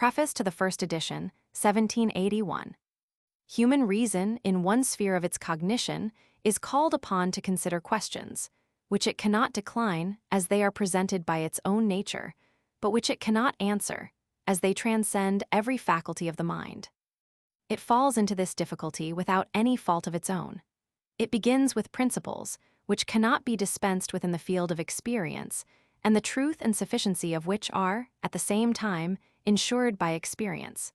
Preface to the first edition, 1781. Human reason, in one sphere of its cognition, is called upon to consider questions, which it cannot decline as they are presented by its own nature, but which it cannot answer, as they transcend every faculty of the mind. It falls into this difficulty without any fault of its own. It begins with principles, which cannot be dispensed within the field of experience, and the truth and sufficiency of which are, at the same time, ensured by experience.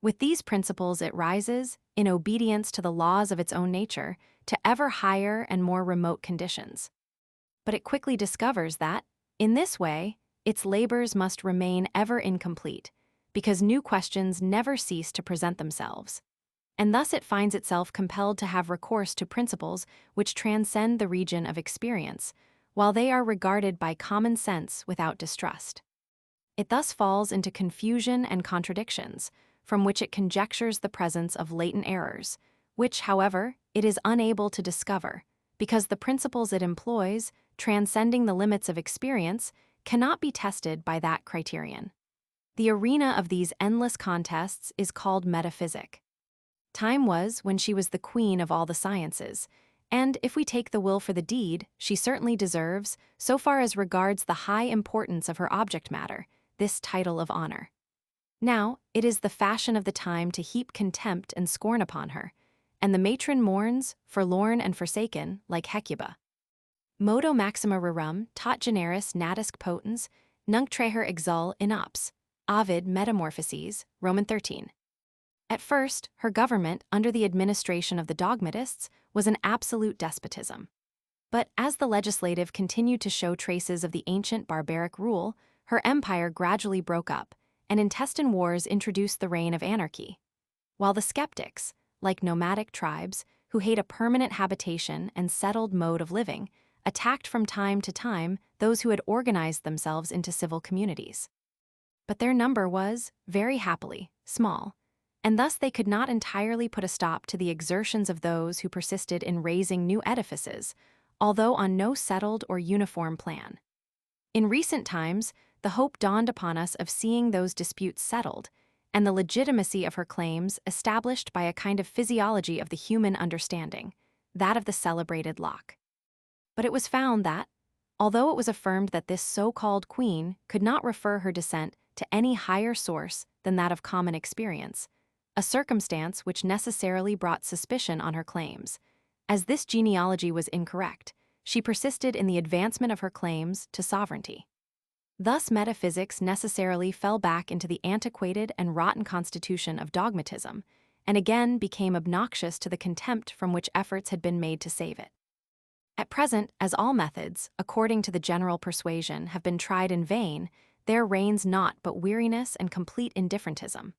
With these principles it rises, in obedience to the laws of its own nature, to ever higher and more remote conditions. But it quickly discovers that, in this way, its labors must remain ever incomplete, because new questions never cease to present themselves. And thus it finds itself compelled to have recourse to principles which transcend the region of experience, while they are regarded by common sense without distrust. It thus falls into confusion and contradictions, from which it conjectures the presence of latent errors, which, however, it is unable to discover, because the principles it employs, transcending the limits of experience, cannot be tested by that criterion. The arena of these endless contests is called metaphysic. Time was when she was the queen of all the sciences, and if we take the will for the deed, she certainly deserves, so far as regards the high importance of her object matter, this title of honor. Now, it is the fashion of the time to heap contempt and scorn upon her, and the matron mourns, forlorn and forsaken, like Hecuba. Modo maxima rerum tot generis natusque potens, nunc treher exul in ops. Ovid Metamorphoses, Roman 13. At first, her government, under the administration of the dogmatists, was an absolute despotism. But as the legislative continued to show traces of the ancient barbaric rule, her empire gradually broke up, and intestine wars introduced the reign of anarchy. While the skeptics, like nomadic tribes, who hate a permanent habitation and settled mode of living, attacked from time to time those who had organized themselves into civil communities. But their number was, very happily, small, and thus they could not entirely put a stop to the exertions of those who persisted in raising new edifices, although on no settled or uniform plan. In recent times, the hope dawned upon us of seeing those disputes settled, and the legitimacy of her claims established by a kind of physiology of the human understanding, that of the celebrated Locke. But it was found that, although it was affirmed that this so-called queen could not refer her descent to any higher source than that of common experience, a circumstance which necessarily brought suspicion on her claims, as this genealogy was incorrect, she persisted in the advancement of her claims to sovereignty. Thus metaphysics necessarily fell back into the antiquated and rotten constitution of dogmatism, and again became obnoxious to the contempt from which efforts had been made to save it. At present, as all methods, according to the general persuasion, have been tried in vain, there reigns naught but weariness and complete indifferentism,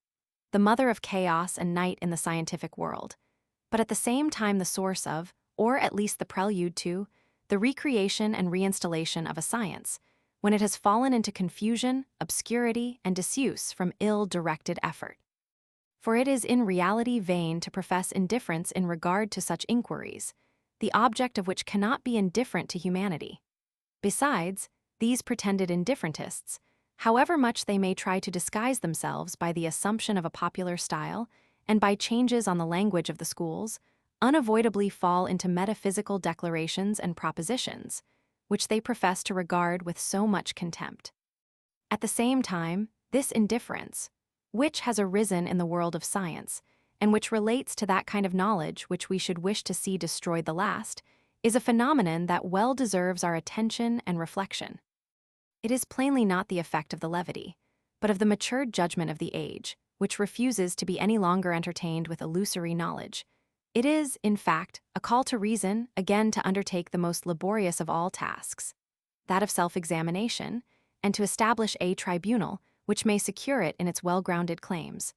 the mother of chaos and night in the scientific world, but at the same time the source of, or at least the prelude to, the recreation and reinstallation of a science, when it has fallen into confusion, obscurity, and disuse from ill-directed effort. For it is in reality vain to profess indifference in regard to such inquiries, the object of which cannot be indifferent to humanity. Besides, these pretended indifferentists, however much they may try to disguise themselves by the assumption of a popular style and by changes on the language of the schools, unavoidably fall into metaphysical declarations and propositions, which they profess to regard with so much contempt. At the same time, this indifference, which has arisen in the world of science, and which relates to that kind of knowledge which we should wish to see destroyed the last, is a phenomenon that well deserves our attention and reflection. It is plainly not the effect of the levity, but of the matured judgment of the age, which refuses to be any longer entertained with illusory knowledge. It is, in fact, a call to reason, again to undertake the most laborious of all tasks, that of self-examination, and to establish a tribunal which may secure it in its well-grounded claims,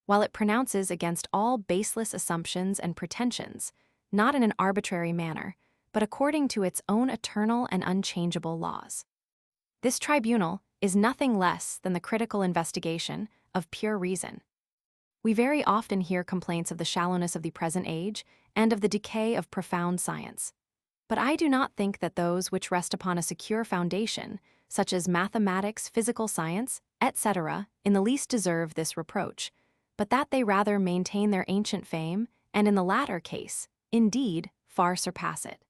while it pronounces against all baseless assumptions and pretensions, not in an arbitrary manner, but according to its own eternal and unchangeable laws. This tribunal is nothing less than the critical investigation of pure reason. We very often hear complaints of the shallowness of the present age and of the decay of profound science. But I do not think that those which rest upon a secure foundation, such as mathematics, physical science, etc., in the least deserve this reproach, but that they rather maintain their ancient fame, and in the latter case, indeed, far surpass it.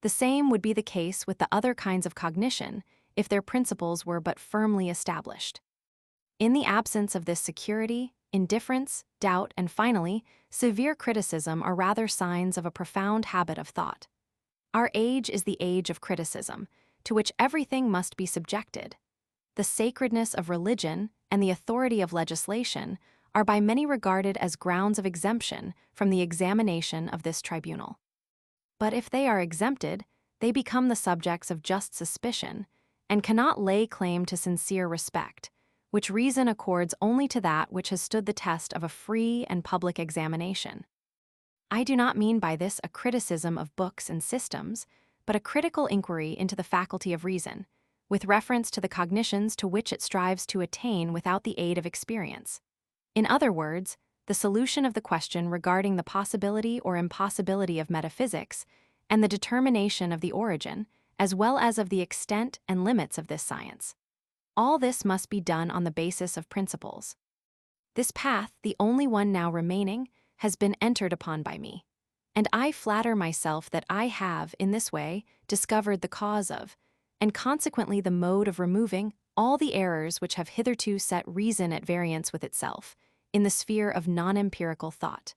The same would be the case with the other kinds of cognition if their principles were but firmly established. In the absence of this security, indifference, doubt, and finally, severe criticism are rather signs of a profound habit of thought. Our age is the age of criticism, to which everything must be subjected. The sacredness of religion and the authority of legislation are by many regarded as grounds of exemption from the examination of this tribunal. But if they are exempted, they become the subjects of just suspicion and cannot lay claim to sincere respect, which reason accords only to that which has stood the test of a free and public examination. I do not mean by this a criticism of books and systems, but a critical inquiry into the faculty of reason, with reference to the cognitions to which it strives to attain without the aid of experience. In other words, the solution of the question regarding the possibility or impossibility of metaphysics and the determination of the origin, as well as of the extent and limits of this science. All this must be done on the basis of principles. This path, the only one now remaining, has been entered upon by me, and I flatter myself that I have, in this way, discovered the cause of, and consequently the mode of removing, all the errors which have hitherto set reason at variance with itself, in the sphere of non-empirical thought.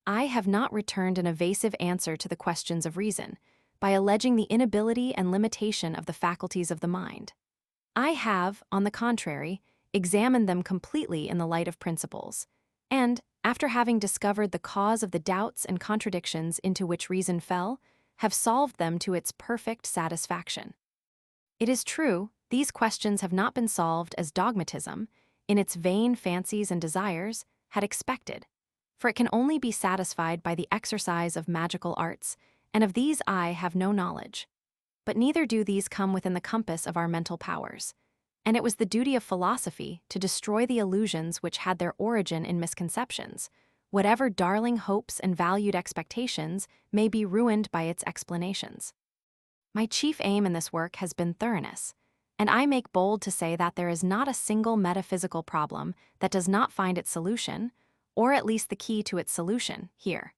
I have not returned an evasive answer to the questions of reason, by alleging the inability and limitation of the faculties of the mind. I have, on the contrary, examined them completely in the light of principles, and, after having discovered the cause of the doubts and contradictions into which reason fell, have solved them to its perfect satisfaction. It is true, these questions have not been solved as dogmatism, in its vain fancies and desires, had expected, for it can only be satisfied by the exercise of magical arts, and of these I have no knowledge. But neither do these come within the compass of our mental powers, and it was the duty of philosophy to destroy the illusions which had their origin in misconceptions, whatever darling hopes and valued expectations may be ruined by its explanations. My chief aim in this work has been thoroughness, and I make bold to say that there is not a single metaphysical problem that does not find its solution, or at least the key to its solution, here.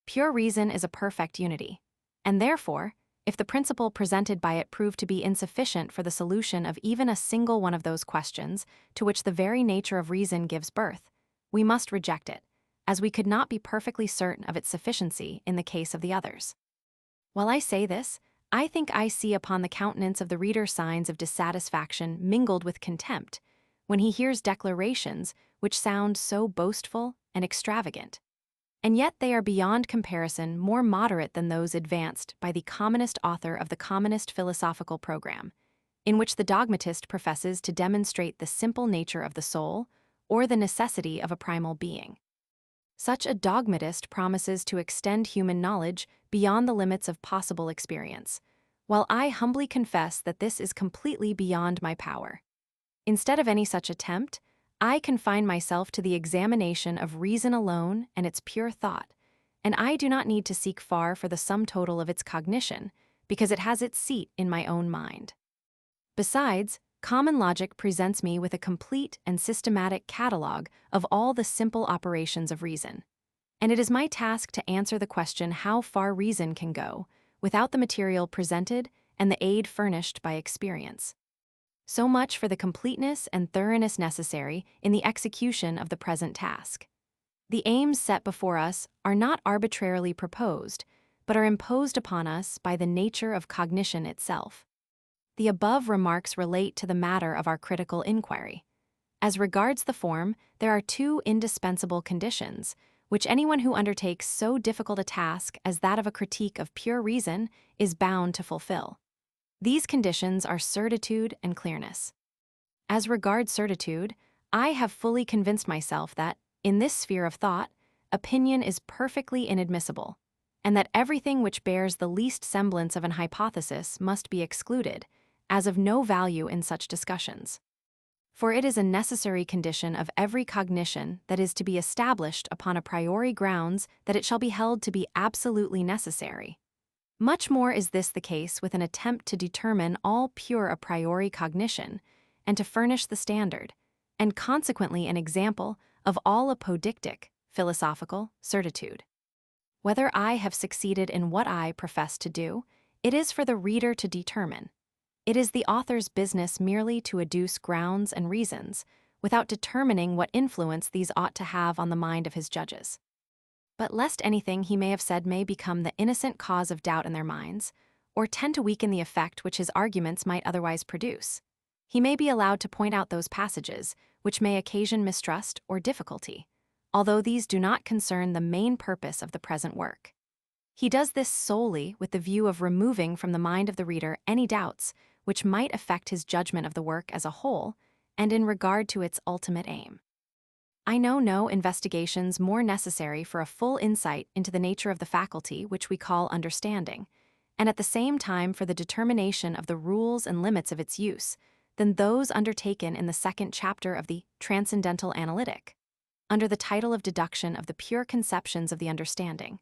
Pure reason is a perfect unity, and therefore, if the principle presented by it prove to be insufficient for the solution of even a single one of those questions to which the very nature of reason gives birth, we must reject it, as we could not be perfectly certain of its sufficiency in the case of the others. While I say this, I think I see upon the countenance of the reader signs of dissatisfaction mingled with contempt, when he hears declarations which sound so boastful and extravagant. And yet they are beyond comparison more moderate than those advanced by the commonest author of the commonest philosophical program, in which the dogmatist professes to demonstrate the simple nature of the soul or the necessity of a primal being. Such a dogmatist promises to extend human knowledge beyond the limits of possible experience, while I humbly confess that this is completely beyond my power. Instead of any such attempt, I confine myself to the examination of reason alone and its pure thought, and I do not need to seek far for the sum total of its cognition, because it has its seat in my own mind. Besides, common logic presents me with a complete and systematic catalogue of all the simple operations of reason, and it is my task to answer the question how far reason can go, without the material presented and the aid furnished by experience. So much for the completeness and thoroughness necessary in the execution of the present task. The aims set before us are not arbitrarily proposed, but are imposed upon us by the nature of cognition itself. The above remarks relate to the matter of our critical inquiry. As regards the form, there are two indispensable conditions, which anyone who undertakes so difficult a task as that of a critique of pure reason is bound to fulfill. These conditions are certitude and clearness. As regards certitude, I have fully convinced myself that, in this sphere of thought, opinion is perfectly inadmissible, and that everything which bears the least semblance of an hypothesis must be excluded, as of no value in such discussions. For it is a necessary condition of every cognition that is to be established upon a priori grounds that it shall be held to be absolutely necessary. Much more is this the case with an attempt to determine all pure a priori cognition and to furnish the standard, and consequently an example of all apodictic, philosophical certitude. Whether I have succeeded in what I profess to do, it is for the reader to determine. It is the author's business merely to adduce grounds and reasons, without determining what influence these ought to have on the mind of his judges. But lest anything he may have said may become the innocent cause of doubt in their minds, or tend to weaken the effect which his arguments might otherwise produce, he may be allowed to point out those passages which may occasion mistrust or difficulty, although these do not concern the main purpose of the present work. He does this solely with the view of removing from the mind of the reader any doubts which might affect his judgment of the work as a whole and in regard to its ultimate aim. I know no investigations more necessary for a full insight into the nature of the faculty which we call understanding, and at the same time for the determination of the rules and limits of its use, than those undertaken in the second chapter of the Transcendental Analytic, under the title of Deduction of the Pure Conceptions of the Understanding,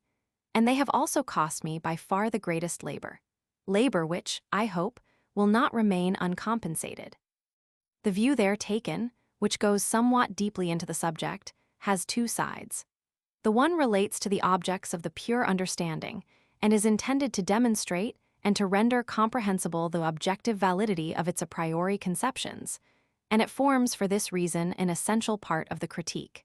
and they have also cost me by far the greatest labor which, I hope, will not remain uncompensated. The view there taken, which goes somewhat deeply into the subject, has two sides. The one relates to the objects of the pure understanding, and is intended to demonstrate and to render comprehensible the objective validity of its a priori conceptions, and it forms for this reason an essential part of the critique.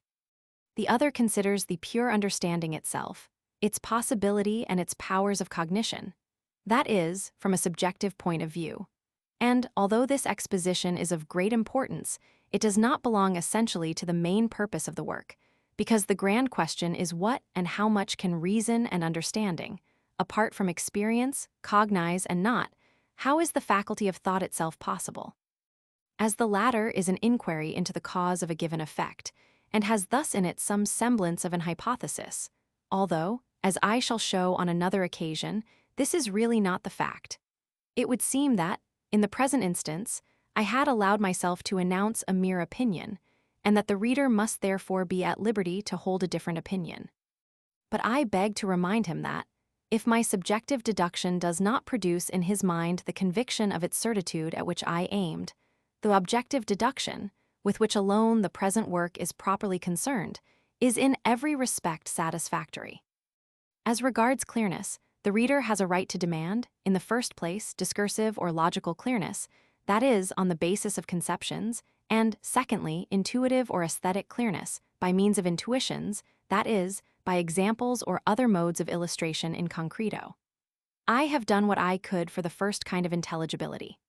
The other considers the pure understanding itself, its possibility and its powers of cognition, that is, from a subjective point of view. And, although this exposition is of great importance, it does not belong essentially to the main purpose of the work, because the grand question is what and how much can reason and understanding, apart from experience, cognize, and not, how is the faculty of thought itself possible? As the latter is an inquiry into the cause of a given effect, and has thus in it some semblance of an hypothesis, although, as I shall show on another occasion, this is really not the fact. It would seem that, in the present instance, I had allowed myself to announce a mere opinion, and that the reader must therefore be at liberty to hold a different opinion. But I beg to remind him that, if my subjective deduction does not produce in his mind the conviction of its certitude at which I aimed, the objective deduction, with which alone the present work is properly concerned, is in every respect satisfactory. As regards clearness, the reader has a right to demand, in the first place, discursive or logical clearness, that is, on the basis of conceptions, and, secondly, intuitive or aesthetic clearness, by means of intuitions, that is, by examples or other modes of illustration in concreto. I have done what I could for the first kind of intelligibility.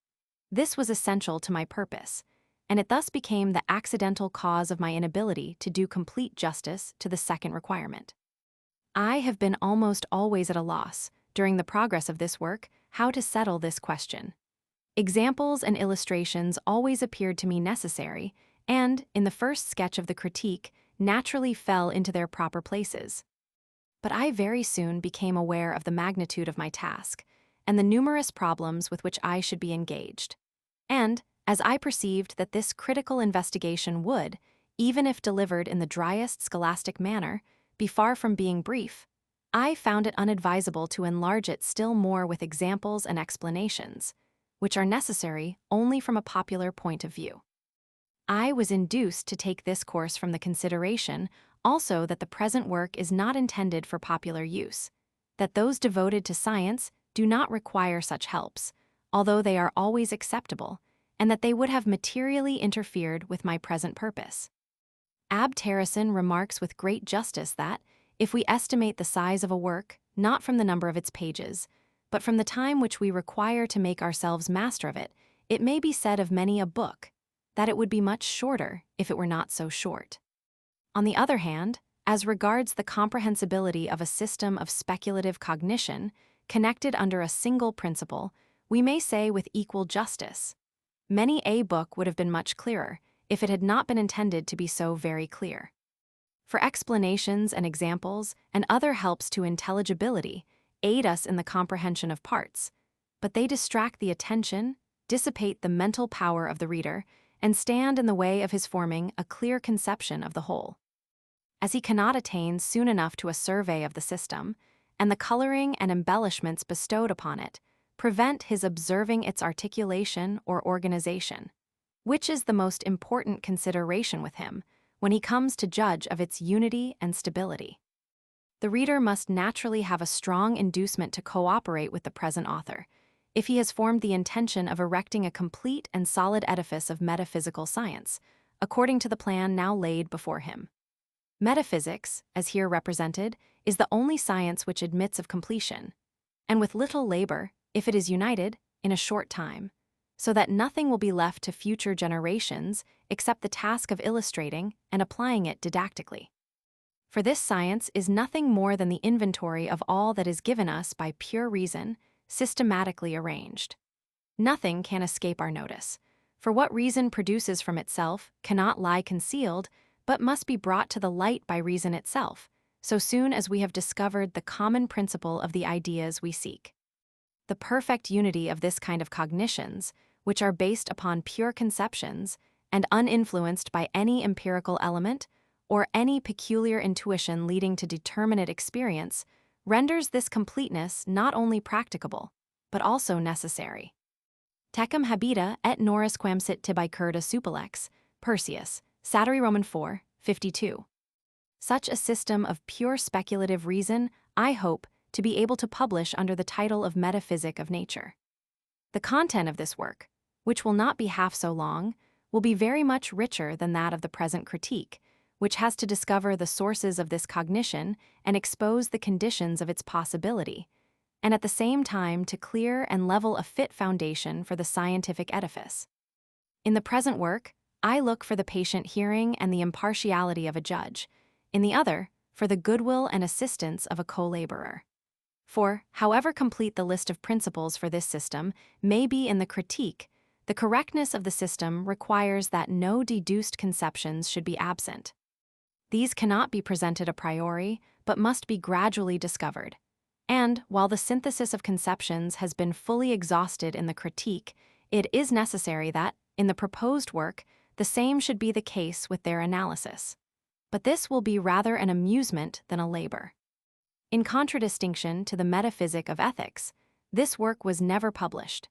This was essential to my purpose, and it thus became the accidental cause of my inability to do complete justice to the second requirement. I have been almost always at a loss, during the progress of this work, how to settle this question. Examples and illustrations always appeared to me necessary, and, in the first sketch of the critique, naturally fell into their proper places. But I very soon became aware of the magnitude of my task, and the numerous problems with which I should be engaged. And, as I perceived that this critical investigation would, even if delivered in the driest scholastic manner, be far from being brief, I found it unadvisable to enlarge it still more with examples and explanations, which are necessary only from a popular point of view. I was induced to take this course from the consideration also that the present work is not intended for popular use, that those devoted to science do not require such helps, although they are always acceptable, and that they would have materially interfered with my present purpose. Abterison remarks with great justice that, if we estimate the size of a work, not from the number of its pages, but from the time which we require to make ourselves master of it, it may be said of many a book, that it would be much shorter if it were not so short. On the other hand, as regards the comprehensibility of a system of speculative cognition, connected under a single principle, we may say with equal justice, many a book would have been much clearer, if it had not been intended to be so very clear. For explanations and examples and other helps to intelligibility aid us in the comprehension of parts, but they distract the attention, dissipate the mental power of the reader, and stand in the way of his forming a clear conception of the whole. As he cannot attain soon enough to a survey of the system, and the coloring and embellishments bestowed upon it prevent his observing its articulation or organization, which is the most important consideration with him when he comes to judge of its unity and stability. The reader must naturally have a strong inducement to cooperate with the present author, if he has formed the intention of erecting a complete and solid edifice of metaphysical science, according to the plan now laid before him. Metaphysics, as here represented, is the only science which admits of completion, and with little labor, if it is united, in a short time, so that nothing will be left to future generations except the task of illustrating and applying it didactically. For this science is nothing more than the inventory of all that is given us by pure reason, systematically arranged. Nothing can escape our notice, for what reason produces from itself cannot lie concealed, but must be brought to the light by reason itself, so soon as we have discovered the common principle of the ideas we seek. The perfect unity of this kind of cognitions, which are based upon pure conceptions and uninfluenced by any empirical element or any peculiar intuition leading to determinate experience, renders this completeness not only practicable, but also necessary. Tecum habita et noris quam sit tibi curda supelex, Persius, Satiri Roman 4, 52. Such a system of pure speculative reason I hope to be able to publish under the title of Metaphysic of Nature. The content of this work, which will not be half so long, will be very much richer than that of the present critique, which has to discover the sources of this cognition and expose the conditions of its possibility, and at the same time to clear and level a fit foundation for the scientific edifice. In the present work, I look for the patient hearing and the impartiality of a judge, in the other, for the goodwill and assistance of a co-laborer. For, however complete the list of principles for this system may be in the critique, the correctness of the system requires that no deduced conceptions should be absent. These cannot be presented a priori, but must be gradually discovered. And, while the synthesis of conceptions has been fully exhausted in the critique, it is necessary that, in the proposed work, the same should be the case with their analysis. But this will be rather an amusement than a labor. In contradistinction to the metaphysic of ethics, this work was never published.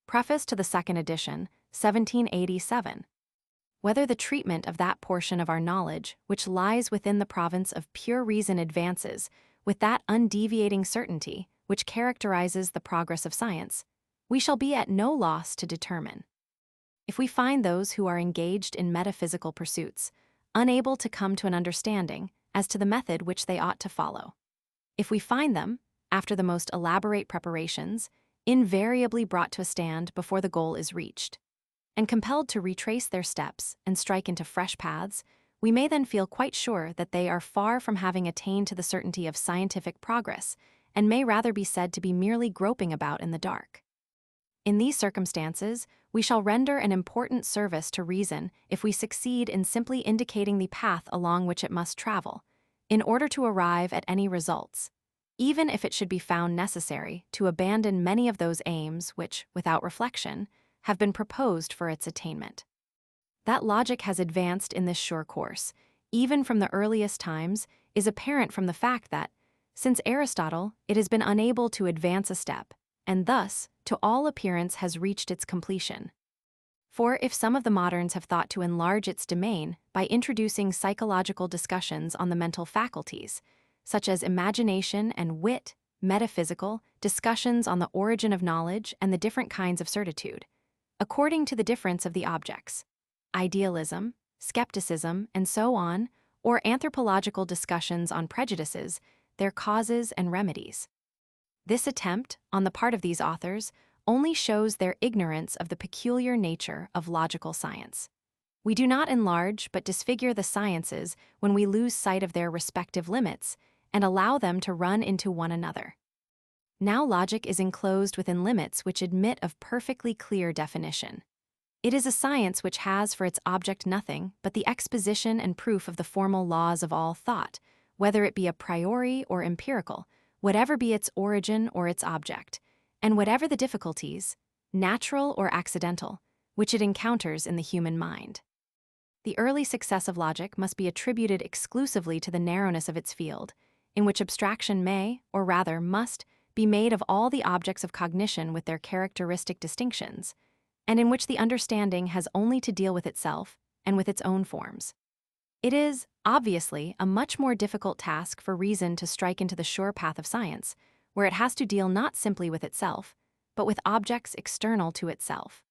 Preface to the second edition, 1787. Whether the treatment of that portion of our knowledge which lies within the province of pure reason advances with that undeviating certainty which characterizes the progress of science, we shall be at no loss to determine. If we find those who are engaged in metaphysical pursuits unable to come to an understanding as to the method which they ought to follow, if we find them, after the most elaborate preparations, invariably brought to a stand before the goal is reached, and compelled to retrace their steps and strike into fresh paths, we may then feel quite sure that they are far from having attained to the certainty of scientific progress, and may rather be said to be merely groping about in the dark. In these circumstances, we shall render an important service to reason if we succeed in simply indicating the path along which it must travel, in order to arrive at any results, even if it should be found necessary to abandon many of those aims which, without reflection, have been proposed for its attainment. That logic has advanced in this sure course, even from the earliest times, is apparent from the fact that, since Aristotle, it has been unable to advance a step, and thus, to all appearance, has reached its completion. For if some of the moderns have thought to enlarge its domain by introducing psychological discussions on the mental faculties, such as imagination and wit, metaphysical, discussions on the origin of knowledge and the different kinds of certitude, according to the difference of the objects, idealism, skepticism, and so on, or anthropological discussions on prejudices, their causes and remedies. This attempt, on the part of these authors, only shows their ignorance of the peculiar nature of logical science. We do not enlarge but disfigure the sciences when we lose sight of their respective limits and allow them to run into one another. Now logic is enclosed within limits which admit of perfectly clear definition. It is a science which has for its object nothing but the exposition and proof of the formal laws of all thought, whether it be a priori or empirical, whatever be its origin or its object, and whatever the difficulties, natural or accidental, which it encounters in the human mind. The early success of logic must be attributed exclusively to the narrowness of its field, in which abstraction may, or rather must, be made of all the objects of cognition with their characteristic distinctions, and in which the understanding has only to deal with itself and with its own forms. It is, obviously, a much more difficult task for reason to strike into the sure path of science, where it has to deal not simply with itself, but with objects external to itself.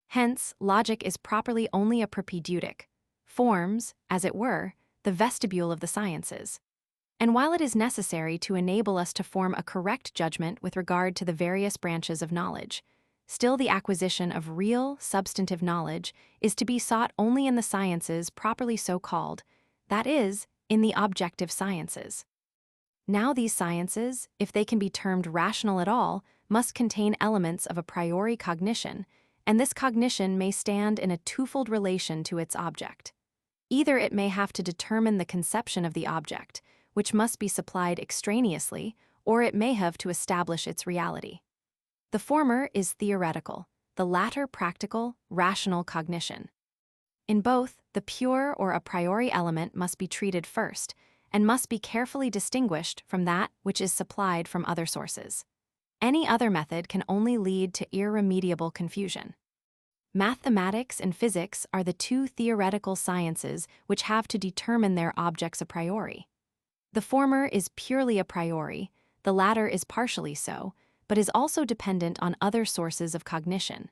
Hence, logic is properly only a propedeutic, forms, as it were, the vestibule of the sciences. And while it is necessary to enable us to form a correct judgment with regard to the various branches of knowledge, still the acquisition of real, substantive knowledge is to be sought only in the sciences properly so called, that is, in the objective sciences. Now these sciences, if they can be termed rational at all, must contain elements of a priori cognition, and this cognition may stand in a twofold relation to its object. Either it may have to determine the conception of the object, which must be supplied extraneously, or it may have to establish its reality. The former is theoretical, the latter practical, rational cognition. In both, the pure or a priori element must be treated first, and must be carefully distinguished from that which is supplied from other sources. Any other method can only lead to irremediable confusion. Mathematics and physics are the two theoretical sciences which have to determine their objects a priori. The former is purely a priori, the latter is partially so, but is also dependent on other sources of cognition.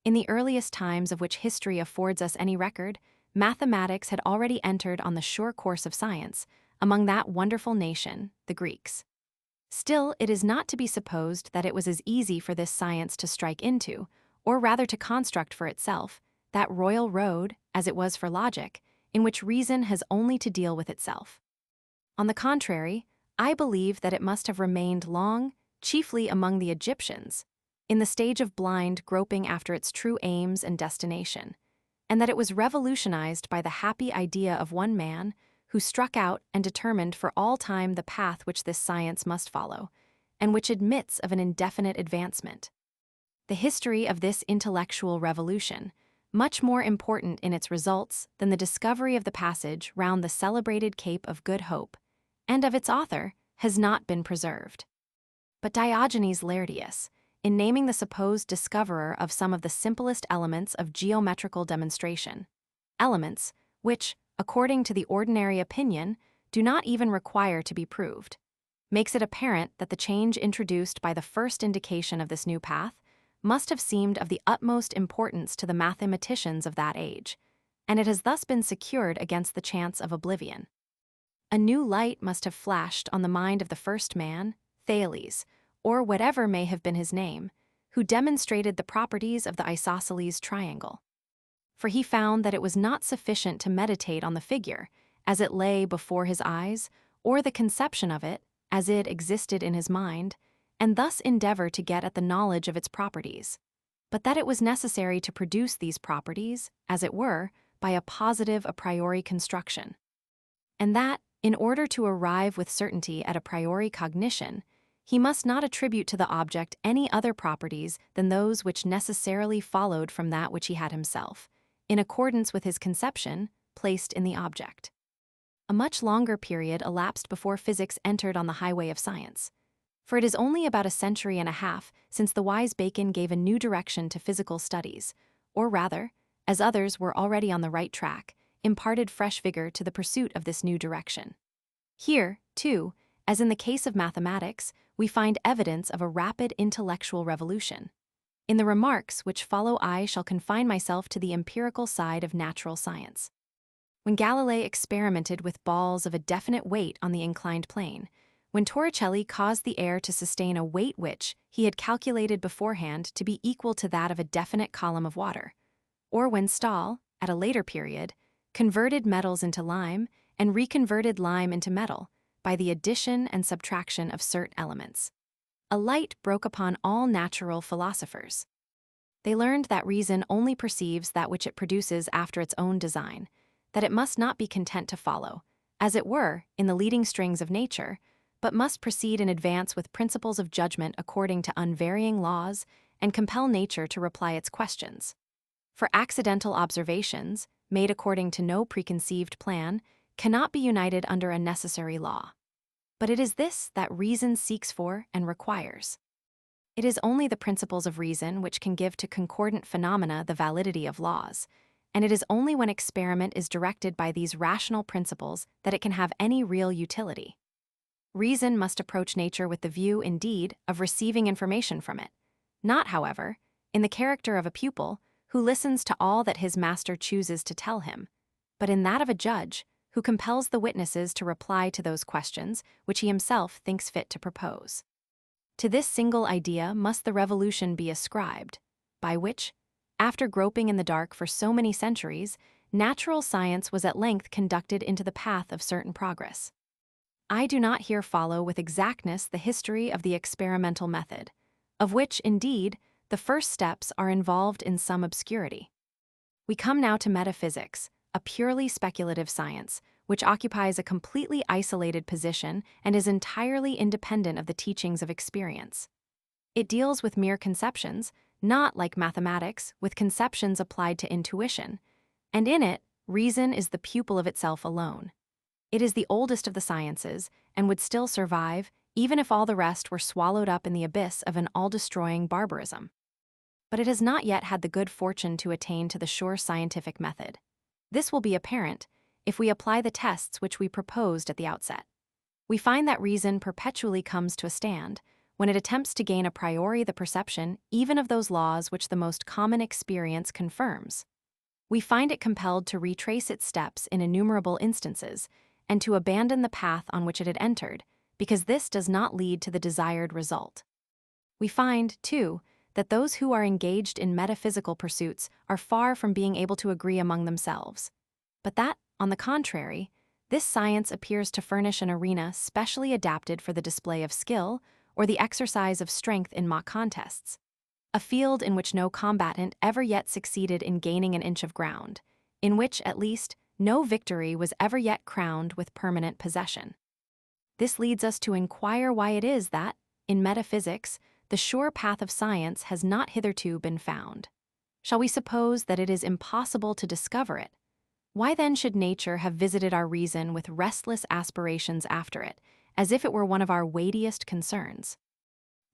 In the earliest times of which history affords us any record, mathematics had already entered on the sure course of science among that wonderful nation, the Greeks. Still, it is not to be supposed that it was as easy for this science to strike into, or rather to construct for itself, that royal road, as it was for logic, in which reason has only to deal with itself. On the contrary, I believe that it must have remained long, chiefly among the Egyptians, in the stage of blind groping after its true aims and destination, and that it was revolutionized by the happy idea of one man who struck out and determined for all time the path which this science must follow, and which admits of an indefinite advancement. The history of this intellectual revolution, much more important in its results than the discovery of the passage round the celebrated Cape of Good Hope, and of its author, has not been preserved. But Diogenes Laertius, in naming the supposed discoverer of some of the simplest elements of geometrical demonstration, elements which, according to the ordinary opinion, do not even require to be proved, makes it apparent that the change introduced by the first indication of this new path must have seemed of the utmost importance to the mathematicians of that age, and it has thus been secured against the chance of oblivion. A new light must have flashed on the mind of the first man, Thales, or whatever may have been his name, who demonstrated the properties of the isosceles triangle. For he found that it was not sufficient to meditate on the figure, as it lay before his eyes, or the conception of it, as it existed in his mind, and thus endeavor to get at the knowledge of its properties, but that it was necessary to produce these properties, as it were, by a positive a priori construction, and that, in order to arrive with certainty at a priori cognition, he must not attribute to the object any other properties than those which necessarily followed from that which he had himself, in accordance with his conception, placed in the object. A much longer period elapsed before physics entered on the highway of science. For it is only about a century and a half since the wise Bacon gave a new direction to physical studies, or rather, as others were already on the right track, imparted fresh vigor to the pursuit of this new direction. Here, too, as in the case of mathematics, we find evidence of a rapid intellectual revolution. In the remarks which follow, I shall confine myself to the empirical side of natural science. When Galilei experimented with balls of a definite weight on the inclined plane, when Torricelli caused the air to sustain a weight which he had calculated beforehand to be equal to that of a definite column of water, or when Stahl, at a later period, converted metals into lime and reconverted lime into metal by the addition and subtraction of certain elements, a light broke upon all natural philosophers. They learned that reason only perceives that which it produces after its own design, that it must not be content to follow, as it were, in the leading strings of nature, but must proceed in advance with principles of judgment according to unvarying laws and compel nature to reply its questions. For accidental observations, made according to no preconceived plan, cannot be united under a necessary law. But it is this that reason seeks for and requires. It is only the principles of reason which can give to concordant phenomena the validity of laws, and it is only when experiment is directed by these rational principles that it can have any real utility. Reason must approach nature with the view, indeed, of receiving information from it, not, however, in the character of a pupil who listens to all that his master chooses to tell him, but in that of a judge who compels the witnesses to reply to those questions which he himself thinks fit to propose. To this single idea must the revolution be ascribed, by which, after groping in the dark for so many centuries, natural science was at length conducted into the path of certain progress. I do not here follow with exactness the history of the experimental method, of which, indeed, the first steps are involved in some obscurity. We come now to metaphysics, a purely speculative science, which occupies a completely isolated position and is entirely independent of the teachings of experience. It deals with mere conceptions, not like mathematics, with conceptions applied to intuition, and in it, reason is the pupil of itself alone. It is the oldest of the sciences, and would still survive, even if all the rest were swallowed up in the abyss of an all-destroying barbarism. But it has not yet had the good fortune to attain to the sure scientific method. This will be apparent if we apply the tests which we proposed at the outset. We find that reason perpetually comes to a stand when it attempts to gain a priori the perception even of those laws which the most common experience confirms. We find it compelled to retrace its steps in innumerable instances and to abandon the path on which it had entered, because this does not lead to the desired result. We find, too, that those who are engaged in metaphysical pursuits are far from being able to agree among themselves, but that, on the contrary, this science appears to furnish an arena specially adapted for the display of skill or the exercise of strength in mock contests, a field in which no combatant ever yet succeeded in gaining an inch of ground, in which, at least, no victory was ever yet crowned with permanent possession. This leads us to inquire why it is that, in metaphysics, the sure path of science has not hitherto been found. Shall we suppose that it is impossible to discover it? Why then should nature have visited our reason with restless aspirations after it, as if it were one of our weightiest concerns?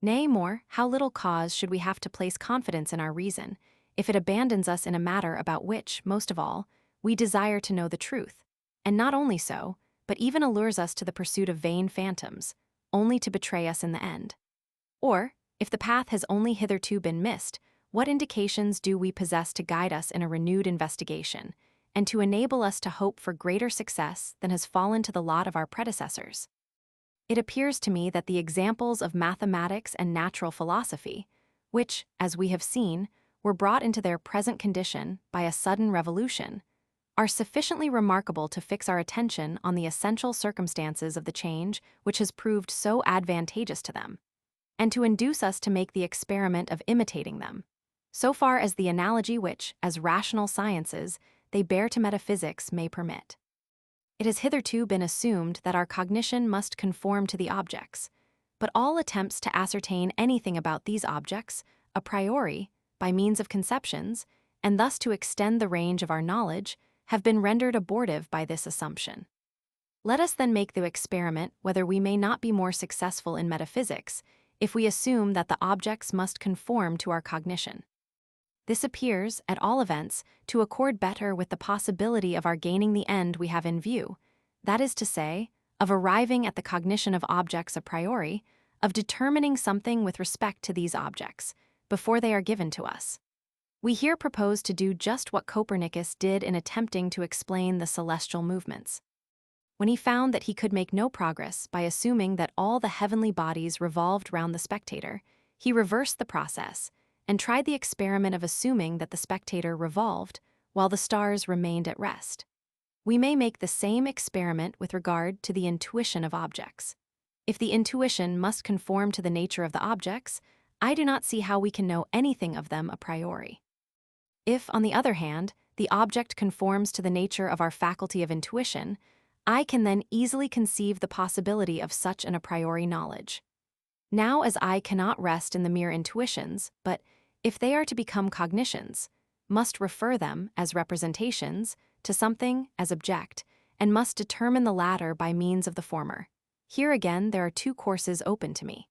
Nay, more, how little cause should we have to place confidence in our reason, if it abandons us in a matter about which, most of all, we desire to know the truth, and not only so, but even allures us to the pursuit of vain phantoms, only to betray us in the end? Or, if the path has only hitherto been missed, what indications do we possess to guide us in a renewed investigation, and to enable us to hope for greater success than has fallen to the lot of our predecessors? It appears to me that the examples of mathematics and natural philosophy, which, as we have seen, were brought into their present condition by a sudden revolution, are sufficiently remarkable to fix our attention on the essential circumstances of the change which has proved so advantageous to them, and to induce us to make the experiment of imitating them, so far as the analogy which, as rational sciences, they bear to metaphysics may permit. It has hitherto been assumed that our cognition must conform to the objects, but all attempts to ascertain anything about these objects, a priori, by means of conceptions, and thus to extend the range of our knowledge, have been rendered abortive by this assumption. Let us then make the experiment whether we may not be more successful in metaphysics if we assume that the objects must conform to our cognition. This appears, at all events, to accord better with the possibility of our gaining the end we have in view, that is to say, of arriving at the cognition of objects a priori, of determining something with respect to these objects, before they are given to us. We here propose to do just what Copernicus did in attempting to explain the celestial movements. When he found that he could make no progress by assuming that all the heavenly bodies revolved round the spectator, he reversed the process and tried the experiment of assuming that the spectator revolved while the stars remained at rest. We may make the same experiment with regard to the intuition of objects. If the intuition must conform to the nature of the objects, I do not see how we can know anything of them a priori. If, on the other hand, the object conforms to the nature of our faculty of intuition, I can then easily conceive the possibility of such an a priori knowledge. Now, as I cannot rest in the mere intuitions, but, if they are to become cognitions, must refer them, as representations, to something as object, and must determine the latter by means of the former. Here again there are two courses open to me.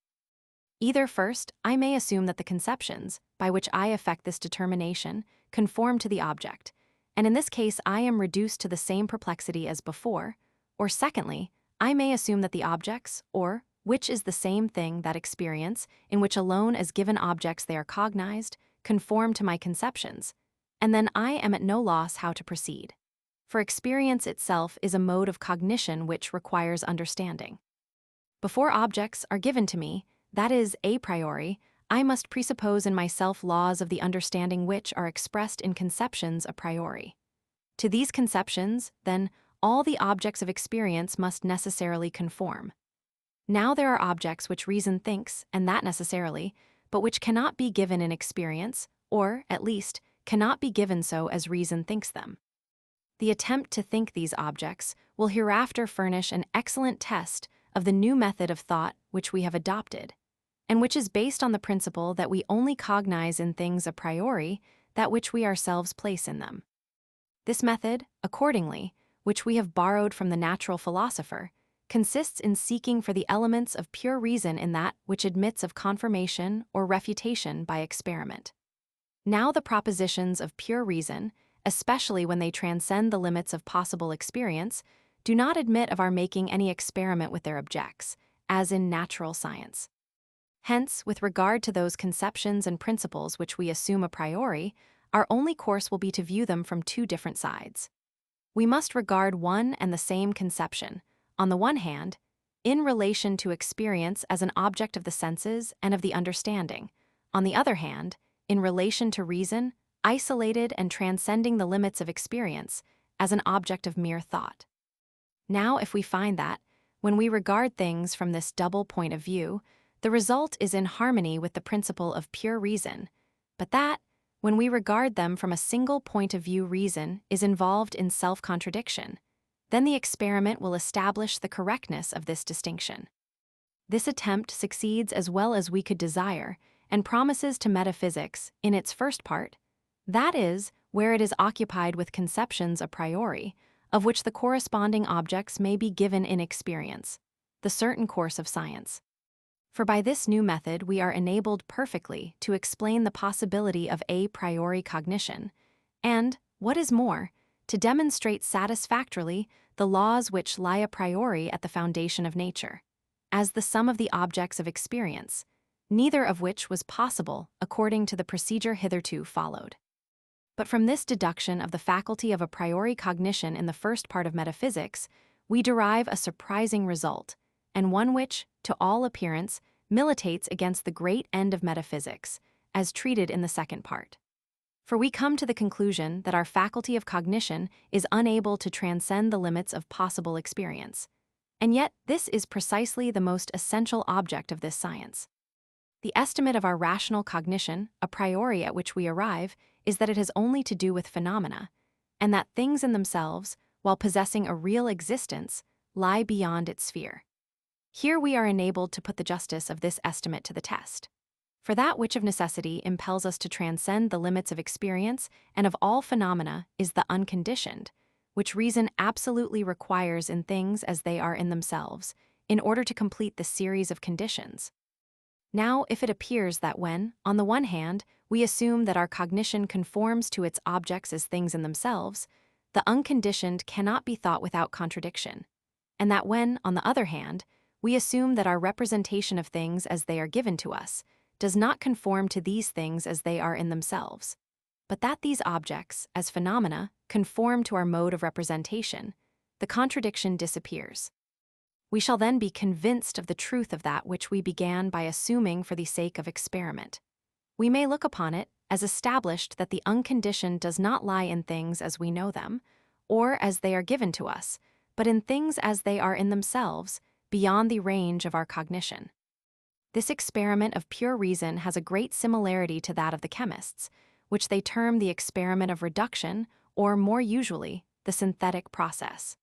Either first, I may assume that the conceptions, by which I effect this determination, conform to the object, and in this case I am reduced to the same perplexity as before, or secondly, I may assume that the objects, or, which is the same thing that experience, in which alone as given objects they are cognized, conform to my conceptions, and then I am at no loss how to proceed. For experience itself is a mode of cognition which requires understanding. Before objects are given to me, that is, a priori, I must presuppose in myself laws of the understanding which are expressed in conceptions a priori. To these conceptions, then, all the objects of experience must necessarily conform. Now there are objects which reason thinks, and that necessarily, but which cannot be given in experience, or, at least, cannot be given so as reason thinks them. The attempt to think these objects will hereafter furnish an excellent test of the new method of thought which we have adopted, and which is based on the principle that we only cognize in things a priori that which we ourselves place in them. This method, accordingly, which we have borrowed from the natural philosopher, consists in seeking for the elements of pure reason in that which admits of confirmation or refutation by experiment. Now the propositions of pure reason, especially when they transcend the limits of possible experience, do not admit of our making any experiment with their objects, as in natural science. Hence, with regard to those conceptions and principles which we assume a priori, our only course will be to view them from two different sides. We must regard one and the same conception, on the one hand, in relation to experience as an object of the senses and of the understanding, on the other hand, in relation to reason, isolated and transcending the limits of experience, as an object of mere thought. Now, if we find that, when we regard things from this double point of view, the result is in harmony with the principle of pure reason, but that, when we regard them from a single point of view, reason is involved in self-contradiction, then the experiment will establish the correctness of this distinction. This attempt succeeds as well as we could desire, and promises to metaphysics, in its first part, that is, where it is occupied with conceptions a priori, of which the corresponding objects may be given in experience, the certain course of science. For by this new method we are enabled perfectly to explain the possibility of a priori cognition, and, what is more, to demonstrate satisfactorily the laws which lie a priori at the foundation of nature, as the sum of the objects of experience, neither of which was possible according to the procedure hitherto followed. But from this deduction of the faculty of a priori cognition in the first part of metaphysics, we derive a surprising result, and one which, to all appearance, militates against the great end of metaphysics, as treated in the second part. For we come to the conclusion that our faculty of cognition is unable to transcend the limits of possible experience, and yet this is precisely the most essential object of this science. The estimate of our rational cognition, a priori at which we arrive, is that it has only to do with phenomena, and that things in themselves, while possessing a real existence, lie beyond its sphere. Here we are enabled to put the justice of this estimate to the test. For that which of necessity impels us to transcend the limits of experience and of all phenomena is the unconditioned, which reason absolutely requires in things as they are in themselves, in order to complete the series of conditions. Now, if it appears that when, on the one hand, we assume that our cognition conforms to its objects as things in themselves, the unconditioned cannot be thought without contradiction, and that when, on the other hand, we assume that our representation of things as they are given to us does not conform to these things as they are in themselves, but that these objects, as phenomena, conform to our mode of representation, the contradiction disappears. We shall then be convinced of the truth of that which we began by assuming for the sake of experiment. We may look upon it as established that the unconditioned does not lie in things as we know them, or as they are given to us, but in things as they are in themselves, beyond the range of our cognition. This experiment of pure reason has a great similarity to that of the chemists, which they term the experiment of reduction, or more usually, the synthetic process.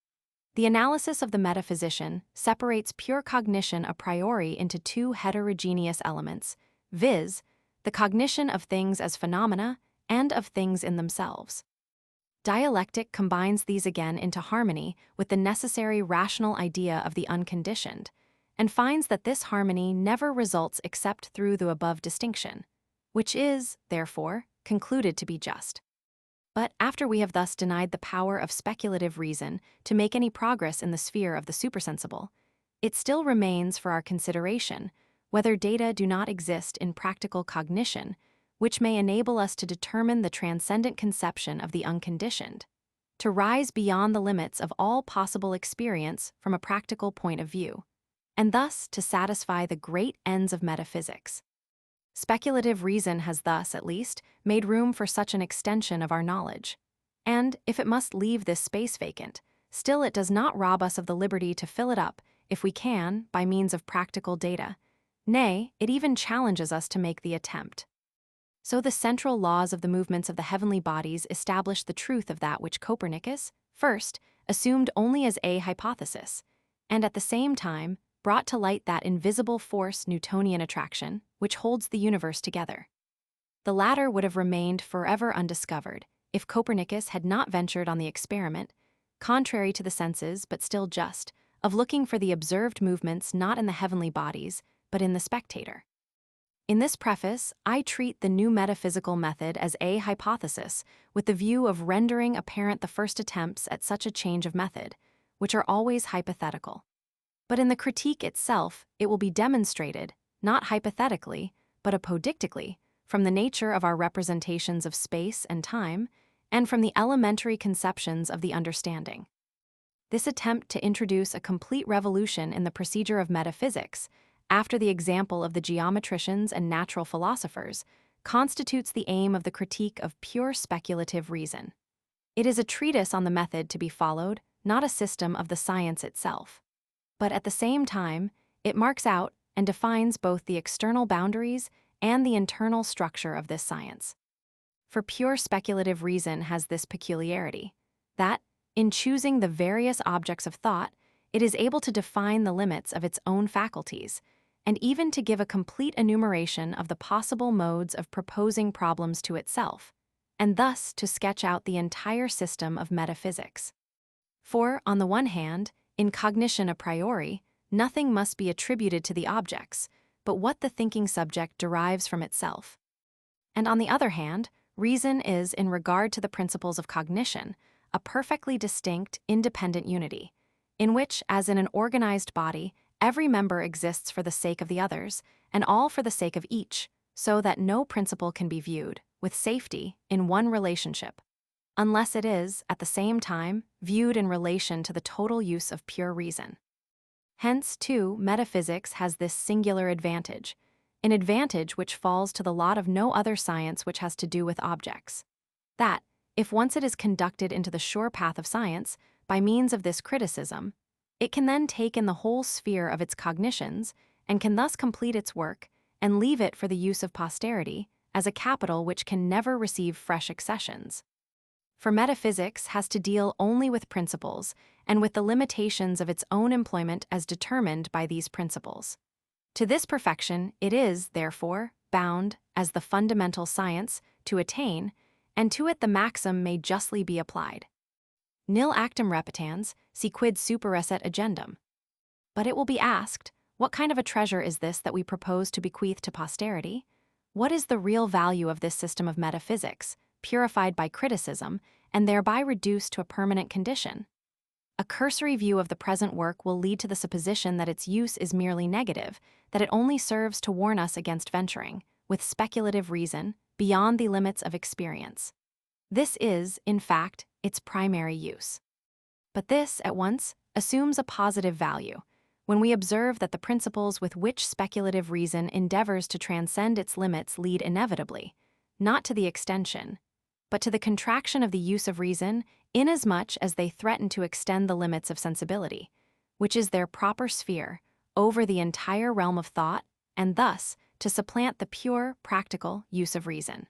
The analysis of the metaphysician separates pure cognition a priori into two heterogeneous elements, viz., the cognition of things as phenomena and of things in themselves. Dialectic combines these again into harmony with the necessary rational idea of the unconditioned, and finds that this harmony never results except through the above distinction, which is, therefore, concluded to be just. But after we have thus denied the power of speculative reason to make any progress in the sphere of the supersensible, it still remains for our consideration whether data do not exist in practical cognition, which may enable us to determine the transcendent conception of the unconditioned, to rise beyond the limits of all possible experience from a practical point of view, and thus to satisfy the great ends of metaphysics. Speculative reason has thus, at least, made room for such an extension of our knowledge. And, if it must leave this space vacant, still it does not rob us of the liberty to fill it up, if we can, by means of practical data. Nay, it even challenges us to make the attempt. So the central laws of the movements of the heavenly bodies establish the truth of that which Copernicus, first, assumed only as a hypothesis, and at the same time brought to light that invisible force Newtonian attraction, which holds the universe together. The latter would have remained forever undiscovered if Copernicus had not ventured on the experiment, contrary to the senses but still just, of looking for the observed movements not in the heavenly bodies, but in the spectator. In this preface, I treat the new metaphysical method as a hypothesis, with the view of rendering apparent the first attempts at such a change of method, which are always hypothetical. But in the critique itself, it will be demonstrated, not hypothetically, but apodictically, from the nature of our representations of space and time, and from the elementary conceptions of the understanding. This attempt to introduce a complete revolution in the procedure of metaphysics, after the example of the geometricians and natural philosophers, constitutes the aim of the critique of pure speculative reason. It is a treatise on the method to be followed, not a system of the science itself. But at the same time, it marks out and defines both the external boundaries and the internal structure of this science. For pure speculative reason has this peculiarity, that, in choosing the various objects of thought, it is able to define the limits of its own faculties, and even to give a complete enumeration of the possible modes of proposing problems to itself, and thus to sketch out the entire system of metaphysics. For, on the one hand, in cognition a priori, nothing must be attributed to the objects, but what the thinking subject derives from itself. And on the other hand, reason is, in regard to the principles of cognition, a perfectly distinct, independent unity, in which, as in an organized body, every member exists for the sake of the others, and all for the sake of each, so that no principle can be viewed, with safety, in one relationship, unless it is, at the same time, viewed in relation to the total use of pure reason. Hence, too, metaphysics has this singular advantage, an advantage which falls to the lot of no other science which has to do with objects. That, if once it is conducted into the sure path of science, by means of this criticism, it can then take in the whole sphere of its cognitions, and can thus complete its work, and leave it for the use of posterity, as a capital which can never receive fresh accessions. For metaphysics has to deal only with principles, and with the limitations of its own employment as determined by these principles. To this perfection it is, therefore, bound, as the fundamental science, to attain, and to it the maxim may justly be applied. Nil actum repetans, si quid superesset agendum. But it will be asked, what kind of a treasure is this that we propose to bequeath to posterity? What is the real value of this system of metaphysics, purified by criticism, and thereby reduced to a permanent condition? A cursory view of the present work will lead to the supposition that its use is merely negative, that it only serves to warn us against venturing, with speculative reason, beyond the limits of experience. This is, in fact, its primary use. But this, at once, assumes a positive value, when we observe that the principles with which speculative reason endeavors to transcend its limits lead inevitably, not to the extension, but to the contraction of the use of reason, inasmuch as they threaten to extend the limits of sensibility, which is their proper sphere, over the entire realm of thought, and thus to supplant the pure, practical use of reason.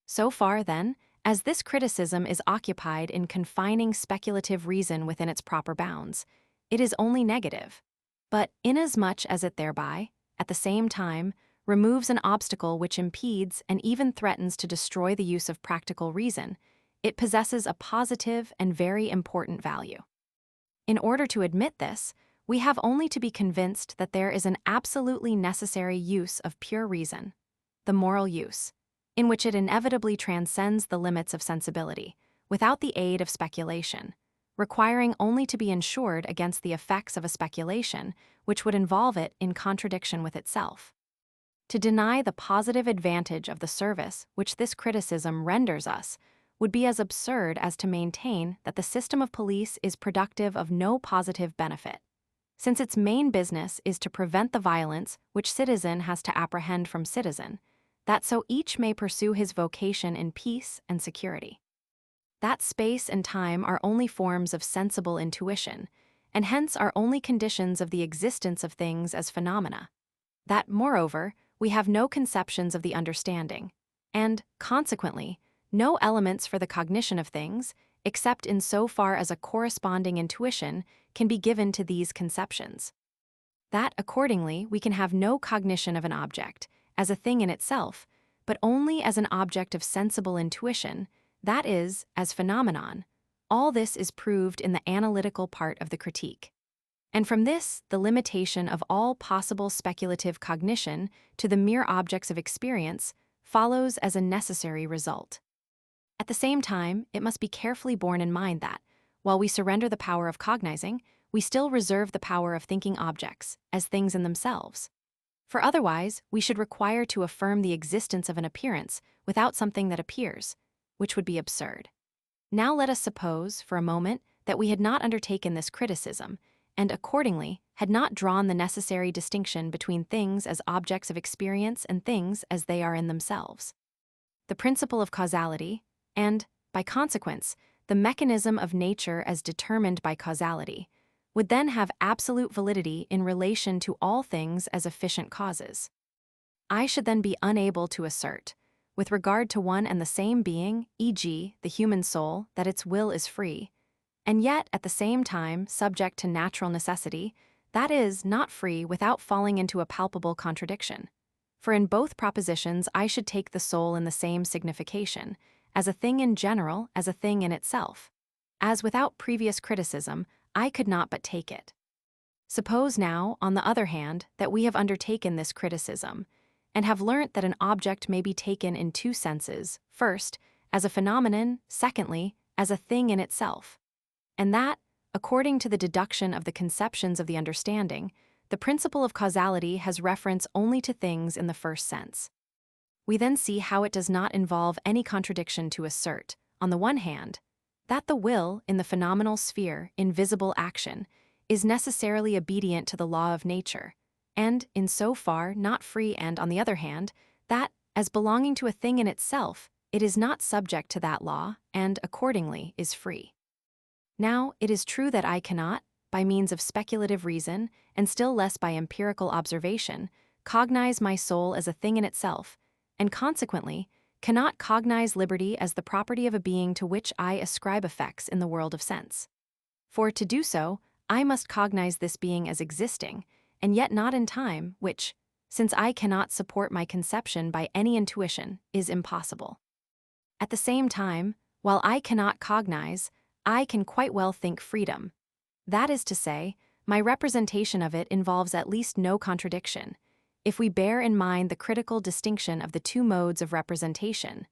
So far, then, as this criticism is occupied in confining speculative reason within its proper bounds, it is only negative. But inasmuch as it thereby, at the same time, removes an obstacle which impedes and even threatens to destroy the use of practical reason, it possesses a positive and very important value. In order to admit this, we have only to be convinced that there is an absolutely necessary use of pure reason, the moral use, in which it inevitably transcends the limits of sensibility, without the aid of speculation, requiring only to be insured against the effects of a speculation which would involve it in contradiction with itself. To deny the positive advantage of the service which this criticism renders us would be as absurd as to maintain that the system of police is productive of no positive benefit, since its main business is to prevent the violence which citizen has to apprehend from citizen, that so each may pursue his vocation in peace and security. That space and time are only forms of sensible intuition, and hence are only conditions of the existence of things as phenomena. That, moreover, we have no conceptions of the understanding, and, consequently, no elements for the cognition of things, except in so far as a corresponding intuition can be given to these conceptions. That, accordingly, we can have no cognition of an object, as a thing in itself, but only as an object of sensible intuition, that is, as phenomenon. All this is proved in the analytical part of the critique. And from this, the limitation of all possible speculative cognition to the mere objects of experience follows as a necessary result. At the same time, it must be carefully borne in mind that, while we surrender the power of cognizing, we still reserve the power of thinking objects as things in themselves. For otherwise, we should require to affirm the existence of an appearance without something that appears, which would be absurd. Now let us suppose, for a moment, that we had not undertaken this criticism, and accordingly had not drawn the necessary distinction between things as objects of experience and things as they are in themselves. The principle of causality, and, by consequence, the mechanism of nature as determined by causality, would then have absolute validity in relation to all things as efficient causes. I should then be unable to assert, with regard to one and the same being, e.g., the human soul, that its will is free, and yet at the same time subject to natural necessity, that is, not free without falling into a palpable contradiction. For in both propositions I should take the soul in the same signification, as a thing in general as a thing in itself, as without previous criticism I could not but take it. Suppose now, on the other hand, that we have undertaken this criticism, and have learnt that an object may be taken in two senses, first, as a phenomenon, secondly, as a thing in itself, and that, according to the deduction of the conceptions of the understanding, the principle of causality has reference only to things in the first sense. We then see how it does not involve any contradiction to assert, on the one hand, that the will, in the phenomenal sphere, in visible action, is necessarily obedient to the law of nature, and, in so far, not free, and, on the other hand, that, as belonging to a thing in itself, it is not subject to that law, and, accordingly, is free. Now, it is true that I cannot, by means of speculative reason, and still less by empirical observation, cognize my soul as a thing in itself, and consequently, cannot cognize liberty as the property of a being to which I ascribe effects in the world of sense. For to do so, I must cognize this being as existing, and yet not in time, which, since I cannot support my conception by any intuition, is impossible. At the same time, while I cannot cognize, I can quite well think freedom. That is to say, my representation of it involves at least no contradiction, if we bear in mind the critical distinction of the two modes of representation,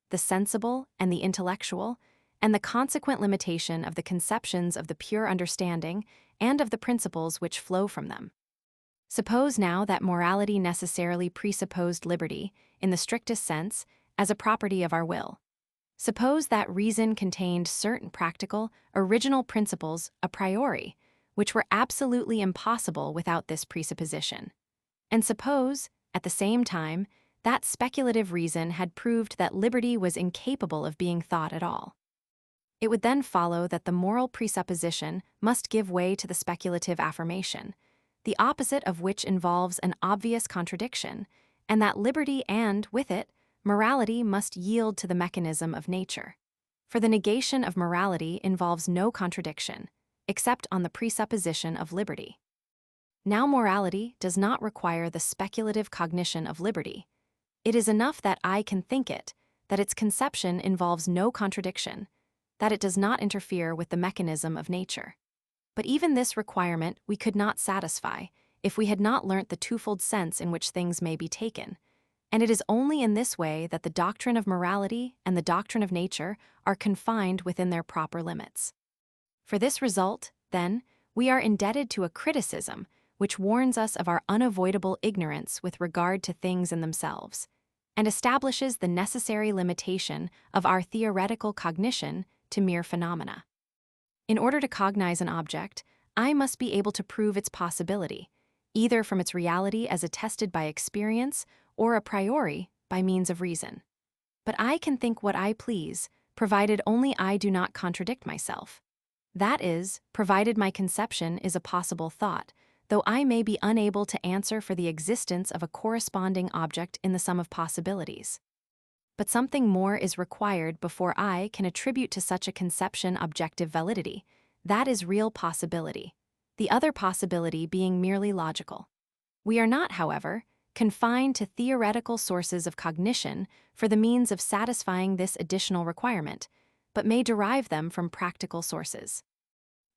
the sensible and the intellectual, and the consequent limitation of the conceptions of the pure understanding and of the principles which flow from them. Suppose now that morality necessarily presupposed liberty, in the strictest sense, as a property of our will. Suppose that reason contained certain practical, original principles a priori, which were absolutely impossible without this presupposition. And suppose, at the same time, that speculative reason had proved that liberty was incapable of being thought at all. It would then follow that the moral presupposition must give way to the speculative affirmation, the opposite of which involves an obvious contradiction, and that liberty and, with it, morality must yield to the mechanism of nature. For the negation of morality involves no contradiction, except on the presupposition of liberty. Now morality does not require the speculative cognition of liberty. It is enough that I can think it, that its conception involves no contradiction, that it does not interfere with the mechanism of nature. But even this requirement we could not satisfy if we had not learnt the twofold sense in which things may be taken, and it is only in this way that the doctrine of morality and the doctrine of nature are confined within their proper limits. For this result, then, we are indebted to a criticism which warns us of our unavoidable ignorance with regard to things in themselves, and establishes the necessary limitation of our theoretical cognition to mere phenomena. In order to cognize an object, I must be able to prove its possibility, either from its reality as attested by experience or a priori by means of reason. But I can think what I please, provided only I do not contradict myself. That is, provided my conception is a possible thought, though I may be unable to answer for the existence of a corresponding object in the sum of possibilities. But something more is required before I can attribute to such a conception objective validity. That is real possibility, the other possibility being merely logical. We are not, however, confined to theoretical sources of cognition for the means of satisfying this additional requirement, but may derive them from practical sources.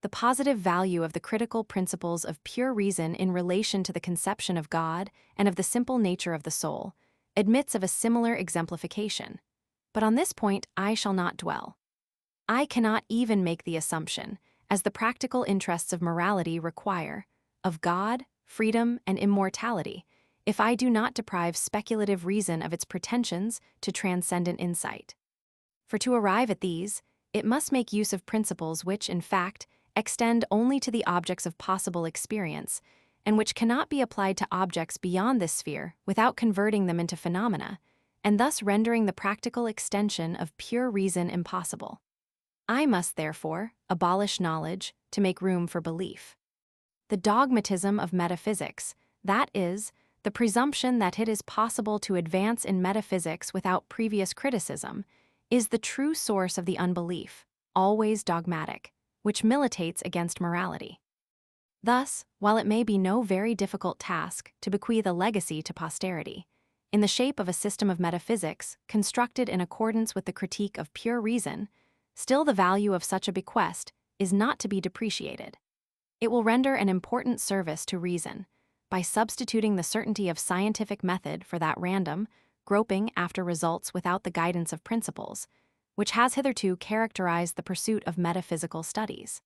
The positive value of the critical principles of pure reason in relation to the conception of God and of the simple nature of the soul admits of a similar exemplification, but on this point I shall not dwell. I cannot even make the assumption, as the practical interests of morality require, of God, freedom, and immortality, if I do not deprive speculative reason of its pretensions to transcendent insight. For to arrive at these, it must make use of principles which, in fact, extend only to the objects of possible experience, and which cannot be applied to objects beyond this sphere without converting them into phenomena, and thus rendering the practical extension of pure reason impossible. I must, therefore, abolish knowledge to make room for belief. The dogmatism of metaphysics, that is, the presumption that it is possible to advance in metaphysics without previous criticism, is the true source of the unbelief, always dogmatic, which militates against morality. Thus, while it may be no very difficult task to bequeath a legacy to posterity, in the shape of a system of metaphysics constructed in accordance with the critique of pure reason, still the value of such a bequest is not to be depreciated. It will render an important service to reason, by substituting the certainty of scientific method for that random, groping after results without the guidance of principles, which has hitherto characterized the pursuit of metaphysical studies.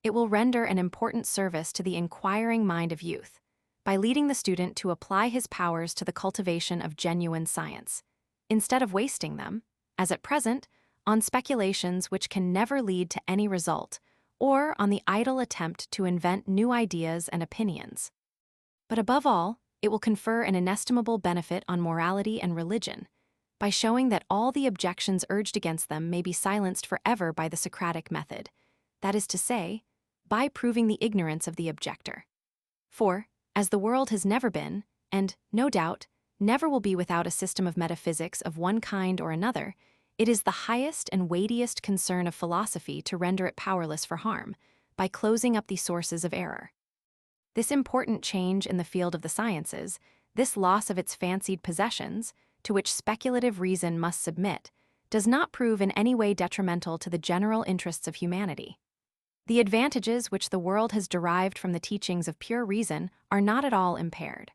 It will render an important service to the inquiring mind of youth, by leading the student to apply his powers to the cultivation of genuine science, instead of wasting them, as at present, on speculations which can never lead to any result, or on the idle attempt to invent new ideas and opinions. But above all, it will confer an inestimable benefit on morality and religion, by showing that all the objections urged against them may be silenced forever by the Socratic method, that is to say, by proving the ignorance of the objector. For, as the world has never been, and, no doubt, never will be without a system of metaphysics of one kind or another, it is the highest and weightiest concern of philosophy to render it powerless for harm, by closing up the sources of error. This important change in the field of the sciences, This loss of its fancied possessions, to which speculative reason must submit, does not prove in any way detrimental to the general interests of humanity. The advantages which the world has derived from the teachings of pure reason are not at all impaired.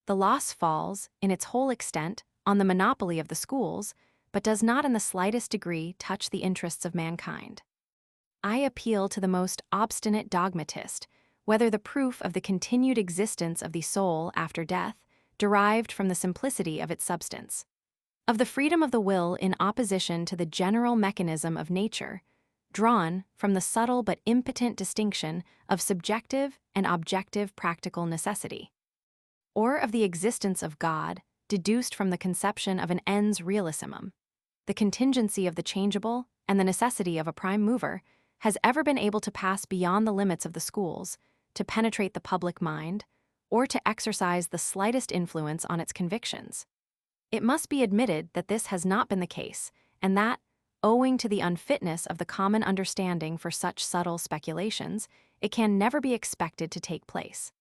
The loss falls, in its whole extent, on the monopoly of the schools, but does not in the slightest degree touch the interests of mankind. I appeal to the most obstinate dogmatist, whether the proof of the continued existence of the soul after death derived from the simplicity of its substance, of the freedom of the will in opposition to the general mechanism of nature, drawn from the subtle but impotent distinction of subjective and objective practical necessity, or of the existence of God deduced from the conception of an ens realissimum, the contingency of the changeable and the necessity of a prime mover, has ever been able to pass beyond the limits of the schools, to penetrate the public mind, or to exercise the slightest influence on its convictions. It must be admitted that this has not been the case, and that, owing to the unfitness of the common understanding for such subtle speculations, it can never be expected to take place.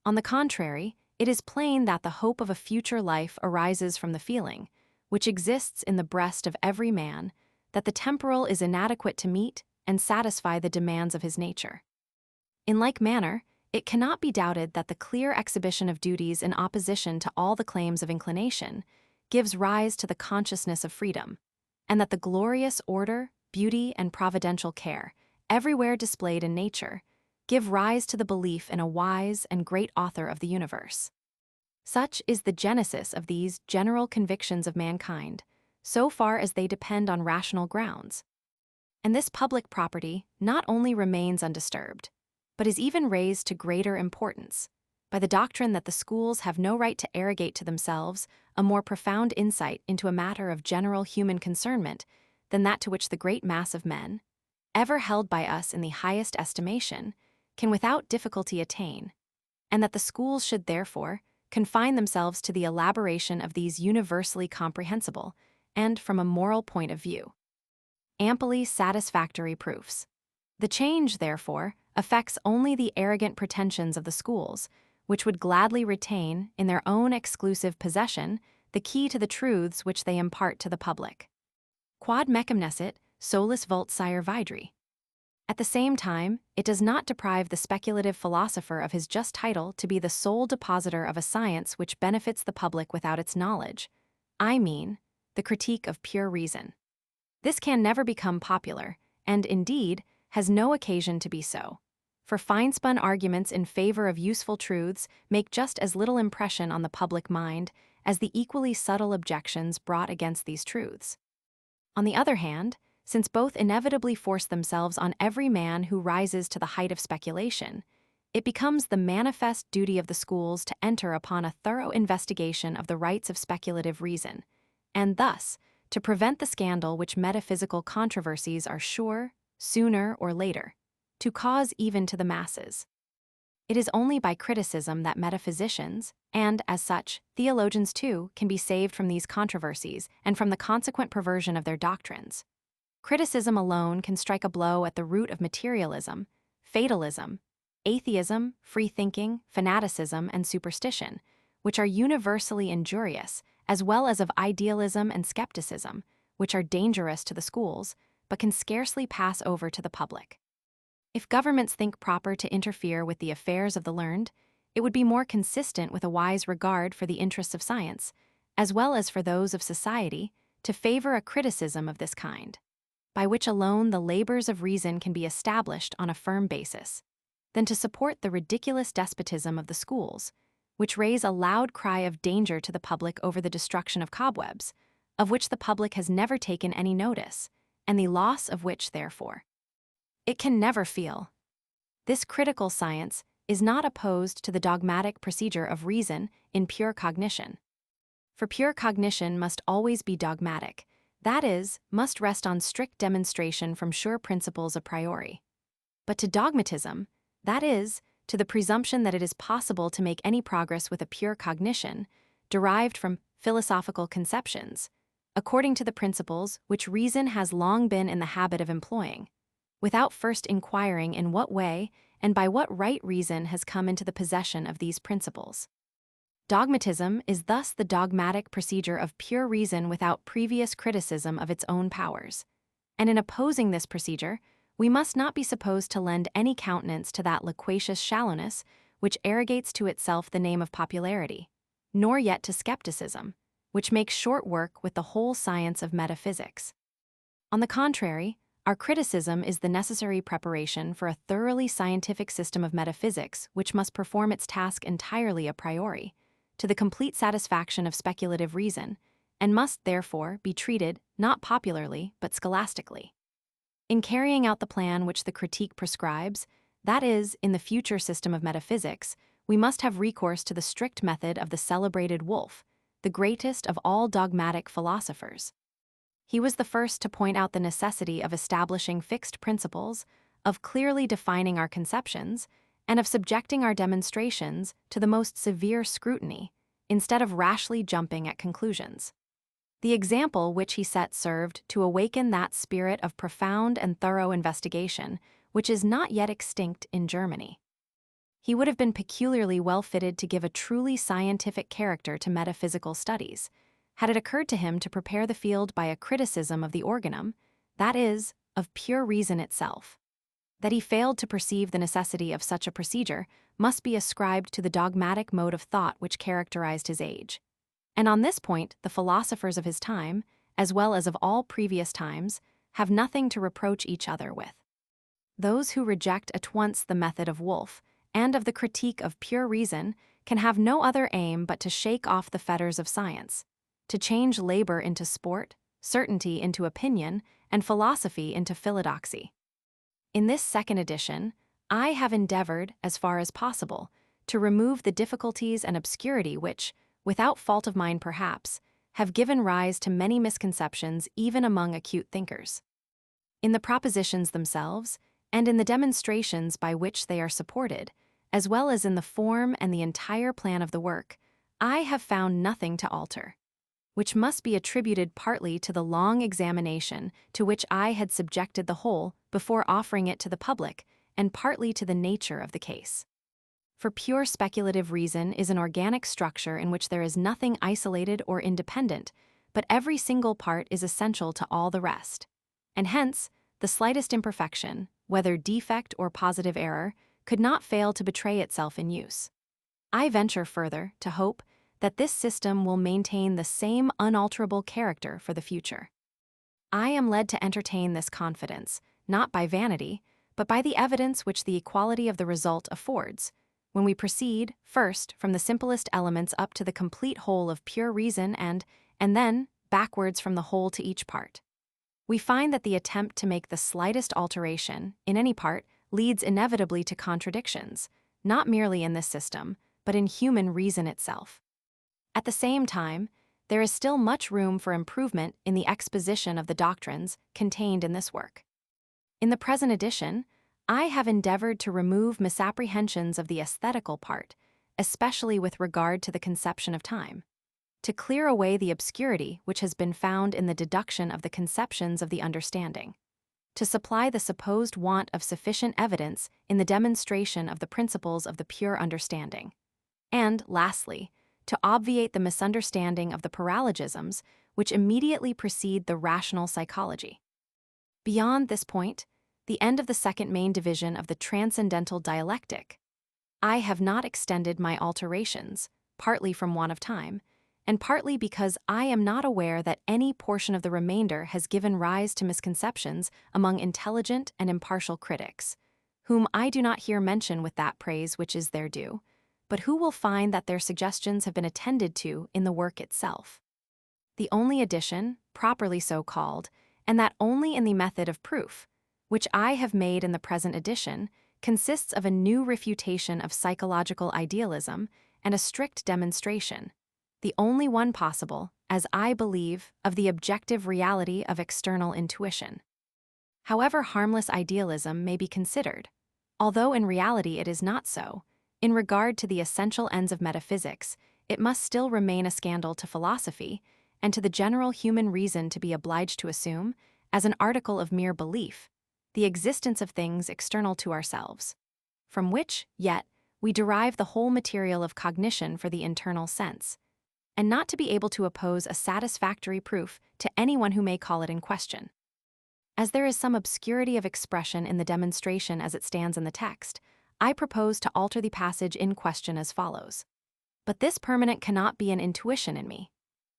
On the contrary, it is plain that the hope of a future life arises from the feeling, which exists in the breast of every man, that the temporal is inadequate to meet and satisfy the demands of his nature. In like manner, it cannot be doubted that the clear exhibition of duties in opposition to all the claims of inclination gives rise to the consciousness of freedom, and that the glorious order, beauty, and providential care, everywhere displayed in nature, give rise to the belief in a wise and great author of the universe. Such is the genesis of these general convictions of mankind, so far as they depend on rational grounds. And this public property not only remains undisturbed, but is even raised to greater importance by the doctrine that the schools have no right to arrogate to themselves a more profound insight into a matter of general human concernment than that to which the great mass of men, ever held by us in the highest estimation, can without difficulty attain, and that the schools should therefore confine themselves to the elaboration of these universally comprehensible, and, from a moral point of view, amply satisfactory proofs. The change, therefore, affects only the arrogant pretensions of the schools, which would gladly retain, in their own exclusive possession, the key to the truths which they impart to the public. Quod mecum nescit, solus vult sire vidri. At the same time, it does not deprive the speculative philosopher of his just title to be the sole depositor of a science which benefits the public without its knowledge. I mean, the critique of pure reason. This can never become popular, and indeed has no occasion to be so, for fine-spun arguments in favor of useful truths make just as little impression on the public mind as the equally subtle objections brought against these truths. On the other hand, since both inevitably force themselves on every man who rises to the height of speculation, it becomes the manifest duty of the schools to enter upon a thorough investigation of the rights of speculative reason, and thus to prevent the scandal which metaphysical controversies are sure, sooner or later, to cause even to the masses. It is only by criticism that metaphysicians, and, as such, theologians too, can be saved from these controversies and from the consequent perversion of their doctrines. Criticism alone can strike a blow at the root of materialism, fatalism, atheism, free-thinking, fanaticism, and superstition, which are universally injurious, as well as of idealism and skepticism, which are dangerous to the schools, but can scarcely pass over to the public. If governments think proper to interfere with the affairs of the learned, it would be more consistent with a wise regard for the interests of science, as well as for those of society, to favor a criticism of this kind, by which alone the labors of reason can be established on a firm basis, than to support the ridiculous despotism of the schools, which raise a loud cry of danger to the public over the destruction of cobwebs, of which the public has never taken any notice, and the loss of which, therefore, it can never feel. This critical science is not opposed to the dogmatic procedure of reason in pure cognition. For pure cognition must always be dogmatic, that is, must rest on strict demonstration from sure principles a priori. But to dogmatism, that is, to the presumption that it is possible to make any progress with a pure cognition, derived from philosophical conceptions, according to the principles which reason has long been in the habit of employing, without first inquiring in what way and by what right reason has come into the possession of these principles. Dogmatism is thus the dogmatic procedure of pure reason without previous criticism of its own powers. And in opposing this procedure, we must not be supposed to lend any countenance to that loquacious shallowness which arrogates to itself the name of popularity, nor yet to skepticism, which makes short work with the whole science of metaphysics. On the contrary, our criticism is the necessary preparation for a thoroughly scientific system of metaphysics which must perform its task entirely a priori, to the complete satisfaction of speculative reason, and must therefore be treated not popularly but scholastically. In carrying out the plan which the critique prescribes, that is, in the future system of metaphysics, we must have recourse to the strict method of the celebrated Wolff, the greatest of all dogmatic philosophers. He was the first to point out the necessity of establishing fixed principles, of clearly defining our conceptions, and of subjecting our demonstrations to the most severe scrutiny, instead of rashly jumping at conclusions. The example which he set served to awaken that spirit of profound and thorough investigation which is not yet extinct in Germany. He would have been peculiarly well fitted to give a truly scientific character to metaphysical studies, had it occurred to him to prepare the field by a criticism of the organum, that is, of pure reason itself. That he failed to perceive the necessity of such a procedure must be ascribed to the dogmatic mode of thought which characterized his age. And on this point, the philosophers of his time, as well as of all previous times, have nothing to reproach each other with. Those who reject at once the method of Wolff and of the critique of pure reason can have no other aim but to shake off the fetters of science, to change labor into sport, certainty into opinion, and philosophy into philodoxy. In this second edition, I have endeavored, as far as possible, to remove the difficulties and obscurity which, without fault of mine perhaps, have given rise to many misconceptions even among acute thinkers. In the propositions themselves, and in the demonstrations by which they are supported, as well as in the form and the entire plan of the work, I have found nothing to alter, which must be attributed partly to the long examination to which I had subjected the whole before offering it to the public, and partly to the nature of the case. For pure speculative reason is an organic structure in which there is nothing isolated or independent, but every single part is essential to all the rest. And hence, the slightest imperfection, whether defect or positive error, could not fail to betray itself in use. I venture further to hope that this system will maintain the same unalterable character for the future. I am led to entertain this confidence, not by vanity, but by the evidence which the equality of the result affords, when we proceed, first, from the simplest elements up to the complete whole of pure reason and then, backwards from the whole to each part. We find that the attempt to make the slightest alteration, in any part, leads inevitably to contradictions, not merely in this system, but in human reason itself. At the same time, there is still much room for improvement in the exposition of the doctrines contained in this work. In the present edition, I have endeavored to remove misapprehensions of the aesthetical part, especially with regard to the conception of time, to clear away the obscurity which has been found in the deduction of the conceptions of the understanding, to supply the supposed want of sufficient evidence in the demonstration of the principles of the pure understanding, and, lastly, to obviate the misunderstanding of the paralogisms which immediately precede the rational psychology. Beyond this point, the end of the second main division of the Transcendental dialectic, I have not extended my alterations, partly from want of time, and partly because I am not aware that any portion of the remainder has given rise to misconceptions among intelligent and impartial critics, whom I do not here mention with that praise which is their due, but who will find that their suggestions have been attended to in the work itself. The only addition, properly so called, and that only in the method of proof, which I have made in the present edition, consists of a new refutation of psychological idealism and a strict demonstration, the only one possible, as I believe, of the objective reality of external intuition. However harmless idealism may be considered, although in reality it is not so, in regard to the essential ends of metaphysics, it must still remain a scandal to philosophy and to the general human reason to be obliged to assume, as an article of mere belief, the existence of things external to ourselves, from which, yet, we derive the whole material of cognition for the internal sense, and not to be able to oppose a satisfactory proof to anyone who may call it in question. As there is some obscurity of expression in the demonstration as it stands in the text, I propose to alter the passage in question as follows. But this permanent cannot be an intuition in me.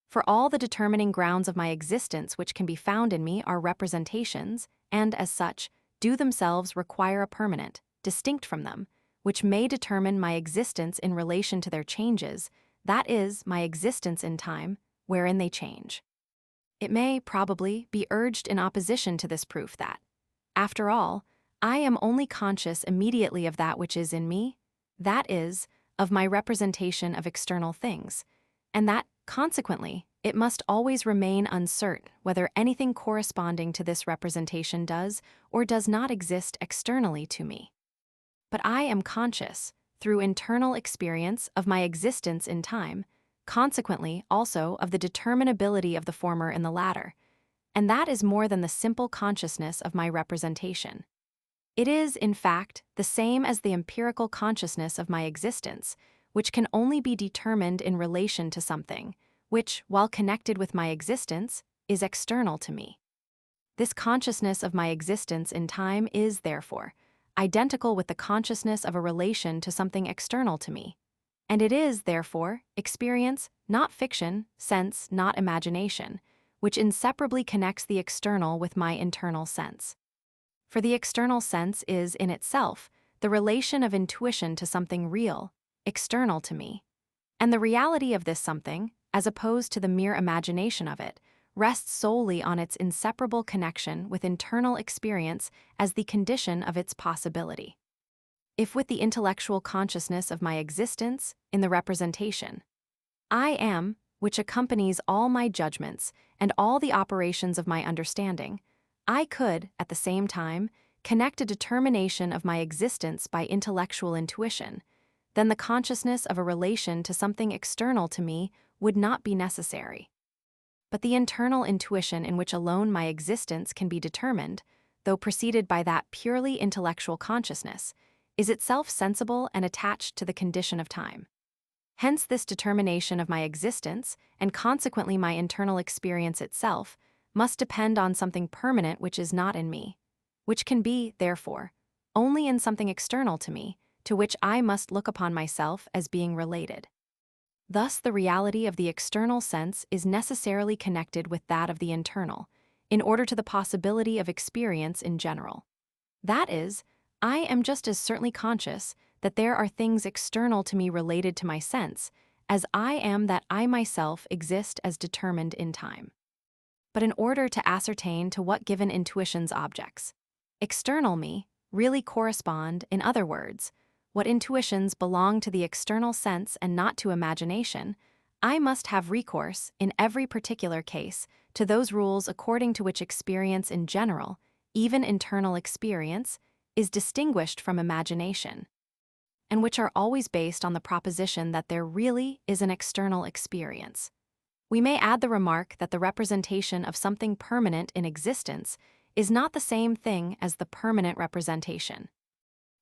For all the determining grounds of my existence which can be found in me are representations, and as such, do themselves require a permanent, distinct from them, which may determine my existence in relation to their changes, that is, my existence in time, wherein they change. It may, probably, be urged in opposition to this proof that, after all, I am only conscious immediately of that which is in me, that is, of my representation of external things, and that, consequently, it must always remain uncertain whether anything corresponding to this representation does or does not exist externally to me. But I am conscious, through internal experience, of my existence in time, consequently also of the determinability of the former in the latter, and that is more than the simple consciousness of my representation. It is, in fact, the same as the empirical consciousness of my existence, which can only be determined in relation to something, which, while connected with my existence, is external to me. This consciousness of my existence in time is, therefore, identical with the consciousness of a relation to something external to me, and it is, therefore, experience, not fiction, sense, not imagination, which inseparably connects the external with my internal sense. For the external sense is, in itself, the relation of intuition to something real, external to me, and the reality of this something, as opposed to the mere imagination of it, rests solely on its inseparable connection with internal experience as the condition of its possibility. If with the intellectual consciousness of my existence, in the representation, I am, which accompanies all my judgments and all the operations of my understanding, I could, at the same time, connect a determination of my existence by intellectual intuition, then the consciousness of a relation to something external to me would not be necessary. But the internal intuition in which alone my existence can be determined, though preceded by that purely intellectual consciousness, is itself sensible and attached to the condition of time. Hence this determination of my existence, and consequently my internal experience itself, must depend on something permanent which is not in me, which can be, therefore, only in something external to me, to which I must look upon myself as being related. Thus the reality of the external sense is necessarily connected with that of the internal, in order to the possibility of experience in general. That is, I am just as certainly conscious that there are things external to me related to my sense, as I am that I myself exist as determined in time. But in order to ascertain to what given intuition's objects, external me, really correspond, in other words, what intuitions belong to the external sense and not to imagination, I must have recourse, in every particular case, to those rules according to which experience in general, even internal experience, is distinguished from imagination, and which are always based on the proposition that there really is an external experience. We may add the remark that the representation of something permanent in existence is not the same thing as the permanent representation.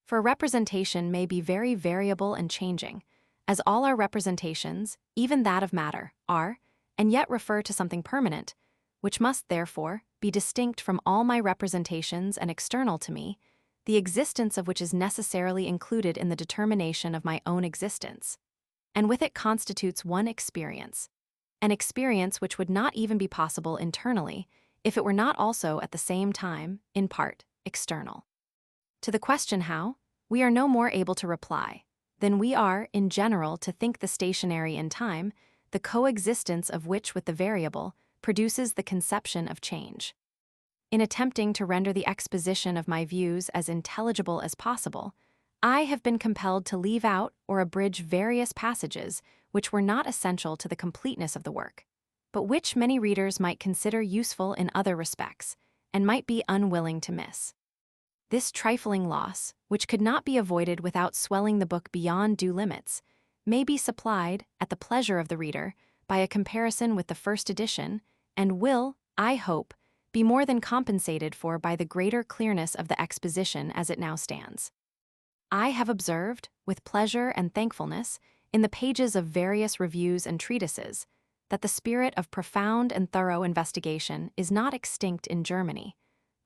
For a representation may be very variable and changing, as all our representations, even that of matter, are, and yet refer to something permanent, which must, therefore, be distinct from all my representations and external to me, the existence of which is necessarily included in the determination of my own existence, and with it constitutes one experience, an experience which would not even be possible internally if it were not also at the same time, in part, external. To the question how, we are no more able to reply than we are, in general, to think the stationary in time, the coexistence of which with the variable, produces the conception of change. In attempting to render the exposition of my views as intelligible as possible, I have been compelled to leave out or abridge various passages which were not essential to the completeness of the work, but which many readers might consider useful in other respects, and might be unwilling to miss. This trifling loss, which could not be avoided without swelling the book beyond due limits, may be supplied, at the pleasure of the reader, by a comparison with the first edition, and will, I hope, be more than compensated for by the greater clearness of the exposition as it now stands. I have observed, with pleasure and thankfulness, in the pages of various reviews and treatises, that the spirit of profound and thorough investigation is not extinct in Germany,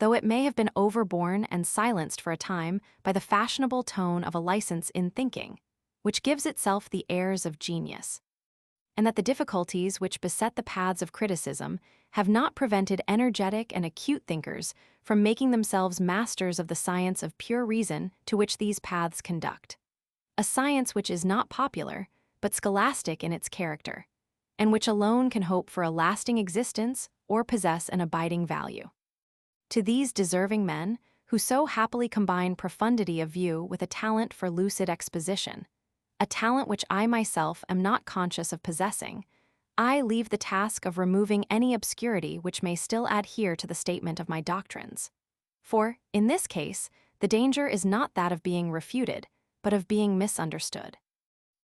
though it may have been overborne and silenced for a time by the fashionable tone of a license in thinking, which gives itself the airs of genius, and that the difficulties which beset the paths of criticism have not prevented energetic and acute thinkers from making themselves masters of the science of pure reason to which these paths conduct, a science which is not popular, but scholastic in its character, and which alone can hope for a lasting existence or possess an abiding value. To these deserving men, who so happily combine profundity of view with a talent for lucid exposition, a talent which I myself am not conscious of possessing, I leave the task of removing any obscurity which may still adhere to the statement of my doctrines. For, in this case, the danger is not that of being refuted, but of being misunderstood.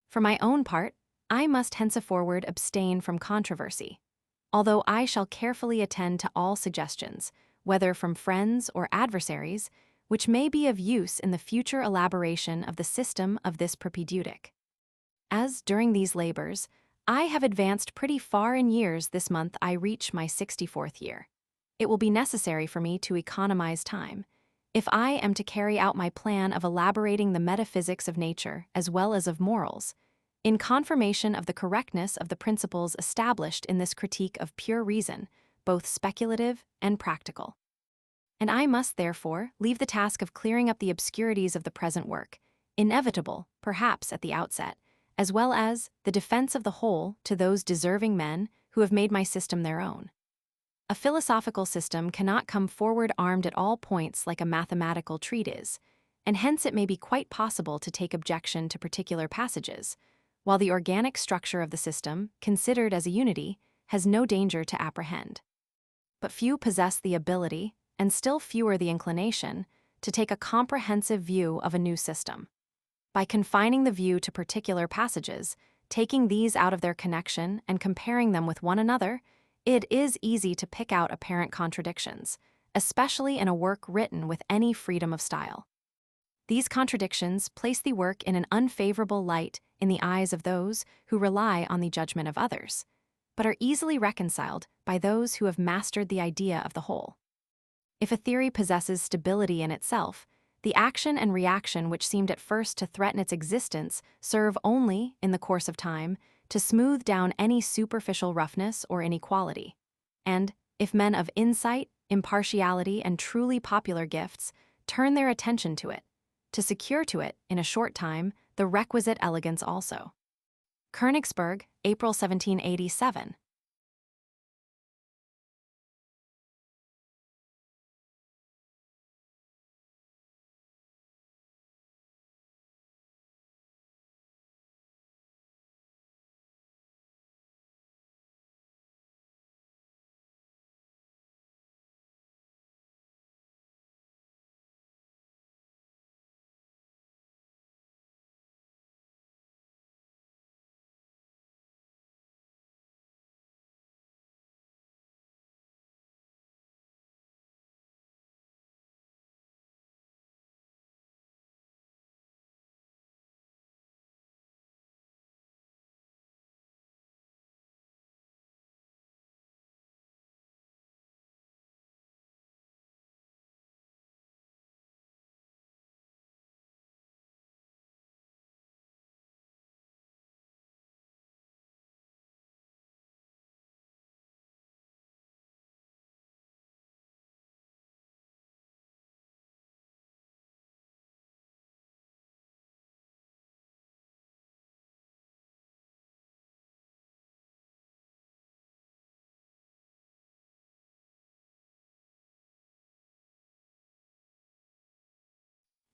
For my own part, I must henceforward abstain from controversy, although I shall carefully attend to all suggestions, whether from friends or adversaries, which may be of use in the future elaboration of the system of this propedeutic. As, during these labors, I have advanced pretty far in years this month I reach my 64th year. It will be necessary for me to economize time, if I am to carry out my plan of elaborating the metaphysics of nature as well as of morals, in confirmation of the correctness of the principles established in this critique of pure reason, both speculative and practical. And I must, therefore, leave the task of clearing up the obscurities of the present work, inevitable, perhaps, at the outset, as well as the defense of the whole to those deserving men who have made my system their own. A philosophical system cannot come forward armed at all points like a mathematical treatise, and hence it may be quite possible to take objection to particular passages, while the organic structure of the system, considered as a unity, has no danger to apprehend. But few possess the ability, and still fewer the inclination, to take a comprehensive view of a new system. By confining the view to particular passages, taking these out of their connection and comparing them with one another, it is easy to pick out apparent contradictions, especially in a work written with any freedom of style. These contradictions place the work in an unfavorable light in the eyes of those who rely on the judgment of others, but are easily reconciled by those who have mastered the idea of the whole. If a theory possesses stability in itself, the action and reaction which seemed at first to threaten its existence serve only, in the course of time, to smooth down any superficial roughness or inequality. And, if men of insight, impartiality, and truly popular gifts turn their attention to it, to secure to it, in a short time, the requisite elegance also. Königsberg, April 1787.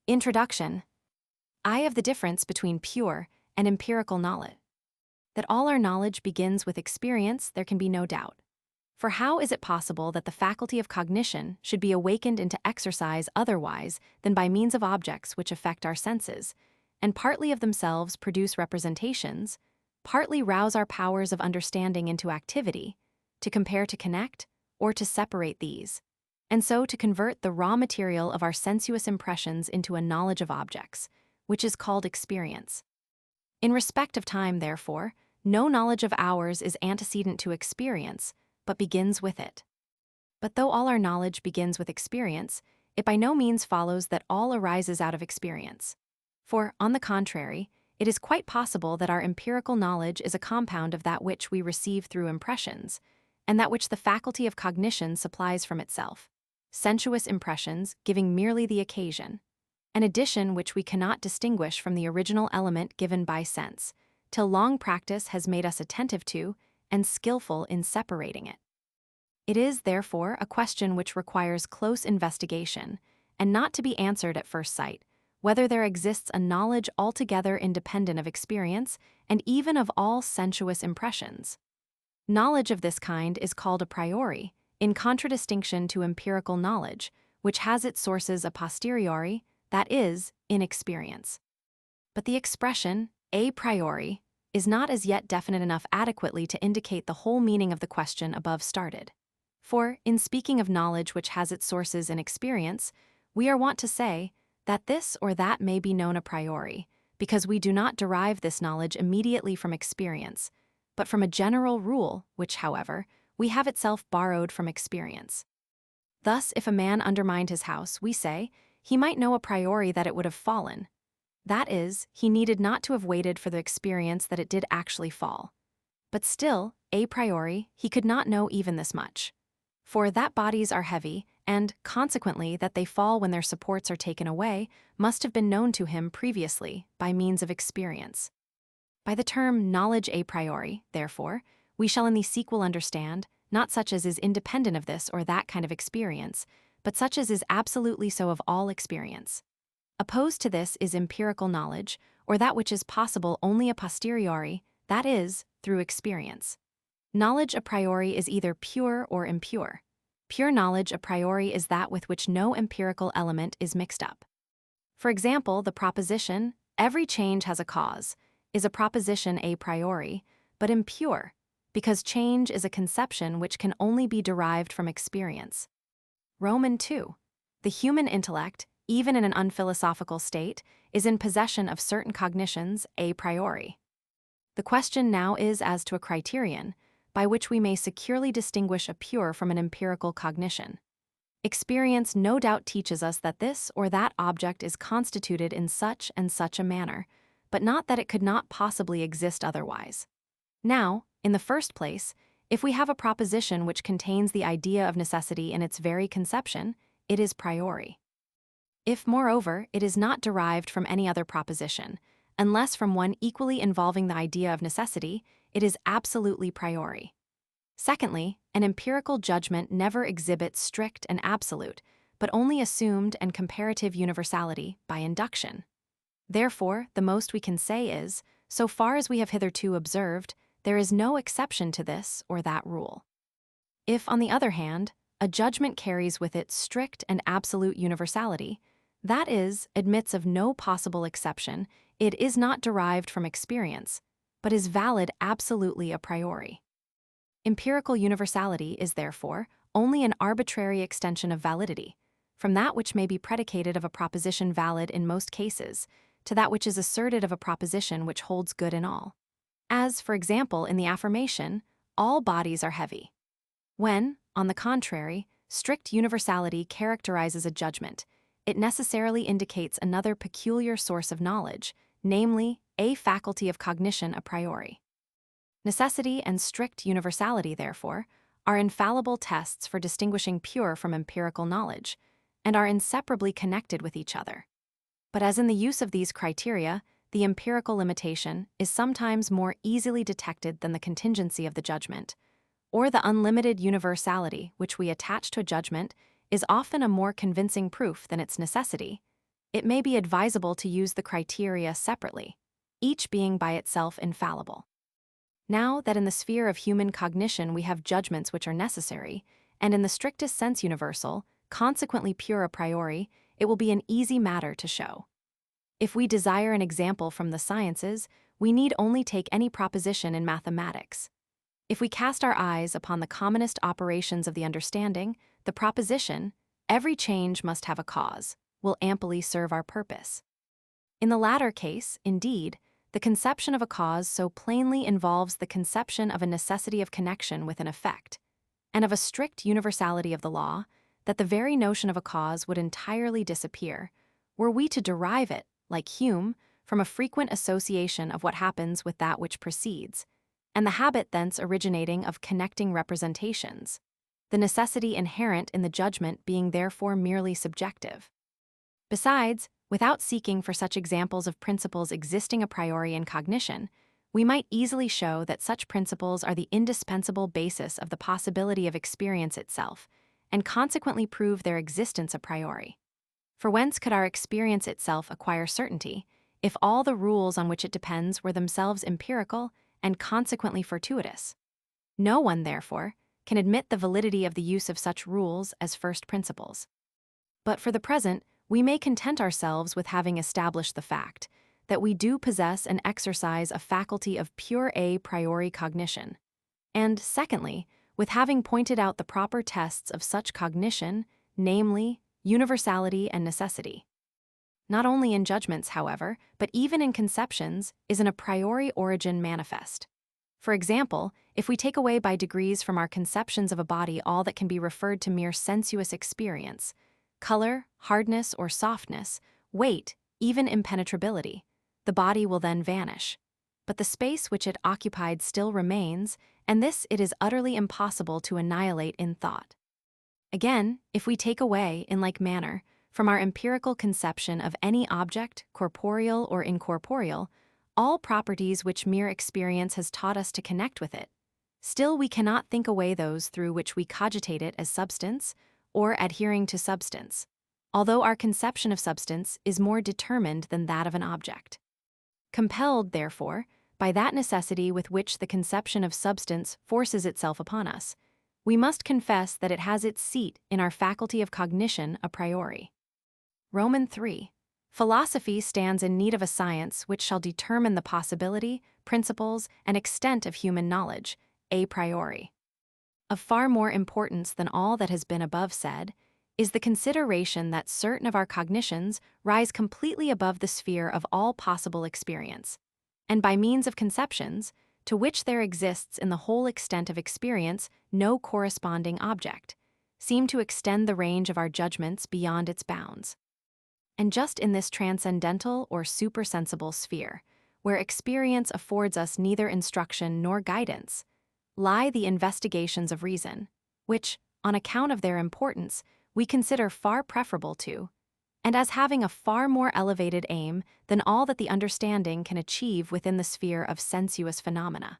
Introduction. I have the difference between pure and empirical knowledge. That all our knowledge begins with experience, there can be no doubt. For how is it possible that the faculty of cognition should be awakened into exercise otherwise than by means of objects which affect our senses, and partly of themselves produce representations, partly rouse our powers of understanding into activity, to compare to connect, or to separate these, and so to convert the raw material of our sensuous impressions into a knowledge of objects, which is called experience. In respect of time, therefore, no knowledge of ours is antecedent to experience, but begins with it. But though all our knowledge begins with experience, it by no means follows that all arises out of experience. For, on the contrary, it is quite possible that our empirical knowledge is a compound of that which we receive through impressions, and that which the faculty of cognition supplies from itself, sensuous impressions giving merely the occasion, an addition which we cannot distinguish from the original element given by sense, till long practice has made us attentive to and skillful in separating it. It is, therefore, a question which requires close investigation, and not to be answered at first sight, whether there exists a knowledge altogether independent of experience and even of all sensuous impressions. Knowledge of this kind is called a priori, in contradistinction to empirical knowledge, which has its sources a posteriori, that is, in experience. But the expression a priori is not as yet definite enough adequately to indicate the whole meaning of the question above started. For, in speaking of knowledge which has its sources in experience, we are wont to say that this or that may be known a priori, because we do not derive this knowledge immediately from experience, but from a general rule which, however, we have itself borrowed from experience. Thus, if a man undermined his house, we say, he might know a priori that it would have fallen. That is, he needed not to have waited for the experience that it did actually fall. But still, a priori, he could not know even this much. For that bodies are heavy, and, consequently, that they fall when their supports are taken away, must have been known to him previously by means of experience. By the term knowledge a priori, therefore, we shall in the sequel understand, not such as is independent of this or that kind of experience, but such as is absolutely so of all experience. Opposed to this is empirical knowledge, or that which is possible only a posteriori, that is, through experience. Knowledge a priori is either pure or impure. Pure knowledge a priori is that with which no empirical element is mixed up. For example, the proposition, every change has a cause, is a proposition a priori, but impure, because change is a conception which can only be derived from experience. Roman 2. The human intellect, even in an unphilosophical state, is in possession of certain cognitions a priori. The question now is as to a criterion, by which we may securely distinguish a pure from an empirical cognition. Experience no doubt teaches us that this or that object is constituted in such and such a manner, but not that it could not possibly exist otherwise. Now, in the first place, if we have a proposition which contains the idea of necessity in its very conception, it is priori. If, moreover, it is not derived from any other proposition, unless from one equally involving the idea of necessity, it is absolutely priori. Secondly, an empirical judgment never exhibits strict and absolute, but only assumed and comparative universality by induction. Therefore, the most we can say is, so far as we have hitherto observed, there is no exception to this or that rule. If, on the other hand, a judgment carries with it strict and absolute universality, that is, admits of no possible exception, it is not derived from experience, but is valid absolutely a priori. Empirical universality is, therefore, only an arbitrary extension of validity, from that which may be predicated of a proposition valid in most cases, to that which is asserted of a proposition which holds good in all. As, for example, in the affirmation, all bodies are heavy. When, on the contrary, strict universality characterizes a judgment, it necessarily indicates another peculiar source of knowledge, namely, a faculty of cognition a priori. Necessity and strict universality, therefore, are infallible tests for distinguishing pure from empirical knowledge, and are inseparably connected with each other. But as in the use of these criteria, the empirical limitation is sometimes more easily detected than the contingency of the judgment, or the unlimited universality which we attach to a judgment is often a more convincing proof than its necessity, it may be advisable to use the criteria separately, each being by itself infallible. Now that in the sphere of human cognition we have judgments which are necessary, and in the strictest sense universal, consequently pure a priori, it will be an easy matter to show. If we desire an example from the sciences, we need only take any proposition in mathematics. If we cast our eyes upon the commonest operations of the understanding, the proposition, every change must have a cause, will amply serve our purpose. In the latter case, indeed, the conception of a cause so plainly involves the conception of a necessity of connection with an effect, and of a strict universality of the law, that the very notion of a cause would entirely disappear, were we to derive it, like Hume, from a frequent association of what happens with that which precedes, and the habit thence originating of connecting representations, the necessity inherent in the judgment being therefore merely subjective. Besides, without seeking for such examples of principles existing a priori in cognition, we might easily show that such principles are the indispensable basis of the possibility of experience itself, and consequently prove their existence a priori. For whence could our experience itself acquire certainty, if all the rules on which it depends were themselves empirical and consequently fortuitous? No one, therefore, can admit the validity of the use of such rules as first principles. But for the present, we may content ourselves with having established the fact that we do possess and exercise a faculty of pure a priori cognition, and, secondly, with having pointed out the proper tests of such cognition, namely, universality and necessity. Not only in judgments, however, but even in conceptions, is an a priori origin manifest. For example, if we take away by degrees from our conceptions of a body all that can be referred to mere sensuous experience, color, hardness, or softness, weight, even impenetrability, the body will then vanish. But the space which it occupied still remains, and this it is utterly impossible to annihilate in thought. Again, if we take away, in like manner, from our empirical conception of any object, corporeal or incorporeal, all properties which mere experience has taught us to connect with it, still we cannot think away those through which we cogitate it as substance, or adhering to substance, although our conception of substance is more determined than that of an object. Compelled, therefore, by that necessity with which the conception of substance forces itself upon us, we must confess that it has its seat in our faculty of cognition a priori. Roman 3. Philosophy stands in need of a science which shall determine the possibility, principles, and extent of human knowledge, a priori. Of far more importance than all that has been above said, is the consideration that certain of our cognitions rise completely above the sphere of all possible experience, and by means of conceptions, to which there exists in the whole extent of experience no corresponding object, seem to extend the range of our judgments beyond its bounds. And just in this transcendental or supersensible sphere, where experience affords us neither instruction nor guidance, lie the investigations of reason, which, on account of their importance, we consider far preferable to, and as having a far more elevated aim than all that the understanding can achieve within the sphere of sensuous phenomena.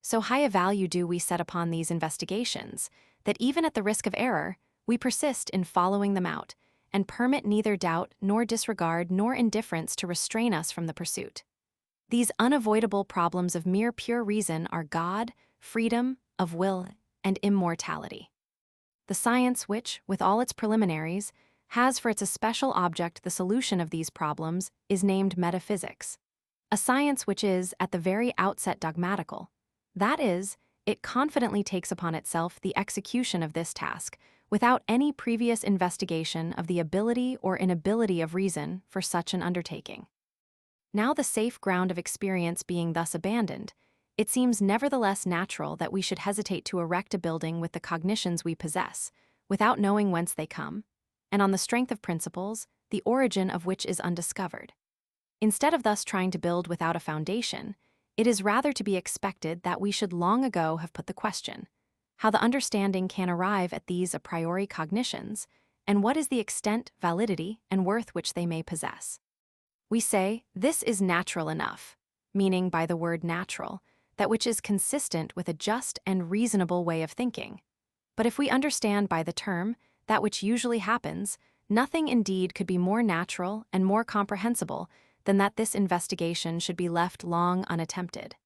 So high a value do we set upon these investigations, that even at the risk of error, we persist in following them out, and permit neither doubt nor disregard nor indifference to restrain us from the pursuit. These unavoidable problems of mere pure reason are God, freedom, of will, and immortality. The science which, with all its preliminaries, has for its especial object the solution of these problems is named metaphysics, a science which is, at the very outset, dogmatical. That is, it confidently takes upon itself the execution of this task, without any previous investigation of the ability or inability of reason for such an undertaking. Now the safe ground of experience being thus abandoned, it seems nevertheless natural that we should hesitate to erect a building with the cognitions we possess, without knowing whence they come, and on the strength of principles, the origin of which is undiscovered. Instead of thus trying to build without a foundation, it is rather to be expected that we should long ago have put the question, how the understanding can arrive at these a priori cognitions, and what is the extent, validity, and worth which they may possess. We say, this is natural enough, meaning by the word natural, that which is consistent with a just and reasonable way of thinking. But if we understand by the term that which usually happens, nothing indeed could be more natural and more comprehensible than that this investigation should be left long unattempted.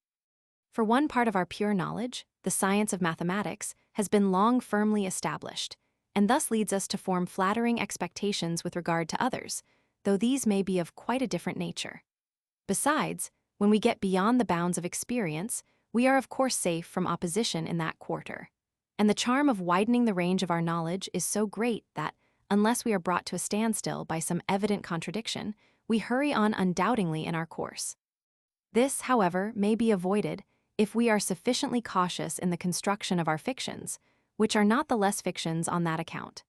For one part of our pure knowledge, the science of mathematics, has been long firmly established, and thus leads us to form flattering expectations with regard to others, though these may be of quite a different nature. Besides, when we get beyond the bounds of experience, we are of course safe from opposition in that quarter. And the charm of widening the range of our knowledge is so great that, unless we are brought to a standstill by some evident contradiction, we hurry on undoubtingly in our course. This, however, may be avoided if we are sufficiently cautious in the construction of our fictions, which are not the less fictions on that account.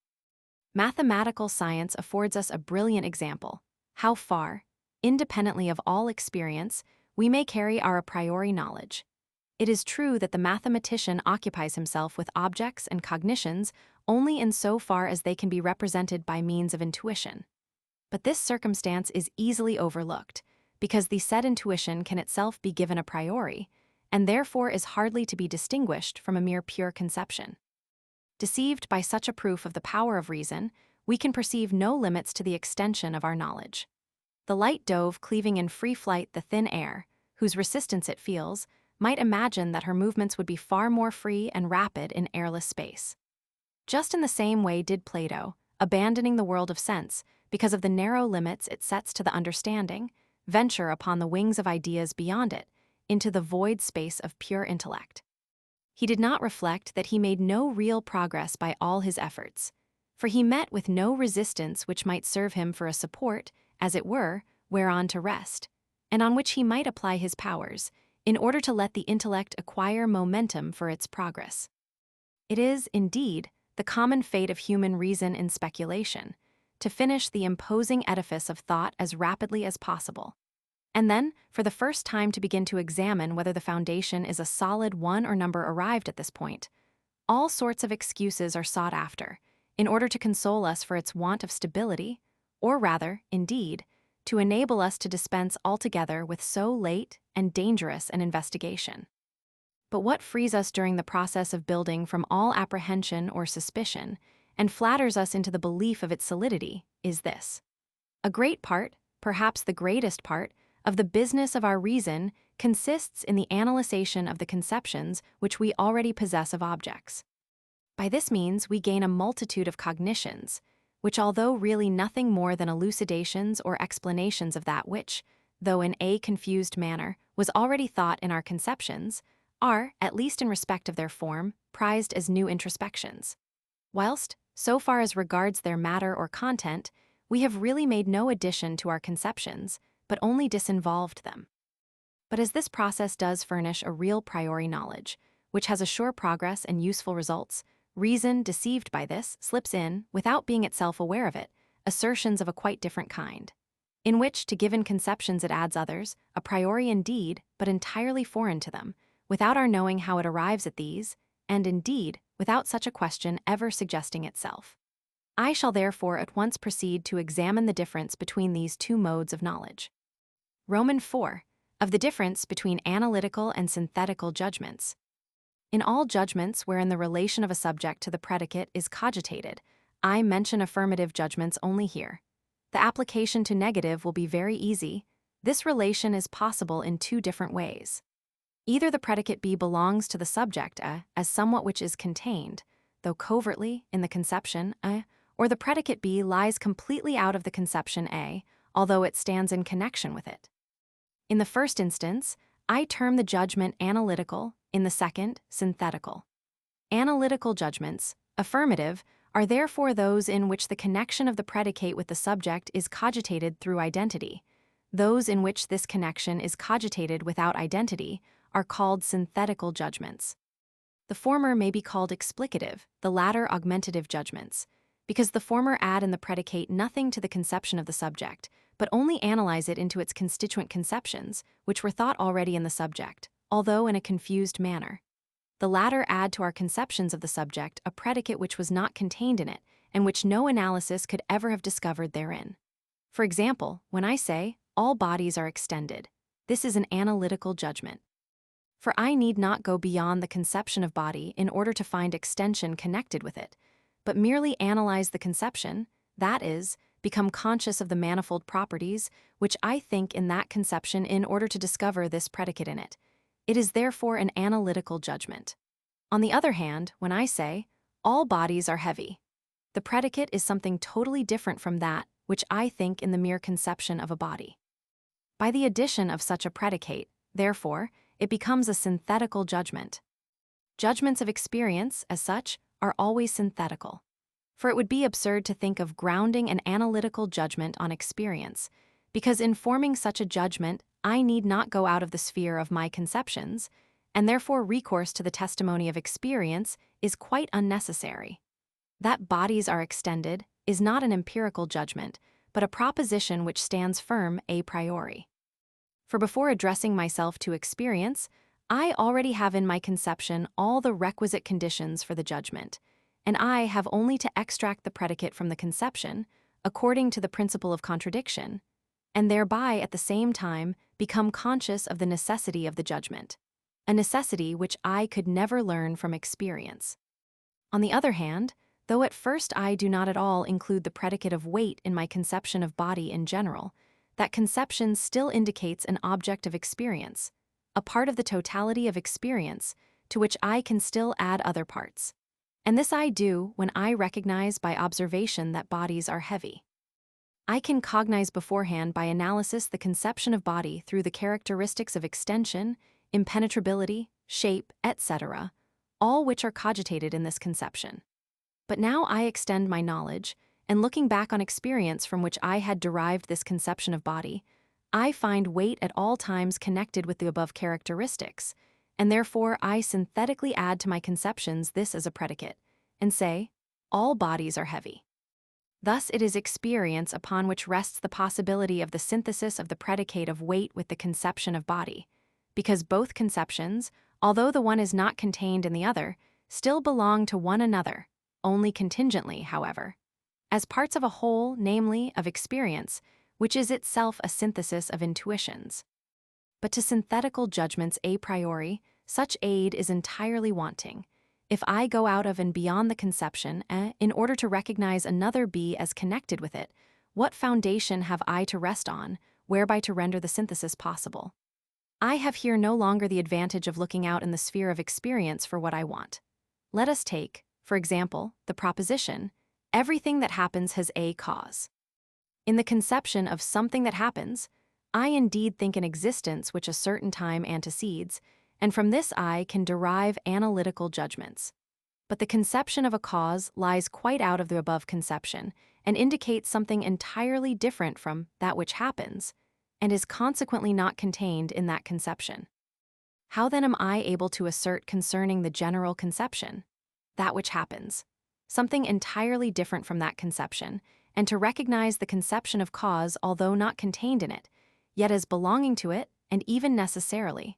Mathematical science affords us a brilliant example, how far, independently of all experience, we may carry our a priori knowledge. It is true that the mathematician occupies himself with objects and cognitions only in so far as they can be represented by means of intuition. But this circumstance is easily overlooked, because the said intuition can itself be given a priori, and therefore is hardly to be distinguished from a mere pure conception. Deceived by such a proof of the power of reason, we can perceive no limits to the extension of our knowledge. The light dove cleaving in free flight the thin air, whose resistance it feels, might imagine that her movements would be far more free and rapid in airless space. Just in the same way did Plato, abandoning the world of sense, because of the narrow limits it sets to the understanding, venture upon the wings of ideas beyond it, into the void space of pure intellect. He did not reflect that he made no real progress by all his efforts, for he met with no resistance which might serve him for a support, as it were, whereon to rest, and on which he might apply his powers, in order to let the intellect acquire momentum for its progress. It is, indeed, the common fate of human reason in speculation, to finish the imposing edifice of thought as rapidly as possible, and then, for the first time, to begin to examine whether the foundation is a solid one or number arrived at this point. All sorts of excuses are sought after, in order to console us for its want of stability, or rather, indeed, to enable us to dispense altogether with so late and dangerous an investigation. But what frees us during the process of building from all apprehension or suspicion, and flatters us into the belief of its solidity, is this. A great part, perhaps the greatest part, of the business of our reason consists in the analyzation of the conceptions which we already possess of objects. By this means we gain a multitude of cognitions, which although really nothing more than elucidations or explanations of that which, though in a confused manner, was already thought in our conceptions, are, at least in respect of their form, prized as new introspections. Whilst, so far as regards their matter or content, we have really made no addition to our conceptions, but only disinvolved them. But as this process does furnish a real priori knowledge, which has a sure progress and useful results, reason, deceived by this, slips in, without being itself aware of it, assertions of a quite different kind, in which to given conceptions it adds others, a priori indeed, but entirely foreign to them, without our knowing how it arrives at these, and indeed, without such a question ever suggesting itself. I shall therefore at once proceed to examine the difference between these two modes of knowledge. Roman 4. Of the difference between analytical and synthetical judgments. In all judgments wherein the relation of a subject to the predicate is cogitated, I mention affirmative judgments only here. The application to negative will be very easy. This relation is possible in two different ways. Either the predicate B belongs to the subject as somewhat which is contained, though covertly, in the conception or the predicate B lies completely out of the conception A, although it stands in connection with it. In the first instance, I term the judgment analytical, in the second, synthetical. Analytical judgments, affirmative, are therefore those in which the connection of the predicate with the subject is cogitated through identity. Those in which this connection is cogitated without identity are called synthetical judgments. The former may be called explicative, the latter augmentative judgments, because the former add in the predicate nothing to the conception of the subject, but only analyze it into its constituent conceptions, which were thought already in the subject, although in a confused manner. The latter add to our conceptions of the subject a predicate which was not contained in it, and which no analysis could ever have discovered therein. For example, when I say, all bodies are extended, this is an analytical judgment. For I need not go beyond the conception of body in order to find extension connected with it, but merely analyze the conception, that is, become conscious of the manifold properties which I think in that conception in order to discover this predicate in it. It is therefore an analytical judgment. On the other hand, when I say, all bodies are heavy, the predicate is something totally different from that which I think in the mere conception of a body. By the addition of such a predicate, therefore, it becomes a synthetical judgment. Judgments of experience, as such, are always synthetical. For it would be absurd to think of grounding an analytical judgment on experience, because in forming such a judgment, I need not go out of the sphere of my conceptions, and therefore recourse to the testimony of experience is quite unnecessary. That bodies are extended is not an empirical judgment, but a proposition which stands firm a priori. For before addressing myself to experience, I already have in my conception all the requisite conditions for the judgment, and I have only to extract the predicate from the conception, according to the principle of contradiction, and thereby at the same time become conscious of the necessity of the judgment, a necessity which I could never learn from experience. On the other hand, though at first I do not at all include the predicate of weight in my conception of body in general, that conception still indicates an object of experience, a part of the totality of experience to which I can still add other parts. And this I do when I recognize by observation that bodies are heavy. I can cognize beforehand by analysis the conception of body through the characteristics of extension, impenetrability, shape, etc., all which are cogitated in this conception. But now I extend my knowledge, and looking back on experience from which I had derived this conception of body, I find weight at all times connected with the above characteristics, and therefore I synthetically add to my conceptions this as a predicate, and say, all bodies are heavy. Thus it is experience upon which rests the possibility of the synthesis of the predicate of weight with the conception of body, because both conceptions, although the one is not contained in the other, still belong to one another, only contingently, however, as parts of a whole, namely, of experience, which is itself a synthesis of intuitions. But to synthetical judgments a priori, such aid is entirely wanting. If I go out of and beyond the conception, in order to recognize another be as connected with it, what foundation have I to rest on, whereby to render the synthesis possible? I have here no longer the advantage of looking out in the sphere of experience for what I want. Let us take, for example, the proposition, everything that happens has a cause. In the conception of something that happens, I indeed think an existence which a certain time antecedes, and from this I can derive analytical judgments. But the conception of a cause lies quite out of the above conception, and indicates something entirely different from that which happens, and is consequently not contained in that conception. How then am I able to assert concerning the general conception, that which happens, something entirely different from that conception, and to recognize the conception of cause although not contained in it, yet as belonging to it, and even necessarily?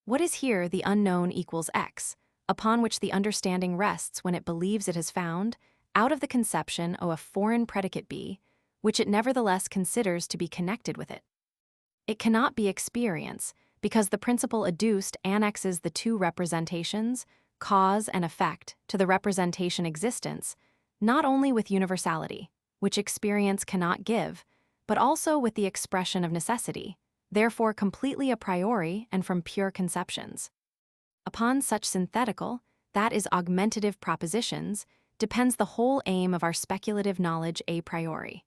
What is here the unknown equals X, upon which the understanding rests when it believes it has found, out of the conception a foreign predicate B, which it nevertheless considers to be connected with it? It cannot be experience, because the principle adduced annexes the two representations, cause and effect, to the representation existence, not only with universality, which experience cannot give, but also with the expression of necessity, therefore completely a priori and from pure conceptions. Upon such synthetical, that is augmentative propositions, depends the whole aim of our speculative knowledge a priori.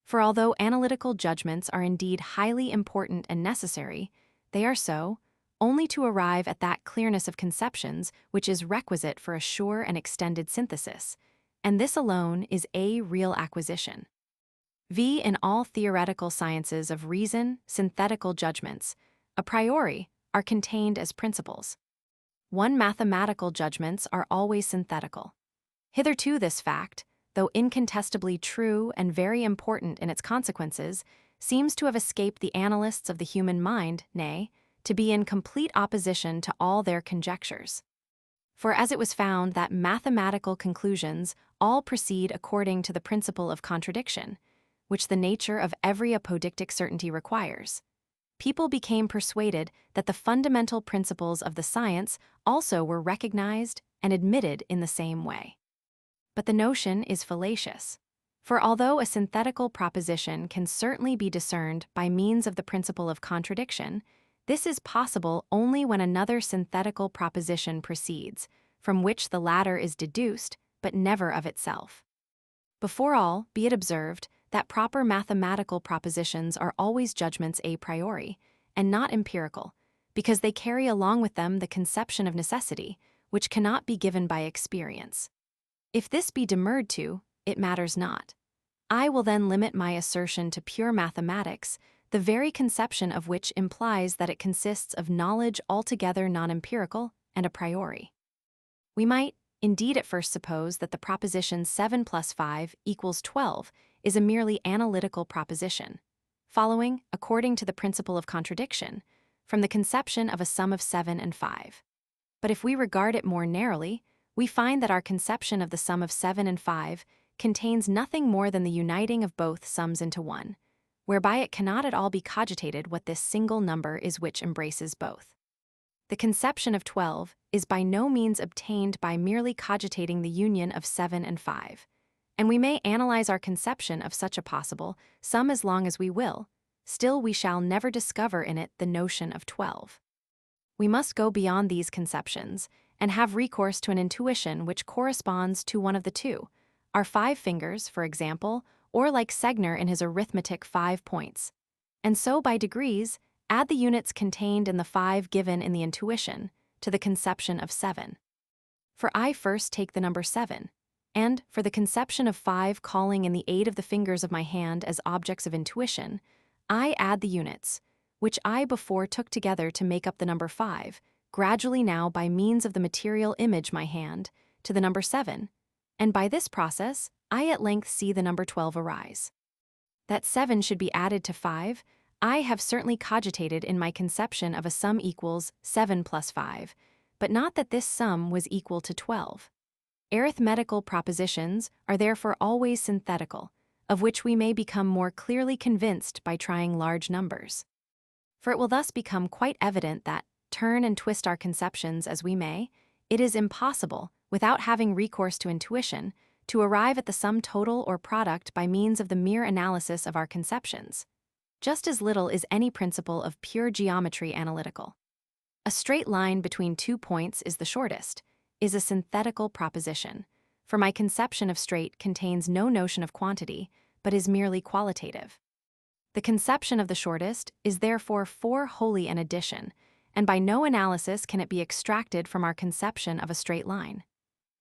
For although analytical judgments are indeed highly important and necessary, they are so only to arrive at that clearness of conceptions which is requisite for a sure and extended synthesis, and this alone is a real acquisition. In all theoretical sciences of reason, synthetical judgments, a priori, are contained as principles. Mathematical judgments are always synthetical. Hitherto this fact, though incontestably true and very important in its consequences, seems to have escaped the analysts of the human mind, nay, to be in complete opposition to all their conjectures. For as it was found that mathematical conclusions all proceed according to the principle of contradiction, which the nature of every apodictic certainty requires, people became persuaded that the fundamental principles of the science also were recognized and admitted in the same way. But the notion is fallacious. For although a synthetical proposition can certainly be discerned by means of the principle of contradiction, this is possible only when another synthetical proposition proceeds, from which the latter is deduced, but never of itself. Before all, be it observed that proper mathematical propositions are always judgments a priori, and not empirical, because they carry along with them the conception of necessity, which cannot be given by experience. If this be demurred to, it matters not. I will then limit my assertion to pure mathematics, the very conception of which implies that it consists of knowledge altogether non-empirical and a priori. We might, indeed, at first suppose that the proposition 7 plus 5 equals 12 is a merely analytical proposition, following, according to the principle of contradiction, from the conception of a sum of 7 and 5. But if we regard it more narrowly, we find that our conception of the sum of 7 and 5 contains nothing more than the uniting of both sums into one, whereby it cannot at all be cogitated what this single number is which embraces both. The conception of 12 is by no means obtained by merely cogitating the union of 7 and 5, and we may analyze our conception of such a possible sum as long as we will, still we shall never discover in it the notion of 12. We must go beyond these conceptions and have recourse to an intuition which corresponds to one of the two, our 5 fingers, for example, or like Segner in his arithmetic 5 points, and so by degrees add the units contained in the 5 given in the intuition to the conception of 7. For I first take the number 7, and, for the conception of 5 calling in the aid of the fingers of my hand as objects of intuition, I add the units, which I before took together to make up the number 5, gradually now by means of the material image my hand, to the number 7, and by this process I at length see the number 12 arise. That 7 should be added to 5, I have certainly cogitated in my conception of a sum equals 7 plus 5, but not that this sum was equal to 12. Arithmetical propositions are therefore always synthetical, of which we may become more clearly convinced by trying large numbers. For it will thus become quite evident that, turn and twist our conceptions as we may, it is impossible, without having recourse to intuition, to arrive at the sum total or product by means of the mere analysis of our conceptions. Just as little is any principle of pure geometry analytical. A straight line between 2 points is the shortest, is a synthetical proposition, for my conception of straight contains no notion of quantity, but is merely qualitative. The conception of the shortest is therefore wholly an addition, and by no analysis can it be extracted from our conception of a straight line.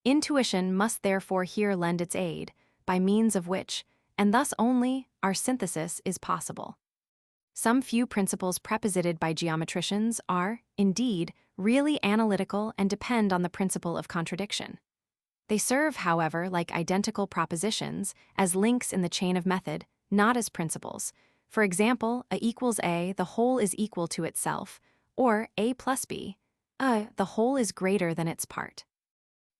Intuition must therefore here lend its aid, by means of which, and thus only, our synthesis is possible. Some few principles preposited by geometricians are, indeed, really analytical and depend on the principle of contradiction. They serve, however, like identical propositions, as links in the chain of method, not as principles. For example, A equals A, the whole is equal to itself, or A plus B, the whole is greater than its part.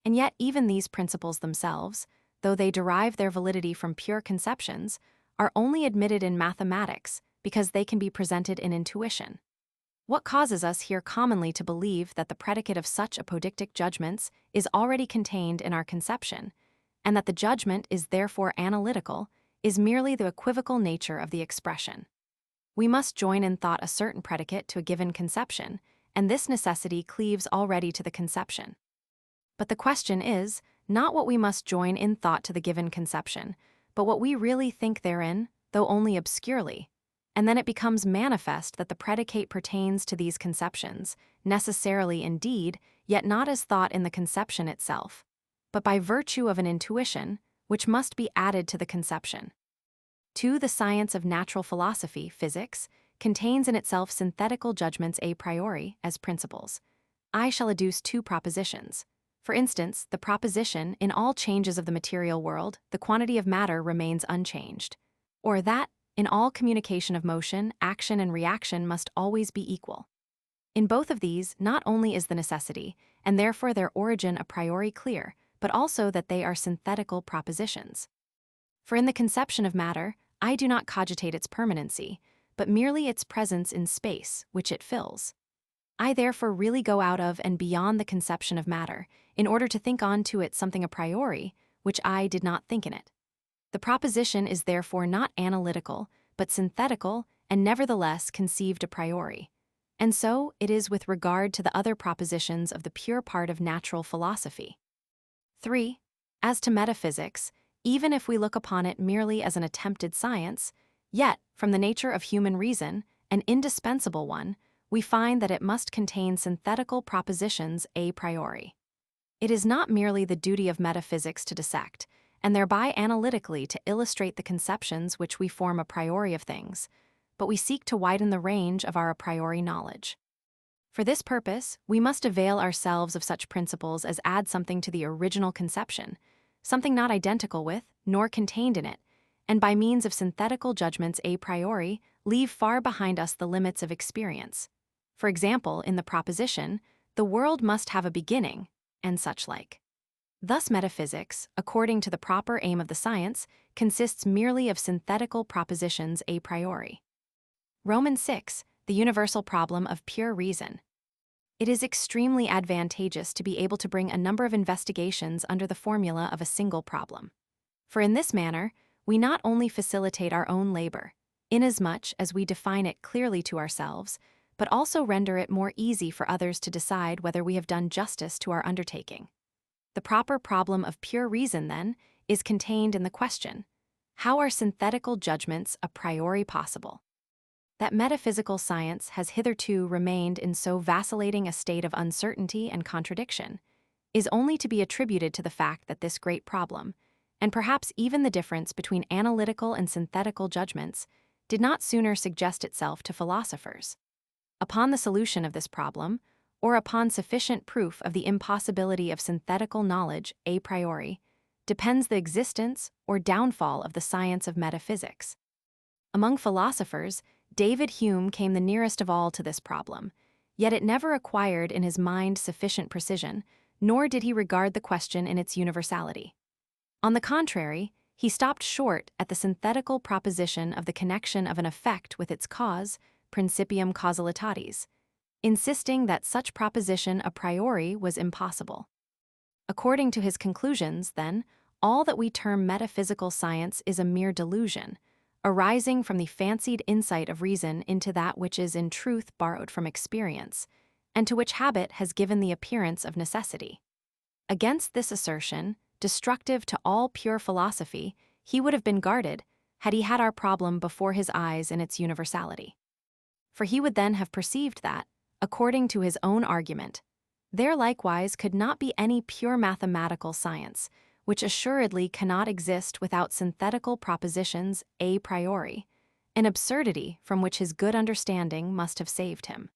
And yet even these principles themselves, though they derive their validity from pure conceptions, are only admitted in mathematics because they can be presented in intuition. What causes us here commonly to believe that the predicate of such apodictic judgments is already contained in our conception, and that the judgment is therefore analytical, is merely the equivocal nature of the expression. We must join in thought a certain predicate to a given conception, and this necessity cleaves already to the conception. But the question is, not what we must join in thought to the given conception, but what we really think therein, though only obscurely, and then it becomes manifest that the predicate pertains to these conceptions, necessarily indeed, yet not as thought in the conception itself, but by virtue of an intuition, which must be added to the conception. 2. The science of natural philosophy, physics, contains in itself synthetical judgments a priori as principles. I shall adduce 2 propositions. For instance, the proposition, in all changes of the material world, the quantity of matter remains unchanged, or that, in all communication of motion, action and reaction must always be equal. In both of these, not only is the necessity, and therefore their origin a priori clear, but also that they are synthetical propositions. For in the conception of matter, I do not cogitate its permanency, but merely its presence in space, which it fills. I therefore really go out of and beyond the conception of matter, in order to think on to it something a priori, which I did not think in it. The proposition is therefore not analytical, but synthetical, and nevertheless conceived a priori. And so it is with regard to the other propositions of the pure part of natural philosophy. 3. As to metaphysics, even if we look upon it merely as an attempted science, yet, from the nature of human reason, an indispensable one, we find that it must contain synthetical propositions a priori. It is not merely the duty of metaphysics to dissect, and thereby analytically to illustrate the conceptions which we form a priori of things, but we seek to widen the range of our a priori knowledge. For this purpose, we must avail ourselves of such principles as add something to the original conception, something not identical with, nor contained in it, and by means of synthetical judgments a priori, leave far behind us the limits of experience. For example, in the proposition, the world must have a beginning, and such like. Thus metaphysics, according to the proper aim of the science, consists merely of synthetical propositions a priori. Roman 6, the universal problem of pure reason. It is extremely advantageous to be able to bring a number of investigations under the formula of a single problem. For in this manner, we not only facilitate our own labor, inasmuch as we define it clearly to ourselves, but also render it more easy for others to decide whether we have done justice to our undertaking. The proper problem of pure reason, then, is contained in the question, how are synthetical judgments a priori possible? That metaphysical science has hitherto remained in so vacillating a state of uncertainty and contradiction is only to be attributed to the fact that this great problem, and perhaps even the difference between analytical and synthetical judgments, did not sooner suggest itself to philosophers. Upon the solution of this problem, or upon sufficient proof of the impossibility of synthetical knowledge a priori, depends the existence or downfall of the science of metaphysics. Among philosophers, David Hume came the nearest of all to this problem, yet it never acquired in his mind sufficient precision, nor did he regard the question in its universality. On the contrary, he stopped short at the synthetical proposition of the connection of an effect with its cause, principium causalitatis, insisting that such proposition a priori was impossible. According to his conclusions, then, all that we term metaphysical science is a mere delusion, arising from the fancied insight of reason into that which is in truth borrowed from experience, and to which habit has given the appearance of necessity. Against this assertion, destructive to all pure philosophy, he would have been guarded had he had our problem before his eyes in its universality. For he would then have perceived that, according to his own argument, there likewise could not be any pure mathematical science, which assuredly cannot exist without synthetical propositions a priori, an absurdity from which his good understanding must have saved him.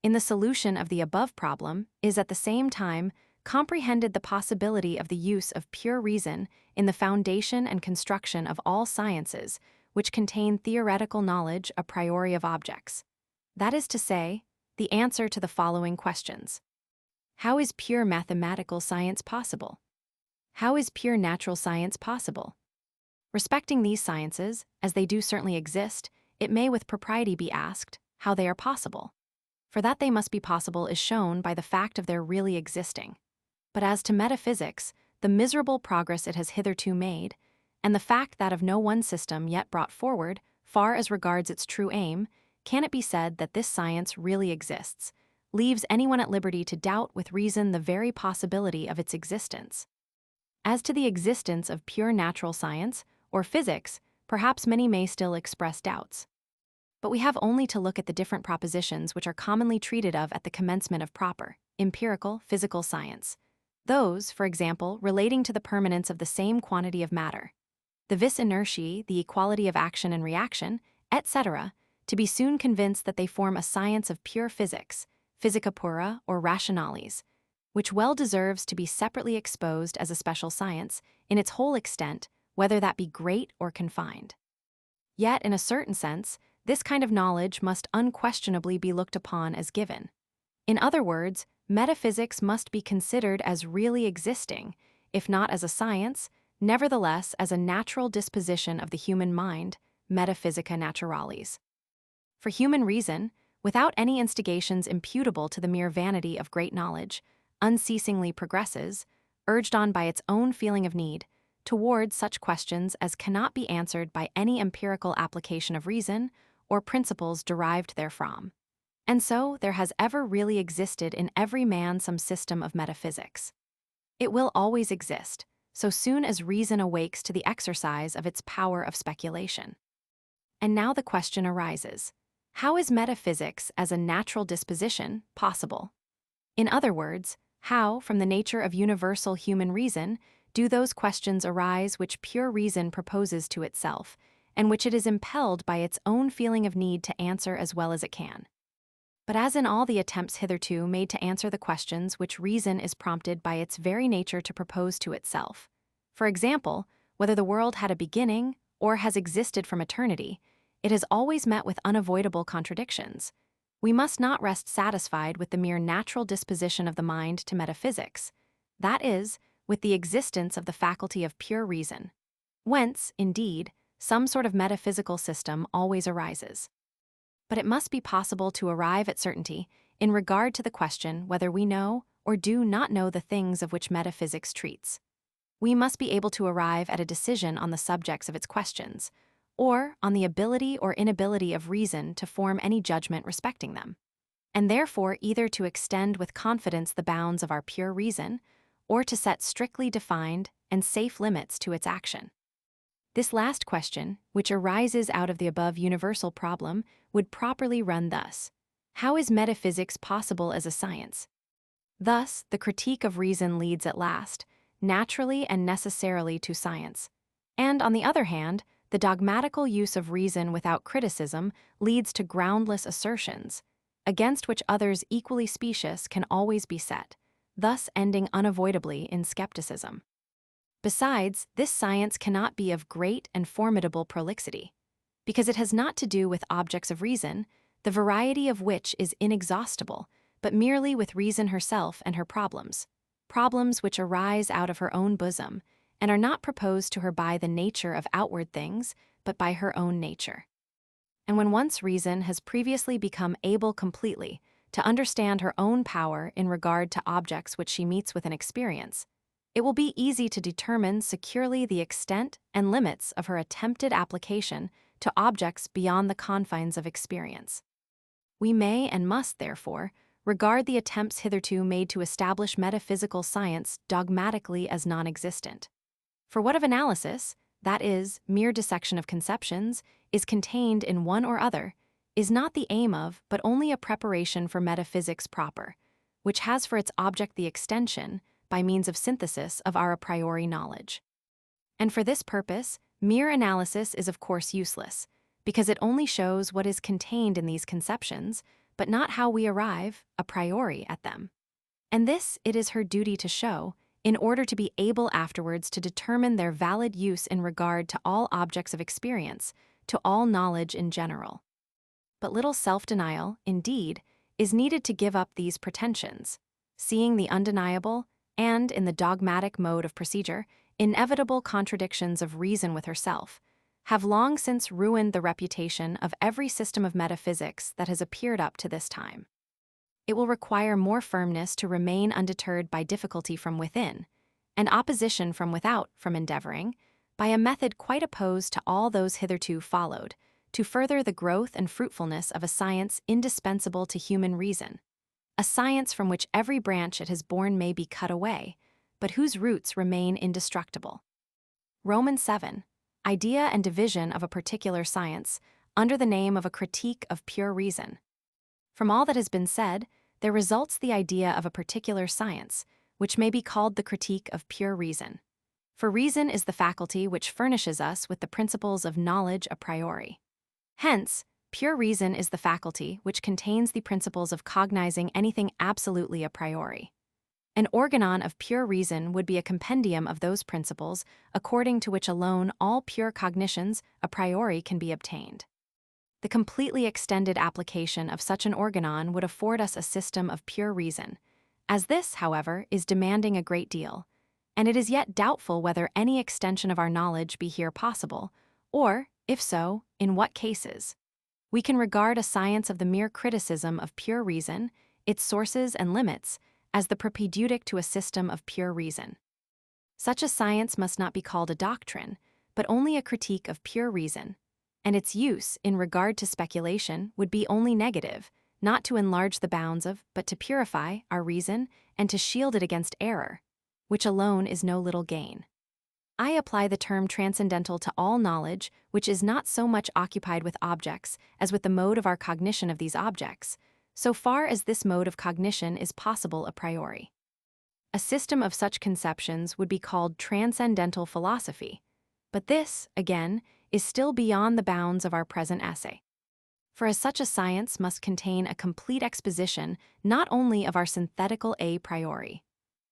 In the solution of the above problem is at the same time comprehended the possibility of the use of pure reason in the foundation and construction of all sciences which contain theoretical knowledge a priori of objects. That is to say, the answer to the following questions. How is pure mathematical science possible? How is pure natural science possible? Respecting these sciences, as they do certainly exist, it may with propriety be asked how they are possible. For that they must be possible is shown by the fact of their really existing. But as to metaphysics, the miserable progress it has hitherto made, and the fact that of no one system yet brought forward, far as regards its true aim, can it be said that this science really exists, leaves anyone at liberty to doubt with reason the very possibility of its existence. As to the existence of pure natural science, or physics, perhaps many may still express doubts. But we have only to look at the different propositions which are commonly treated of at the commencement of proper, empirical, physical science. Those, for example, relating to the permanence of the same quantity of matter, the vis inertiae, the equality of action and reaction, etc., to be soon convinced that they form a science of pure physics, physica pura or rationalis, which well deserves to be separately exposed as a special science in its whole extent, whether that be great or confined. Yet, in a certain sense, this kind of knowledge must unquestionably be looked upon as given. In other words, metaphysics must be considered as really existing, if not as a science, nevertheless as a natural disposition of the human mind, metaphysica naturalis. For human reason, without any instigations imputable to the mere vanity of great knowledge, unceasingly progresses, urged on by its own feeling of need, towards such questions as cannot be answered by any empirical application of reason or principles derived therefrom. And so there has ever really existed in every man some system of metaphysics. It will always exist, so soon as reason awakes to the exercise of its power of speculation. And now the question arises, how is metaphysics as a natural disposition possible? In other words, how, from the nature of universal human reason, do those questions arise which pure reason proposes to itself, and which it is impelled by its own feeling of need to answer as well as it can. But as in all the attempts hitherto made to answer the questions which reason is prompted by its very nature to propose to itself, for example, whether the world had a beginning or has existed from eternity, it has always met with unavoidable contradictions. We must not rest satisfied with the mere natural disposition of the mind to metaphysics, that is, with the existence of the faculty of pure reason, whence, indeed, some sort of metaphysical system always arises. But it must be possible to arrive at certainty in regard to the question whether we know or do not know the things of which metaphysics treats. We must be able to arrive at a decision on the subjects of its questions, or on the ability or inability of reason to form any judgment respecting them, and therefore either to extend with confidence the bounds of our pure reason, or to set strictly defined and safe limits to its action. This last question, which arises out of the above universal problem, would properly run thus: how is metaphysics possible as a science? Thus, the critique of reason leads at last, naturally and necessarily, to science. And, on the other hand, the dogmatical use of reason without criticism leads to groundless assertions, against which others equally specious can always be set, thus ending unavoidably in skepticism. Besides, this science cannot be of great and formidable prolixity, because it has not to do with objects of reason, the variety of which is inexhaustible, but merely with reason herself and her problems which arise out of her own bosom, and are not proposed to her by the nature of outward things, but by her own nature. And when once reason has previously become able completely to understand her own power in regard to objects which she meets with in experience, it will be easy to determine securely the extent and limits of her attempted application to objects beyond the confines of experience. We may and must, therefore, regard the attempts hitherto made to establish metaphysical science dogmatically as non-existent. For what of analysis, that is, mere dissection of conceptions, is contained in one or other, is not the aim of, but only a preparation for metaphysics proper, which has for its object the extension, by means of synthesis, of our a priori knowledge. And for this purpose, mere analysis is of course useless, because it only shows what is contained in these conceptions, but not how we arrive, a priori, at them. And this it is her duty to show, in order to be able afterwards to determine their valid use in regard to all objects of experience, to all knowledge in general. But little self-denial, indeed, is needed to give up these pretensions, seeing the undeniable, and, in the dogmatic mode of procedure, inevitable contradictions of reason with herself, have long since ruined the reputation of every system of metaphysics that has appeared up to this time. It will require more firmness to remain undeterred by difficulty from within, and opposition from without from endeavoring, by a method quite opposed to all those hitherto followed, to further the growth and fruitfulness of a science indispensable to human reason, a science from which every branch it has borne may be cut away, but whose roots remain indestructible. Romans 7. Idea and division of a particular science, under the name of a critique of pure reason. From all that has been said, there results the idea of a particular science, which may be called the critique of pure reason. For reason is the faculty which furnishes us with the principles of knowledge a priori. Hence, pure reason is the faculty which contains the principles of cognizing anything absolutely a priori. An organon of pure reason would be a compendium of those principles according to which alone all pure cognitions a priori can be obtained. The completely extended application of such an organon would afford us a system of pure reason, as this, however, is demanding a great deal, and it is yet doubtful whether any extension of our knowledge be here possible, or, if so, in what cases. We can regard a science of the mere criticism of pure reason, its sources and limits, as the propedeutic to a system of pure reason. Such a science must not be called a doctrine, but only a critique of pure reason, and its use in regard to speculation would be only negative, not to enlarge the bounds of, but to purify, our reason and to shield it against error, which alone is no little gain. I apply the term transcendental to all knowledge which is not so much occupied with objects as with the mode of our cognition of these objects, so far as this mode of cognition is possible a priori. A system of such conceptions would be called transcendental philosophy, but this, again, is still beyond the bounds of our present essay. For as such a science must contain a complete exposition not only of our synthetical a priori,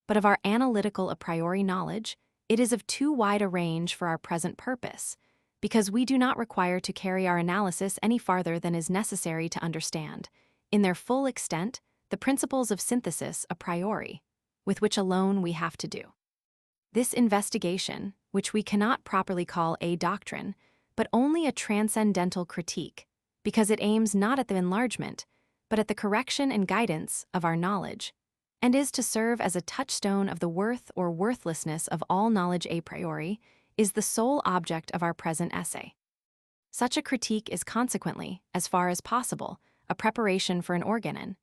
but of our analytical a priori knowledge, it is of too wide a range for our present purpose, because we do not require to carry our analysis any farther than is necessary to understand, in their full extent, the principles of synthesis a priori, with which alone we have to do. This investigation, which we cannot properly call a doctrine, but only a transcendental critique, because it aims not at the enlargement, but at the correction and guidance of our knowledge, and is to serve as a touchstone of the worth or worthlessness of all knowledge a priori, is the sole object of our present essay. Such a critique is consequently, as far as possible, a preparation for an organon,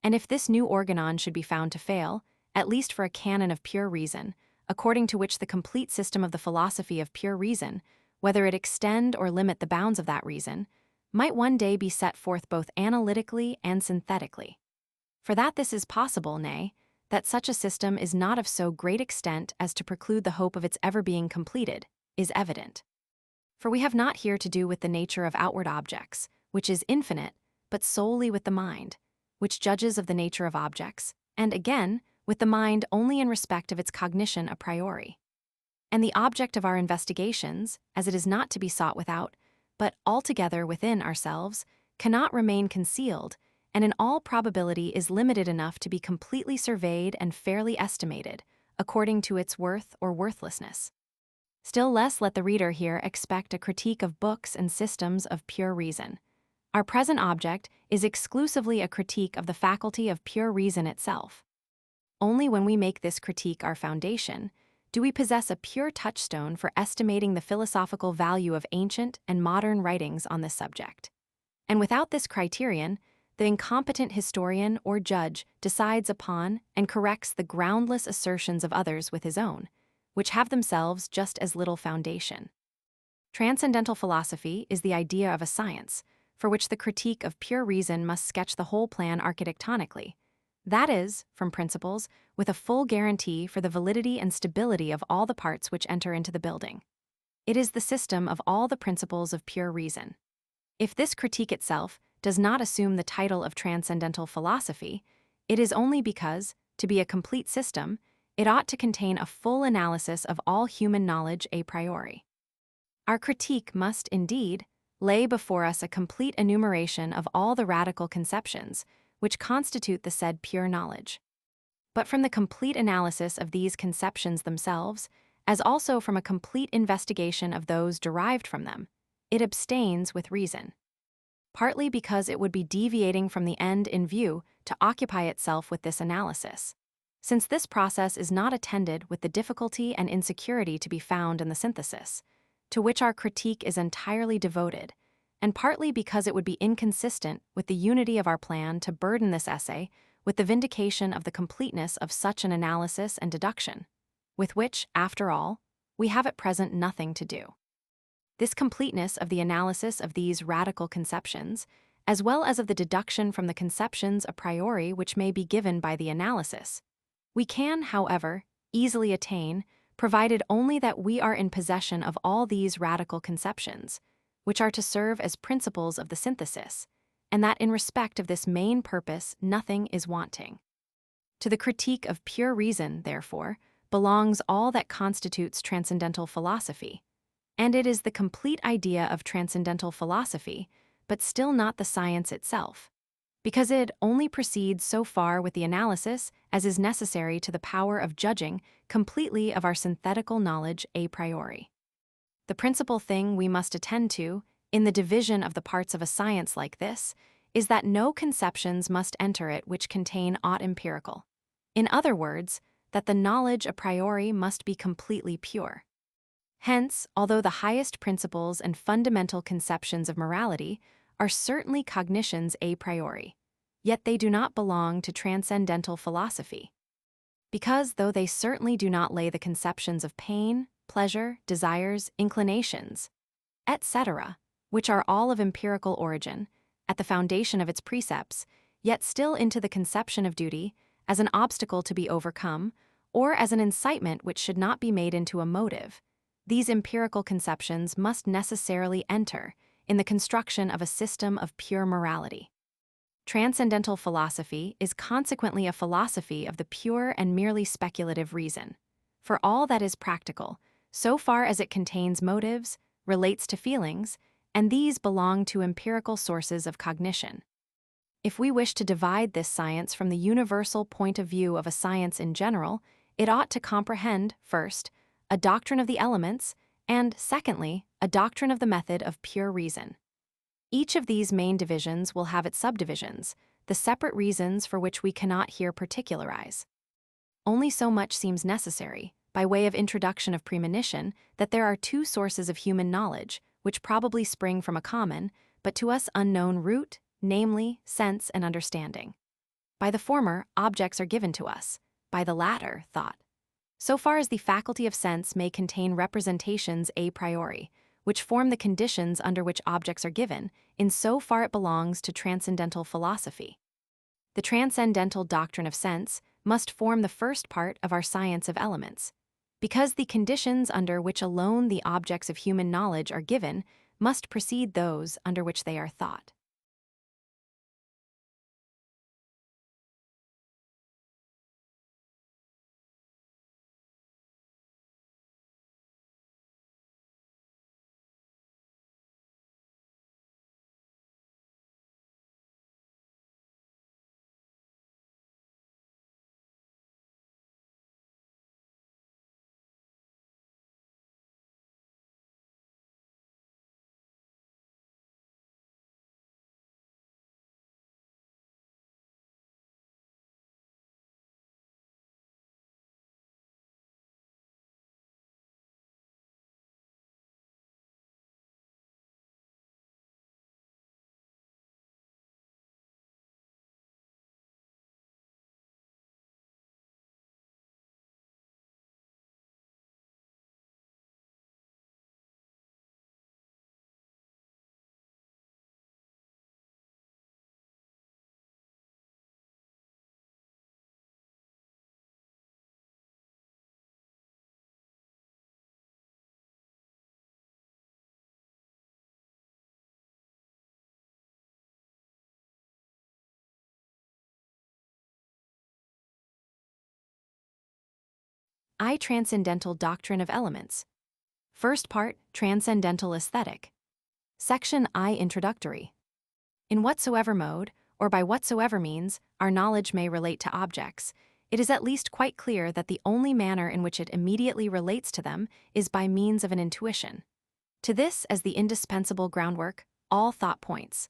and if this new organon should be found to fail, at least for a canon of pure reason, according to which the complete system of the philosophy of pure reason, whether it extend or limit the bounds of that reason, might one day be set forth both analytically and synthetically. For that this is possible, nay, that such a system is not of so great extent as to preclude the hope of its ever being completed, is evident. For we have not here to do with the nature of outward objects, which is infinite, but solely with the mind, which judges of the nature of objects, and again, with the mind only in respect of its cognition a priori. And the object of our investigations, as it is not to be sought without, but altogether within ourselves, cannot remain concealed, and in all probability is limited enough to be completely surveyed and fairly estimated, according to its worth or worthlessness. Still less let the reader here expect a critique of books and systems of pure reason. Our present object is exclusively a critique of the faculty of pure reason itself. Only when we make this critique our foundation, do we possess a pure touchstone for estimating the philosophical value of ancient and modern writings on this subject. And without this criterion, the incompetent historian or judge decides upon and corrects the groundless assertions of others with his own, which have themselves just as little foundation. Transcendental philosophy is the idea of a science, for which the critique of pure reason must sketch the whole plan architectonically, that is, from principles, with a full guarantee for the validity and stability of all the parts which enter into the building. It is the system of all the principles of pure reason. If this critique itself does not assume the title of transcendental philosophy, it is only because, to be a complete system, it ought to contain a full analysis of all human knowledge a priori. Our critique must, indeed, lay before us a complete enumeration of all the radical conceptions which constitute the said pure knowledge. But from the complete analysis of these conceptions themselves, as also from a complete investigation of those derived from them, it abstains with reason. Partly because it would be deviating from the end in view to occupy itself with this analysis, since this process is not attended with the difficulty and insecurity to be found in the synthesis, to which our critique is entirely devoted, and partly because it would be inconsistent with the unity of our plan to burden this essay with the vindication of the completeness of such an analysis and deduction, with which, after all, we have at present nothing to do. This completeness of the analysis of these radical conceptions, as well as of the deduction from the conceptions a priori which may be given by the analysis, we can, however, easily attain, provided only that we are in possession of all these radical conceptions, which are to serve as principles of the synthesis, and that in respect of this main purpose nothing is wanting. To the critique of pure reason, therefore, belongs all that constitutes transcendental philosophy, and it is the complete idea of transcendental philosophy, but still not the science itself, because it only proceeds so far with the analysis as is necessary to the power of judging completely of our synthetical knowledge a priori. The principal thing we must attend to, in the division of the parts of a science like this, is that no conceptions must enter it which contain aught empirical. In other words, that the knowledge a priori must be completely pure. Hence, although the highest principles and fundamental conceptions of morality are certainly cognitions a priori, yet they do not belong to transcendental philosophy. Because though they certainly do not lay the conceptions of pain, pleasure, desires, inclinations, etc., which are all of empirical origin, at the foundation of its precepts, yet still into the conception of duty, as an obstacle to be overcome, or as an incitement which should not be made into a motive, these empirical conceptions must necessarily enter in the construction of a system of pure morality. Transcendental philosophy is consequently a philosophy of the pure and merely speculative reason, for all that is practical, so far as it contains motives, relates to feelings, and these belong to empirical sources of cognition. If we wish to divide this science from the universal point of view of a science in general, it ought to comprehend, first, a doctrine of the elements, and, secondly, a doctrine of the method of pure reason. Each of these main divisions will have its subdivisions, the separate reasons for which we cannot here particularize. Only so much seems necessary, by way of introduction of premonition, that there are two sources of human knowledge, which probably spring from a common, but to us unknown root, namely, sense and understanding. By the former, objects are given to us; by the latter, thought. So far as the faculty of sense may contain representations a priori, which form the conditions under which objects are given, in so far it belongs to transcendental philosophy. The transcendental doctrine of sense must form the first part of our science of elements, because the conditions under which alone the objects of human knowledge are given must precede those under which they are thought. Transcendental doctrine of elements. First part, Transcendental Æsthetic. Section I, Introductory. In whatsoever mode, or by whatsoever means, our knowledge may relate to objects, it is at least quite clear that the only manner in which it immediately relates to them is by means of an intuition. To this, as the indispensable groundwork, all thought points.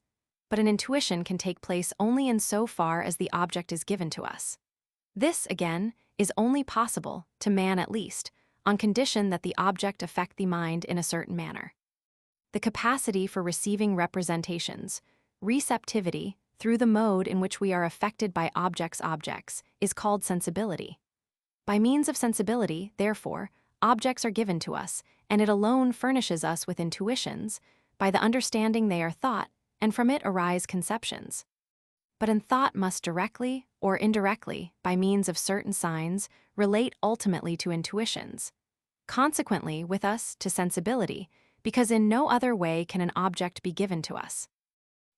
But an intuition can take place only in so far as the object is given to us. This, again, is only possible, to man at least, on condition that the object affect the mind in a certain manner. The capacity for receiving representations, receptivity, through the mode in which we are affected by objects, is called sensibility. By means of sensibility, therefore, objects are given to us, and it alone furnishes us with intuitions, by the understanding they are thought, and from it arise conceptions. But in thought must directly, or indirectly, by means of certain signs, relate ultimately to intuitions. Consequently, with us, to sensibility, because in no other way can an object be given to us.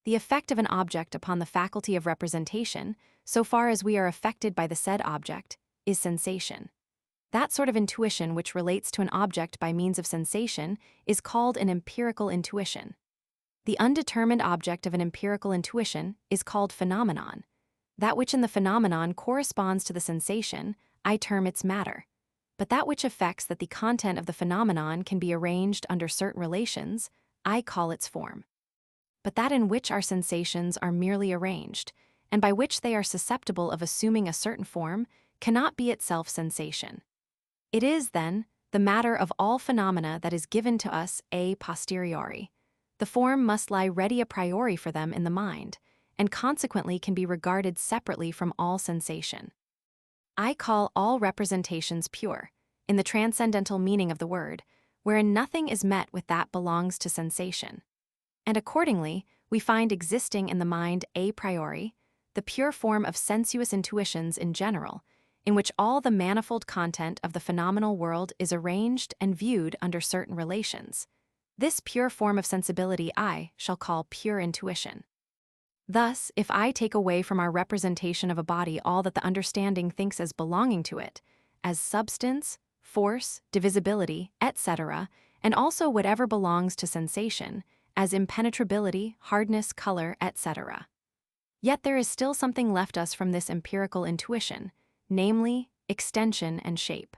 The effect of an object upon the faculty of representation, so far as we are affected by the said object, is sensation. That sort of intuition which relates to an object by means of sensation is called an empirical intuition. The undetermined object of an empirical intuition is called phenomenon. That which in the phenomenon corresponds to the sensation, I term its matter. But that which affects that the content of the phenomenon can be arranged under certain relations, I call its form. But that in which our sensations are merely arranged, and by which they are susceptible of assuming a certain form, cannot be itself sensation. It is, then, the matter of all phenomena that is given to us a posteriori. The form must lie ready a priori for them in the mind, and consequently can be regarded separately from all sensation. I call all representations pure, in the transcendental meaning of the word, wherein nothing is met with that belongs to sensation. And accordingly, we find existing in the mind a priori, the pure form of sensuous intuitions in general, in which all the manifold content of the phenomenal world is arranged and viewed under certain relations. This pure form of sensibility I shall call pure intuition. Thus, if I take away from our representation of a body all that the understanding thinks as belonging to it, as substance, force, divisibility, etc., and also whatever belongs to sensation, as impenetrability, hardness, color, etc. Yet there is still something left us from this empirical intuition, namely, extension and shape.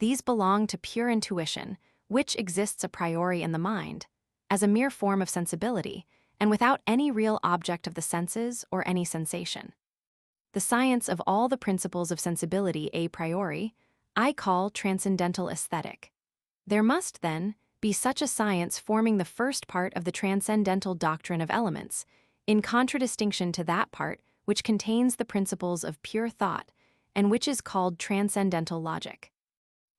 These belong to pure intuition, which exists a priori in the mind, as a mere form of sensibility, and without any real object of the senses or any sensation. The science of all the principles of sensibility a priori, I call Transcendental Æsthetic. There must, then, be such a science forming the first part of the Transcendental Doctrine of Elements, in contradistinction to that part which contains the principles of pure thought, and which is called Transcendental Logic.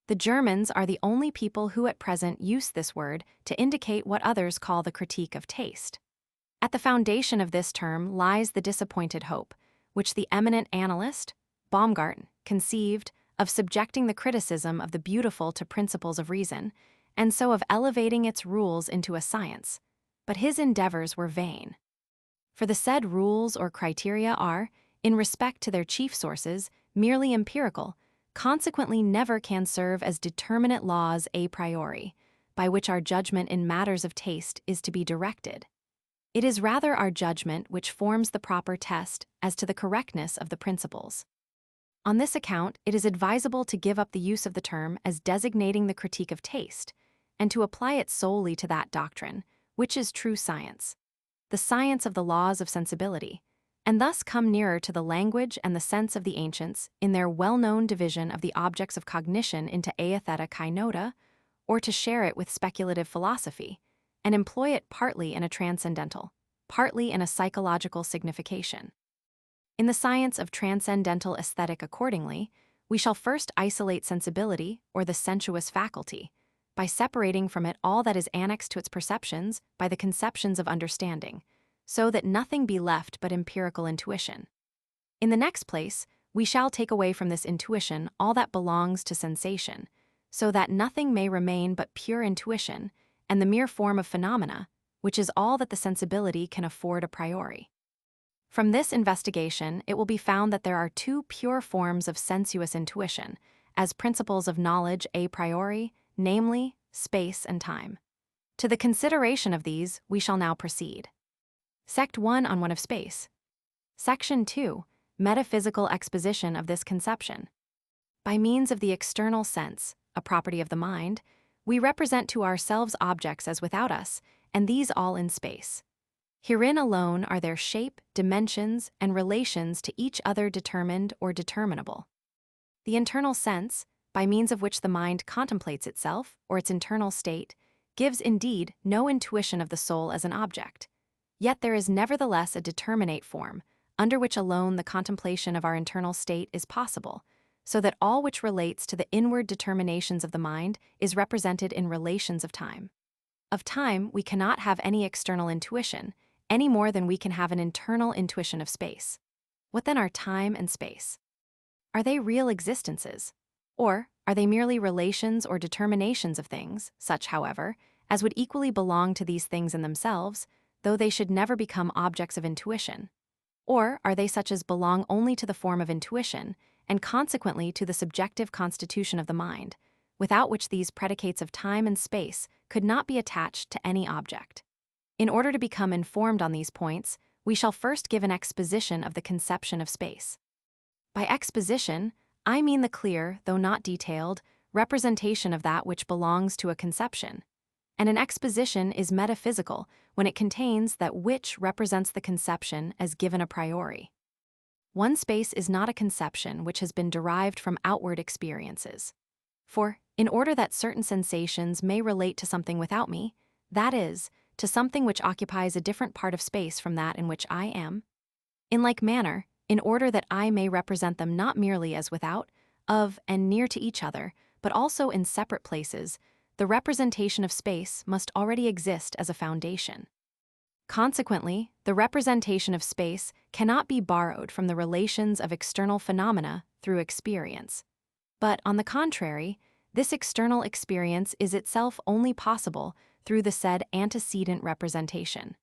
The Germans are the only people who at present use this word to indicate what others call the critique of taste. At the foundation of this term lies the disappointed hope, which the eminent analyst, Baumgarten, conceived of subjecting the criticism of the beautiful to principles of reason, and so of elevating its rules into a science. But his endeavors were vain. For the said rules or criteria are, in respect to their chief sources, merely empirical, consequently never can serve as determinate laws a priori, by which our judgment in matters of taste is to be directed. It is rather our judgment which forms the proper test as to the correctness of the principles. On this account, it is advisable to give up the use of the term as designating the critique of taste, and to apply it solely to that doctrine, which is true science, the science of the laws of sensibility, and thus come nearer to the language and the sense of the ancients in their well-known division of the objects of cognition into aesthetic kynota, or to share it with speculative philosophy, and employ it partly in a transcendental, partly in a psychological signification. In the science of transcendental aesthetic accordingly, we shall first isolate sensibility, or the sensuous faculty, by separating from it all that is annexed to its perceptions by the conceptions of understanding, so that nothing be left but empirical intuition. In the next place, we shall take away from this intuition all that belongs to sensation, so that nothing may remain but pure intuition, and the mere form of phenomena, which is all that the sensibility can afford a priori. From this investigation, it will be found that there are two pure forms of sensuous intuition, as principles of knowledge a priori, namely, space and time. To the consideration of these, we shall now proceed. Sect 1 on one of space. Section 2, metaphysical exposition of this conception. By means of the external sense, a property of the mind, we represent to ourselves objects as without us, and these all in space. Herein alone are their shape, dimensions, and relations to each other determined or determinable. The internal sense, by means of which the mind contemplates itself, or its internal state, gives indeed no intuition of the soul as an object. Yet there is nevertheless a determinate form, under which alone the contemplation of our internal state is possible, so that all which relates to the inward determinations of the mind is represented in relations of time. Of time, we cannot have any external intuition, any more than we can have an internal intuition of space. What then are time and space? Are they real existences? Or are they merely relations or determinations of things, such, however, as would equally belong to these things in themselves, though they should never become objects of intuition? Or are they such as belong only to the form of intuition, and consequently to the subjective constitution of the mind, without which these predicates of time and space could not be attached to any object? In order to become informed on these points, we shall first give an exposition of the conception of space. By exposition, I mean the clear, though not detailed, representation of that which belongs to a conception. And an exposition is metaphysical when it contains that which represents the conception as given a priori. One space is not a conception which has been derived from outward experiences. For, in order that certain sensations may relate to something without me, that is, to something which occupies a different part of space from that in which I am, in like manner, in order that I may represent them not merely as without, of, and near to each other, but also in separate places, the representation of space must already exist as a foundation. Consequently, the representation of space cannot be borrowed from the relations of external phenomena through experience. But, on the contrary, this external experience is itself only possible through the said antecedent representation.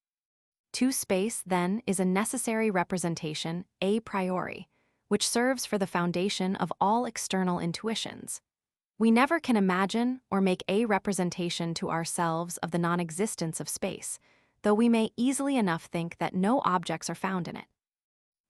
Space, then, is a necessary representation a priori, which serves for the foundation of all external intuitions. We never can imagine or make a representation to ourselves of the non-existence of space, though we may easily enough think that no objects are found in it.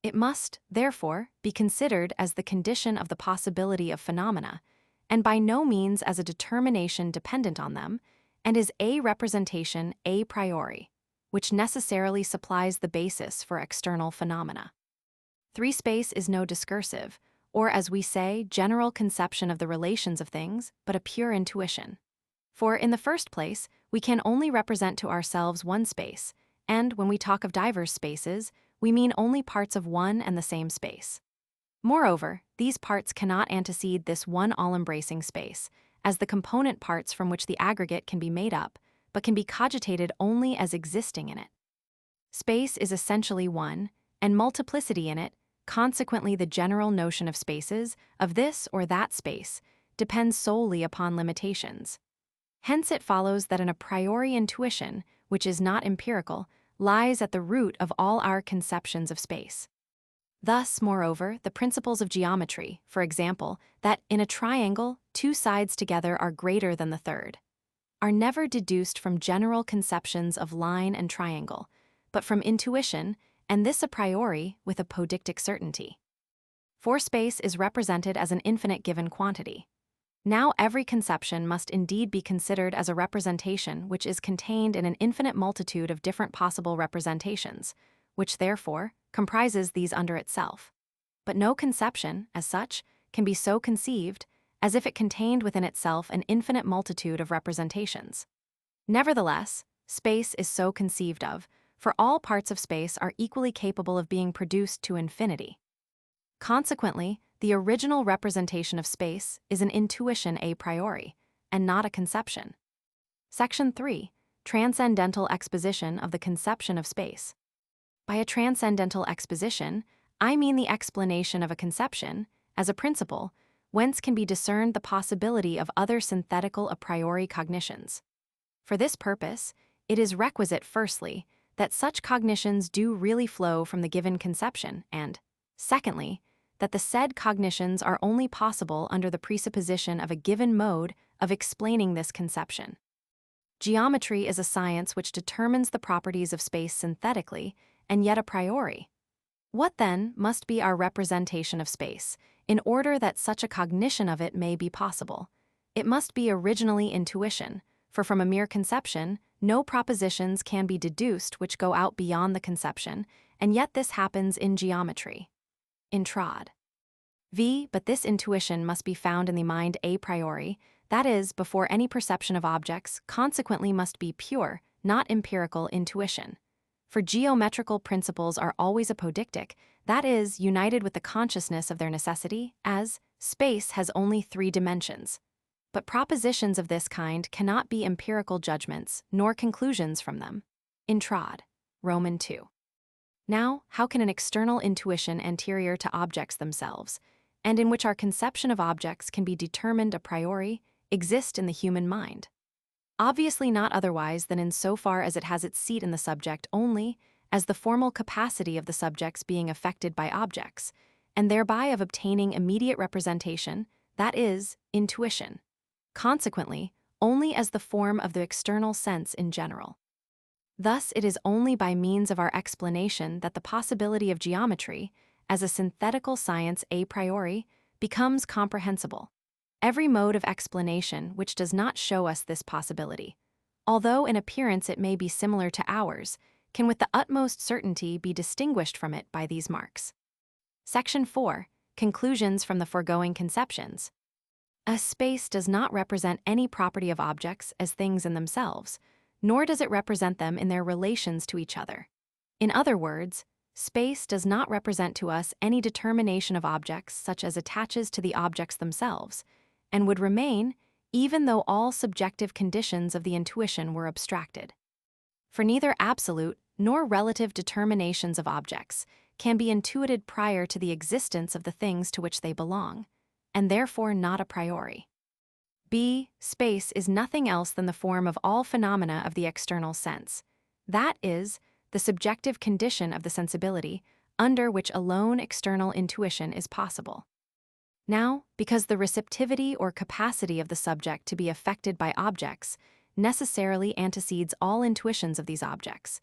It must, therefore, be considered as the condition of the possibility of phenomena, and by no means as a determination dependent on them, and is a representation a priori, which necessarily supplies the basis for external phenomena. Space is no discursive, or as we say, general conception of the relations of things, but a pure intuition. For, in the first place, we can only represent to ourselves one space, and when we talk of diverse spaces, we mean only parts of one and the same space. Moreover, these parts cannot antecede this one all-embracing space, as the component parts from which the aggregate can be made up, but can be cogitated only as existing in it. Space is essentially one, and multiplicity in it, consequently the general notion of spaces, of this or that space, depends solely upon limitations. Hence it follows that an a priori intuition, which is not empirical, lies at the root of all our conceptions of space. Thus, moreover, the principles of geometry, for example, that in a triangle 2 sides together are greater than the third, are never deduced from general conceptions of line and triangle, but from intuition, and this a priori with a podictic certainty. For space is represented as an infinite given quantity. Now every conception must indeed be considered as a representation which is contained in an infinite multitude of different possible representations, which therefore comprises these under itself. But no conception, as such, can be so conceived as if it contained within itself an infinite multitude of representations. Nevertheless, space is so conceived of, for all parts of space are equally capable of being produced to infinity. Consequently, the original representation of space is an intuition a priori, and not a conception. Section 3. Transcendental exposition of the conception of space. By a transcendental exposition, I mean the explanation of a conception, as a principle, whence can be discerned the possibility of other synthetical a priori cognitions. For this purpose, it is requisite, firstly, that such cognitions do really flow from the given conception, and, secondly, that the said cognitions are only possible under the presupposition of a given mode of explaining this conception. Geometry is a science which determines the properties of space synthetically, and yet a priori. What then must be our representation of space, in order that such a cognition of it may be possible? It must be originally intuition, for from a mere conception, no propositions can be deduced which go out beyond the conception, and yet this happens in geometry. But this intuition must be found in the mind a priori, that is, before any perception of objects, consequently must be pure, not empirical intuition. For geometrical principles are always apodictic, that is, united with the consciousness of their necessity, as space has only 3 dimensions. But propositions of this kind cannot be empirical judgments, nor conclusions from them. Roman 2. Now, how can an external intuition anterior to objects themselves, and in which our conception of objects can be determined a priori, exist in the human mind? Obviously not otherwise than in so far as it has its seat in the subject only, as the formal capacity of the subjects being affected by objects, and thereby of obtaining immediate representation, that is, intuition. Consequently, only as the form of the external sense in general. Thus it is only by means of our explanation that the possibility of geometry, as a synthetical science a priori, becomes comprehensible. Every mode of explanation which does not show us this possibility, although in appearance it may be similar to ours, can with the utmost certainty be distinguished from it by these marks. Section 4. Conclusions from the foregoing conceptions. A space does not represent any property of objects as things in themselves, nor does it represent them in their relations to each other. In other words, space does not represent to us any determination of objects such as attaches to the objects themselves, and would remain even though all subjective conditions of the intuition were abstracted. For neither absolute nor relative determinations of objects can be intuited prior to the existence of the things to which they belong, and therefore not a priori. B. Space is nothing else than the form of all phenomena of the external sense. That is, the subjective condition of the sensibility, under which alone external intuition is possible. Now, because the receptivity or capacity of the subject to be affected by objects necessarily antecedes all intuitions of these objects,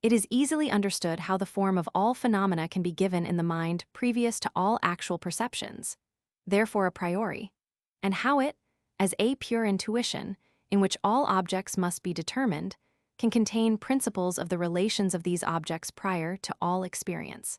it is easily understood how the form of all phenomena can be given in the mind previous to all actual perceptions, therefore a priori, and how it, as a pure intuition, in which all objects must be determined, can contain principles of the relations of these objects prior to all experience.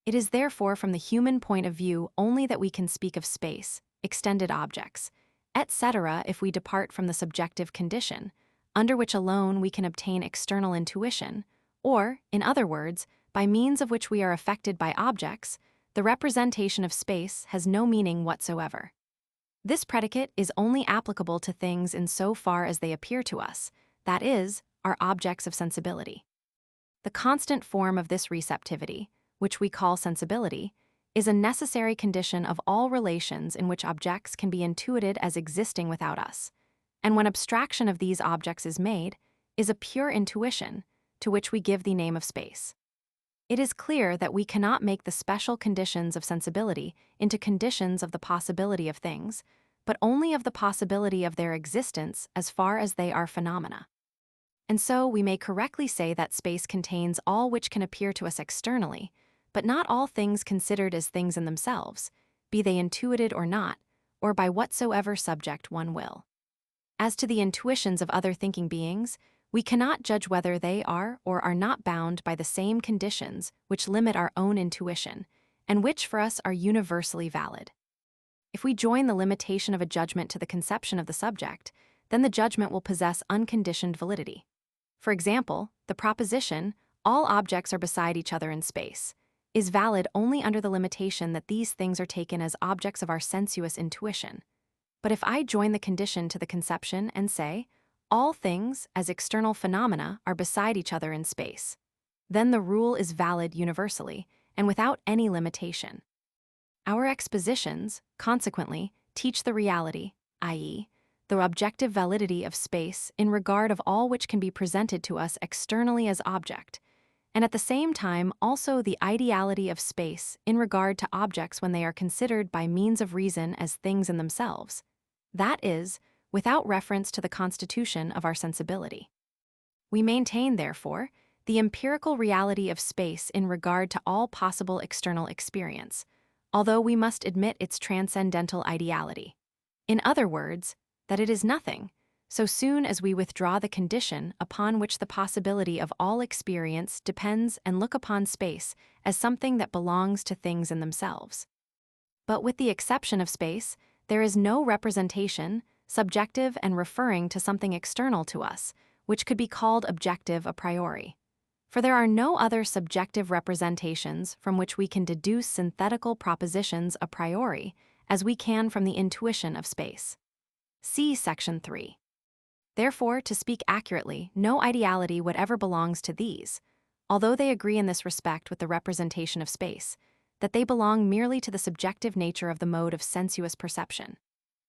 It is therefore from the human point of view only that we can speak of space, extended objects, etc. if we depart from the subjective condition, under which alone we can obtain external intuition, or, in other words, by means of which we are affected by objects, the representation of space has no meaning whatsoever. This predicate is only applicable to things in so far as they appear to us, that is, are objects of sensibility. The constant form of this receptivity, which we call sensibility, is a necessary condition of all relations in which objects can be intuited as existing without us, and when abstraction of these objects is made, is a pure intuition, to which we give the name of space. It is clear that we cannot make the special conditions of sensibility into conditions of the possibility of things, but only of the possibility of their existence as far as they are phenomena. And so we may correctly say that space contains all which can appear to us externally, but not all things considered as things in themselves, be they intuited or not, or by whatsoever subject one will. As to the intuitions of other thinking beings, we cannot judge whether they are or are not bound by the same conditions which limit our own intuition, and which for us are universally valid. If we join the limitation of a judgment to the conception of the subject, then the judgment will possess unconditioned validity. For example, the proposition, all objects are beside each other in space, is valid only under the limitation that these things are taken as objects of our sensuous intuition. But if I join the condition to the conception and say, all things, as external phenomena, are beside each other in space, then the rule is valid universally and without any limitation. Our expositions, consequently, teach the reality, i.e., the objective validity of space in regard of all which can be presented to us externally as object, and at the same time also the ideality of space in regard to objects when they are considered by means of reason as things in themselves, that is, without reference to the constitution of our sensibility. We maintain, therefore, the empirical reality of space in regard to all possible external experience, although we must admit its transcendental ideality. In other words, that it is nothing, so soon as we withdraw the condition upon which the possibility of all experience depends and look upon space as something that belongs to things in themselves. But with the exception of space, there is no representation, subjective and referring to something external to us, which could be called objective a priori. For there are no other subjective representations from which we can deduce synthetical propositions a priori, as we can from the intuition of space. See Section 3. Therefore, to speak accurately, no ideality whatever belongs to these, although they agree in this respect with the representation of space, that they belong merely to the subjective nature of the mode of sensuous perception.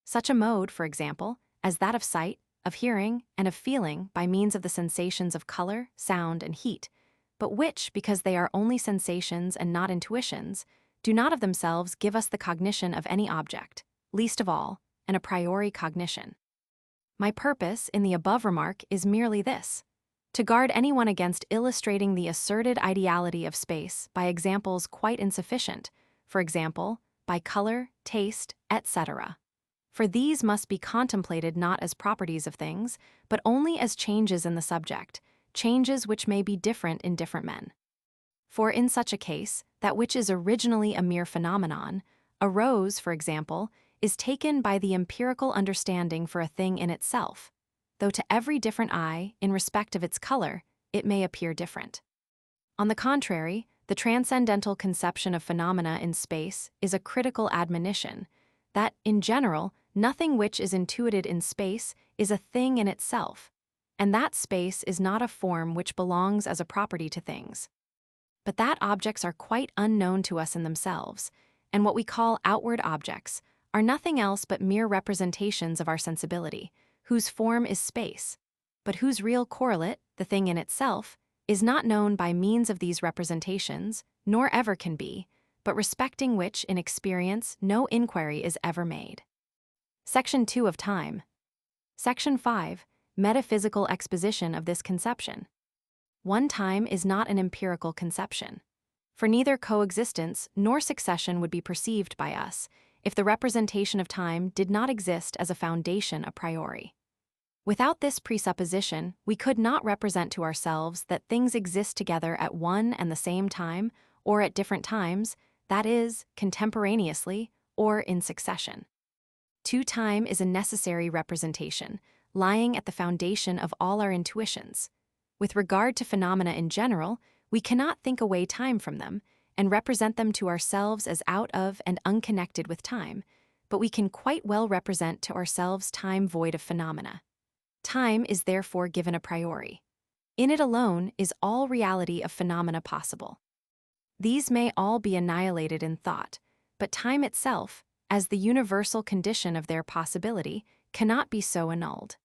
Such a mode, for example, as that of sight, of hearing, and of feeling by means of the sensations of color, sound, and heat, but which, because they are only sensations and not intuitions, do not of themselves give us the cognition of any object, least of all, an a priori cognition. My purpose in the above remark is merely this: to guard anyone against illustrating the asserted ideality of space by examples quite insufficient, for example, by color, taste, etc. For these must be contemplated not as properties of things, but only as changes in the subject, changes which may be different in different men. For in such a case, that which is originally a mere phenomenon, a rose, for example, is taken by the empirical understanding for a thing in itself, though to every different eye, in respect of its color, it may appear different. On the contrary, the transcendental conception of phenomena in space is a critical admonition that, in general, nothing which is intuited in space is a thing in itself, and that space is not a form which belongs as a property to things. but that objects are quite unknown to us in themselves, and what we call outward objects are nothing else but mere representations of our sensibility, whose form is space, but whose real correlate, the thing in itself, is not known by means of these representations, nor ever can be, but respecting which in experience no inquiry is ever made. Section 2 of Time. Section 5. Metaphysical exposition of this conception. One time is not an empirical conception, for neither coexistence nor succession would be perceived by us if the representation of time did not exist as a foundation a priori. Without this presupposition, we could not represent to ourselves that things exist together at one and the same time, or at different times, that is, contemporaneously, or in succession. Time is a necessary representation, lying at the foundation of all our intuitions. With regard to phenomena in general, we cannot think away time from them and represent them to ourselves as out of and unconnected with time, but we can quite well represent to ourselves time void of phenomena. Time is therefore given a priori. In it alone is all reality of phenomena possible. These may all be annihilated in thought, but time itself, as the universal condition of their possibility, cannot be so annulled.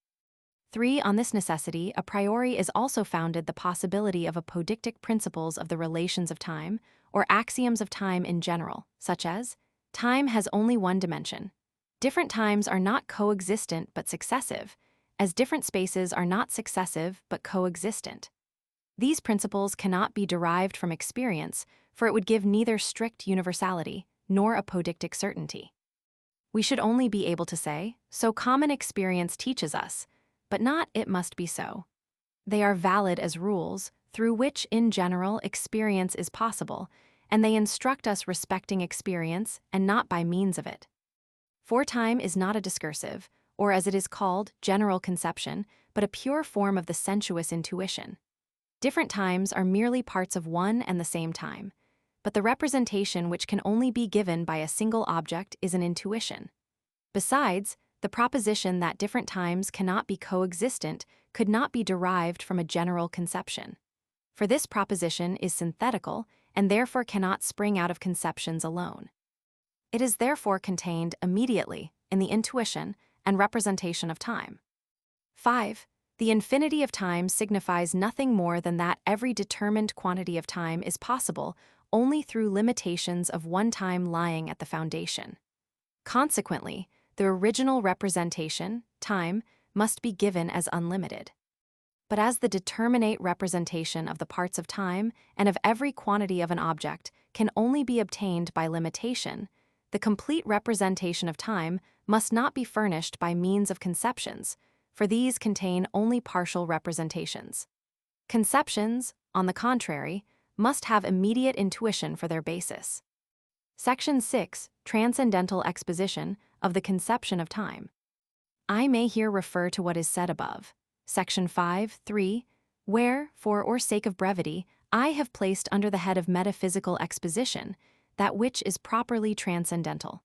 3. On this necessity, a priori is also founded the possibility of apodictic principles of the relations of time, or axioms of time in general, such as, time has only one dimension. Different times are not coexistent but successive, as different spaces are not successive but coexistent. These principles cannot be derived from experience, for it would give neither strict universality nor apodictic certainty. We should only be able to say, so common experience teaches us, but not it must be so. They are valid as rules, through which in general experience is possible, and they instruct us respecting experience and not by means of it. For time is not a discursive, or as it is called, general conception, but a pure form of the sensuous intuition. Different times are merely parts of one and the same time, but the representation which can only be given by a single object is an intuition. Besides, the proposition that different times cannot be coexistent could not be derived from a general conception. For this proposition is synthetical and therefore cannot spring out of conceptions alone. It is therefore contained immediately in the intuition and representation of time. 5. The infinity of time signifies nothing more than that every determined quantity of time is possible only through limitations of one time lying at the foundation. Consequently, the original representation, time, must be given as unlimited. But as the determinate representation of the parts of time and of every quantity of an object can only be obtained by limitation, the complete representation of time must not be furnished by means of conceptions, for these contain only partial representations. Conceptions, on the contrary, must have immediate intuition for their basis. Section 6. Transcendental exposition of the conception of time. I may here refer to what is said above. Section 5.3, where, for or sake of brevity, I have placed under the head of metaphysical exposition that which is properly transcendental.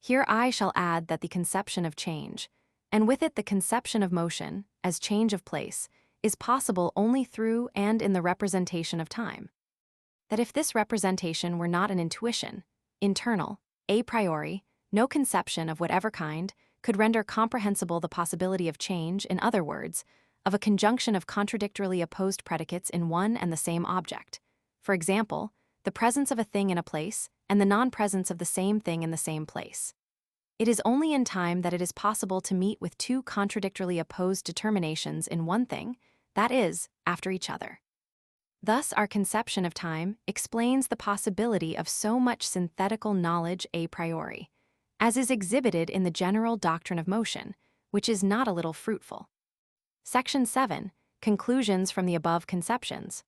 Here I shall add that the conception of change, and with it the conception of motion, as change of place, is possible only through and in the representation of time. That if this representation were not an intuition, internal, a priori, no conception of whatever kind could render comprehensible the possibility of change, in other words, of a conjunction of contradictorily opposed predicates in one and the same object. For example, the presence of a thing in a place and the non-presence of the same thing in the same place. It is only in time that it is possible to meet with two contradictorily opposed determinations in one thing, that is, after each other. Thus, our conception of time explains the possibility of so much synthetical knowledge a priori, as is exhibited in the general doctrine of motion, which is not a little fruitful. Section 7. Conclusions from the above conceptions.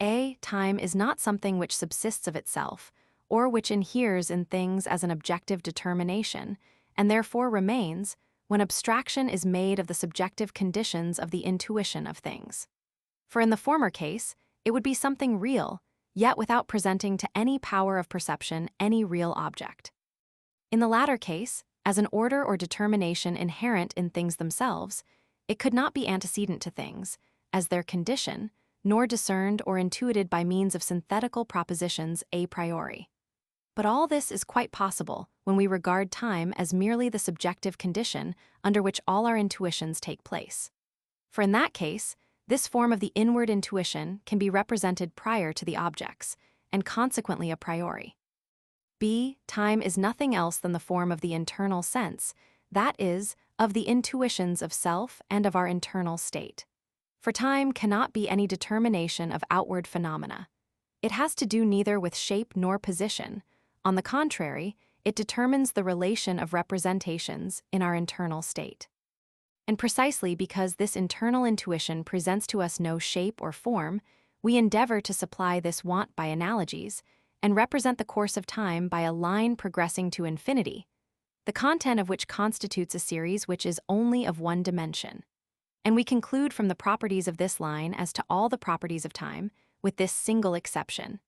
A. Time is not something which subsists of itself, or which inheres in things as an objective determination, and therefore remains, when abstraction is made of the subjective conditions of the intuition of things. For in the former case, it would be something real, yet without presenting to any power of perception any real object. In the latter case, as an order or determination inherent in things themselves, it could not be antecedent to things, as their condition, nor discerned or intuited by means of synthetical propositions a priori. But all this is quite possible when we regard time as merely the subjective condition under which all our intuitions take place. For in that case, this form of the inward intuition can be represented prior to the objects, and consequently a priori. Time is nothing else than the form of the internal sense, that is, of the intuitions of self and of our internal state. For time cannot be any determination of outward phenomena. It has to do neither with shape nor position. On the contrary, it determines the relation of representations in our internal state. And precisely because this internal intuition presents to us no shape or form, we endeavor to supply this want by analogies, and represent the course of time by a line progressing to infinity, the content of which constitutes a series which is only of one dimension. And we conclude from the properties of this line as to all the properties of time, with this single exception,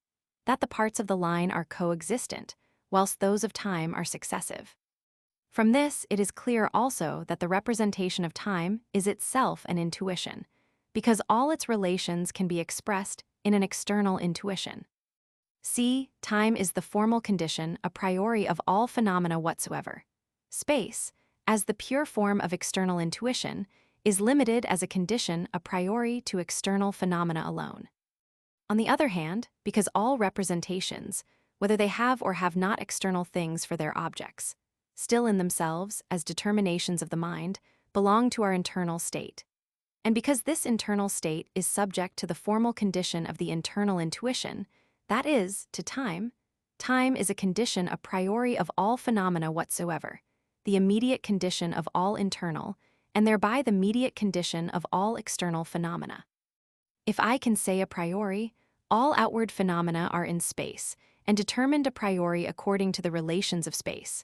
that the parts of the line are coexistent, whilst those of time are successive. From this, it is clear also that the representation of time is itself an intuition, because all its relations can be expressed in an external intuition. Time is the formal condition a priori of all phenomena whatsoever. Space, as the pure form of external intuition, is limited as a condition a priori to external phenomena alone. On the other hand, because all representations, whether they have or have not external things for their objects, still in themselves, as determinations of the mind, belong to our internal state. And because this internal state is subject to the formal condition of the internal intuition, that is, to time, time is a condition a priori of all phenomena whatsoever, the immediate condition of all internal, and thereby the mediate condition of all external phenomena. If I can say a priori, all outward phenomena are in space, and determined a priori according to the relations of space,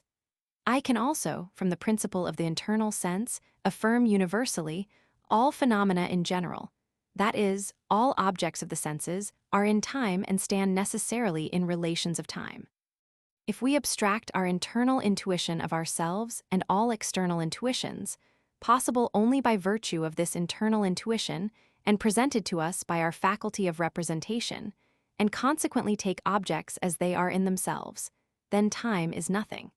I can also, from the principle of the internal sense, affirm universally all phenomena in general, that is, all objects of the senses, are in time and stand necessarily in relations of time. If we abstract our internal intuition of ourselves and all external intuitions, possible only by virtue of this internal intuition and presented to us by our faculty of representation, and consequently take objects as they are in themselves, then time is nothing.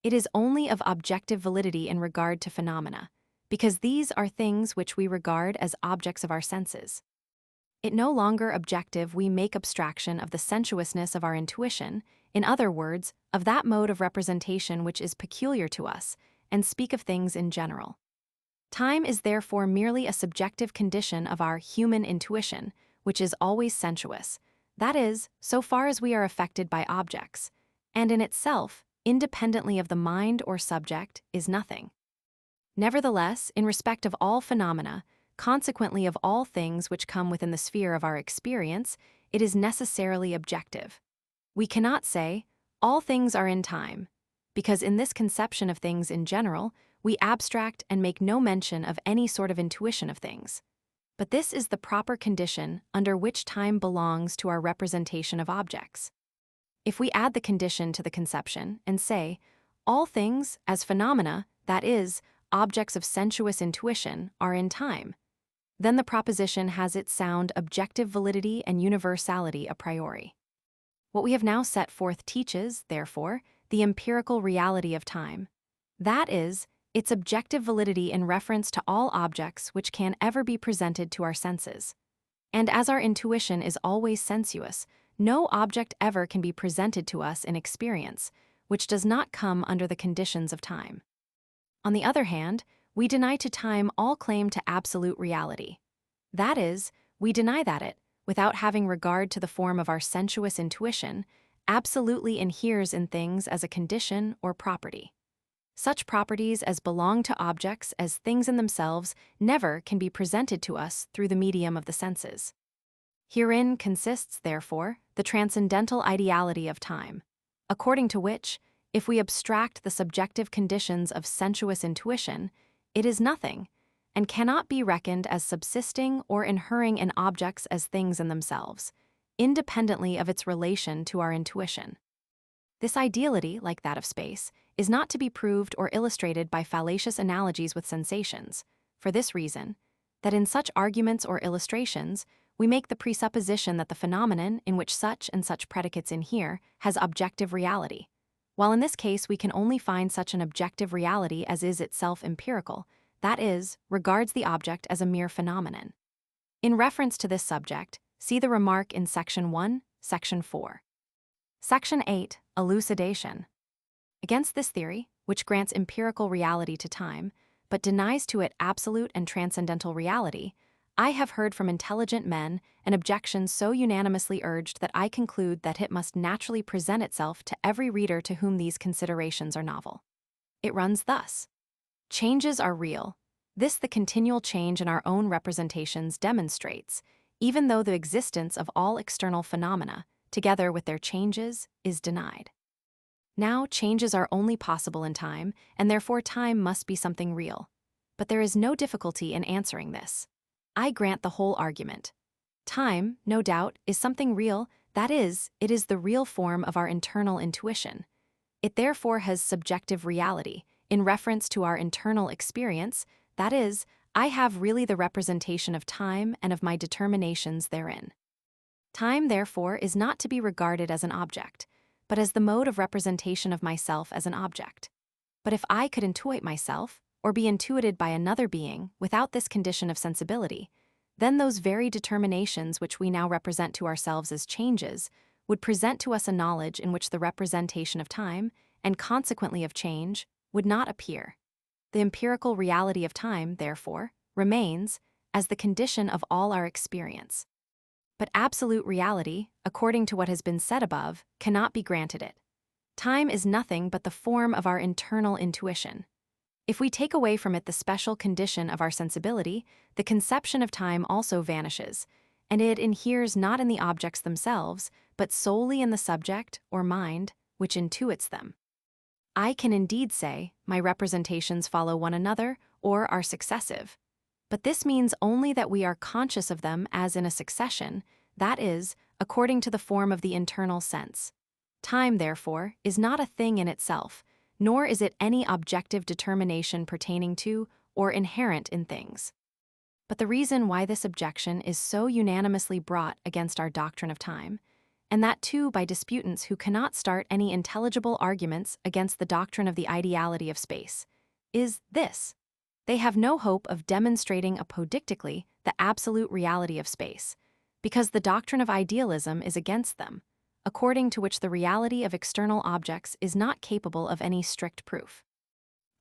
It is only of objective validity in regard to phenomena, because these are things which we regard as objects of our senses. It no longer objective we make abstraction of the sensuousness of our intuition, in other words, of that mode of representation which is peculiar to us, and speak of things in general. Time is therefore merely a subjective condition of our human intuition, which is always sensuous, that is, so far as we are affected by objects, and in itself, independently of the mind or subject, is nothing. Nevertheless, in respect of all phenomena, consequently of all things which come within the sphere of our experience, it is necessarily objective. We cannot say, all things are in time, because in this conception of things in general, we abstract and make no mention of any sort of intuition of things. But this is the proper condition under which time belongs to our representation of objects. If we add the condition to the conception and say, all things, as phenomena, that is, objects of sensuous intuition, are in time, then the proposition has its sound objective validity and universality a priori. What we have now set forth teaches, therefore, the empirical reality of time. That is, its objective validity in reference to all objects which can ever be presented to our senses. And as our intuition is always sensuous, no object ever can be presented to us in experience, which does not come under the conditions of time. On the other hand, we deny to time all claim to absolute reality. That is, we deny that it, without having regard to the form of our sensuous intuition, absolutely inheres in things as a condition or property. Such properties as belong to objects as things in themselves never can be presented to us through the medium of the senses. Herein consists, therefore, the transcendental ideality of time, according to which, if we abstract the subjective conditions of sensuous intuition, it is nothing, and cannot be reckoned as subsisting or inhering in objects as things in themselves, independently of its relation to our intuition. This ideality, like that of space, is not to be proved or illustrated by fallacious analogies with sensations, for this reason, that in such arguments or illustrations, we make the presupposition that the phenomenon in which such and such predicates inhere has objective reality, while in this case we can only find such an objective reality as is itself empirical, that is, regards the object as a mere phenomenon. In reference to this subject, see the remark in Section 1, Section 4. Section 8, Elucidation. Against this theory, which grants empirical reality to time, but denies to it absolute and transcendental reality, I have heard from intelligent men an objection so unanimously urged that I conclude that it must naturally present itself to every reader to whom these considerations are novel. It runs thus. Changes are real. This the continual change in our own representations demonstrates, even though the existence of all external phenomena, together with their changes, is denied. Now, changes are only possible in time, and therefore time must be something real. But there is no difficulty in answering this. I grant the whole argument. Time, no doubt, is something real, that is, it is the real form of our internal intuition. It therefore has subjective reality, in reference to our internal experience, that is, I have really the representation of time and of my determinations therein. Time, therefore, is not to be regarded as an object, but as the mode of representation of myself as an object. But if I could intuit myself, or be intuited by another being, without this condition of sensibility, then those very determinations which we now represent to ourselves as changes would present to us a knowledge in which the representation of time, and consequently of change, would not appear. The empirical reality of time, therefore, remains as the condition of all our experience. But absolute reality, according to what has been said above, cannot be granted it. Time is nothing but the form of our internal intuition. If we take away from it the special condition of our sensibility, the conception of time also vanishes, and it inheres not in the objects themselves, but solely in the subject, or mind, which intuits them. I can indeed say, my representations follow one another, or are successive. But this means only that we are conscious of them as in a succession, that is, according to the form of the internal sense. Time, therefore, is not a thing in itself, nor is it any objective determination pertaining to or inherent in things. But the reason why this objection is so unanimously brought against our doctrine of time, and that too by disputants who cannot start any intelligible arguments against the doctrine of the ideality of space, is this. They have no hope of demonstrating apodictically the absolute reality of space, because the doctrine of idealism is against them, according to which the reality of external objects is not capable of any strict proof.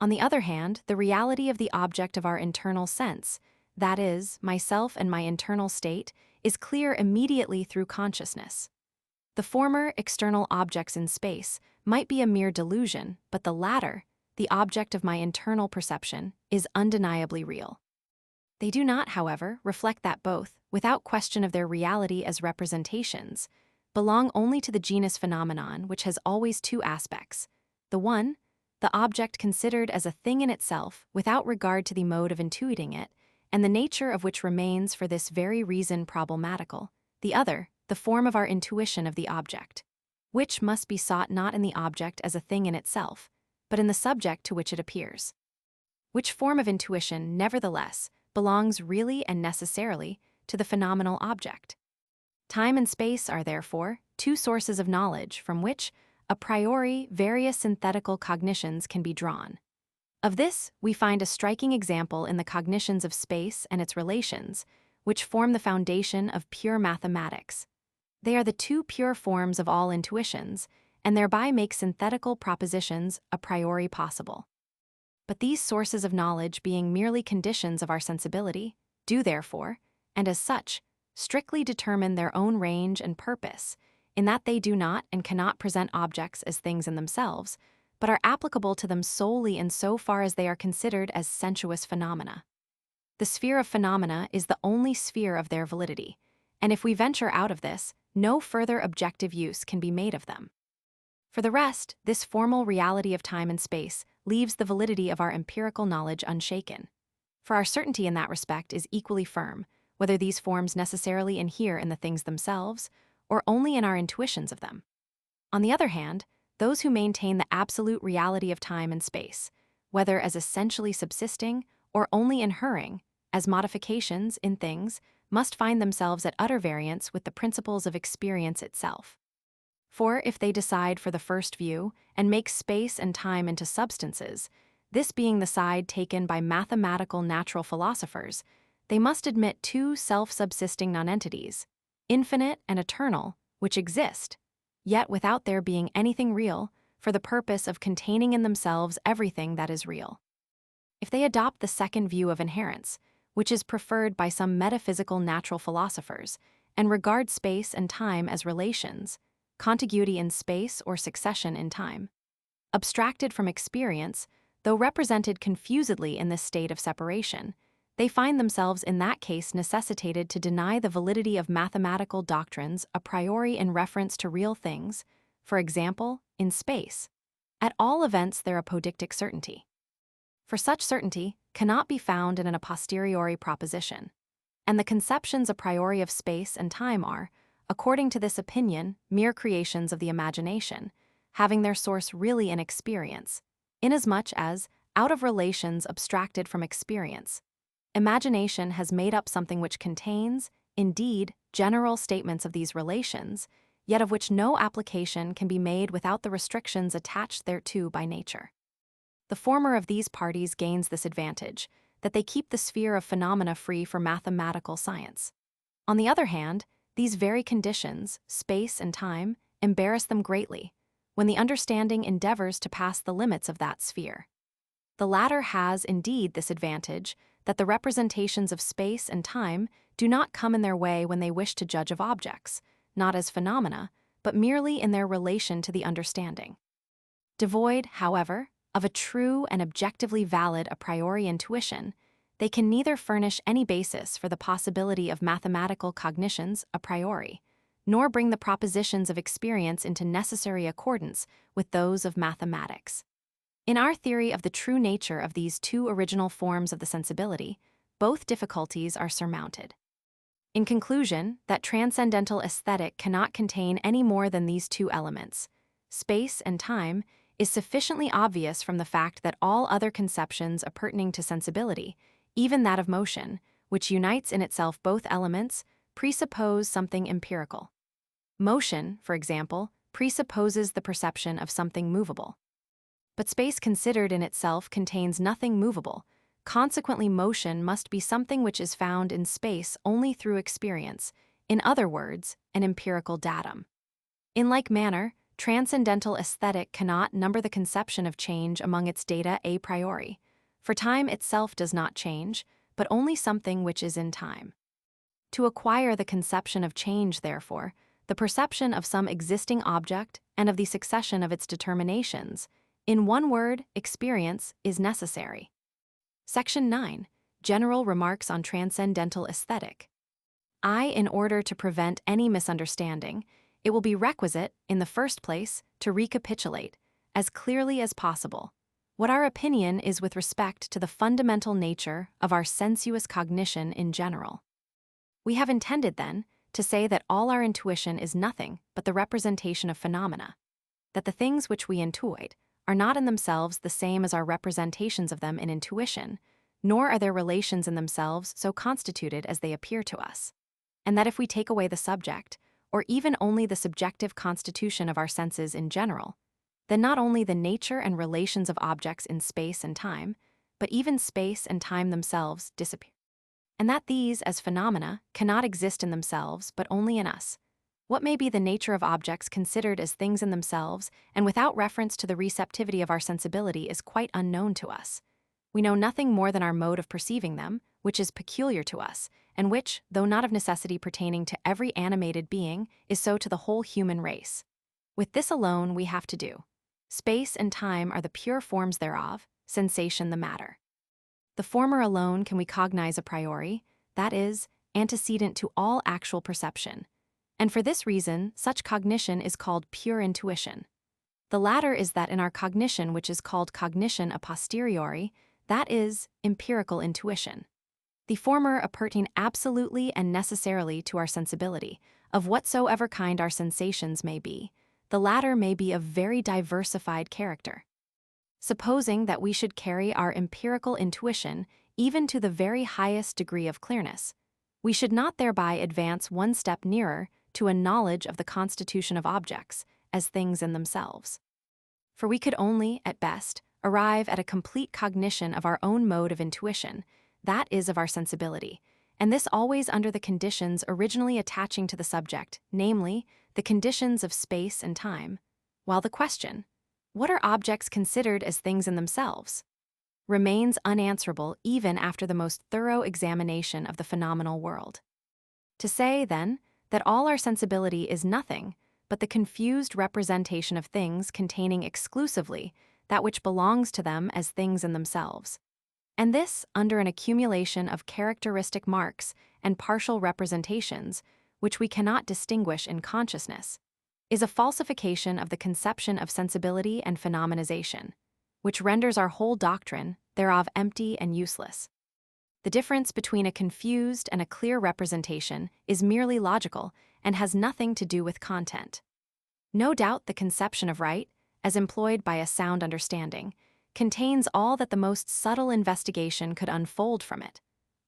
On the other hand, the reality of the object of our internal sense, that is, myself and my internal state, is clear immediately through consciousness. The former, external objects in space, might be a mere delusion, but the latter, the object of my internal perception, is undeniably real. They do not, however, reflect that both, without question of their reality as representations, belong only to the genus phenomenon, which has always two aspects. The one, the object considered as a thing in itself without regard to the mode of intuiting it, and the nature of which remains for this very reason problematical. The other, the form of our intuition of the object, which must be sought not in the object as a thing in itself, but in the subject to which it appears. Which form of intuition, nevertheless, belongs really and necessarily to the phenomenal object. Time and space are, therefore, two sources of knowledge from which, a priori, various synthetical cognitions can be drawn. Of this, we find a striking example in the cognitions of space and its relations, which form the foundation of pure mathematics. They are the two pure forms of all intuitions, and thereby make synthetical propositions a priori possible. But these sources of knowledge, being merely conditions of our sensibility, do therefore, and as such, strictly determine their own range and purpose, in that they do not and cannot present objects as things in themselves, but are applicable to them solely in so far as they are considered as sensuous phenomena. The sphere of phenomena is the only sphere of their validity, and if we venture out of this, no further objective use can be made of them. For the rest, this formal reality of time and space leaves the validity of our empirical knowledge unshaken. For our certainty in that respect is equally firm, whether these forms necessarily inhere in the things themselves, or only in our intuitions of them. On the other hand, those who maintain the absolute reality of time and space, whether as essentially subsisting or only inhering, as modifications in things, must find themselves at utter variance with the principles of experience itself. For if they decide for the first view and make space and time into substances, this being the side taken by mathematical natural philosophers, they must admit two self-subsisting nonentities, infinite and eternal, which exist, yet without there being anything real, for the purpose of containing in themselves everything that is real. If they adopt the second view of inherence, which is preferred by some metaphysical natural philosophers, and regard space and time as relations, contiguity in space or succession in time, abstracted from experience, though represented confusedly in this state of separation, they find themselves in that case necessitated to deny the validity of mathematical doctrines a priori in reference to real things, for example, in space, at all events their apodictic certainty. For such certainty cannot be found in an a posteriori proposition, and the conceptions a priori of space and time are, according to this opinion, mere creations of the imagination, having their source really in experience, inasmuch as, out of relations abstracted from experience, imagination has made up something which contains, indeed, general statements of these relations, yet of which no application can be made without the restrictions attached thereto by nature. The former of these parties gains this advantage, that they keep the sphere of phenomena free for mathematical science. On the other hand, these very conditions, space and time, embarrass them greatly, when the understanding endeavors to pass the limits of that sphere. The latter has, indeed, this advantage, that the representations of space and time do not come in their way when they wish to judge of objects, not as phenomena, but merely in their relation to the understanding. Devoid, however, of a true and objectively valid a priori intuition, they can neither furnish any basis for the possibility of mathematical cognitions a priori, nor bring the propositions of experience into necessary accordance with those of mathematics. In our theory of the true nature of these two original forms of the sensibility, both difficulties are surmounted. In conclusion, that transcendental aesthetic cannot contain any more than these two elements, space and time, is sufficiently obvious from the fact that all other conceptions appertaining to sensibility, even that of motion, which unites in itself both elements, presuppose something empirical. Motion, for example, presupposes the perception of something movable. But space considered in itself contains nothing movable. Consequently, motion must be something which is found in space only through experience, in other words, an empirical datum. In like manner, transcendental aesthetic cannot number the conception of change among its data a priori, for time itself does not change, but only something which is in time. To acquire the conception of change, therefore, the perception of some existing object and of the succession of its determinations, in one word, experience, is necessary. Section 9. General Remarks on Transcendental Aesthetic. In order to prevent any misunderstanding, it will be requisite, in the first place, to recapitulate, as clearly as possible, what our opinion is with respect to the fundamental nature of our sensuous cognition in general. We have intended, then, to say that all our intuition is nothing but the representation of phenomena, that the things which we intuit are not in themselves the same as our representations of them in intuition, nor are their relations in themselves so constituted as they appear to us, and that if we take away the subject, or even only the subjective constitution of our senses in general, then not only the nature and relations of objects in space and time, but even space and time themselves disappear, and that these, as phenomena, cannot exist in themselves but only in us. What may be the nature of objects considered as things in themselves and without reference to the receptivity of our sensibility is quite unknown to us. We know nothing more than our mode of perceiving them, which is peculiar to us, and which, though not of necessity pertaining to every animated being, is so to the whole human race. With this alone we have to do. Space and time are the pure forms thereof, sensation the matter. The former alone can we cognize a priori, that is, antecedent to all actual perception, and for this reason such cognition is called pure intuition. The latter is that in our cognition which is called cognition a posteriori, that is, empirical intuition. The former appertain absolutely and necessarily to our sensibility, of whatsoever kind our sensations may be. The latter may be of very diversified character. Supposing that we should carry our empirical intuition even to the very highest degree of clearness, we should not thereby advance one step nearer to a knowledge of the constitution of objects as things in themselves. For we could only, at best, arrive at a complete cognition of our own mode of intuition, that is, of our sensibility, and this always under the conditions originally attaching to the subject, namely, the conditions of space and time, while the question, what are objects considered as things in themselves, remains unanswerable even after the most thorough examination of the phenomenal world. To say, then, that all our sensibility is nothing but the confused representation of things containing exclusively that which belongs to them as things in themselves, and this under an accumulation of characteristic marks and partial representations which we cannot distinguish in consciousness, is a falsification of the conception of sensibility and phenomenization, which renders our whole doctrine thereof empty and useless. The difference between a confused and a clear representation is merely logical and has nothing to do with content. No doubt the conception of right, as employed by a sound understanding, contains all that the most subtle investigation could unfold from it,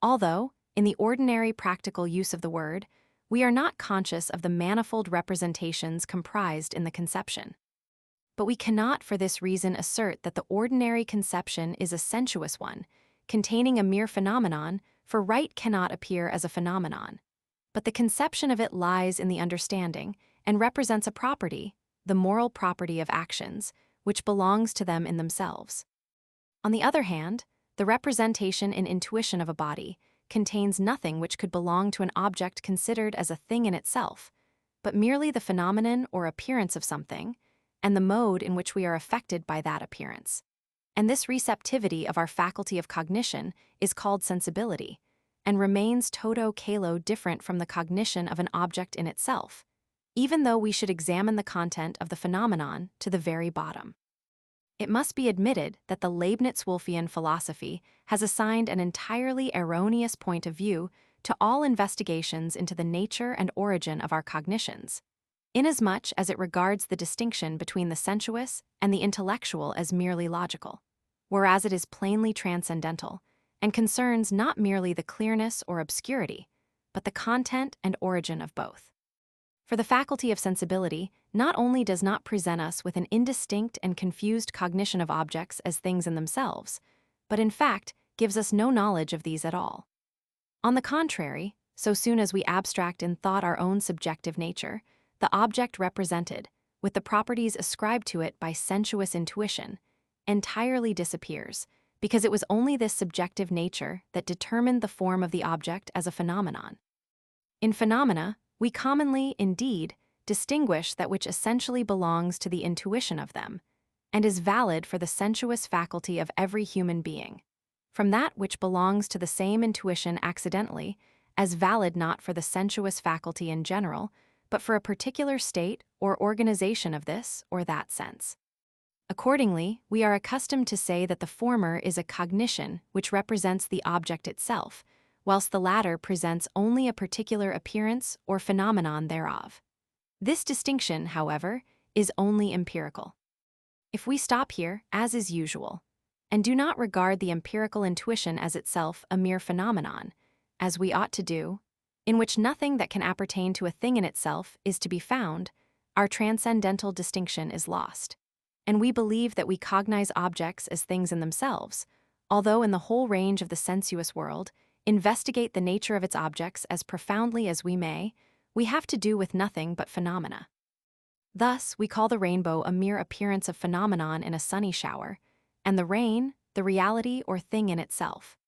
although, in the ordinary practical use of the word, we are not conscious of the manifold representations comprised in the conception. But we cannot for this reason assert that the ordinary conception is a sensuous one, containing a mere phenomenon, for right cannot appear as a phenomenon. But the conception of it lies in the understanding, and represents a property, the moral property of actions, which belongs to them in themselves. On the other hand, the representation in intuition of a body contains nothing which could belong to an object considered as a thing in itself, but merely the phenomenon or appearance of something, and the mode in which we are affected by that appearance. And this receptivity of our faculty of cognition is called sensibility, and remains toto calo different from the cognition of an object in itself, even though we should examine the content of the phenomenon to the very bottom. It must be admitted that the Leibniz-Wolffian philosophy has assigned an entirely erroneous point of view to all investigations into the nature and origin of our cognitions, inasmuch as it regards the distinction between the sensuous and the intellectual as merely logical, whereas it is plainly transcendental, and concerns not merely the clearness or obscurity, but the content and origin of both. For the faculty of sensibility not only does not present us with an indistinct and confused cognition of objects as things in themselves, but in fact gives us no knowledge of these at all. On the contrary, so soon as we abstract in thought our own subjective nature, the object represented, with the properties ascribed to it by sensuous intuition, entirely disappears, because it was only this subjective nature that determined the form of the object as a phenomenon. In phenomena, we commonly, indeed, distinguish that which essentially belongs to the intuition of them, and is valid for the sensuous faculty of every human being, from that which belongs to the same intuition accidentally, as valid not for the sensuous faculty in general, but for a particular state or organization of this or that sense. Accordingly, we are accustomed to say that the former is a cognition which represents the object itself, whilst the latter presents only a particular appearance or phenomenon thereof. This distinction, however, is only empirical. If we stop here, as is usual, and do not regard the empirical intuition as itself a mere phenomenon, as we ought to do, in which nothing that can appertain to a thing in itself is to be found, our transcendental distinction is lost, and we believe that we cognize objects as things in themselves, although in the whole range of the sensuous world, investigate the nature of its objects as profoundly as we may, we have to do with nothing but phenomena. Thus, we call the rainbow a mere appearance of phenomenon in a sunny shower, and the rain, the reality or thing in itself.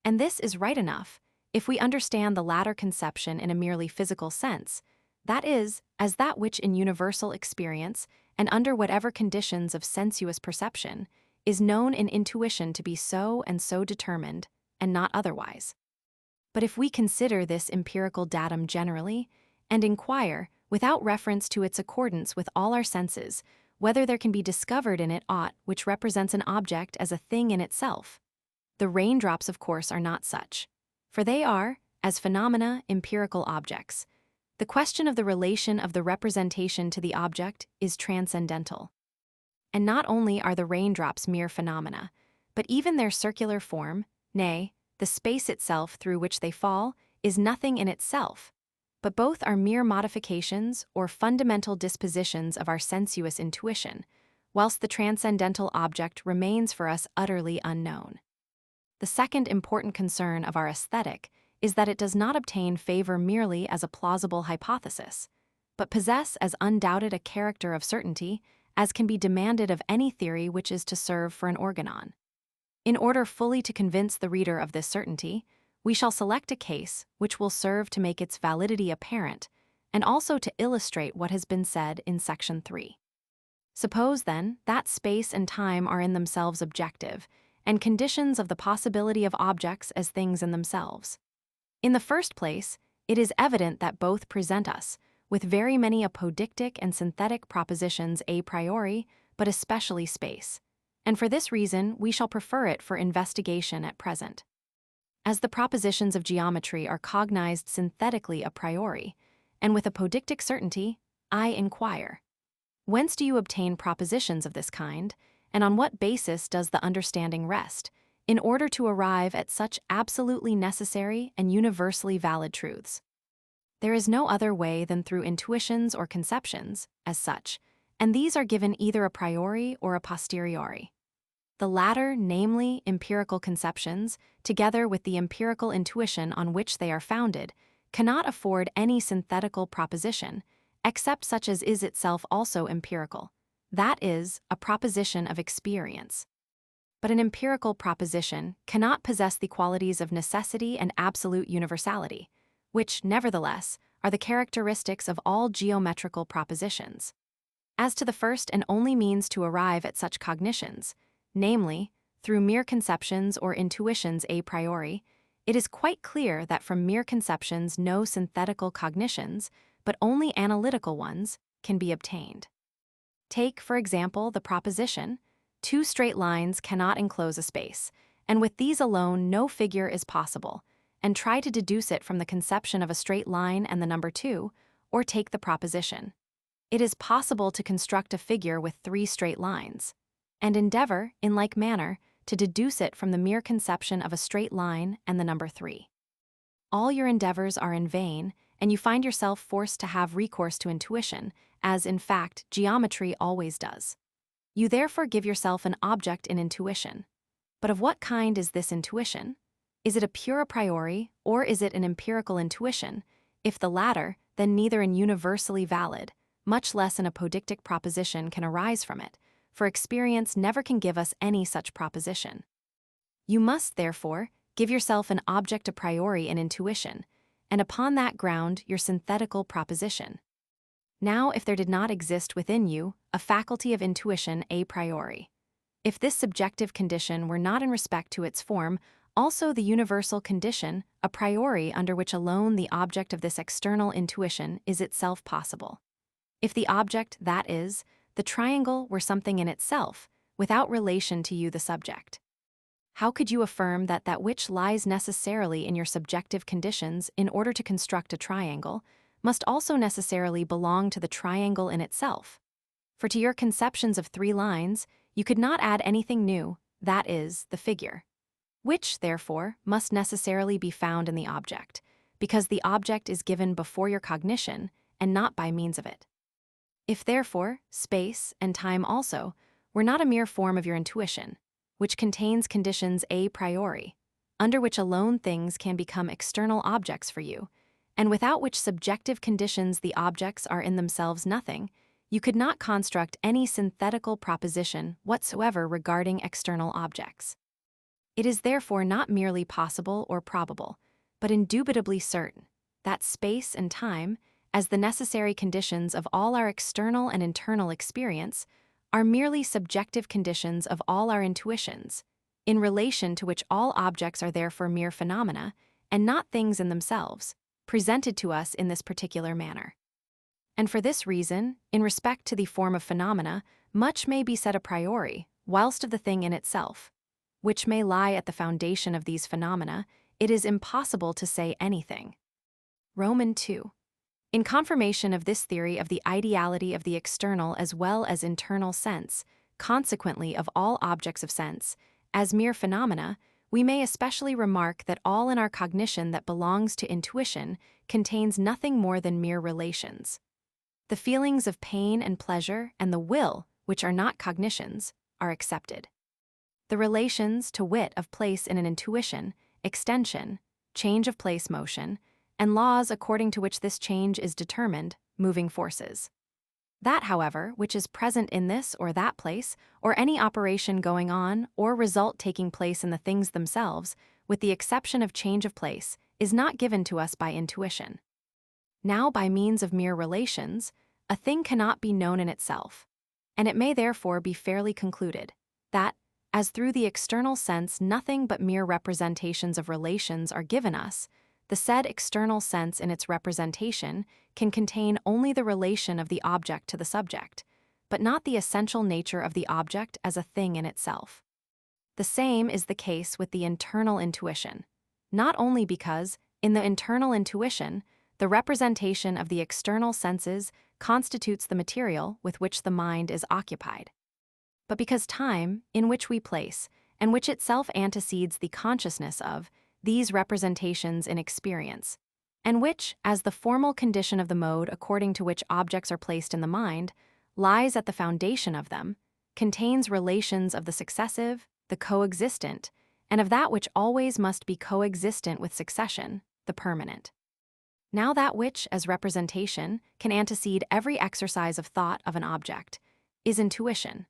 And this is right enough, if we understand the latter conception in a merely physical sense, that is, as that which in universal experience, and under whatever conditions of sensuous perception, is known in intuition to be so and so determined, and not otherwise. But if we consider this empirical datum generally, and inquire, without reference to its accordance with all our senses, whether there can be discovered in it aught which represents an object as a thing in itself, the raindrops of course are not such, for they are, as phenomena, empirical objects. The question of the relation of the representation to the object is transcendental. And not only are the raindrops mere phenomena, but even their circular form, nay, the space itself through which they fall, is nothing in itself, but both are mere modifications or fundamental dispositions of our sensuous intuition, whilst the transcendental object remains for us utterly unknown. The second important concern of our aesthetic is that it does not obtain favor merely as a plausible hypothesis, but possess as undoubted a character of certainty as can be demanded of any theory which is to serve for an organon. In order fully to convince the reader of this certainty, we shall select a case which will serve to make its validity apparent and also to illustrate what has been said in Section 3. Suppose, then, that space and time are in themselves objective and conditions of the possibility of objects as things in themselves. In the first place, it is evident that both present us with very many apodictic and synthetic propositions a priori, but especially space, and for this reason we shall prefer it for investigation at present. As the propositions of geometry are cognized synthetically a priori, and with apodictic certainty, I inquire, whence do you obtain propositions of this kind, and on what basis does the understanding rest, in order to arrive at such absolutely necessary and universally valid truths? There is no other way than through intuitions or conceptions, as such, and these are given either a priori or a posteriori. The latter, namely empirical conceptions, together with the empirical intuition on which they are founded, cannot afford any synthetical proposition, except such as is itself also empirical, that is, a proposition of experience. But an empirical proposition cannot possess the qualities of necessity and absolute universality, which, nevertheless, are the characteristics of all geometrical propositions. As to the first and only means to arrive at such cognitions, namely, through mere conceptions or intuitions a priori, it is quite clear that from mere conceptions no synthetical cognitions, but only analytical ones, can be obtained. Take, for example, the proposition, two straight lines cannot enclose a space, and with these alone no figure is possible, and try to deduce it from the conception of a straight line and the number 2, or take the proposition, it is possible to construct a figure with 3 straight lines, and endeavor, in like manner, to deduce it from the mere conception of a straight line and the number 3. All your endeavors are in vain, and you find yourself forced to have recourse to intuition, as, in fact, geometry always does. You therefore give yourself an object in intuition. But of what kind is this intuition? Is it a pure a priori, or is it an empirical intuition? If the latter, then neither an universally valid, much less an apodictic proposition can arise from it, for experience never can give us any such proposition. You must, therefore, give yourself an object a priori in intuition, and upon that ground your synthetical proposition. Now, if there did not exist within you a faculty of intuition a priori, if this subjective condition were not in respect to its form also the universal condition a priori under which alone the object of this external intuition is itself possible, if the object, that is, the triangle, were something in itself, without relation to you the subject, how could you affirm that that which lies necessarily in your subjective conditions in order to construct a triangle must also necessarily belong to the triangle in itself? For to your conceptions of 3 lines, you could not add anything new, that is, the figure, which, therefore, must necessarily be found in the object, because the object is given before your cognition and not by means of it. If, therefore, space, and time also, were not a mere form of your intuition, which contains conditions a priori, under which alone things can become external objects for you, and without which subjective conditions the objects are in themselves nothing, you could not construct any synthetical proposition whatsoever regarding external objects. It is therefore not merely possible or probable, but indubitably certain, that space and time, as the necessary conditions of all our external and internal experience, are merely subjective conditions of all our intuitions, in relation to which all objects are therefore mere phenomena, and not things in themselves, presented to us in this particular manner. And for this reason, in respect to the form of phenomena, much may be said a priori, whilst of the thing in itself, which may lie at the foundation of these phenomena, it is impossible to say anything. Roman 2. In confirmation of this theory of the ideality of the external as well as internal sense, consequently of all objects of sense, as mere phenomena, we may especially remark that all in our cognition that belongs to intuition contains nothing more than mere relations. The feelings of pain and pleasure and the will, which are not cognitions, are accepted. The relations, to wit, of place in an intuition, extension, change of place motion, and laws according to which this change is determined, moving forces. That, however, which is present in this or that place, or any operation going on or result taking place in the things themselves, with the exception of change of place, is not given to us by intuition. Now, by means of mere relations, a thing cannot be known in itself, and it may therefore be fairly concluded that, as through the external sense nothing but mere representations of relations are given us, the said external sense in its representation can contain only the relation of the object to the subject, but not the essential nature of the object as a thing in itself. The same is the case with the internal intuition, not only because, in the internal intuition, the representation of the external senses constitutes the material with which the mind is occupied, but because time, in which we place, and which itself antecedes the consciousness of, these representations in experience, and which, as the formal condition of the mode according to which objects are placed in the mind, lies at the foundation of them, contains relations of the successive, the coexistent, and of that which always must be coexistent with succession, the permanent. Now that which, as representation, can antecede every exercise of thought of an object, is intuition,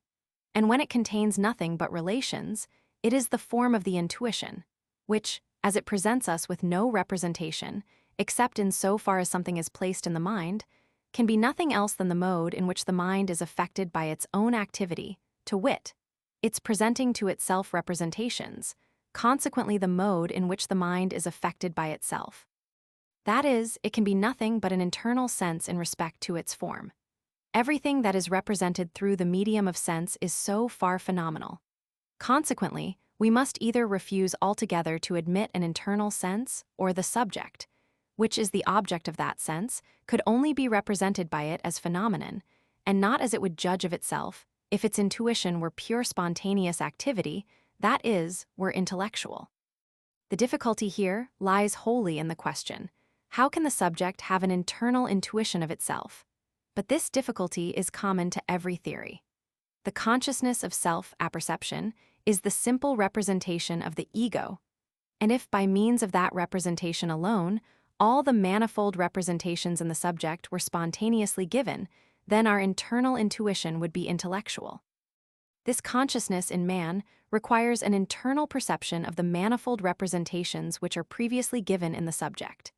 and when it contains nothing but relations, it is the form of the intuition, which, as it presents us with no representation, except in so far as something is placed in the mind, can be nothing else than the mode in which the mind is affected by its own activity, to wit, its presenting to itself representations, consequently the mode in which the mind is affected by itself. That is, it can be nothing but an internal sense in respect to its form. Everything that is represented through the medium of sense is so far phenomenal. Consequently, we must either refuse altogether to admit an internal sense, or the subject, which is the object of that sense, could only be represented by it as phenomenon, and not as it would judge of itself, if its intuition were pure spontaneous activity, that is, were intellectual. The difficulty here lies wholly in the question, how can the subject have an internal intuition of itself? But this difficulty is common to every theory. The consciousness of self-apperception is the simple representation of the ego, and if by means of that representation alone, all the manifold representations in the subject were spontaneously given, then our internal intuition would be intellectual. This consciousness in man requires an internal perception of the manifold representations which are previously given in the subject,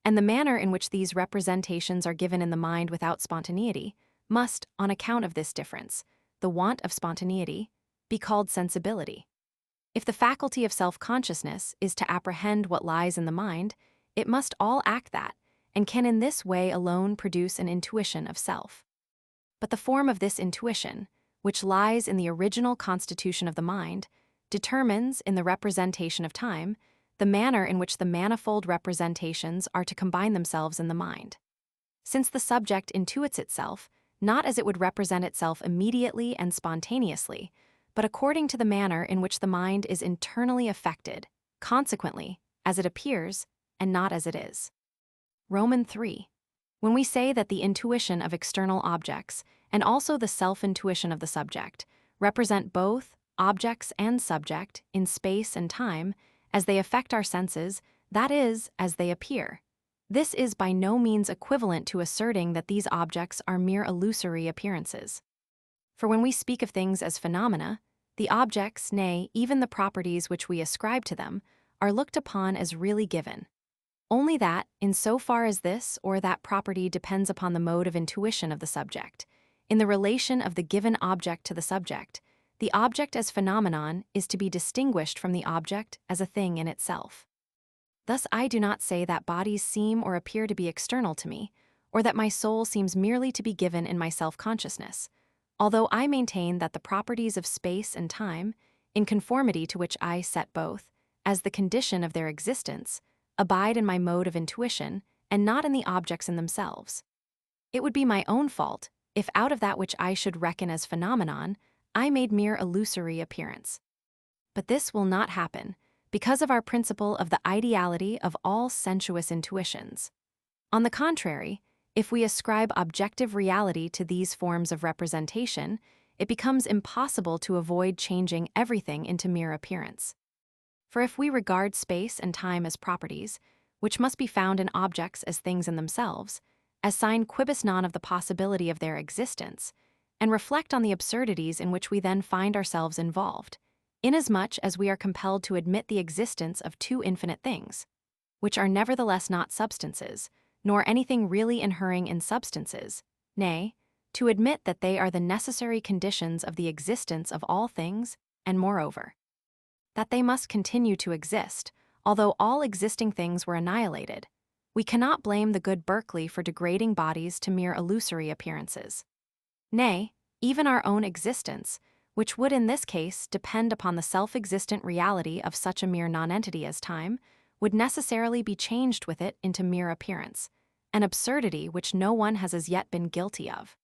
and the manner in which these representations are given in the mind without spontaneity must, on account of this difference, the want of spontaneity, be called sensibility. If the faculty of self-consciousness is to apprehend what lies in the mind, it must all act that, and can in this way alone produce an intuition of self. But the form of this intuition, which lies in the original constitution of the mind, determines, in the representation of time, the manner in which the manifold representations are to combine themselves in the mind. Since the subject intuits itself, not as it would represent itself immediately and spontaneously, but according to the manner in which the mind is internally affected, consequently, as it appears, and not as it is. Roman 3. When we say that the intuition of external objects, and also the self-intuition of the subject, represent both objects and subject in space and time, as they affect our senses, that is, as they appear. This is by no means equivalent to asserting that these objects are mere illusory appearances. For when we speak of things as phenomena, the objects, nay, even the properties which we ascribe to them, are looked upon as really given. Only that, in so far as this or that property depends upon the mode of intuition of the subject, in the relation of the given object to the subject, the object as phenomenon is to be distinguished from the object as a thing in itself. Thus I do not say that bodies seem or appear to be external to me, or that my soul seems merely to be given in my self-consciousness, although I maintain that the properties of space and time, in conformity to which I set both, as the condition of their existence, abide in my mode of intuition, and not in the objects in themselves. It would be my own fault if out of that which I should reckon as phenomenon, I made mere illusory appearance. But this will not happen, because of our principle of the ideality of all sensuous intuitions. On the contrary, if we ascribe objective reality to these forms of representation, it becomes impossible to avoid changing everything into mere appearance. For if we regard space and time as properties, which must be found in objects as things in themselves, assign quibus non of the possibility of their existence, and reflect on the absurdities in which we then find ourselves involved, inasmuch as we are compelled to admit the existence of two infinite things, which are nevertheless not substances, nor anything really inhering in substances, nay, to admit that they are the necessary conditions of the existence of all things, and moreover, that they must continue to exist, although all existing things were annihilated, we cannot blame the good Berkeley for degrading bodies to mere illusory appearances. Nay, even our own existence, which would in this case depend upon the self-existent reality of such a mere nonentity as time, would necessarily be changed with it into mere appearance, an absurdity which no one has as yet been guilty of.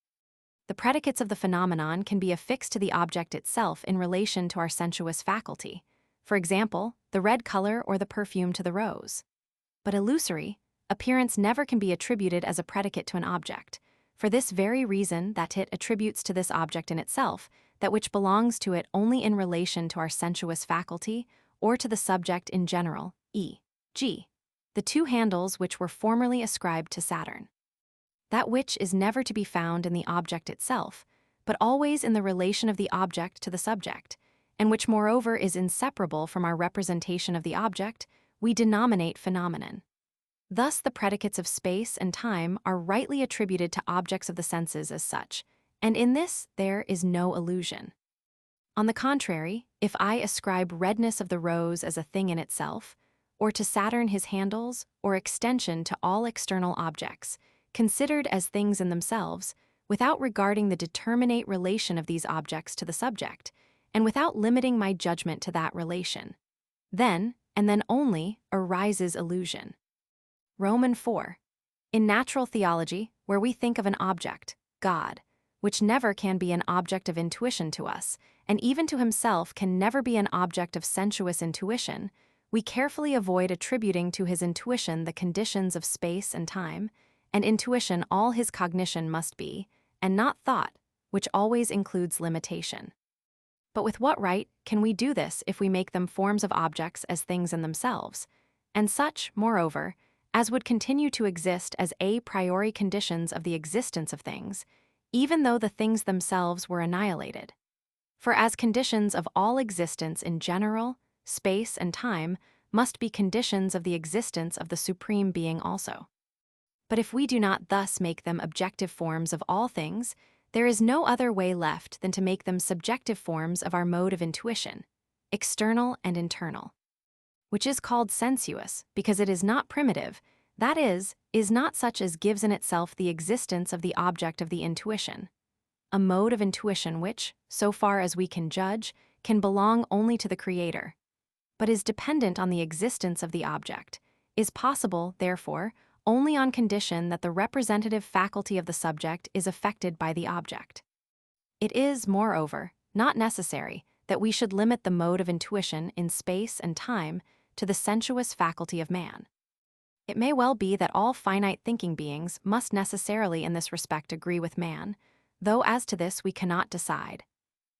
The predicates of the phenomenon can be affixed to the object itself in relation to our sensuous faculty, for example, the red color or the perfume to the rose. But illusory, appearance never can be attributed as a predicate to an object, for this very reason that it attributes to this object in itself that which belongs to it only in relation to our sensuous faculty or to the subject in general, e.g., the two handles which were formerly ascribed to Saturn. That which is never to be found in the object itself, but always in the relation of the object to the subject, and which moreover is inseparable from our representation of the object, we denominate phenomenon. Thus the predicates of space and time are rightly attributed to objects of the senses as such, and in this there is no illusion. On the contrary, if I ascribe redness of the rose as a thing in itself, or to Saturn his handles, or extension to all external objects, considered as things in themselves, without regarding the determinate relation of these objects to the subject, and without limiting my judgment to that relation, then, and then only, arises illusion. Roman 4. In natural theology, where we think of an object, God, which never can be an object of intuition to us, and even to himself can never be an object of sensuous intuition, we carefully avoid attributing to his intuition the conditions of space and time, and intuition all his cognition must be, and not thought, which always includes limitation. But with what right can we do this if we make them forms of objects as things in themselves, and such, moreover, as would continue to exist as a priori conditions of the existence of things, even though the things themselves were annihilated? For as conditions of all existence in general, space and time must be conditions of the existence of the Supreme Being also. But if we do not thus make them objective forms of all things, there is no other way left than to make them subjective forms of our mode of intuition, external and internal, which is called sensuous because it is not primitive, that is not such as gives in itself the existence of the object of the intuition, a mode of intuition which, so far as we can judge, can belong only to the Creator, but is dependent on the existence of the object, is possible, therefore, only on condition that the representative faculty of the subject is affected by the object. It is, moreover, not necessary that we should limit the mode of intuition in space and time to the sensuous faculty of man. It may well be that all finite thinking beings must necessarily in this respect agree with man, though as to this we cannot decide.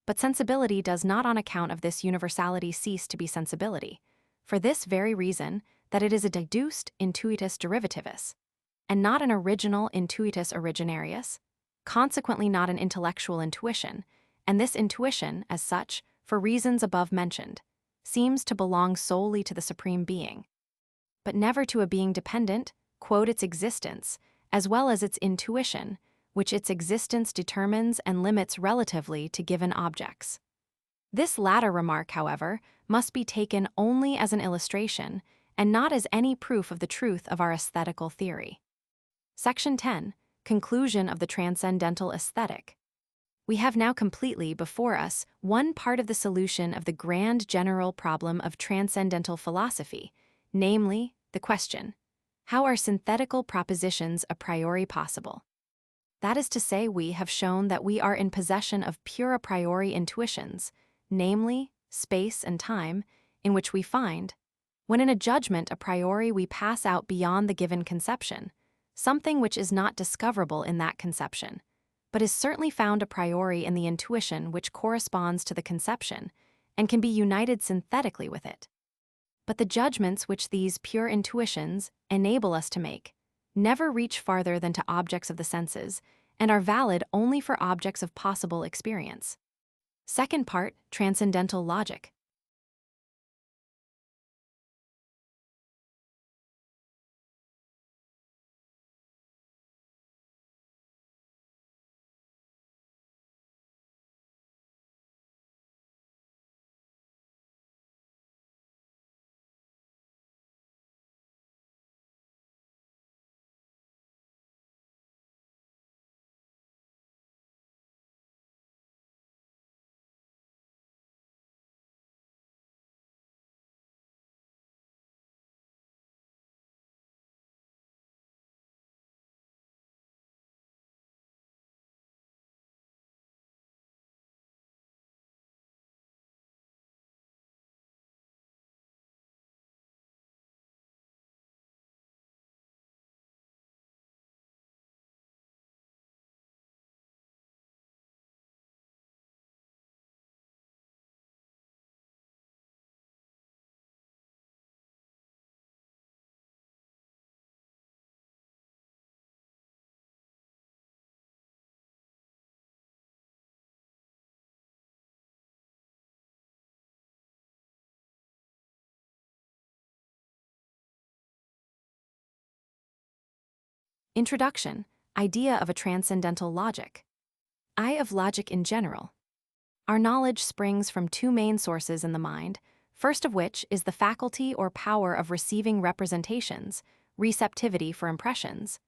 But sensibility does not on account of this universality cease to be sensibility, for this very reason that it is a deduced intuitus derivativus, and not an original intuitus originarius, consequently not an intellectual intuition, and this intuition, as such, for reasons above mentioned, seems to belong solely to the Supreme Being, but never to a being dependent, quote its existence, as well as its intuition, which its existence determines and limits relatively to given objects. This latter remark, however, must be taken only as an illustration, and not as any proof of the truth of our aesthetical theory. Section 10. Conclusion of the Transcendental Æsthetic. We have now completely before us one part of the solution of the grand general problem of transcendental philosophy, namely, the question, how are synthetical propositions a priori possible? That is to say, we have shown that we are in possession of pure a priori intuitions, namely, space and time, in which we find, When in a judgment a priori we pass out beyond the given conception, something which is not discoverable in that conception, but is certainly found a priori in the intuition which corresponds to the conception and can be united synthetically with it. But the judgments which these pure intuitions enable us to make never reach farther than to objects of the senses and are valid only for objects of possible experience. Second part, transcendental logic. Introduction, idea of a transcendental logic. I of logic in general. Our knowledge springs from two main sources in the mind, first of which is the faculty or power of receiving representations, receptivity for impressions.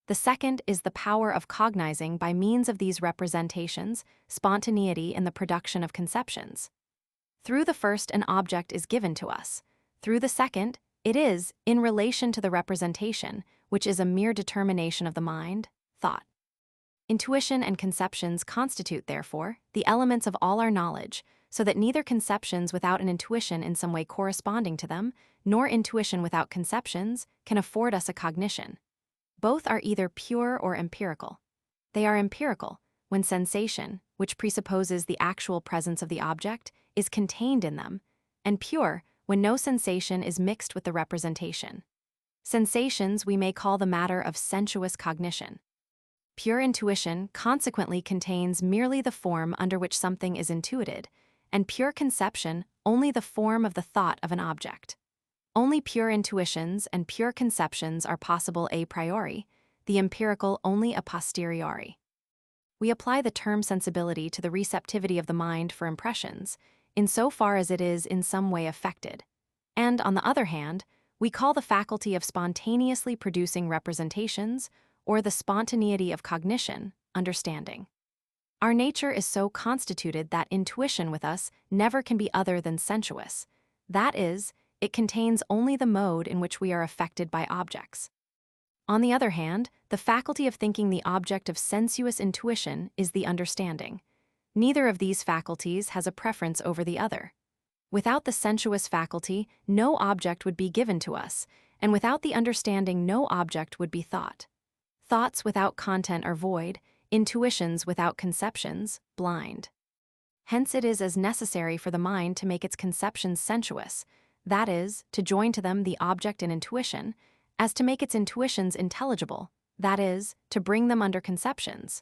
The second is the power of cognizing by means of these representations, spontaneity in the production of conceptions. Through the first, an object is given to us. Through the second, it is, in relation to the representation, which is a mere determination of the mind, thought. Intuition and conceptions constitute, therefore, the elements of all our knowledge, so that neither conceptions without an intuition in some way corresponding to them, nor intuition without conceptions, can afford us a cognition. Both are either pure or empirical. They are empirical when sensation, which presupposes the actual presence of the object, is contained in them, and pure when no sensation is mixed with the representation. Sensations we may call the matter of sensuous cognition. Pure intuition consequently contains merely the form under which something is intuited, and pure conception only the form of the thought of an object. Only pure intuitions and pure conceptions are possible a priori, the empirical only a posteriori. We apply the term sensibility to the receptivity of the mind for impressions, in so far as it is in some way affected, and, on the other hand, we call the faculty of spontaneously producing representations, or the spontaneity of cognition, understanding. Our nature is so constituted that intuition with us never can be other than sensuous. That is, it contains only the mode in which we are affected by objects. On the other hand, the faculty of thinking the object of sensuous intuition is the understanding. Neither of these faculties has a preference over the other. Without the sensuous faculty, no object would be given to us, and without the understanding, no object would be thought. Thoughts without content are void, intuitions without conceptions, blind. Hence it is as necessary for the mind to make its conceptions sensuous, that is, to join to them the object in intuition, as to make its intuitions intelligible, that is, to bring them under conceptions.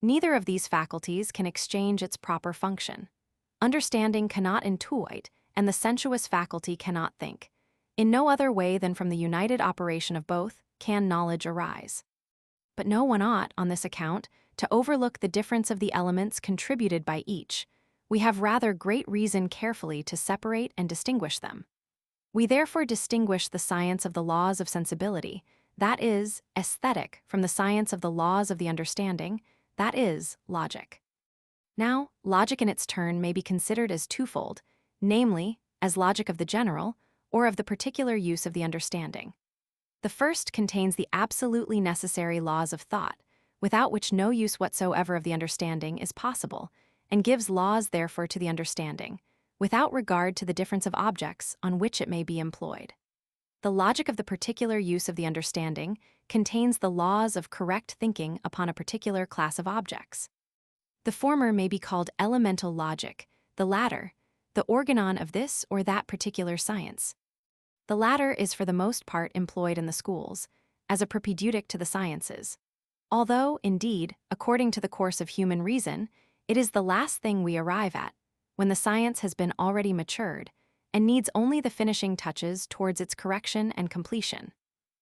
Neither of these faculties can exchange its proper function. Understanding cannot intuit, and the sensuous faculty cannot think. In no other way than from the united operation of both can knowledge arise. But no one ought, on this account, to overlook the difference of the elements contributed by each. We have rather great reason carefully to separate and distinguish them. We therefore distinguish the science of the laws of sensibility, that is, aesthetic, from the science of the laws of the understanding, that is, logic. Now, logic in its turn may be considered as twofold, namely, as logic of the general, or of the particular use of the understanding. The first contains the absolutely necessary laws of thought, without which no use whatsoever of the understanding is possible, and gives laws therefore to the understanding, without regard to the difference of objects on which it may be employed. The logic of the particular use of the understanding contains the laws of correct thinking upon a particular class of objects. The former may be called elemental logic, the latter, the organon of this or that particular science. The latter is for the most part employed in the schools, as a propedeutic to the sciences. Although, indeed, according to the course of human reason, it is the last thing we arrive at, when the science has been already matured, and needs only the finishing touches towards its correction and completion.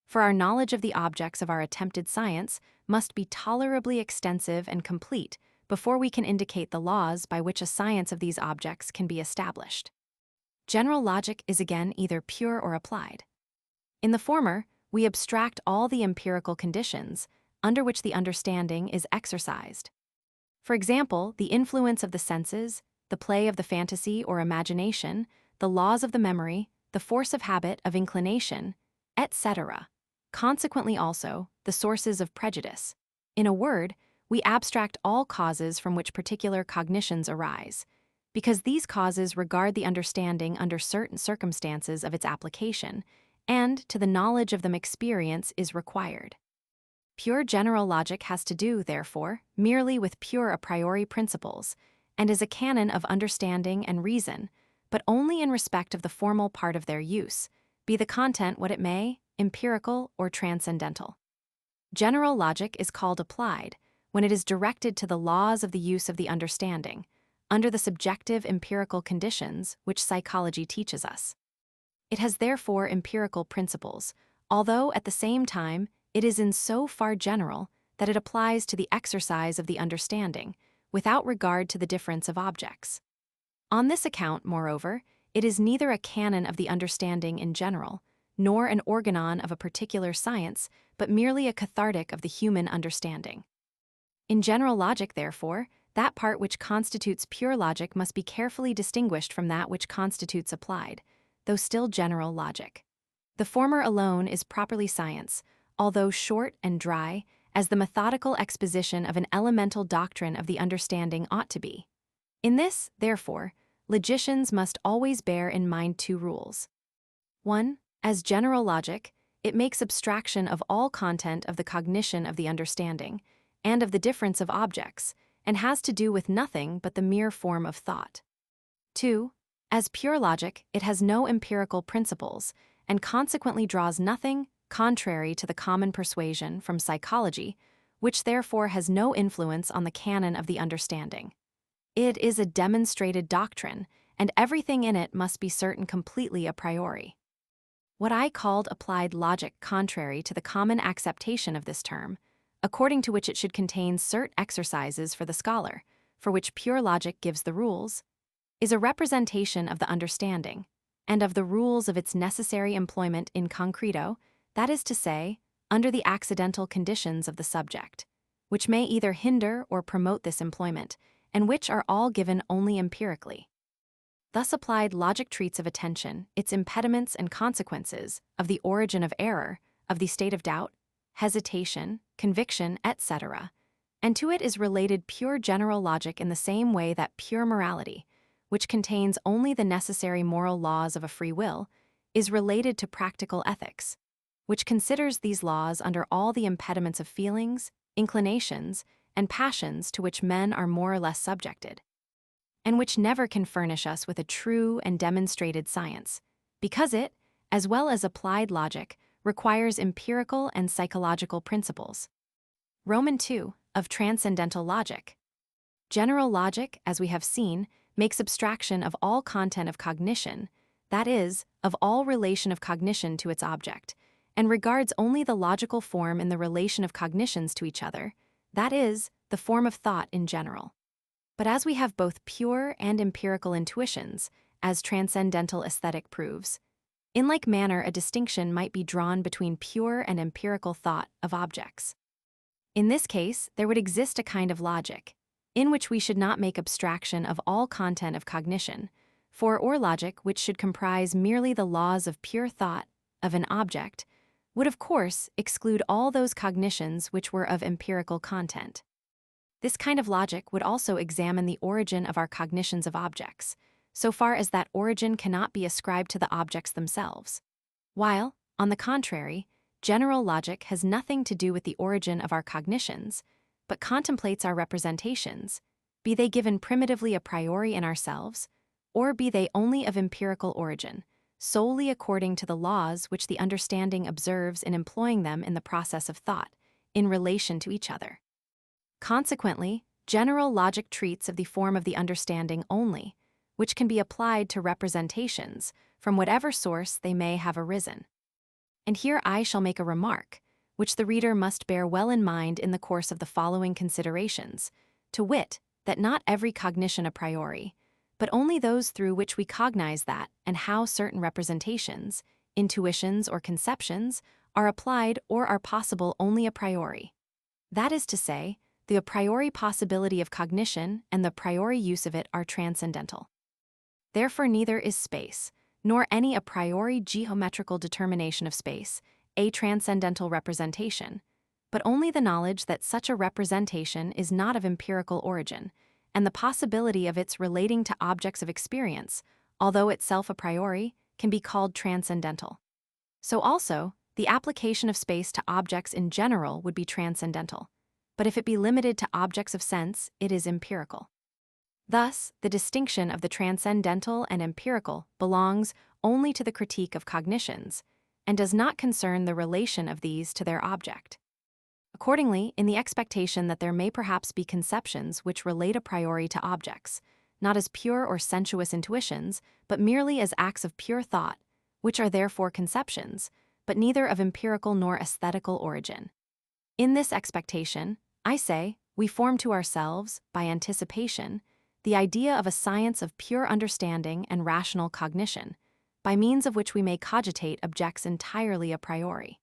For our knowledge of the objects of our attempted science must be tolerably extensive and complete before we can indicate the laws by which a science of these objects can be established. General logic is again either pure or applied. In the former, we abstract all the empirical conditions under which the understanding is exercised. For example, the influence of the senses, the play of the fantasy or imagination, the laws of the memory, the force of habit, of inclination, etc. Consequently also, the sources of prejudice. In a word, we abstract all causes from which particular cognitions arise, because these causes regard the understanding under certain circumstances of its application, and to the knowledge of them experience is required. Pure general logic has to do, therefore, merely with pure a priori principles, and is a canon of understanding and reason, but only in respect of the formal part of their use, be the content what it may, empirical or transcendental. General logic is called applied when it is directed to the laws of the use of the understanding, under the subjective empirical conditions which psychology teaches us. It has therefore empirical principles, although at the same time it is in so far general that it applies to the exercise of the understanding, without regard to the difference of objects. On this account, moreover, it is neither a canon of the understanding in general, nor an organon of a particular science, but merely a cathartic of the human understanding. In general logic, therefore, that part which constitutes pure logic must be carefully distinguished from that which constitutes applied, though still general logic. The former alone is properly science, although short and dry, as the methodical exposition of an elemental doctrine of the understanding ought to be. In this, therefore, logicians must always bear in mind two rules. 1. As general logic, it makes abstraction of all content of the cognition of the understanding, and of the difference of objects, and has to do with nothing but the mere form of thought. 2. As pure logic, it has no empirical principles, and consequently draws nothing contrary to the common persuasion from psychology, which therefore has no influence on the canon of the understanding. It is a demonstrated doctrine, and everything in it must be certain completely a priori. What I called applied logic, contrary to the common acceptation of this term, according to which it should contain cert exercises for the scholar, for which pure logic gives the rules, is a representation of the understanding, and of the rules of its necessary employment in concreto, that is to say, under the accidental conditions of the subject, which may either hinder or promote this employment, and which are all given only empirically. Thus applied logic treats of attention, its impediments and consequences, of the origin of error, of the state of doubt, hesitation, conviction, etc., and to it is related pure general logic in the same way that pure morality, which contains only the necessary moral laws of a free will, is related to practical ethics, which considers these laws under all the impediments of feelings, inclinations, and passions to which men are more or less subjected, and which never can furnish us with a true and demonstrated science, because it, as well as applied logic, requires empirical and psychological principles. Roman II, of Transcendental Logic. General logic, as we have seen, makes abstraction of all content of cognition, that is, of all relation of cognition to its object, and regards only the logical form in the relation of cognitions to each other, that is, the form of thought in general. But as we have both pure and empirical intuitions, as Transcendental Æsthetic proves, in like manner a distinction might be drawn between pure and empirical thought of objects. In this case, there would exist a kind of logic, in which we should not make abstraction of all content of cognition, or logic which should comprise merely the laws of pure thought of an object, would of course exclude all those cognitions which were of empirical content. This kind of logic would also examine the origin of our cognitions of objects, so far as that origin cannot be ascribed to the objects themselves. While, on the contrary, general logic has nothing to do with the origin of our cognitions, but contemplates our representations, be they given primitively a priori in ourselves, or be they only of empirical origin, solely according to the laws which the understanding observes in employing them in the process of thought, in relation to each other. Consequently, general logic treats of the form of the understanding only, which can be applied to representations from whatever source they may have arisen. And here I shall make a remark, which the reader must bear well in mind in the course of the following considerations, to wit, that not every cognition a priori, but only those through which we cognize that and how certain representations, intuitions or conceptions, are applied or are possible only a priori. That is to say, the a priori possibility of cognition and the priori use of it are transcendental. Therefore neither is space, nor any a priori geometrical determination of space, a transcendental representation, but only the knowledge that such a representation is not of empirical origin, and the possibility of its relating to objects of experience, although itself a priori, can be called transcendental. So also, the application of space to objects in general would be transcendental, but if it be limited to objects of sense, it is empirical. Thus, the distinction of the transcendental and empirical belongs only to the critique of cognitions, and does not concern the relation of these to their object. Accordingly, in the expectation that there may perhaps be conceptions which relate a priori to objects, not as pure or sensuous intuitions, but merely as acts of pure thought, which are therefore conceptions, but neither of empirical nor aesthetical origin. In this expectation, I say, we form to ourselves, by anticipation, the idea of a science of pure understanding and rational cognition, by means of which we may cogitate objects entirely a priori.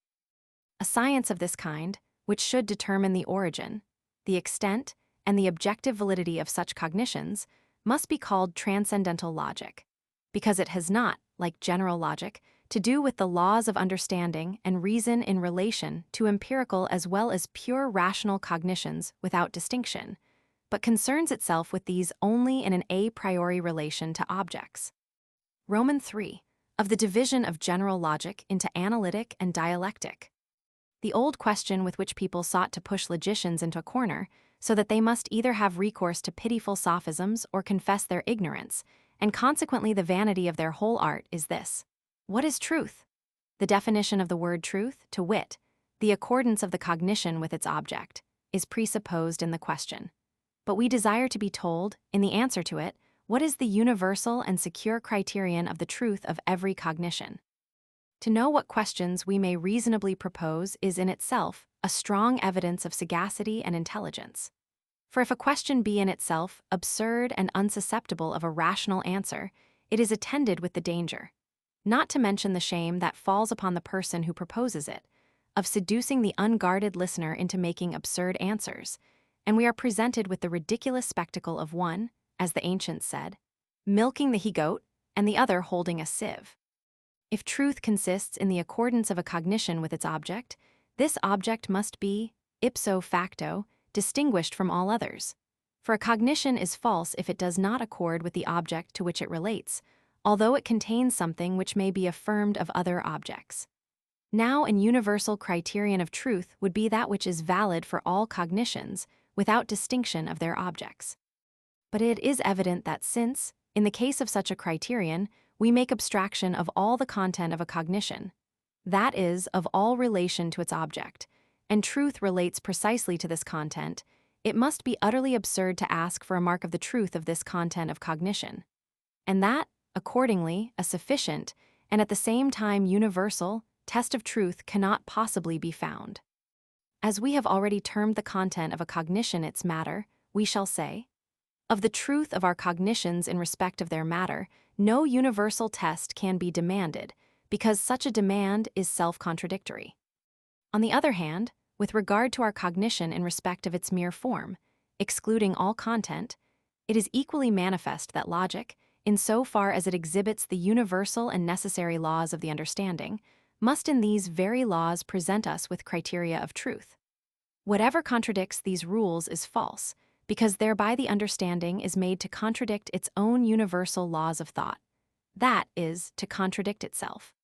A science of this kind, which should determine the origin, the extent, and the objective validity of such cognitions, must be called transcendental logic, because it has not, like general logic, to do with the laws of understanding and reason in relation to empirical as well as pure rational cognitions without distinction, but concerns itself with these only in an a priori relation to objects. Roman 3. Of the division of general logic into analytic and dialectic. The old question with which people sought to push logicians into a corner, so that they must either have recourse to pitiful sophisms or confess their ignorance, and consequently the vanity of their whole art, is this. What is truth? The definition of the word truth, to wit, the accordance of the cognition with its object, is presupposed in the question. But we desire to be told, in the answer to it, what is the universal and secure criterion of the truth of every cognition. To know what questions we may reasonably propose is in itself a strong evidence of sagacity and intelligence. For if a question be in itself absurd and unsusceptible of a rational answer, it is attended with the danger, not to mention the shame that falls upon the person who proposes it, of seducing the unguarded listener into making absurd answers, and we are presented with the ridiculous spectacle of one, as the ancients said, milking the he-goat, and the other holding a sieve. If truth consists in the accordance of a cognition with its object, this object must be, ipso facto, distinguished from all others. For a cognition is false if it does not accord with the object to which it relates, although it contains something which may be affirmed of other objects. Now an universal criterion of truth would be that which is valid for all cognitions, without distinction of their objects. But it is evident that since, in the case of such a criterion, we make abstraction of all the content of a cognition, that is, of all relation to its object, and truth relates precisely to this content, it must be utterly absurd to ask for a mark of the truth of this content of cognition, and that, accordingly, a sufficient, and at the same time universal, test of truth cannot possibly be found. As we have already termed the content of a cognition its matter, we shall say, of the truth of our cognitions in respect of their matter, no universal test can be demanded, because such a demand is self-contradictory. On the other hand, with regard to our cognition in respect of its mere form, excluding all content, it is equally manifest that logic, in so far as it exhibits the universal and necessary laws of the understanding, must in these very laws present us with criteria of truth. Whatever contradicts these rules is false, because thereby the understanding is made to contradict its own universal laws of thought. That is, to contradict itself.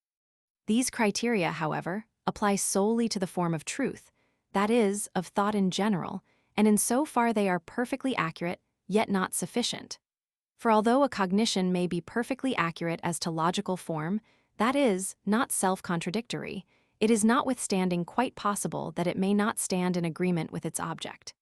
These criteria, however, apply solely to the form of truth, that is, of thought in general, and in so far they are perfectly accurate, yet not sufficient. For although a cognition may be perfectly accurate as to logical form, that is, not self-contradictory, it is notwithstanding quite possible that it may not stand in agreement with its object.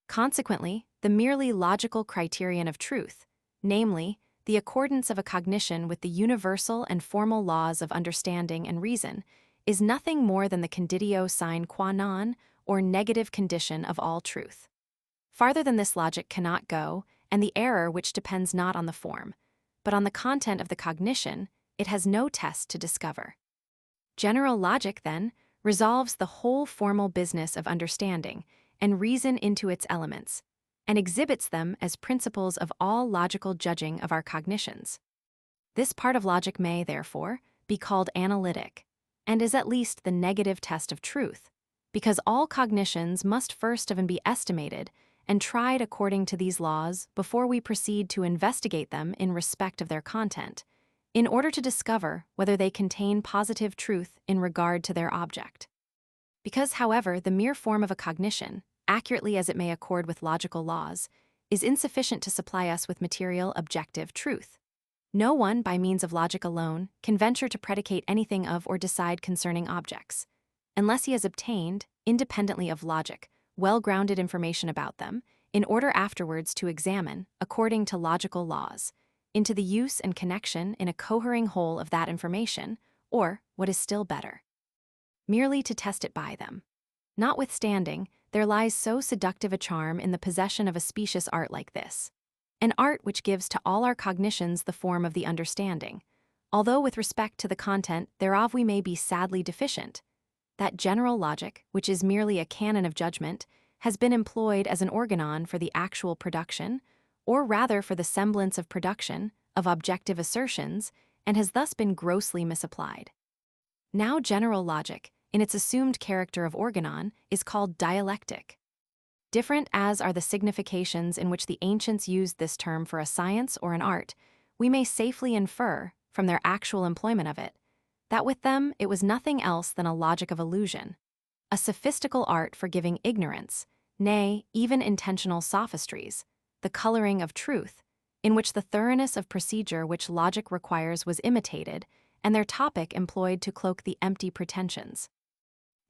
Consequently, the merely logical criterion of truth, namely, the accordance of a cognition with the universal and formal laws of understanding and reason, is nothing more than the conditio sine qua non, or negative condition of all truth. Farther than this logic cannot go, and the error which depends not on the form, but on the content of the cognition, it has no test to discover. General logic, then, resolves the whole formal business of understanding and reason into its elements, and exhibits them as principles of all logical judging of our cognitions. This part of logic may, therefore, be called analytic, and is at least the negative test of truth, because all cognitions must first of all be estimated and tried according to these laws before we proceed to investigate them in respect of their content, in order to discover whether they contain positive truth in regard to their object. Because, however, the mere form of a cognition, accurately as it may accord with logical laws, is insufficient to supply us with material objective truth. No one, by means of logic alone, can venture to predicate anything of or decide concerning objects, unless he has obtained, independently of logic, well-grounded information about them, in order afterwards to examine, according to logical laws, into the use and connection in a cohering whole of that information, or, what is still better, merely to test it by them. Notwithstanding, there lies so seductive a charm in the possession of a specious art like this, an art which gives to all our cognitions the form of the understanding, although with respect to the content thereof we may be sadly deficient. That general logic, which is merely a canon of judgment, has been employed as an organon for the actual production, or rather for the semblance of production, of objective assertions, and has thus been grossly misapplied. Now general logic, in its assumed character of organon, is called dialectic. Different as are the significations in which the ancients used this term for a science or an art, we may safely infer, from their actual employment of it, that with them it was nothing else than a logic of illusion, a sophistical art for giving ignorance, nay, even intentional sophistries, the coloring of truth, in which the thoroughness of procedure which logic requires was imitated, and their topic employed to cloak the empty pretensions.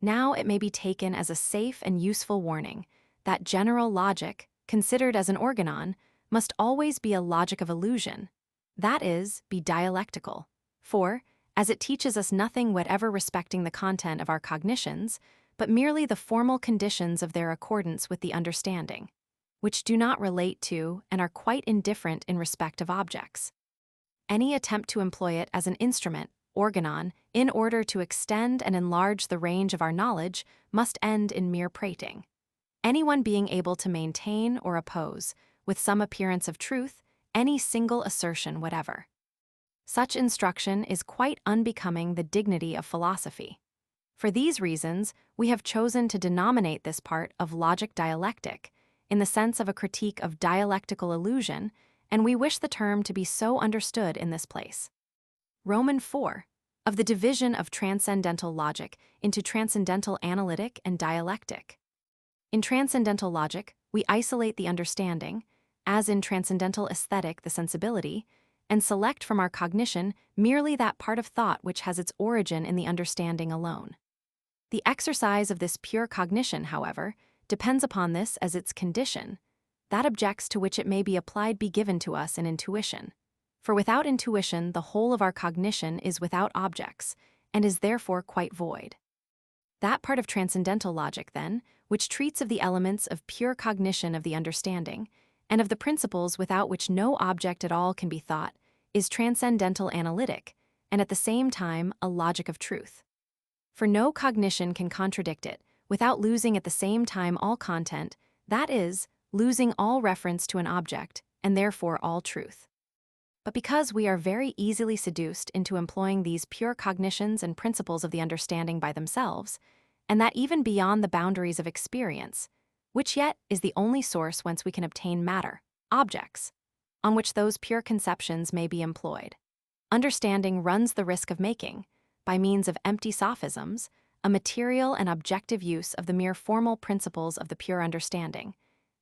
Now it may be taken as a safe and useful warning that general logic, considered as an organon, must always be a logic of illusion, that is, be dialectical, for, as it teaches us nothing whatever respecting the content of our cognitions, but merely the formal conditions of their accordance with the understanding, which do not relate to and are quite indifferent in respect of objects. Any attempt to employ it as an instrument, organon, in order to extend and enlarge the range of our knowledge must end in mere prating. Anyone being able to maintain or oppose, with some appearance of truth, any single assertion whatever. Such instruction is quite unbecoming the dignity of philosophy. For these reasons, we have chosen to denominate this part of logic dialectic, in the sense of a critique of dialectical illusion, and we wish the term to be so understood in this place. Roman 4. Of the division of transcendental logic into transcendental analytic and dialectic. In transcendental logic, we isolate the understanding, as in transcendental aesthetic the sensibility, and select from our cognition merely that part of thought which has its origin in the understanding alone. The exercise of this pure cognition, however, depends upon this as its condition, that objects to which it may be applied be given to us in intuition. For without intuition the whole of our cognition is without objects, and is therefore quite void. That part of transcendental logic, then, which treats of the elements of pure cognition of the understanding, and of the principles without which no object at all can be thought, is transcendental analytic, and at the same time a logic of truth. For no cognition can contradict it, without losing at the same time all content, that is, losing all reference to an object, and therefore all truth. But because we are very easily seduced into employing these pure cognitions and principles of the understanding by themselves, and that even beyond the boundaries of experience, which yet is the only source whence we can obtain matter, objects, on which those pure conceptions may be employed. Understanding runs the risk of making, by means of empty sophisms, a material and objective use of the mere formal principles of the pure understanding,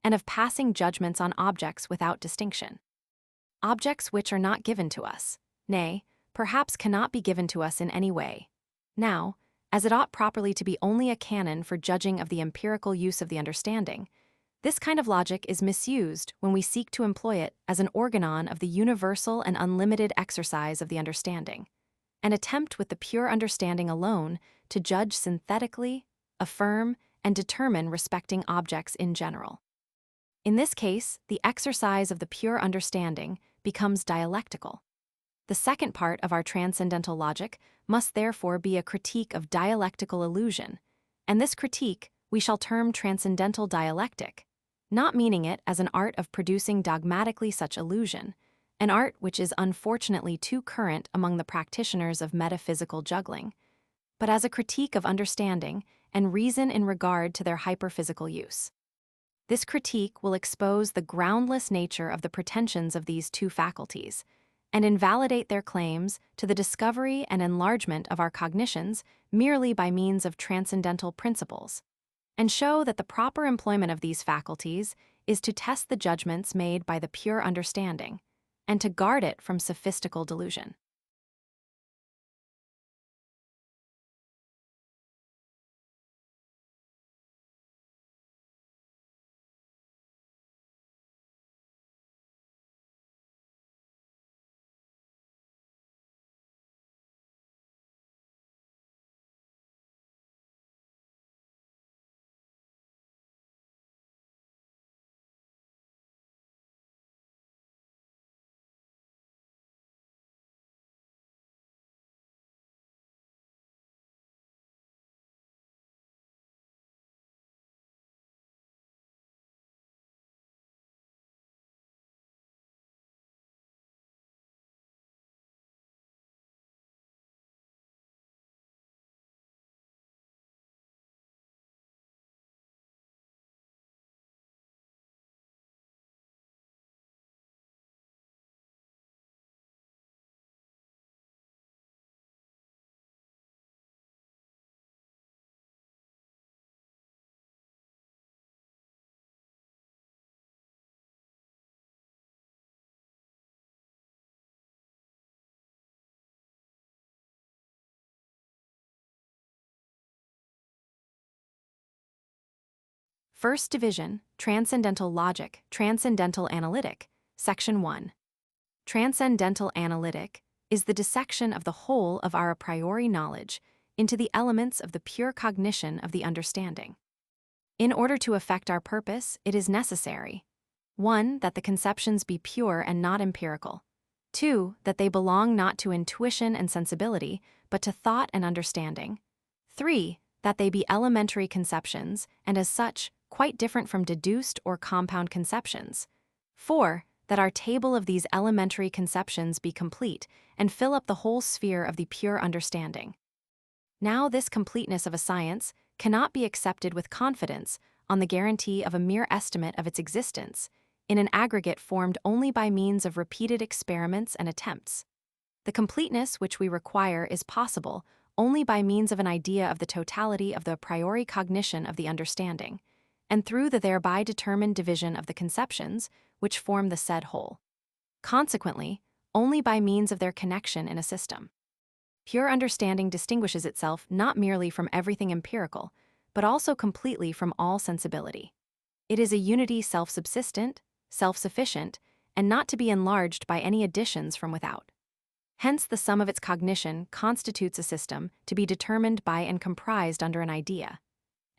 and of passing judgments on objects without distinction. Objects which are not given to us, nay, perhaps cannot be given to us in any way. Now, as it ought properly to be only a canon for judging of the empirical use of the understanding, this kind of logic is misused when we seek to employ it as an organon of the universal and unlimited exercise of the understanding, an attempt with the pure understanding alone to judge synthetically, affirm, and determine respecting objects in general. In this case, the exercise of the pure understanding becomes dialectical. The second part of our transcendental logic must therefore be a critique of dialectical illusion, and this critique we shall term transcendental dialectic, not meaning it as an art of producing dogmatically such illusion, an art which is unfortunately too current among the practitioners of metaphysical juggling, but as a critique of understanding and reason in regard to their hyperphysical use. This critique will expose the groundless nature of the pretensions of these two faculties, and invalidate their claims to the discovery and enlargement of our cognitions merely by means of transcendental principles, and show that the proper employment of these faculties is to test the judgments made by the pure understanding, and to guard it from sophistical delusion. First Division, Transcendental Logic, Transcendental Analytic, Section 1. Transcendental Analytic is the dissection of the whole of our a priori knowledge into the elements of the pure cognition of the understanding. In order to effect our purpose, it is necessary: 1. That the conceptions be pure and not empirical; 2. That they belong not to intuition and sensibility, but to thought and understanding; 3. That they be elementary conceptions, and as such, quite different from deduced or compound conceptions; 4. That our table of these elementary conceptions be complete, and fill up the whole sphere of the pure understanding. Now this completeness of a science cannot be accepted with confidence on the guarantee of a mere estimate of its existence, in an aggregate formed only by means of repeated experiments and attempts. The completeness which we require is possible only by means of an idea of the totality of the a priori cognition of the understanding, and through the thereby determined division of the conceptions which form the said whole. Consequently, only by means of their connection in a system. Pure understanding distinguishes itself not merely from everything empirical, but also completely from all sensibility. It is a unity self-subsistent, self-sufficient, and not to be enlarged by any additions from without. Hence the sum of its cognition constitutes a system to be determined by and comprised under an idea,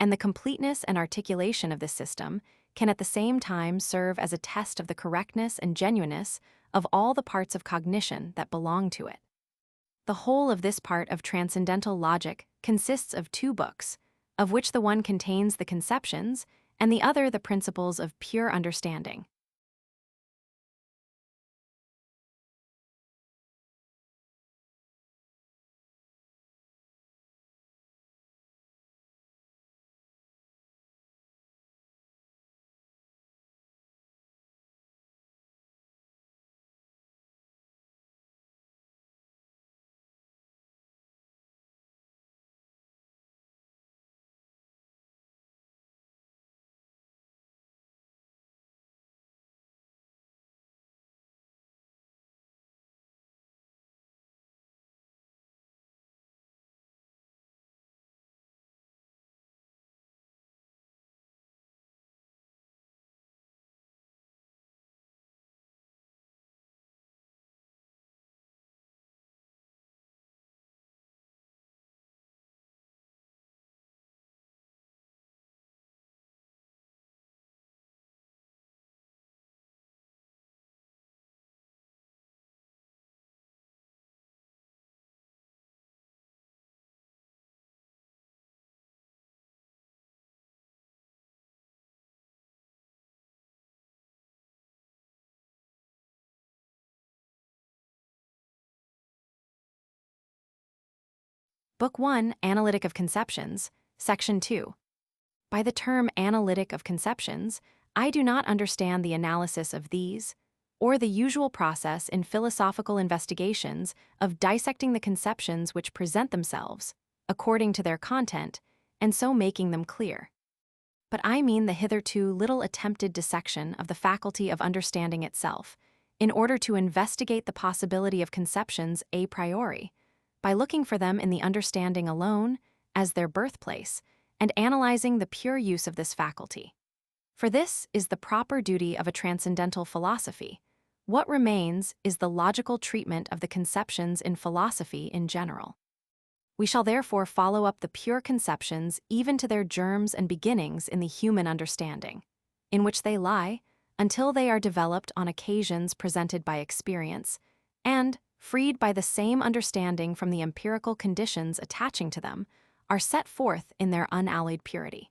and the completeness and articulation of this system can at the same time serve as a test of the correctness and genuineness of all the parts of cognition that belong to it. The whole of this part of transcendental logic consists of 2 books, of which the one contains the conceptions and the other the principles of pure understanding. Book 1, Analytic of Conceptions, Section 2. By the term analytic of conceptions, I do not understand the analysis of these, or the usual process in philosophical investigations of dissecting the conceptions which present themselves, according to their content, and so making them clear. But I mean the hitherto little attempted dissection of the faculty of understanding itself, in order to investigate the possibility of conceptions a priori, by looking for them in the understanding alone, as their birthplace, and analyzing the pure use of this faculty. For this is the proper duty of a transcendental philosophy. What remains is the logical treatment of the conceptions in philosophy in general. We shall therefore follow up the pure conceptions even to their germs and beginnings in the human understanding, in which they lie, until they are developed on occasions presented by experience, and, freed by the same understanding from the empirical conditions attaching to them, are set forth in their unalloyed purity.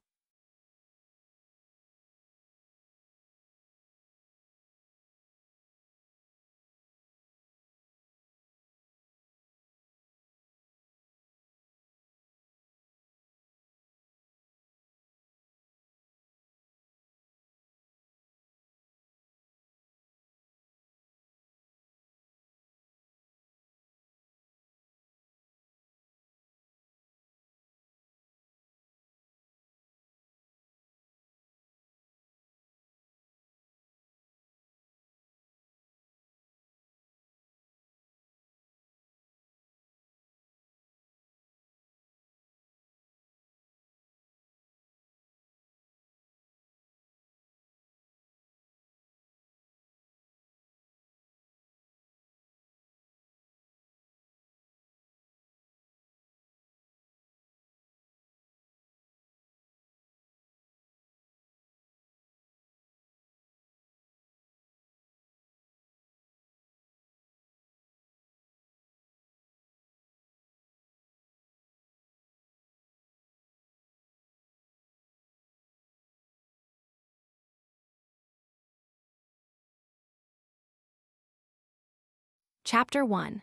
Chapter 1.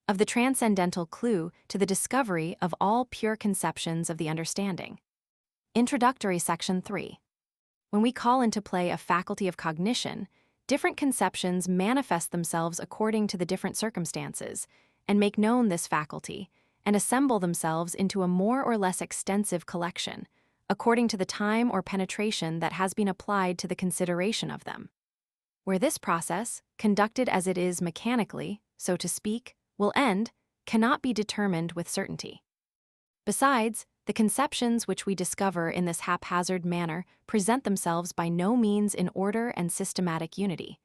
Of the Transcendental Clue to the Discovery of All Pure Conceptions of the Understanding. Introductory Section 3. When we call into play a faculty of cognition, different conceptions manifest themselves according to the different circumstances, and make known this faculty, and assemble themselves into a more or less extensive collection, according to the time or penetration that has been applied to the consideration of them. Where this process, conducted as it is mechanically, so to speak, will end, cannot be determined with certainty. Besides, the conceptions which we discover in this haphazard manner present themselves by no means in order and systematic unity,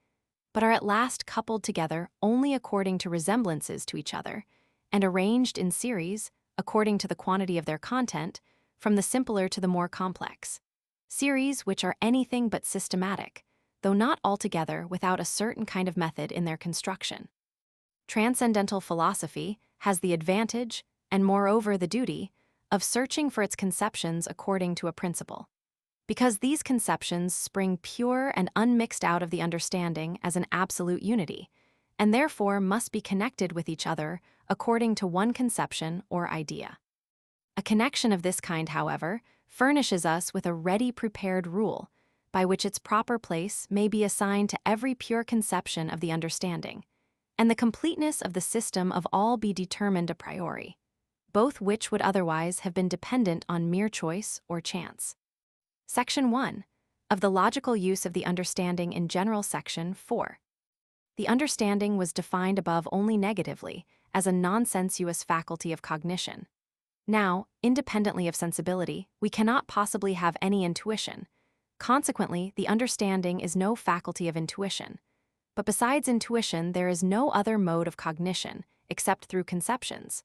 but are at last coupled together only according to resemblances to each other, and arranged in series, according to the quantity of their content, from the simpler to the more complex. Series which are anything but systematic, though not altogether without a certain kind of method in their construction. Transcendental philosophy has the advantage, and moreover the duty, of searching for its conceptions according to a principle. Because these conceptions spring pure and unmixed out of the understanding as an absolute unity, and therefore must be connected with each other according to one conception or idea. A connection of this kind, however, furnishes us with a ready prepared rule, by which its proper place may be assigned to every pure conception of the understanding, and the completeness of the system of all be determined a priori, both which would otherwise have been dependent on mere choice or chance. Section 1. Of the logical use of the understanding in general. Section 4. The understanding was defined above only negatively, as a non-sensuous faculty of cognition. Now, independently of sensibility, we cannot possibly have any intuition. Consequently, the understanding is no faculty of intuition. But besides intuition, there is no other mode of cognition, except through conceptions.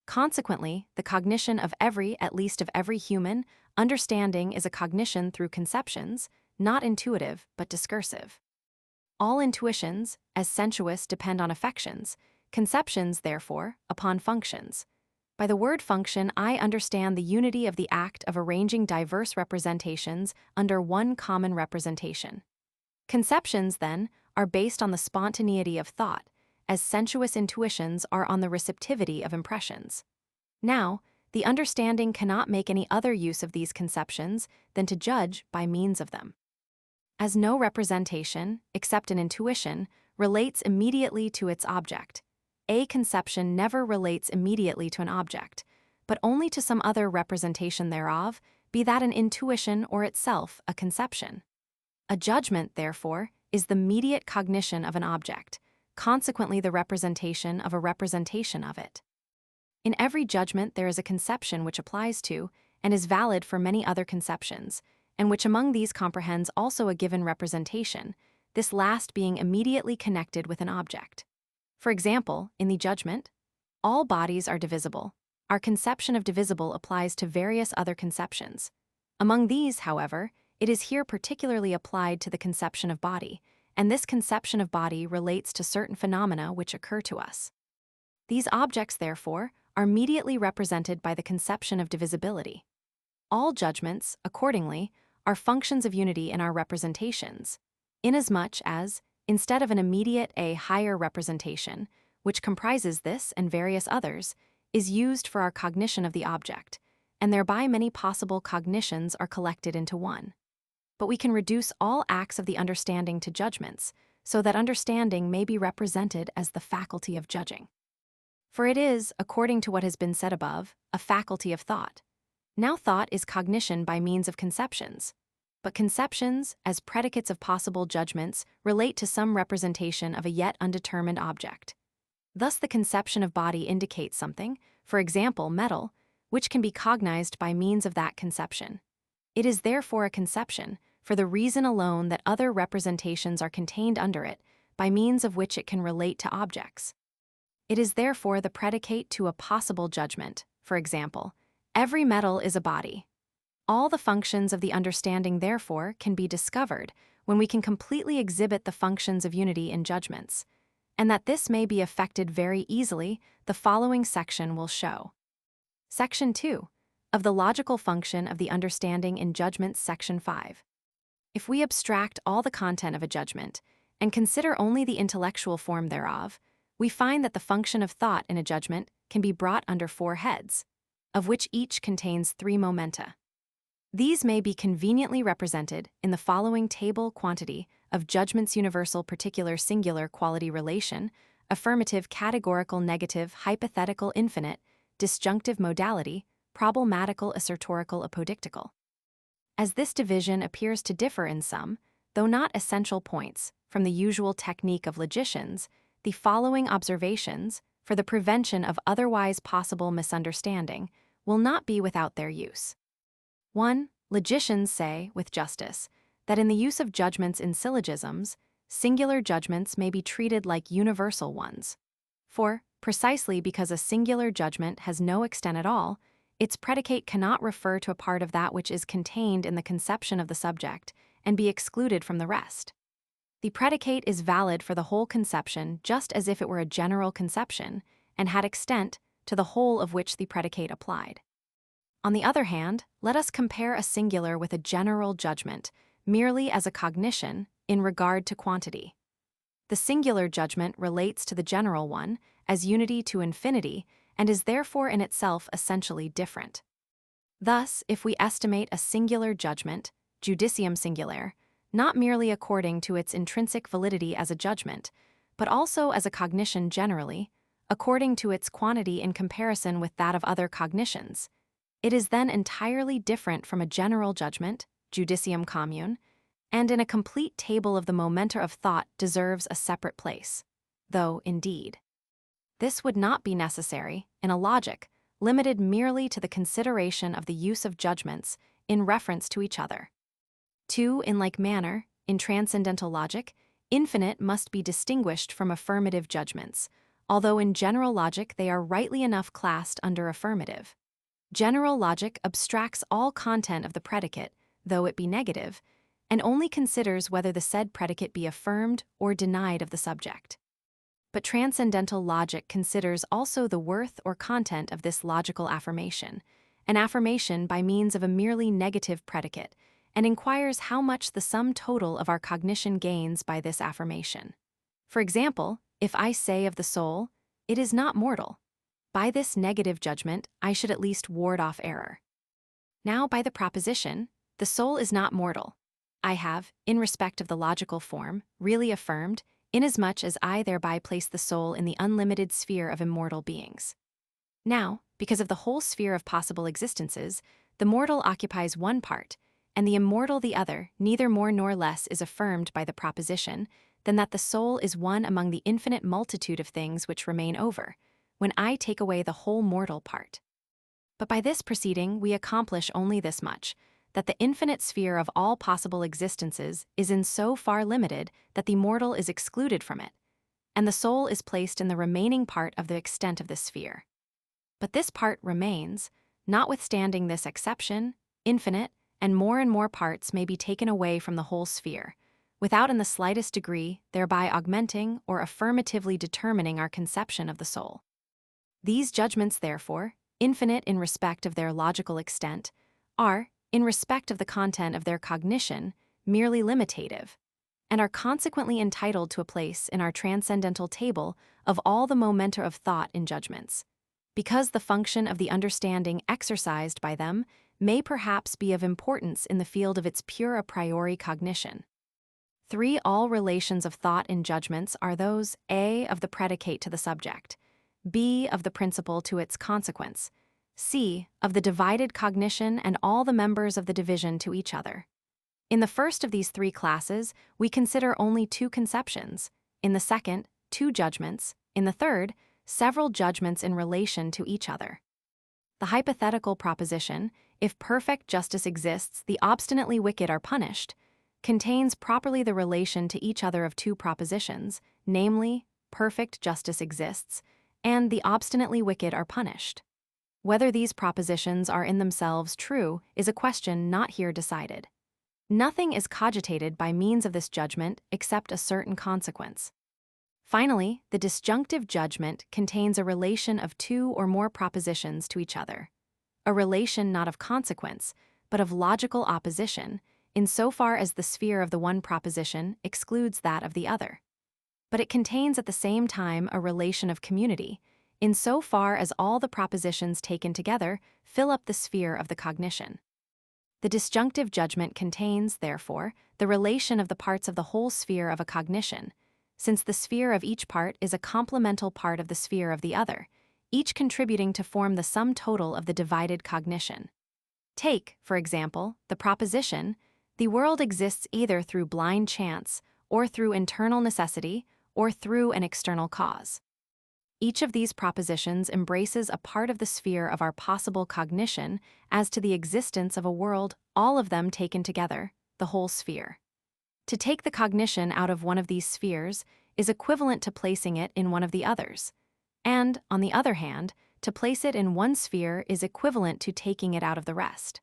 Consequently, the cognition of every, at least of every human, understanding is a cognition through conceptions, not intuitive, but discursive. All intuitions, as sensuous, depend on affections, conceptions, therefore, upon functions. By the word function, I understand the unity of the act of arranging diverse representations under one common representation. Conceptions, then, are based on the spontaneity of thought, as sensuous intuitions are on the receptivity of impressions. Now, the understanding cannot make any other use of these conceptions than to judge by means of them. As no representation, except an intuition, relates immediately to its object, a conception never relates immediately to an object, but only to some other representation thereof, be that an intuition or itself a conception. A judgment, therefore, is the mediate cognition of an object, consequently the representation of a representation of it. In every judgment there is a conception which applies to, and is valid for many other conceptions, and which among these comprehends also a given representation, this last being immediately connected with an object. For example, in the judgment, all bodies are divisible. Our conception of divisible applies to various other conceptions. Among these, however, it is here particularly applied to the conception of body, and this conception of body relates to certain phenomena which occur to us. These objects, therefore, are mediately represented by the conception of divisibility. All judgments, accordingly, are functions of unity in our representations, inasmuch as, instead of an immediate a higher representation, which comprises this and various others, is used for our cognition of the object, and thereby many possible cognitions are collected into one. But we can reduce all acts of the understanding to judgments, so that understanding may be represented as the faculty of judging. For it is, according to what has been said above, a faculty of thought. Now thought is cognition by means of conceptions. But conceptions, as predicates of possible judgments, relate to some representation of a yet undetermined object. Thus the conception of body indicates something, for example metal, which can be cognized by means of that conception. It is therefore a conception, for the reason alone that other representations are contained under it, by means of which it can relate to objects. It is therefore the predicate to a possible judgment. For example, every metal is a body. All the functions of the understanding, therefore, can be discovered when we can completely exhibit the functions of unity in judgments, and that this may be effected very easily, the following section will show. Section 2. Of the logical function of the understanding in judgments, Section 5. If we abstract all the content of a judgment, and consider only the intellectual form thereof, we find that the function of thought in a judgment can be brought under 4 heads, of which each contains 3 momenta. These may be conveniently represented in the following table: quantity of judgments, universal, particular, singular, quality, relation, affirmative, categorical, negative, hypothetical, infinite, disjunctive, modality, problematical, assertorical, apodictical. As this division appears to differ in some, though not essential points, from the usual technique of logicians, the following observations, for the prevention of otherwise possible misunderstanding, will not be without their use. 1. Logicians say, with justice, that in the use of judgments in syllogisms, singular judgments may be treated like universal ones. For, precisely because a singular judgment has no extent at all, its predicate cannot refer to a part of that which is contained in the conception of the subject and be excluded from the rest. The predicate is valid for the whole conception just as if it were a general conception and had extent to the whole of which the predicate applied. On the other hand, let us compare a singular with a general judgment merely as a cognition in regard to quantity. The singular judgment relates to the general one as unity to infinity and is therefore in itself essentially different. Thus, if we estimate a singular judgment, judicium singulare, not merely according to its intrinsic validity as a judgment, but also as a cognition generally, according to its quantity in comparison with that of other cognitions, it is then entirely different from a general judgment, judicium commune, and in a complete table of the momenta of thought deserves a separate place, though, indeed, this would not be necessary in a logic limited merely to the consideration of the use of judgments in reference to each other. 2. In like manner, in transcendental logic, infinite must be distinguished from affirmative judgments, although in general logic they are rightly enough classed under affirmative. General logic abstracts all content of the predicate, though it be negative, and only considers whether the said predicate be affirmed or denied of the subject. But transcendental logic considers also the worth or content of this logical affirmation, an affirmation by means of a merely negative predicate, and inquires how much the sum total of our cognition gains by this affirmation. For example, if I say of the soul, "It is not mortal," By this negative judgment, I should at least ward off error. Now, by the proposition, the soul is not mortal, I have, in respect of the logical form, really affirmed, inasmuch as I thereby place the soul in the unlimited sphere of immortal beings. Now, because of the whole sphere of possible existences, the mortal occupies one part, and the immortal the other, neither more nor less is affirmed by the proposition than that the soul is one among the infinite multitude of things which remain over, when I take away the whole mortal part. But by this proceeding we accomplish only this much, that the infinite sphere of all possible existences is in so far limited that the mortal is excluded from it, and the soul is placed in the remaining part of the extent of this sphere. But this part remains, notwithstanding this exception, infinite, and more parts may be taken away from the whole sphere, without in the slightest degree thereby augmenting or affirmatively determining our conception of the soul. These judgments, therefore, infinite in respect of their logical extent, are, in respect of the content of their cognition, merely limitative, and are consequently entitled to a place in our transcendental table of all the momenta of thought in judgments, because the function of the understanding exercised by them may perhaps be of importance in the field of its pure a priori cognition. 3. All relations of thought in judgments are those A. of the predicate to the subject, B. of the principle to its consequence, C. of the divided cognition and all the members of the division to each other. In the first of these three classes, we consider only two conceptions, in the second, two judgments, in the third, several judgments in relation to each other. The hypothetical proposition, if perfect justice exists, the obstinately wicked are punished, contains properly the relation to each other of two propositions, namely, perfect justice exists, and the obstinately wicked are punished. Whether these propositions are in themselves true is a question not here decided. Nothing is cogitated by means of this judgment except a certain consequence. Finally, the disjunctive judgment contains a relation of two or more propositions to each other, a relation not of consequence, but of logical opposition, in so far as the sphere of the one proposition excludes that of the other. But it contains at the same time a relation of community, in so far as all the propositions taken together fill up the sphere of the cognition. The disjunctive judgment contains, therefore, the relation of the parts of the whole sphere of a cognition, since the sphere of each part is a complemental part of the sphere of the other, each contributing to form the sum total of the divided cognition. Take, for example, the proposition, the world exists either through blind chance, or through internal necessity, or through an external cause. Each of these propositions embraces a part of the sphere of our possible cognition as to the existence of a world, all of them taken together, the whole sphere. To take the cognition out of one of these spheres is equivalent to placing it in one of the others, and, on the other hand, to place it in one sphere is equivalent to taking it out of the rest.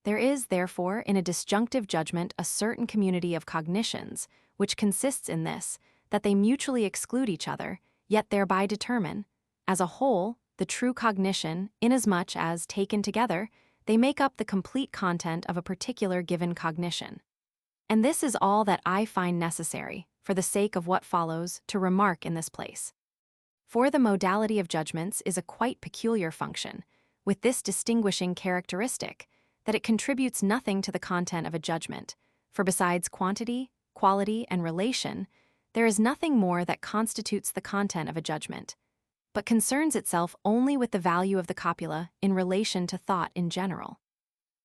There is, therefore, in a disjunctive judgment a certain community of cognitions, which consists in this, that they mutually exclude each other, yet thereby determine, as a whole, the true cognition, inasmuch as, taken together, they make up the complete content of a particular given cognition. And this is all that I find necessary, for the sake of what follows, to remark in this place. For the modality of judgments is a quite peculiar function, with this distinguishing characteristic, that it contributes nothing to the content of a judgment, for besides quantity, quality, and relation, there is nothing more that constitutes the content of a judgment, but concerns itself only with the value of the copula in relation to thought in general.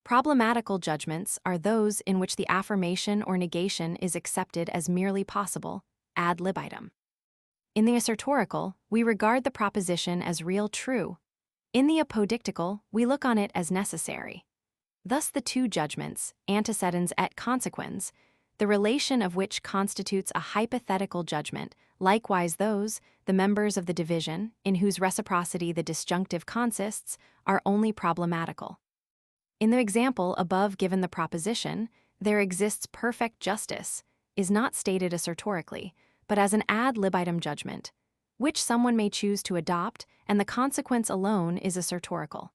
Problematical judgments are those in which the affirmation or negation is accepted as merely possible, ad libitum. In the assertorical, we regard the proposition as real true. In the apodictical, we look on it as necessary. Thus the two judgments, antecedens et consequens, the relation of which constitutes a hypothetical judgment, likewise those, the members of the division, in whose reciprocity the disjunctive consists, are only problematical. In the example above given, the proposition, there exists perfect justice, is not stated assertorically, but as an ad libitum judgment, which someone may choose to adopt, and the consequence alone is assertorical.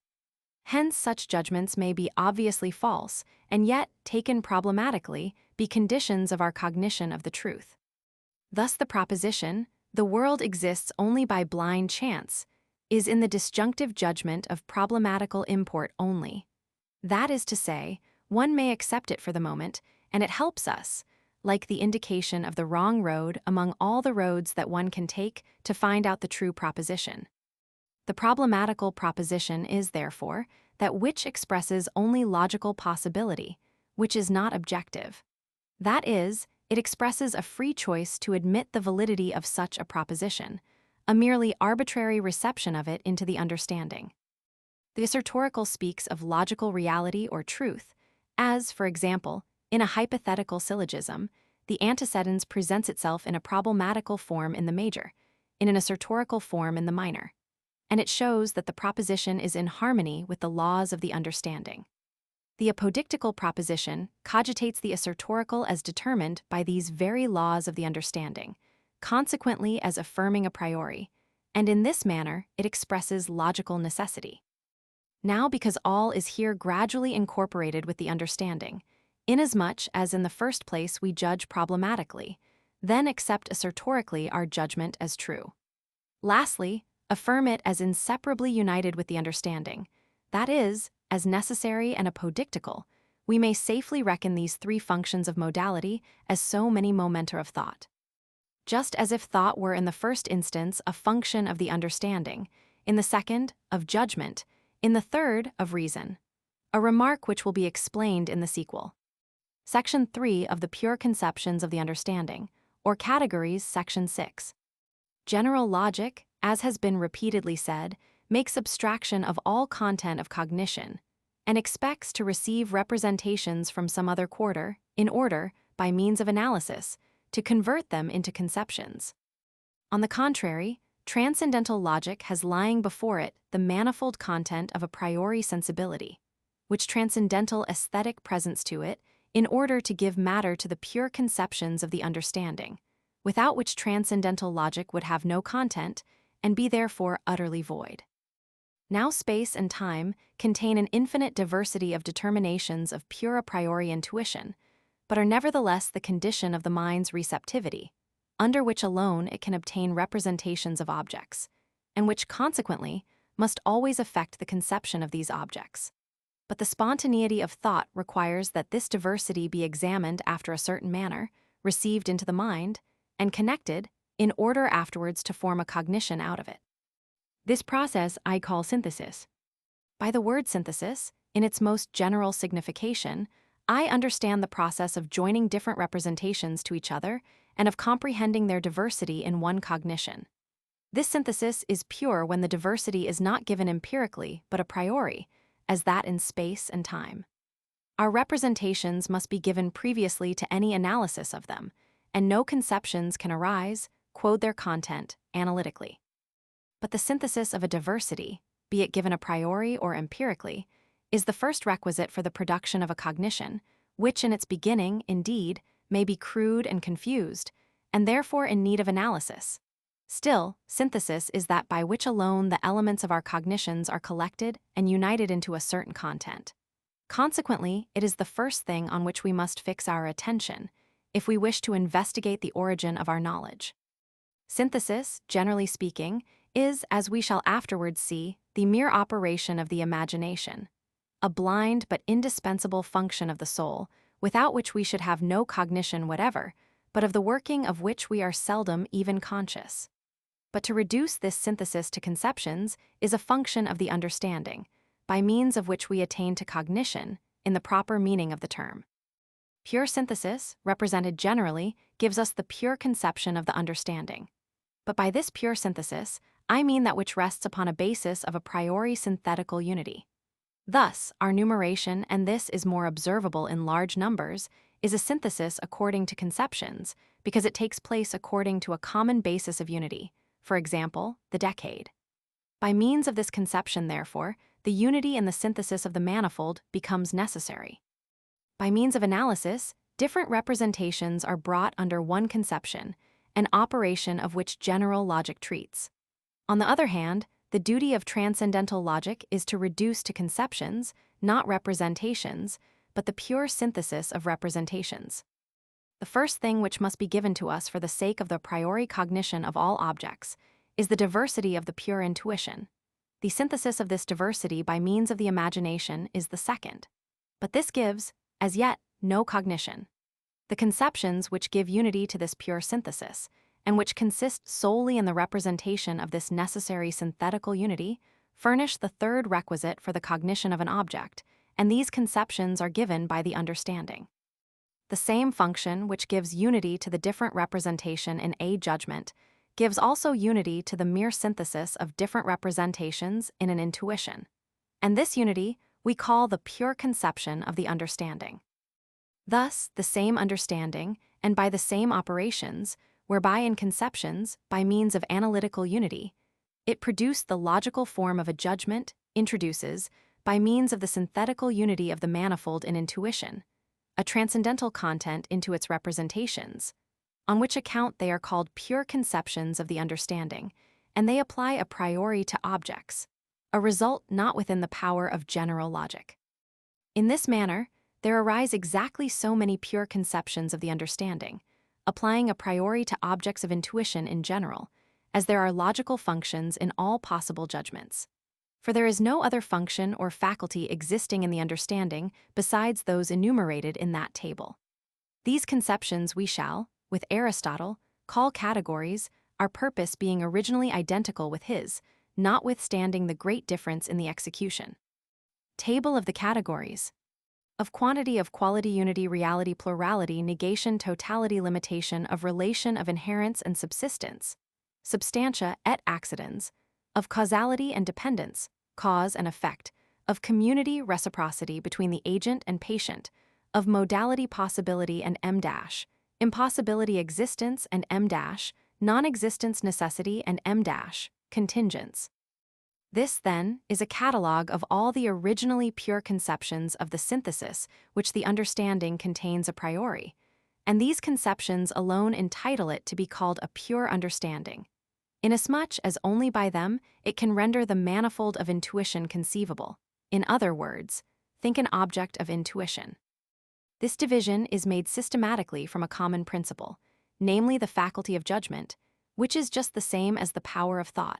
Hence such judgments may be obviously false, and yet, taken problematically, be conditions of our cognition of the truth. Thus the proposition, the world exists only by blind chance, is in the disjunctive judgment of problematical import only. That is to say, one may accept it for the moment, and it helps us, like the indication of the wrong road among all the roads that one can take to find out the true proposition. The problematical proposition is, therefore, that which expresses only logical possibility, which is not objective. That is, it expresses a free choice to admit the validity of such a proposition, a merely arbitrary reception of it into the understanding. The assertorical speaks of logical reality or truth, as, for example, in a hypothetical syllogism, the antecedens presents itself in a problematical form in the major, in an assertorical form in the minor, and it shows that the proposition is in harmony with the laws of the understanding. The apodictical proposition cogitates the assertorical as determined by these very laws of the understanding, consequently as affirming a priori, and in this manner it expresses logical necessity. Now, because all is here gradually incorporated with the understanding, inasmuch as in the first place we judge problematically, then accept assertorically our judgment as true. Lastly, affirm it as inseparably united with the understanding, that is, as necessary and apodictical, we may safely reckon these three functions of modality as so many momenta of thought. Just as if thought were in the first instance a function of the understanding, in the second, of judgment, in the third, of reason. A remark which will be explained in the sequel. Section 3 of the Pure Conceptions of the Understanding, or Categories, Section 6. General logic, as has been repeatedly said, makes abstraction of all content of cognition, and expects to receive representations from some other quarter, in order, by means of analysis, to convert them into conceptions. On the contrary, transcendental logic has lying before it the manifold content of a priori sensibility, which transcendental aesthetic presents to it in order to give matter to the pure conceptions of the understanding, without which transcendental logic would have no content and be therefore utterly void. Now space and time contain an infinite diversity of determinations of pure a priori intuition, but are nevertheless the condition of the mind's receptivity, under which alone it can obtain representations of objects, and which consequently must always affect the conception of these objects. But the spontaneity of thought requires that this diversity be examined after a certain manner, received into the mind, and connected, in order afterwards to form a cognition out of it. This process I call synthesis. By the word synthesis, in its most general signification, I understand the process of joining different representations to each other and of comprehending their diversity in one cognition. This synthesis is pure when the diversity is not given empirically but a priori, as that in space and time. Our representations must be given previously to any analysis of them, and no conceptions can arise, quote their content, analytically. But the synthesis of a diversity, be it given a priori or empirically, is the first requisite for the production of a cognition, which in its beginning, indeed, may be crude and confused, and therefore in need of analysis. Still, synthesis is that by which alone the elements of our cognitions are collected and united into a certain content. Consequently, it is the first thing on which we must fix our attention, if we wish to investigate the origin of our knowledge. Synthesis, generally speaking, is, as we shall afterwards see, the mere operation of the imagination, a blind but indispensable function of the soul, without which we should have no cognition whatever, but of the working of which we are seldom even conscious. But to reduce this synthesis to conceptions is a function of the understanding, by means of which we attain to cognition, in the proper meaning of the term. Pure synthesis, represented generally, gives us the pure conception of the understanding. But by this pure synthesis, I mean that which rests upon a basis of a priori synthetical unity. Thus, our numeration, and this is more observable in large numbers, is a synthesis according to conceptions, because it takes place according to a common basis of unity, for example, the decade. By means of this conception, therefore, the unity in the synthesis of the manifold becomes necessary. By means of analysis, different representations are brought under one conception, an operation of which general logic treats. On the other hand, the duty of transcendental logic is to reduce to conceptions, not representations, but the pure synthesis of representations. The first thing which must be given to us for the sake of the priori cognition of all objects is the diversity of the pure intuition, The synthesis of this diversity by means of the imagination is the second. But this gives, as yet, no cognition. The conceptions which give unity to this pure synthesis, and which consist solely in the representation of this necessary synthetical unity, furnish the third requisite for the cognition of an object, and these conceptions are given by the understanding. The same function which gives unity to the different representation in a judgment gives also unity to the mere synthesis of different representations in an intuition, and this unity we call the pure conception of the understanding. Thus, the same understanding, and by the same operations, whereby in conceptions, by means of analytical unity, it produced the logical form of a judgment, introduces, by means of the synthetical unity of the manifold in intuition, a transcendental content into its representations, on which account they are called pure conceptions of the understanding, and they apply a priori to objects, a result not within the power of general logic. In this manner, there arise exactly so many pure conceptions of the understanding, applying a priori to objects of intuition in general, as there are logical functions in all possible judgments. For there is no other function or faculty existing in the understanding besides those enumerated in that table. These conceptions we shall, with Aristotle, call categories, our purpose being originally identical with his, notwithstanding the great difference in the execution. Table of the categories. Of quantity, of quality, unity, reality, plurality, negation, totality, limitation, of relation, of inherence and subsistence, substantia et accidens, of causality and dependence, cause and effect, of community, reciprocity between the agent and patient, of modality, possibility and m-, impossibility, existence and m-, non-existence, necessity and m-, contingents. This, then, is a catalogue of all the originally pure conceptions of the synthesis which the understanding contains a priori, and these conceptions alone entitle it to be called a pure understanding, inasmuch as only by them it can render the manifold of intuition conceivable. In other words, think an object of intuition. This division is made systematically from a common principle, namely the faculty of judgment, which is just the same as the power of thought,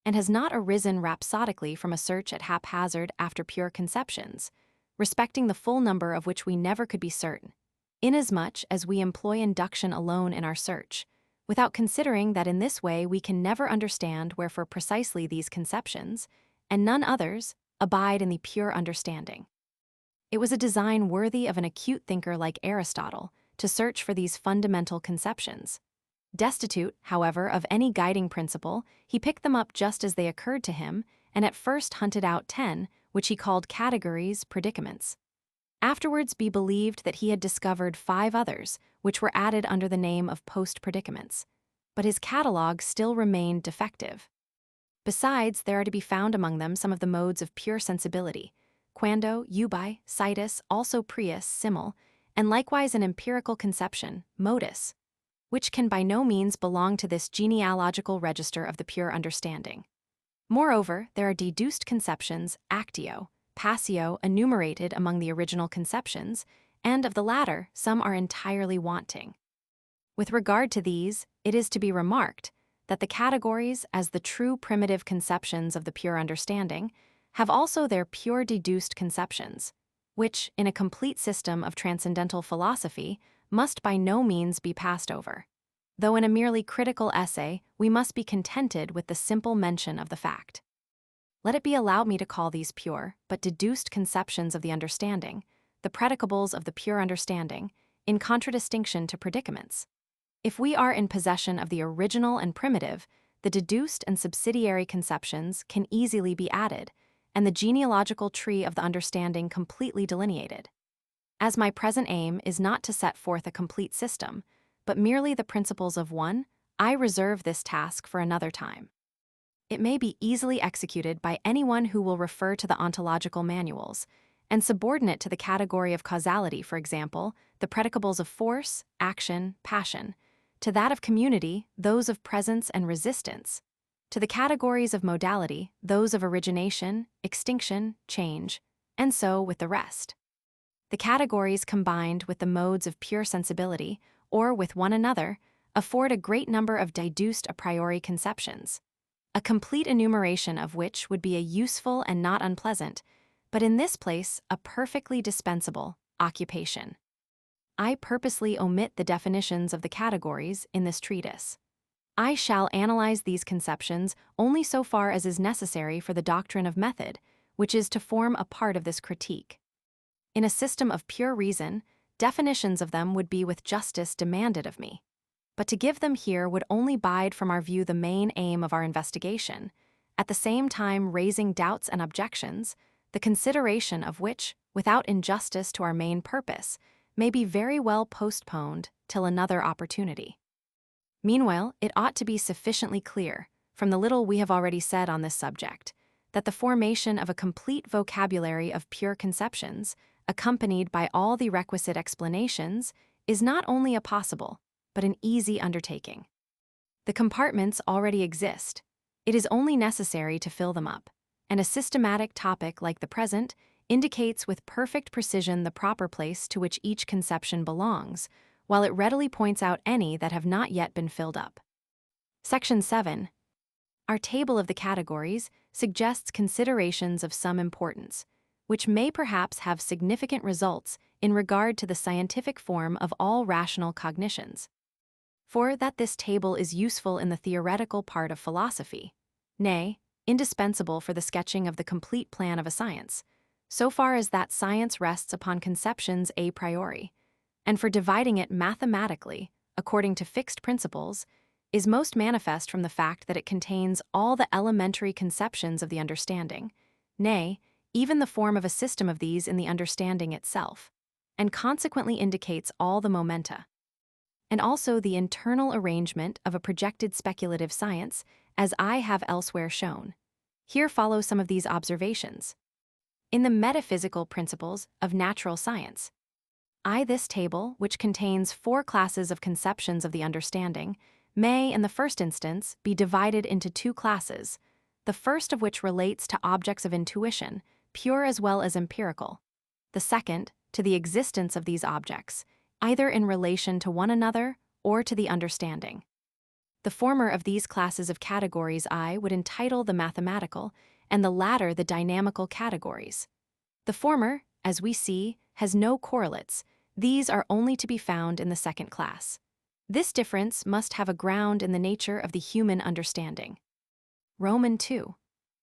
and has not arisen rhapsodically from a search at haphazard after pure conceptions, respecting the full number of which we never could be certain, inasmuch as we employ induction alone in our search, without considering that in this way we can never understand wherefore precisely these conceptions, and none others, abide in the pure understanding. It was a design worthy of an acute thinker like Aristotle to search for these fundamental conceptions. Destitute, however, of any guiding principle, he picked them up just as they occurred to him, and at first hunted out 10, which he called categories, predicaments. Afterwards be believed that he had discovered 5 others, which were added under the name of post-predicaments, but his catalogue still remained defective. Besides, there are to be found among them some of the modes of pure sensibility, quando, ubi, situs, also prius, simul, and likewise an empirical conception, modus, which can by no means belong to this genealogical register of the pure understanding. Moreover, there are deduced conceptions, actio, passio, enumerated among the original conceptions, and of the latter, some are entirely wanting. With regard to these, it is to be remarked that the categories, as the true primitive conceptions of the pure understanding, have also their pure deduced conceptions, which, in a complete system of transcendental philosophy, must by no means be passed over, though in a merely critical essay we must be contented with the simple mention of the fact. Let it be allowed me to call these pure, but deduced conceptions of the understanding, the predicables of the pure understanding, in contradistinction to predicaments. If we are in possession of the original and primitive, the deduced and subsidiary conceptions can easily be added, and the genealogical tree of the understanding completely delineated. As my present aim is not to set forth a complete system, but merely the principles of one, I reserve this task for another time. It may be easily executed by anyone who will refer to the ontological manuals, and subordinate to the category of causality, for example, the predicables of force, action, passion, to that of community, those of presence and resistance, to the categories of modality, those of origination, extinction, change, and so with the rest. The categories combined with the modes of pure sensibility, or with one another, afford a great number of deduced a priori conceptions. a complete enumeration of which would be a useful and not unpleasant, but in this place, a perfectly dispensable occupation. I purposely omit the definitions of the categories in this treatise. I shall analyze these conceptions only so far as is necessary for the doctrine of method, which is to form a part of this critique. In a system of pure reason, definitions of them would be with justice demanded of me. But to give them here would only bide from our view the main aim of our investigation, at the same time raising doubts and objections, the consideration of which, without injustice to our main purpose, may be very well postponed till another opportunity. Meanwhile, it ought to be sufficiently clear, from the little we have already said on this subject, that the formation of a complete vocabulary of pure conceptions, accompanied by all the requisite explanations, is not only a possible, but an easy undertaking. The compartments already exist. It is only necessary to fill them up, and a systematic topic like the present indicates with perfect precision the proper place to which each conception belongs, while it readily points out any that have not yet been filled up. Section 7. Our table of the categories suggests considerations of some importance, which may perhaps have significant results in regard to the scientific form of all rational cognitions. For that this table is useful in the theoretical part of philosophy, nay, indispensable for the sketching of the complete plan of a science, so far as that science rests upon conceptions a priori, and for dividing it mathematically, according to fixed principles, is most manifest from the fact that it contains all the elementary conceptions of the understanding, nay, even the form of a system of these in the understanding itself, and consequently indicates all the momenta, and also the internal arrangement of a projected speculative science, as I have elsewhere shown. Here follow some of these observations. In the metaphysical principles of natural science, this table, which contains 4 classes of conceptions of the understanding, may, in the first instance, be divided into 2 classes, the first of which relates to objects of intuition, pure as well as empirical, the second, to the existence of these objects, either in relation to one another or to the understanding. The former of these classes of categories I would entitle the mathematical, and the latter the dynamical categories. The former, as we see, has no correlates. These are only to be found in the second class. This difference must have a ground in the nature of the human understanding. Roman 2.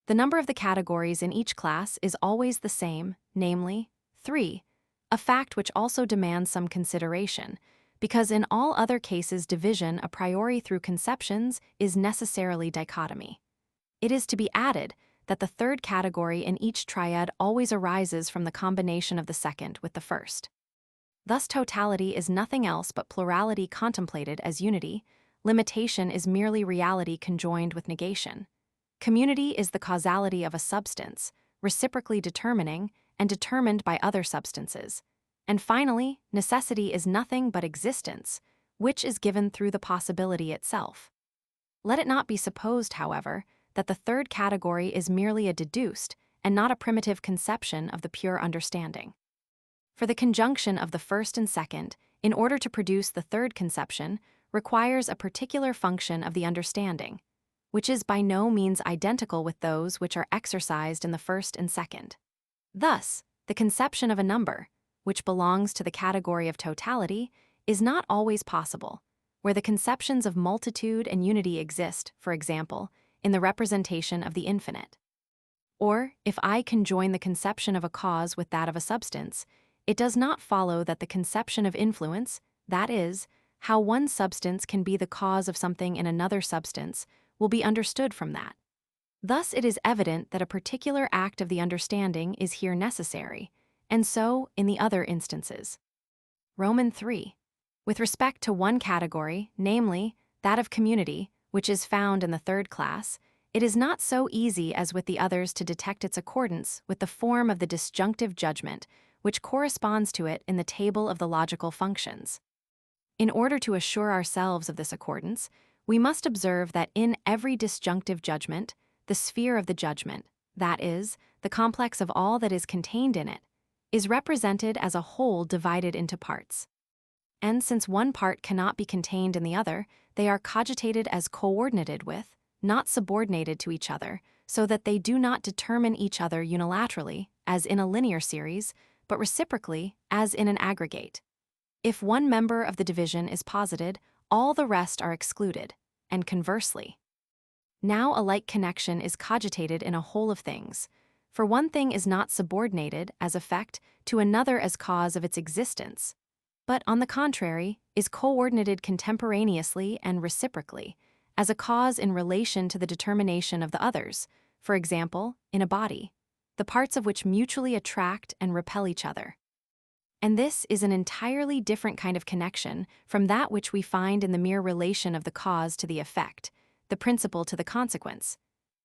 The number of the categories in each class is always the same, namely, 3, a fact which also demands some consideration, because in all other cases division a priori through conceptions is necessarily dichotomy. It is to be added that the third category in each triad always arises from the combination of the second with the first. Thus totality is nothing else but plurality contemplated as unity, limitation is merely reality conjoined with negation. Community is the causality of a substance, reciprocally determining and determined by other substances. And finally, necessity is nothing but existence, which is given through the possibility itself. Let it not be supposed, however, that the third category is merely a deduced and not a primitive conception of the pure understanding. For the conjunction of the first and second, in order to produce the third conception, requires a particular function of the understanding, which is by no means identical with those which are exercised in the first and second. Thus, the conception of a number, which belongs to the category of totality, is not always possible, where the conceptions of multitude and unity exist, for example, in the representation of the infinite. Or, if I conjoin the conception of a cause with that of a substance, it does not follow that the conception of influence, that is, how one substance can be the cause of something in another substance, will be understood from that. Thus it is evident that a particular act of the understanding is here necessary, and so in the other instances. Roman 3. With respect to one category, namely, that of community, which is found in the third class, it is not so easy as with the others to detect its accordance with the form of the disjunctive judgment, which corresponds to it in the table of the logical functions. In order to assure ourselves of this accordance, we must observe that in every disjunctive judgment, the sphere of the judgment, that is, the complex of all that is contained in it, is represented as a whole divided into parts. And since one part cannot be contained in the other, they are cogitated as coordinated with, not subordinated to each other, so that they do not determine each other unilaterally, as in a linear series, but reciprocally, as in an aggregate. If one member of the division is posited, all the rest are excluded, and conversely. Now a like connection is cogitated in a whole of things, for one thing is not subordinated as effect to another as cause of its existence, but on the contrary is coordinated contemporaneously and reciprocally, as a cause in relation to the determination of the others, for example, in a body, the parts of which mutually attract and repel each other. And this is an entirely different kind of connection from that which we find in the mere relation of the cause to the effect, the principle to the consequence.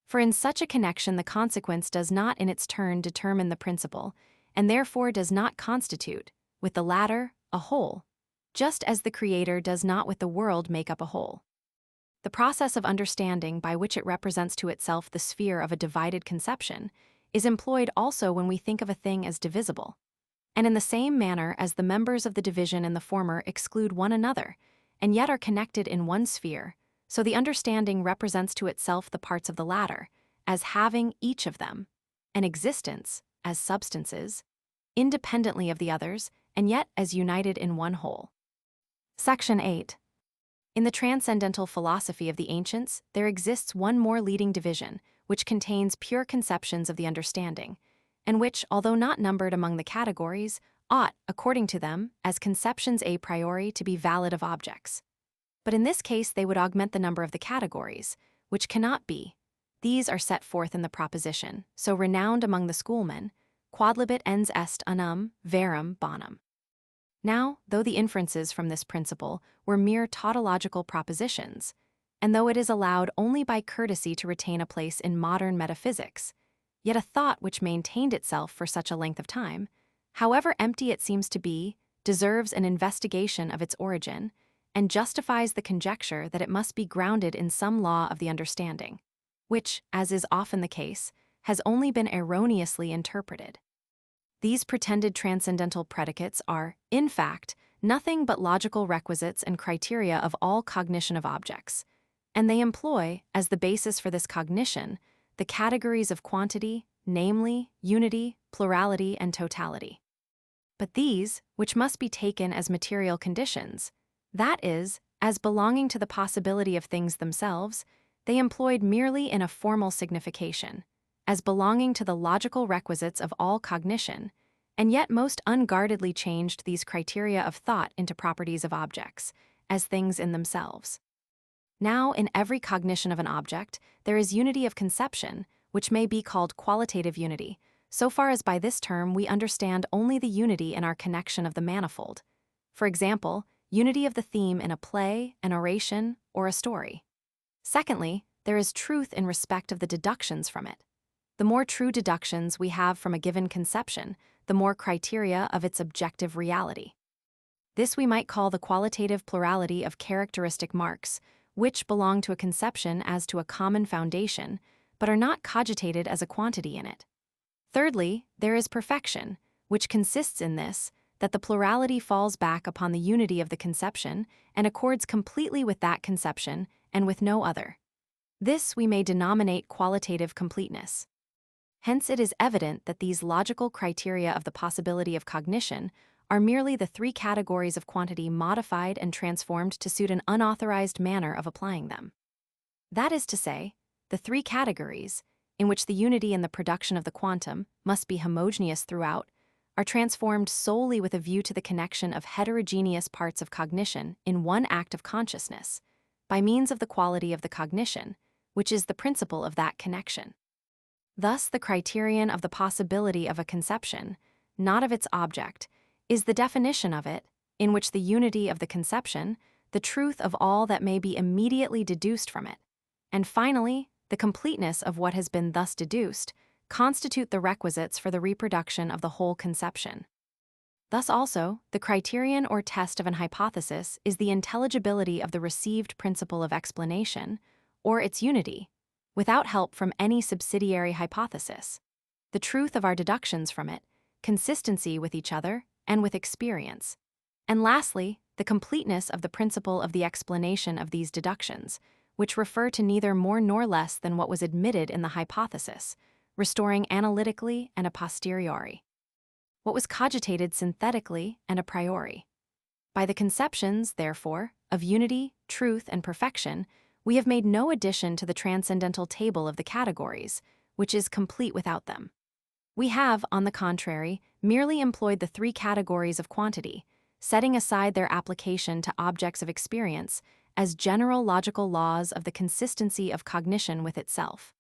For in such a connection the consequence does not in its turn determine the principle, and therefore does not constitute, with the latter, a whole, just as the Creator does not with the world make up a whole. The process of understanding by which it represents to itself the sphere of a divided conception is employed also when we think of a thing as divisible. And in the same manner as the members of the division in the former exclude one another, and yet are connected in one sphere, so the understanding represents to itself the parts of the latter, as having each of them an existence, as substances, independently of the others, and yet as united in one whole. Section 8. In the transcendental philosophy of the ancients, there exists one more leading division, which contains pure conceptions of the understanding, and which, although not numbered among the categories, ought, according to them, as conceptions a priori to be valid of objects. But in this case they would augment the number of the categories, which cannot be. These are set forth in the proposition, so renowned among the schoolmen, quodlibet ens est unum, verum, bonum. Now, though the inferences from this principle were mere tautological propositions, and though it is allowed only by courtesy to retain a place in modern metaphysics, yet a thought which maintained itself for such a length of time, however empty it seems to be, deserves an investigation of its origin, and justifies the conjecture that it must be grounded in some law of the understanding, which, as is often the case, has only been erroneously interpreted. These pretended transcendental predicates are, in fact, nothing but logical requisites and criteria of all cognition of objects, and they employ, as the basis for this cognition, the categories of quantity, namely, unity, plurality, and totality. But these, which must be taken as material conditions, that is, as belonging to the possibility of things themselves, they employed merely in a formal signification, as belonging to the logical requisites of all cognition, and yet most unguardedly changed these criteria of thought into properties of objects, as things in themselves. Now, in every cognition of an object, there is unity of conception, which may be called qualitative unity, so far as by this term we understand only the unity in our connection of the manifold. For example, unity of the theme in a play, an oration, or a story. Secondly, there is truth in respect of the deductions from it. The more true deductions we have from a given conception, the more criteria of its objective reality. This we might call the qualitative plurality of characteristic marks, which belong to a conception as to a common foundation, but are not cogitated as a quantity in it. Thirdly, there is perfection, which consists in this, that the plurality falls back upon the unity of the conception and accords completely with that conception and with no other. This we may denominate qualitative completeness. Hence it is evident that these logical criteria of the possibility of cognition are merely the three categories of quantity modified and transformed to suit an unauthorized manner of applying them. That is to say, the three categories, in which the unity and the production of the quantum must be homogeneous throughout, are transformed solely with a view to the connection of heterogeneous parts of cognition in one act of consciousness, by means of the quality of the cognition, which is the principle of that connection. Thus, the criterion of the possibility of a conception, not of its object, is the definition of it, in which the unity of the conception, the truth of all that may be immediately deduced from it, and finally, the completeness of what has been thus deduced, constitute the requisites for the reproduction of the whole conception. Thus also, the criterion or test of an hypothesis is the intelligibility of the received principle of explanation, or its unity, without help from any subsidiary hypothesis, the truth of our deductions from it, consistency with each other and with experience, and lastly, the completeness of the principle of the explanation of these deductions, which refer to neither more nor less than what was admitted in the hypothesis, restoring analytically and a posteriori. What was cogitated synthetically and a priori. By the conceptions, therefore, of unity, truth, and perfection, we have made no addition to the transcendental table of the categories, which is complete without them. We have, on the contrary, merely employed the three categories of quantity, setting aside their application to objects of experience as general logical laws of the consistency of cognition with itself.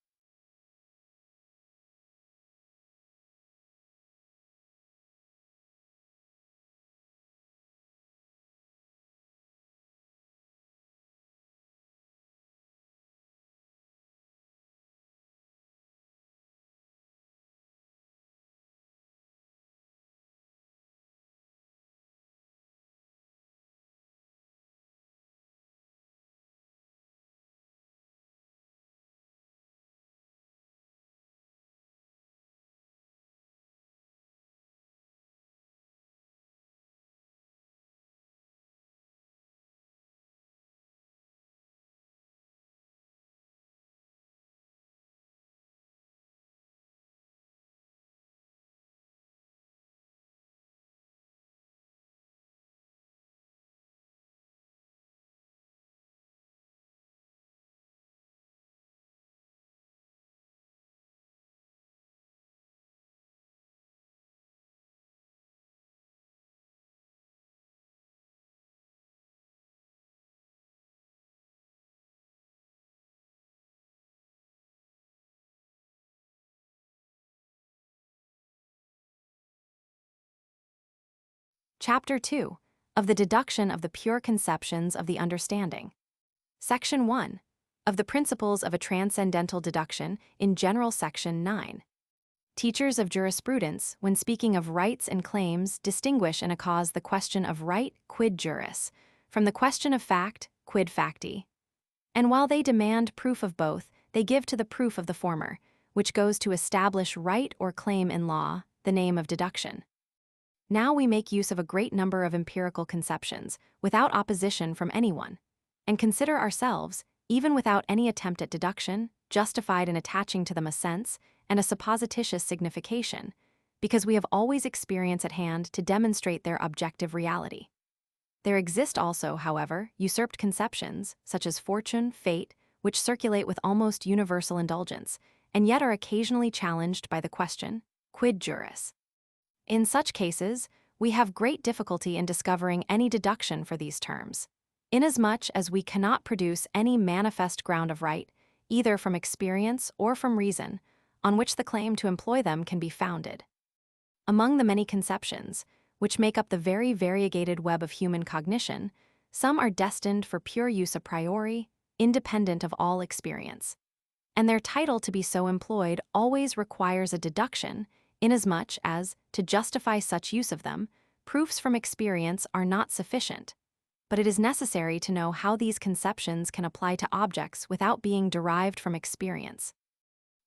Chapter 2 of the Deduction of the Pure Conceptions of the Understanding. Section 1 of the Principles of a Transcendental Deduction in General Section 9. Teachers of jurisprudence, when speaking of rights and claims, distinguish in a cause the question of right quid juris from the question of fact quid facti. And while they demand proof of both, they give to the proof of the former, which goes to establish right or claim in law, the name of deduction. Now we make use of a great number of empirical conceptions, without opposition from anyone, and consider ourselves, even without any attempt at deduction, justified in attaching to them a sense and a supposititious signification, because we have always experience at hand to demonstrate their objective reality. There exist also, however, usurped conceptions, such as fortune, fate, which circulate with almost universal indulgence, and yet are occasionally challenged by the question, quid juris? In such cases, we have great difficulty in discovering any deduction for these terms, inasmuch as we cannot produce any manifest ground of right, either from experience or from reason, on which the claim to employ them can be founded. Among the many conceptions, which make up the very variegated web of human cognition, some are destined for pure use a priori, independent of all experience. And their title to be so employed always requires a deduction, inasmuch as, to justify such use of them, proofs from experience are not sufficient, but it is necessary to know how these conceptions can apply to objects without being derived from experience.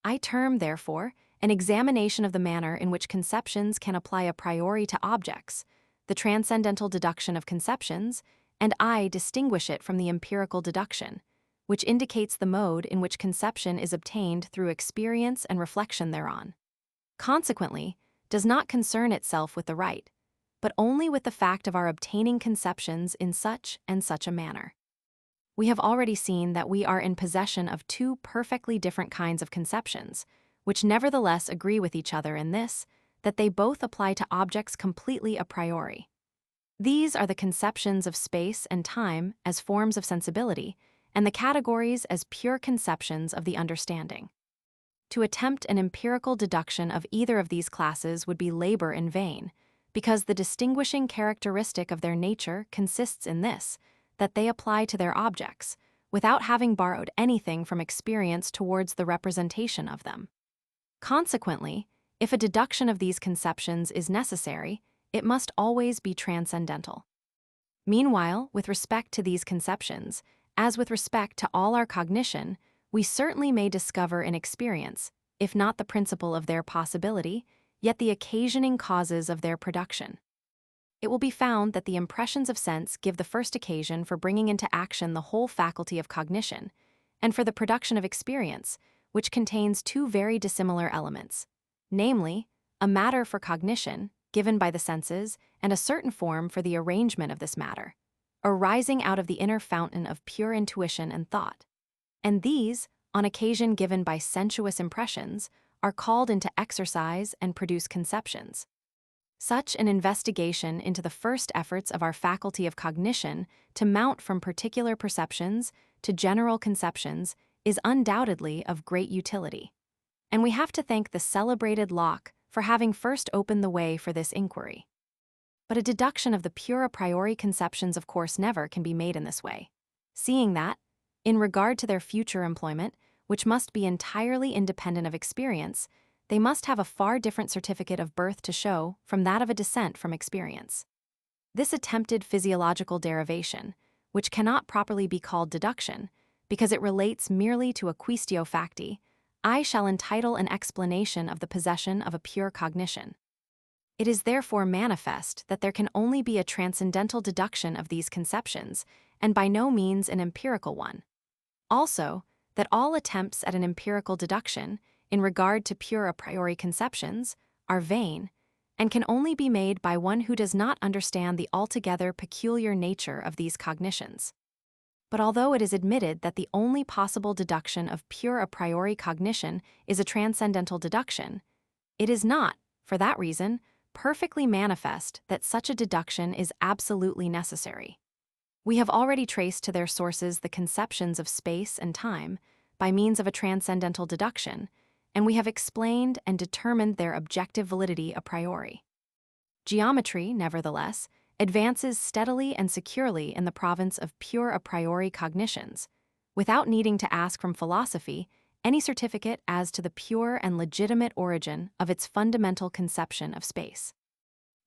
I term, therefore, an examination of the manner in which conceptions can apply a priori to objects, the transcendental deduction of conceptions, and I distinguish it from the empirical deduction, which indicates the mode in which conception is obtained through experience and reflection thereon. Consequently, does not concern itself with the right, but only with the fact of our obtaining conceptions in such and such a manner. We have already seen that we are in possession of two perfectly different kinds of conceptions, which nevertheless agree with each other in this, that they both apply to objects completely a priori. These are the conceptions of space and time as forms of sensibility, and the categories as pure conceptions of the understanding. To attempt an empirical deduction of either of these classes would be labor in vain, because the distinguishing characteristic of their nature consists in this, that they apply to their objects, without having borrowed anything from experience towards the representation of them. Consequently, if a deduction of these conceptions is necessary, it must always be transcendental. Meanwhile, with respect to these conceptions, as with respect to all our cognition, we certainly may discover in experience, if not the principle of their possibility, yet the occasioning causes of their production. It will be found that the impressions of sense give the first occasion for bringing into action the whole faculty of cognition, and for the production of experience, which contains two very dissimilar elements, namely, a matter for cognition, given by the senses, and a certain form for the arrangement of this matter, arising out of the inner fountain of pure intuition and thought. And these, on occasion given by sensuous impressions, are called into exercise and produce conceptions. Such an investigation into the first efforts of our faculty of cognition to mount from particular perceptions to general conceptions is undoubtedly of great utility. And we have to thank the celebrated Locke for having first opened the way for this inquiry. But a deduction of the pure a priori conceptions of course never can be made in this way, seeing that, in regard to their future employment, which must be entirely independent of experience, they must have a far different certificate of birth to show from that of a descent from experience. This attempted physiological derivation, which cannot properly be called deduction, because it relates merely to a quaestio facti, I shall entitle an explanation of the possession of a pure cognition. It is therefore manifest that there can only be a transcendental deduction of these conceptions, and by no means an empirical one. Also, that all attempts at an empirical deduction, in regard to pure a priori conceptions, are vain, and can only be made by one who does not understand the altogether peculiar nature of these cognitions. But although it is admitted that the only possible deduction of pure a priori cognition is a transcendental deduction, it is not, for that reason, perfectly manifest that such a deduction is absolutely necessary. We have already traced to their sources the conceptions of space and time by means of a transcendental deduction, and we have explained and determined their objective validity a priori. Geometry, nevertheless, advances steadily and securely in the province of pure a priori cognitions, without needing to ask from philosophy any certificate as to the pure and legitimate origin of its fundamental conception of space.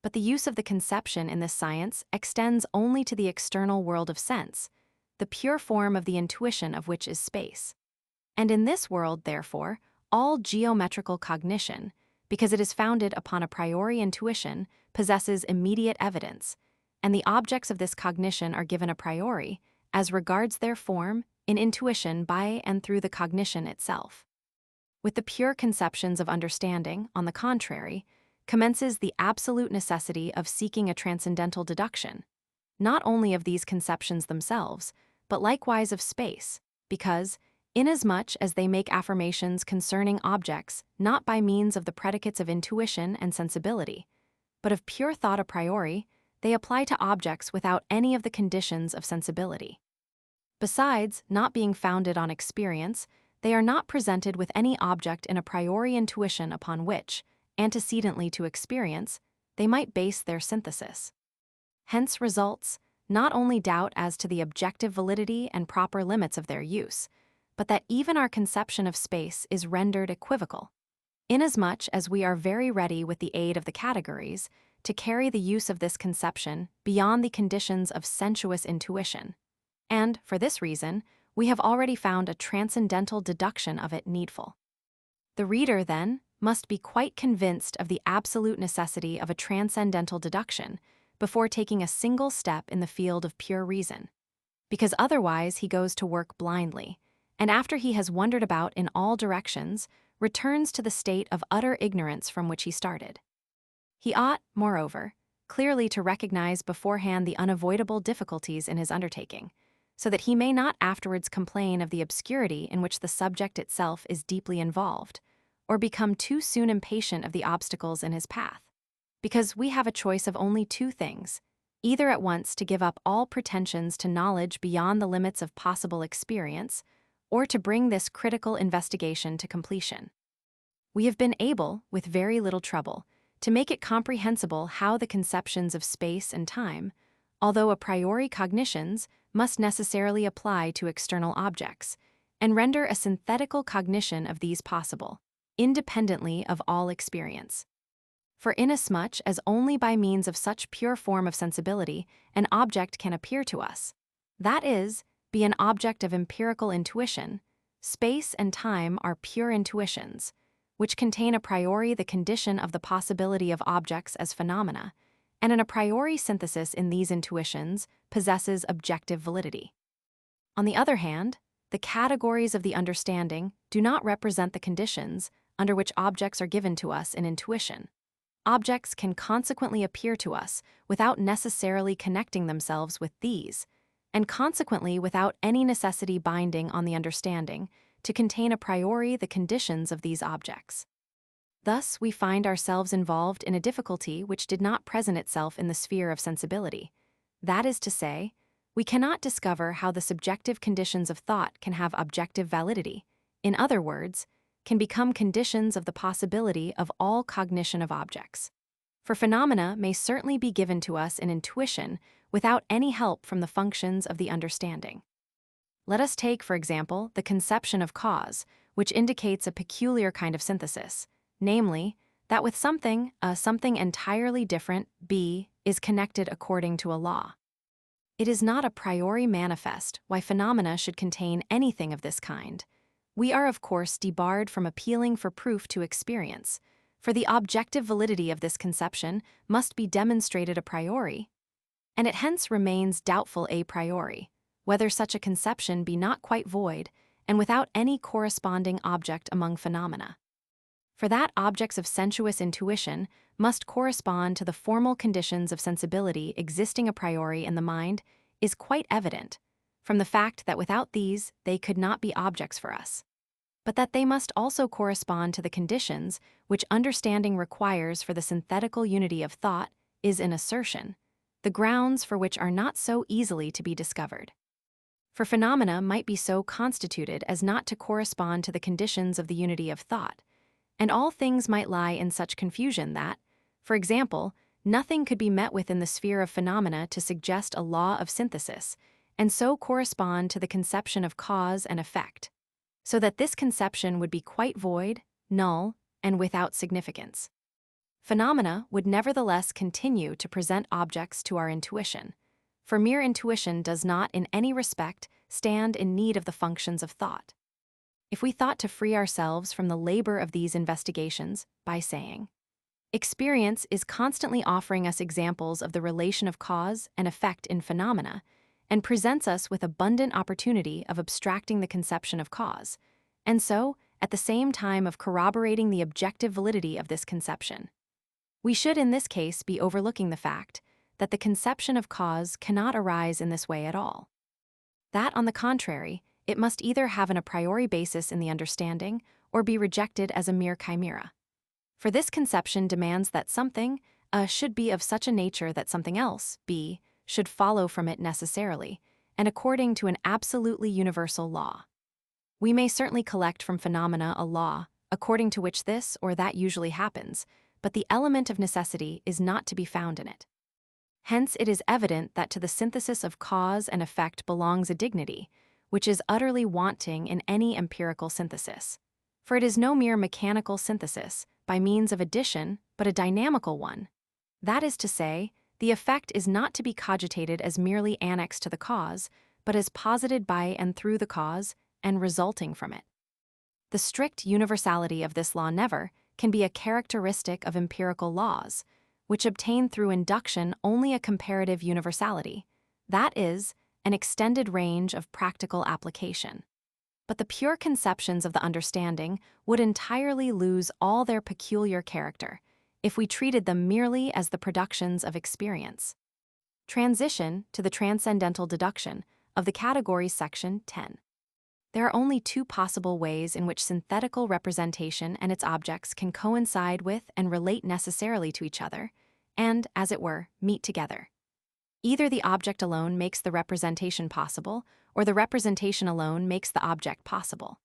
But the use of the conception in this science extends only to the external world of sense, the pure form of the intuition of which is space. And in this world, therefore, all geometrical cognition, because it is founded upon a priori intuition, possesses immediate evidence, and the objects of this cognition are given a priori, as regards their form, in intuition by and through the cognition itself. With the pure conceptions of understanding, on the contrary, commences the absolute necessity of seeking a transcendental deduction, not only of these conceptions themselves, but likewise of space, because, inasmuch as they make affirmations concerning objects not by means of the predicates of intuition and sensibility, but of pure thought a priori, they apply to objects without any of the conditions of sensibility. Besides, not being founded on experience, they are not presented with any object in a priori intuition upon which, antecedently to experience, they might base their synthesis. Hence results not only doubt as to the objective validity and proper limits of their use, but that even our conception of space is rendered equivocal, inasmuch as we are very ready with the aid of the categories to carry the use of this conception beyond the conditions of sensuous intuition. And, for this reason, we have already found a transcendental deduction of it needful. The reader, then, must be quite convinced of the absolute necessity of a transcendental deduction before taking a single step in the field of pure reason, because otherwise he goes to work blindly, and after he has wandered about in all directions, returns to the state of utter ignorance from which he started. He ought, moreover, clearly to recognize beforehand the unavoidable difficulties in his undertaking, so that he may not afterwards complain of the obscurity in which the subject itself is deeply involved, or become too soon impatient of the obstacles in his path, because we have a choice of only two things, either at once to give up all pretensions to knowledge beyond the limits of possible experience, or to bring this critical investigation to completion. We have been able, with very little trouble, to make it comprehensible how the conceptions of space and time, although a priori cognitions, must necessarily apply to external objects, and render a synthetical cognition of these possible, independently of all experience. For inasmuch as only by means of such pure form of sensibility an object can appear to us, that is, be an object of empirical intuition, space and time are pure intuitions, which contain a priori the condition of the possibility of objects as phenomena, and an a priori synthesis in these intuitions possesses objective validity. On the other hand, the categories of the understanding do not represent the conditions under which objects are given to us in intuition. Objects can consequently appear to us without necessarily connecting themselves with these, and consequently without any necessity binding on the understanding to contain a priori the conditions of these objects. Thus, we find ourselves involved in a difficulty which did not present itself in the sphere of sensibility. That is to say, we cannot discover how the subjective conditions of thought can have objective validity. In other words, can become conditions of the possibility of all cognition of objects. For phenomena may certainly be given to us in intuition without any help from the functions of the understanding. Let us take, for example, the conception of cause, which indicates a peculiar kind of synthesis, namely, that with something entirely different, B, is connected according to a law. It is not a priori manifest why phenomena should contain anything of this kind. We are, of course, debarred from appealing for proof to experience, for the objective validity of this conception must be demonstrated a priori, and it hence remains doubtful a priori, whether such a conception be not quite void and without any corresponding object among phenomena. For that objects of sensuous intuition must correspond to the formal conditions of sensibility existing a priori in the mind is quite evident, from the fact that without these they could not be objects for us. But that they must also correspond to the conditions which understanding requires for the synthetical unity of thought is an assertion, the grounds for which are not so easily to be discovered. For phenomena might be so constituted as not to correspond to the conditions of the unity of thought, and all things might lie in such confusion that, for example, nothing could be met with in the sphere of phenomena to suggest a law of synthesis, and so correspond to the conception of cause and effect, so that this conception would be quite void, null, and without significance. Phenomena would nevertheless continue to present objects to our intuition, for mere intuition does not in any respect stand in need of the functions of thought. If we thought to free ourselves from the labor of these investigations by saying, experience is constantly offering us examples of the relation of cause and effect in phenomena, and presents us with abundant opportunity of abstracting the conception of cause, and so, at the same time of corroborating the objective validity of this conception. We should in this case be overlooking the fact that the conception of cause cannot arise in this way at all. That, on the contrary, it must either have an a priori basis in the understanding or be rejected as a mere chimera. For this conception demands that something, A, should be of such a nature that something else, B, should follow from it necessarily, and according to an absolutely universal law. We may certainly collect from phenomena a law, according to which this or that usually happens, but the element of necessity is not to be found in it. Hence it is evident that to the synthesis of cause and effect belongs a dignity, which is utterly wanting in any empirical synthesis. For it is no mere mechanical synthesis, by means of addition, but a dynamical one. That is to say, the effect is not to be cogitated as merely annexed to the cause, but as posited by and through the cause, and resulting from it. The strict universality of this law never can be a characteristic of empirical laws, which obtain through induction only a comparative universality, that is, an extended range of practical application. But the pure conceptions of the understanding would entirely lose all their peculiar character if we treated them merely as the productions of experience. Transition to the transcendental deduction of the categories section 10. There are only two possible ways in which synthetical representation and its objects can coincide with and relate necessarily to each other, and, as it were, meet together. Either the object alone makes the representation possible, or the representation alone makes the object possible.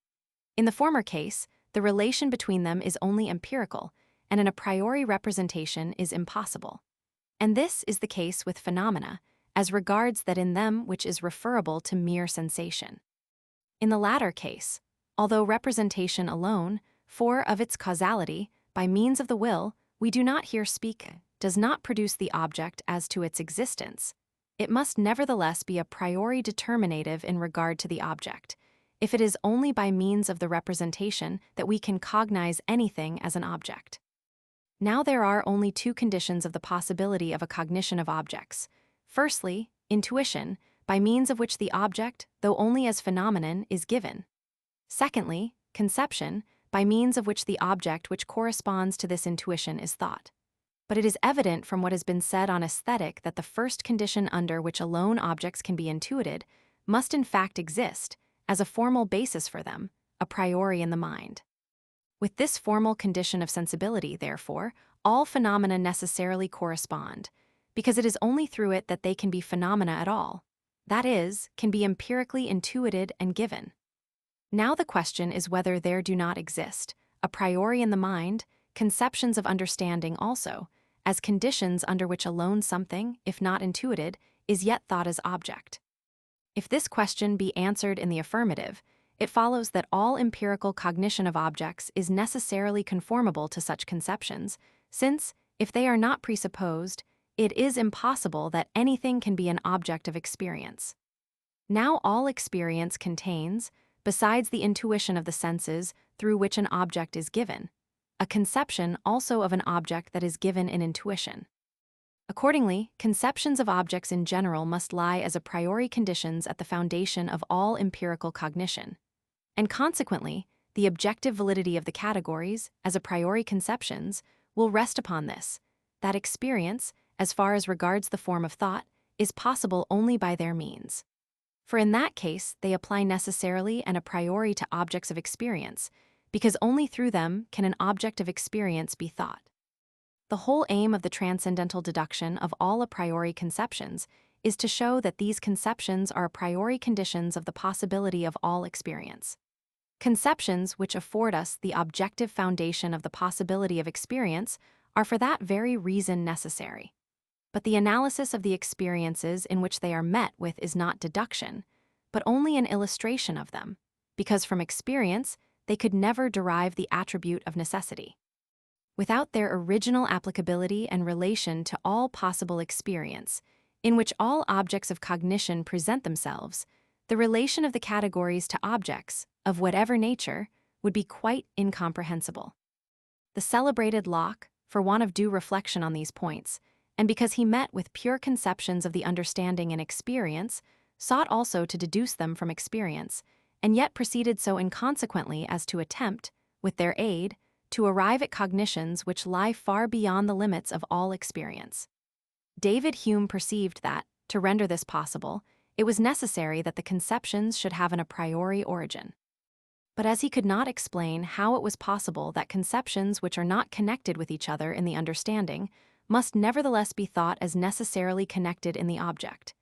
In the former case, the relation between them is only empirical, and an a priori representation is impossible. And this is the case with phenomena, as regards that in them which is referable to mere sensation. In the latter case, although representation alone, for of its causality, by means of the will, we do not here speak, does not produce the object as to its existence, it must nevertheless be a priori determinative in regard to the object, if it is only by means of the representation that we can cognize anything as an object. Now there are only two conditions of the possibility of a cognition of objects. Firstly, intuition, by means of which the object, though only as phenomenon, is given. Secondly, conception, by means of which the object which corresponds to this intuition is thought. But it is evident from what has been said on aesthetic that the first condition under which alone objects can be intuited must in fact exist, as a formal basis for them, a priori in the mind. With this formal condition of sensibility, therefore, all phenomena necessarily correspond, because it is only through it that they can be phenomena at all, that is, can be empirically intuited and given. Now the question is whether there do not exist, a priori in the mind, conceptions of understanding also, as conditions under which alone something, if not intuited, is yet thought as object. If this question be answered in the affirmative, it follows that all empirical cognition of objects is necessarily conformable to such conceptions, since, if they are not presupposed, it is impossible that anything can be an object of experience. Now all experience contains, besides the intuition of the senses through which an object is given, a conception also of an object that is given in intuition. Accordingly, conceptions of objects in general must lie as a priori conditions at the foundation of all empirical cognition, and consequently, the objective validity of the categories, as a priori conceptions, will rest upon this, that experience, as far as regards the form of thought, is possible only by their means. For in that case, they apply necessarily and a priori to objects of experience, because only through them can an object of experience be thought. The whole aim of the transcendental deduction of all a priori conceptions is to show that these conceptions are a priori conditions of the possibility of all experience. Conceptions which afford us the objective foundation of the possibility of experience are for that very reason necessary. But the analysis of the experiences in which they are met with is not deduction, but only an illustration of them, because from experience they could never derive the attribute of necessity. Without their original applicability and relation to all possible experience, in which all objects of cognition present themselves, the relation of the categories to objects, of whatever nature, would be quite incomprehensible. The celebrated Locke, for want of due reflection on these points, and because he met with pure conceptions of the understanding in experience, sought also to deduce them from experience, and yet proceeded so inconsequently as to attempt, with their aid, to arrive at cognitions which lie far beyond the limits of all experience. David Hume perceived that, to render this possible, it was necessary that the conceptions should have an a priori origin. But as he could not explain how it was possible that conceptions which are not connected with each other in the understanding must nevertheless be thought as necessarily connected in the object,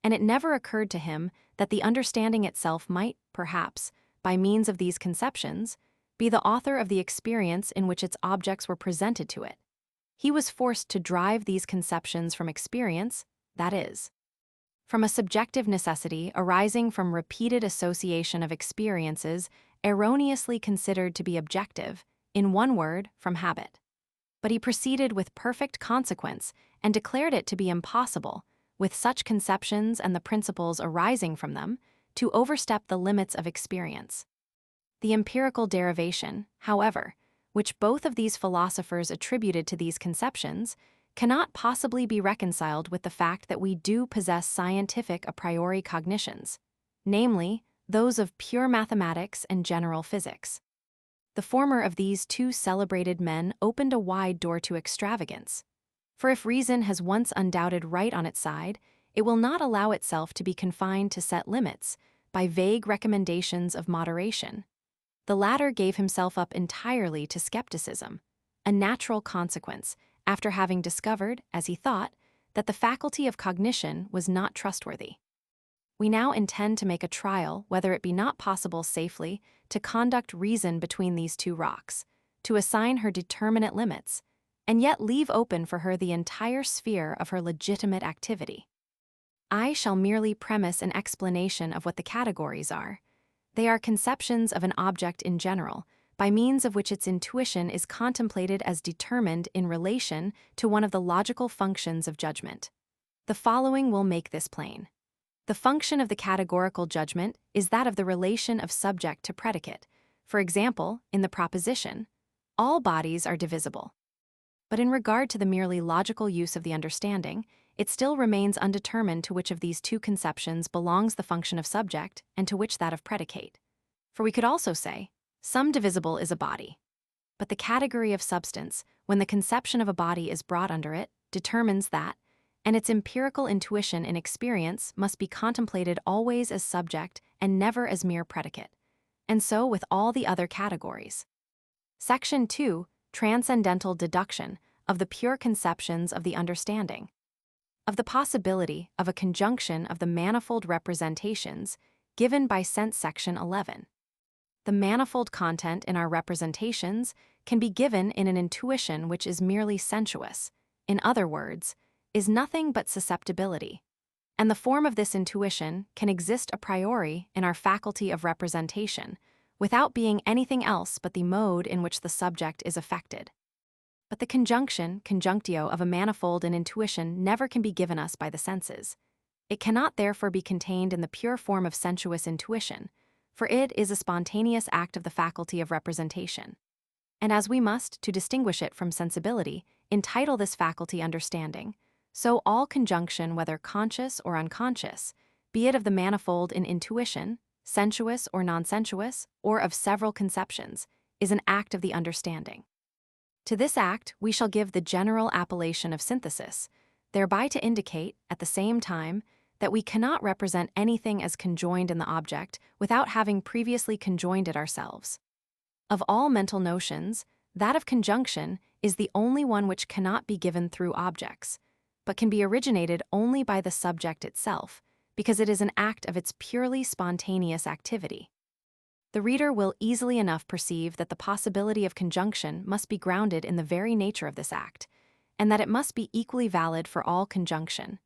and it never occurred to him that the understanding itself might, perhaps, by means of these conceptions, be the author of the experience in which its objects were presented to it. He was forced to drive these conceptions from experience, that is, from a subjective necessity arising from repeated association of experiences erroneously considered to be objective, in one word, from habit. But he proceeded with perfect consequence and declared it to be impossible, with such conceptions and the principles arising from them, to overstep the limits of experience. The empirical derivation, however, which both of these philosophers attributed to these conceptions, cannot possibly be reconciled with the fact that we do possess scientific a priori cognitions, namely, those of pure mathematics and general physics. The former of these two celebrated men opened a wide door to extravagance. For if reason has once undoubted right on its side, it will not allow itself to be confined to set limits by vague recommendations of moderation. The latter gave himself up entirely to skepticism, a natural consequence, after having discovered, as he thought, that the faculty of cognition was not trustworthy. We now intend to make a trial whether it be not possible safely to conduct reason between these two rocks, to assign her determinate limits, and yet leave open for her the entire sphere of her legitimate activity. I shall merely premise an explanation of what the categories are. They are conceptions of an object in general, by means of which its intuition is contemplated as determined in relation to one of the logical functions of judgment. The following will make this plain. The function of the categorical judgment is that of the relation of subject to predicate. For example, in the proposition, all bodies are divisible. But in regard to the merely logical use of the understanding, it still remains undetermined to which of these two conceptions belongs the function of subject and to which that of predicate. For we could also say, some divisible is a body. But the category of substance, when the conception of a body is brought under it, determines that, and its empirical intuition in experience must be contemplated always as subject and never as mere predicate. And so with all the other categories. Section 2, Transcendental Deduction of the pure conceptions of the understanding. Of the possibility of a conjunction of the manifold representations given by sense section 11. The manifold content in our representations can be given in an intuition which is merely sensuous, in other words, is nothing but susceptibility. And the form of this intuition can exist a priori in our faculty of representation, without being anything else but the mode in which the subject is affected. But the conjunctio of a manifold in intuition never can be given us by the senses. It cannot therefore be contained in the pure form of sensuous intuition, for it is a spontaneous act of the faculty of representation. And as we must, to distinguish it from sensibility, entitle this faculty understanding, so all conjunction, whether conscious or unconscious, be it of the manifold in intuition, sensuous or non-sensuous, or of several conceptions, is an act of the understanding. To this act we shall give the general appellation of synthesis, thereby to indicate, at the same time, that we cannot represent anything as conjoined in the object without having previously conjoined it ourselves. Of all mental notions, that of conjunction is the only one which cannot be given through objects, but can be originated only by the subject itself, because it is an act of its purely spontaneous activity. The reader will easily enough perceive that the possibility of conjunction must be grounded in the very nature of this act, and that it must be equally valid for all conjunction,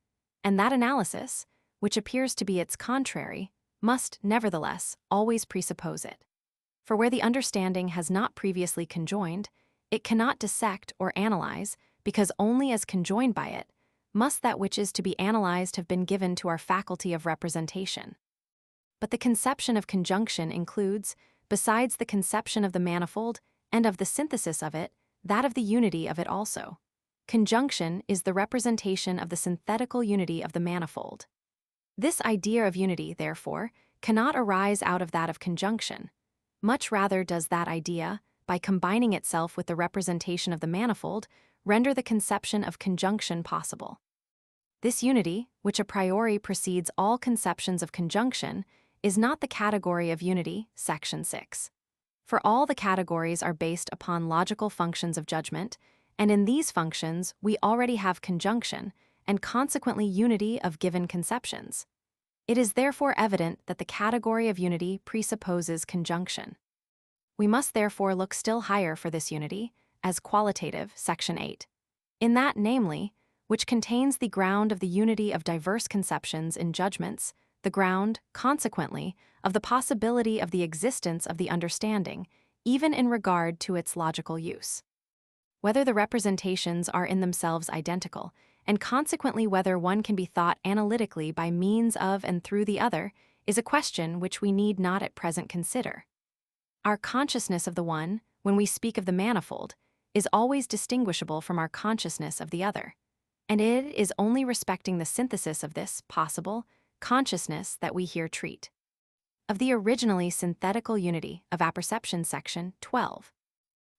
and that analysis, which appears to be its contrary, must, nevertheless, always presuppose it. For where the understanding has not previously conjoined, it cannot dissect or analyze, because only as conjoined by it must that which is to be analyzed have been given to our faculty of representation. But the conception of conjunction includes, besides the conception of the manifold and of the synthesis of it, that of the unity of it also. Conjunction is the representation of the synthetical unity of the manifold. This idea of unity, therefore, cannot arise out of that of conjunction. Much rather does that idea, by combining itself with the representation of the manifold, render the conception of conjunction possible. This unity, which a priori precedes all conceptions of conjunction, is not the category of unity, section 6. For all the categories are based upon logical functions of judgment, and in these functions we already have conjunction, and consequently unity of given conceptions. It is therefore evident that the category of unity presupposes conjunction. We must therefore look still higher for this unity, as qualitative, section 8. In that, namely, which contains the ground of the unity of diverse conceptions in judgments, the ground, consequently, of the possibility of the existence of the understanding, even in regard to its logical use. Whether the representations are in themselves identical, and consequently whether one can be thought analytically by means of and through the other, is a question which we need not at present consider. Our consciousness of the one, when we speak of the manifold, is always distinguishable from our consciousness of the other, and it is only respecting the synthesis of this possible consciousness that we here treat. Of the originally synthetical unity of apperception, section 12.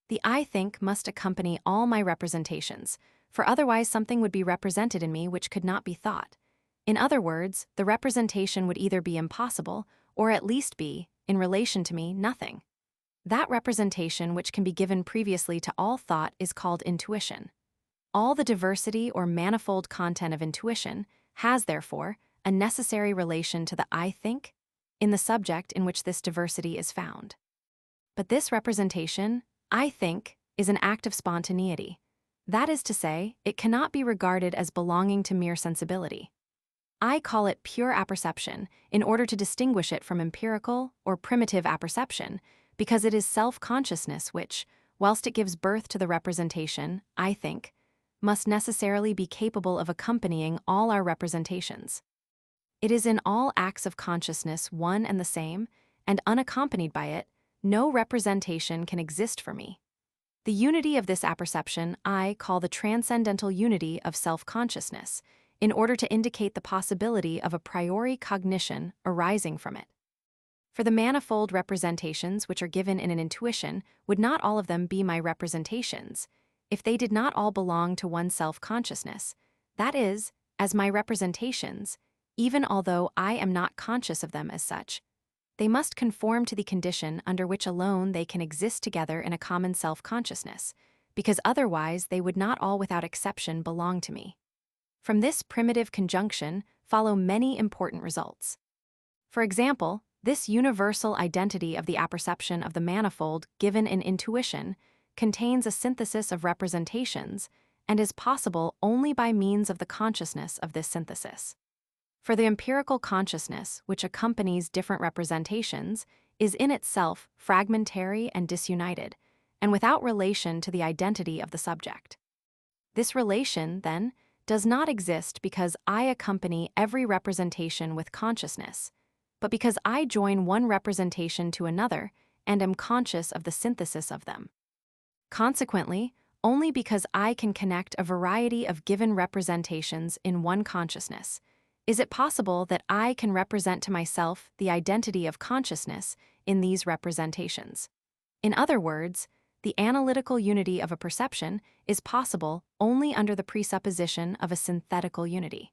The I think must accompany all my representations, for otherwise something would be represented in me which could not be thought. In other words, the representation would either be impossible, or at least be, in relation to me, nothing. That representation which can be given previously to all thought is called intuition. All the diversity or manifold content of intuition has, therefore, a necessary relation to the I think in the subject in which this diversity is found. But this representation, I think, is an act of spontaneity. That is to say, it cannot be regarded as belonging to mere sensibility. I call it pure apperception in order to distinguish it from empirical or primitive apperception, because it is self-consciousness which, whilst it gives birth to the representation, I think, must necessarily be capable of accompanying all our representations. It is in all acts of consciousness one and the same, and unaccompanied by it, no representation can exist for me. The unity of this apperception I call the transcendental unity of self-consciousness, in order to indicate the possibility of a priori cognition arising from it. For the manifold representations which are given in an intuition, would not all of them be my representations, if they did not all belong to one self-consciousness, that is, as my representations, even although I am not conscious of them as such? They must conform to the condition under which alone they can exist together in a common self-consciousness, because otherwise they would not all without exception belong to me. From this primitive conjunction follow many important results. For example, this universal identity of the apperception of the manifold given in intuition contains a synthesis of representations and is possible only by means of the consciousness of this synthesis. For the empirical consciousness, which accompanies different representations, is in itself fragmentary and disunited, and without relation to the identity of the subject. This relation, then, does not exist because I accompany every representation with consciousness, but because I join one representation to another and am conscious of the synthesis of them. Consequently, only because I can connect a variety of given representations in one consciousness is it possible that I can represent to myself the identity of consciousness in these representations. In other words, the analytical unity of a perception is possible only under the presupposition of a synthetical unity.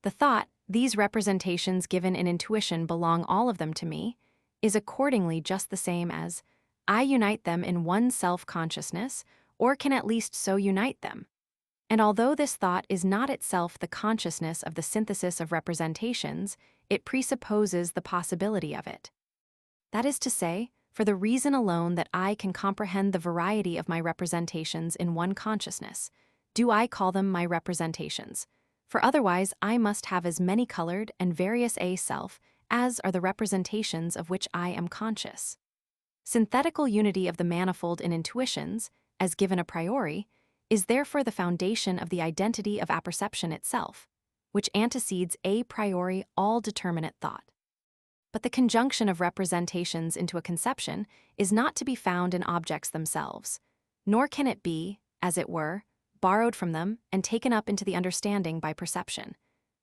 The thought, these representations given in intuition belong all of them to me, is accordingly just the same as I unite them in one self-consciousness, or can at least so unite them. And although this thought is not itself the consciousness of the synthesis of representations, it presupposes the possibility of it. That is to say, for the reason alone that I can comprehend the variety of my representations in one consciousness, do I call them my representations, for otherwise I must have as many colored and various a self as are the representations of which I am conscious. Synthetical unity of the manifold in intuitions, as given a priori, is therefore the foundation of the identity of apperception itself, which antecedes a priori all determinate thought. But the conjunction of representations into a conception is not to be found in objects themselves, nor can it be, as it were, borrowed from them and taken up into the understanding by perception,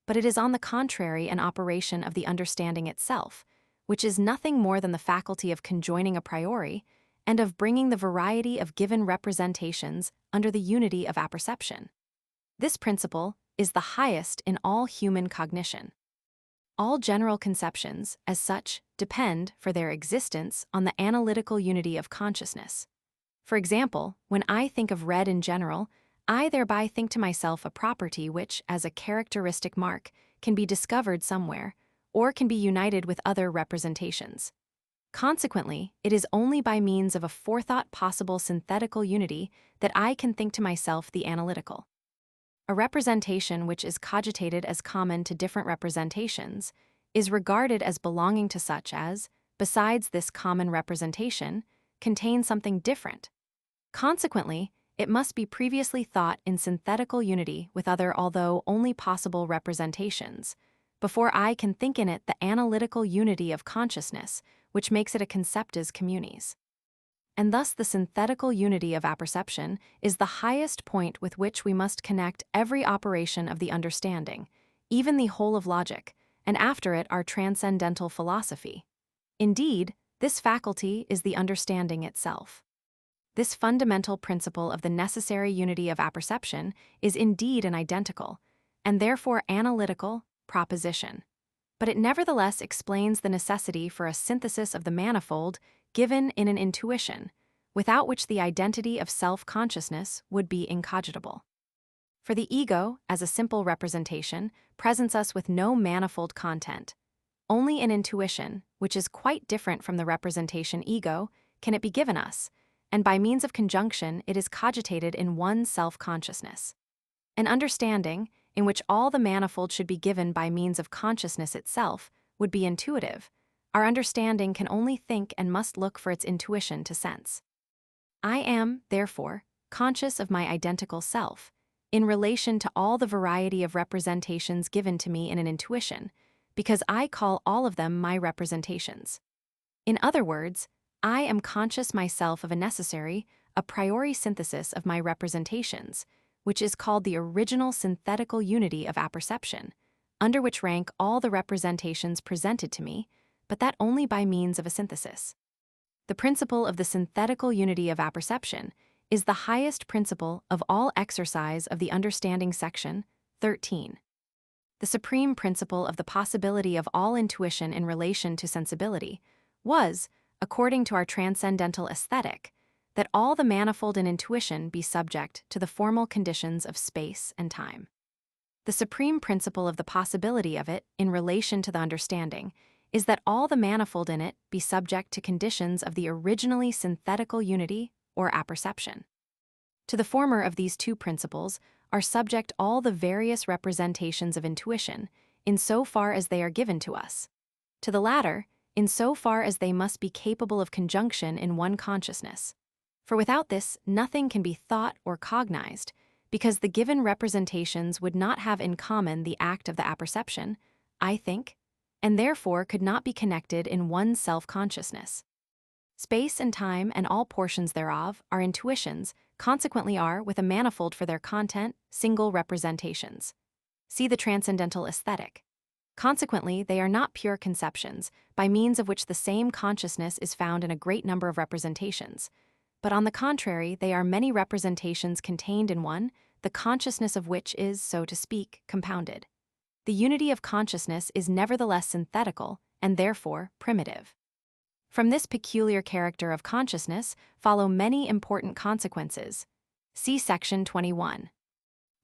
but it is on the contrary an operation of the understanding itself, which is nothing more than the faculty of conjoining a priori and of bringing the variety of given representations under the unity of apperception. This principle is the highest in all human cognition. All general conceptions, as such, depend, for their existence, on the analytical unity of consciousness. For example, when I think of red in general, I thereby think to myself a property which, as a characteristic mark, can be discovered somewhere, or can be united with other representations. Consequently, it is only by means of a forethought possible synthetical unity that I can think to myself the analytical. A representation which is cogitated as common to different representations is regarded as belonging to such as, besides this common representation, contains something different. Consequently, it must be previously thought in synthetical unity with other although only possible representations, before I can think in it the analytical unity of consciousness, which makes it a conceptus communis. And thus the synthetical unity of apperception is the highest point with which we must connect every operation of the understanding, even the whole of logic, and after it our transcendental philosophy. Indeed, this faculty is the understanding itself. This fundamental principle of the necessary unity of apperception is indeed an identical, and therefore analytical, proposition. But it nevertheless explains the necessity for a synthesis of the manifold given in an intuition, without which the identity of self-consciousness would be incogitable. For the ego, as a simple representation, presents us with no manifold content. Only in intuition, which is quite different from the representation ego, can it be given us, and by means of conjunction it is cogitated in one self-consciousness. An understanding, in which all the manifold should be given by means of consciousness itself, would be intuitive. Our understanding can only think and must look for its intuition to sense. I am, therefore, conscious of my identical self, in relation to all the variety of representations given to me in an intuition, because I call all of them my representations. In other words, I am conscious myself of a necessary, a priori synthesis of my representations, which is called the original synthetical unity of apperception, under which rank all the representations presented to me, but that only by means of a synthesis. The principle of the synthetical unity of apperception is the highest principle of all exercise of the understanding section 13. The supreme principle of the possibility of all intuition in relation to sensibility was, according to our transcendental aesthetic, that all the manifold in intuition be subject to the formal conditions of space and time. The supreme principle of the possibility of it in relation to the understanding is that all the manifold in it be subject to conditions of the originally synthetical unity or apperception. To the former of these two principles are subject all the various representations of intuition, in so far as they are given to us. To the latter, in so far as they must be capable of conjunction in one consciousness. For without this, nothing can be thought or cognized, because the given representations would not have in common the act of the apperception, I think, and therefore could not be connected in one self-consciousness. Space and time and all portions thereof are intuitions, consequently are, with a manifold for their content, single representations. See the Transcendental Æsthetic. Consequently, they are not pure conceptions, by means of which the same consciousness is found in a great number of representations, but on the contrary, they are many representations contained in one, the consciousness of which is, so to speak, compounded. The unity of consciousness is nevertheless synthetical, and therefore primitive. From this peculiar character of consciousness follow many important consequences. See section 21.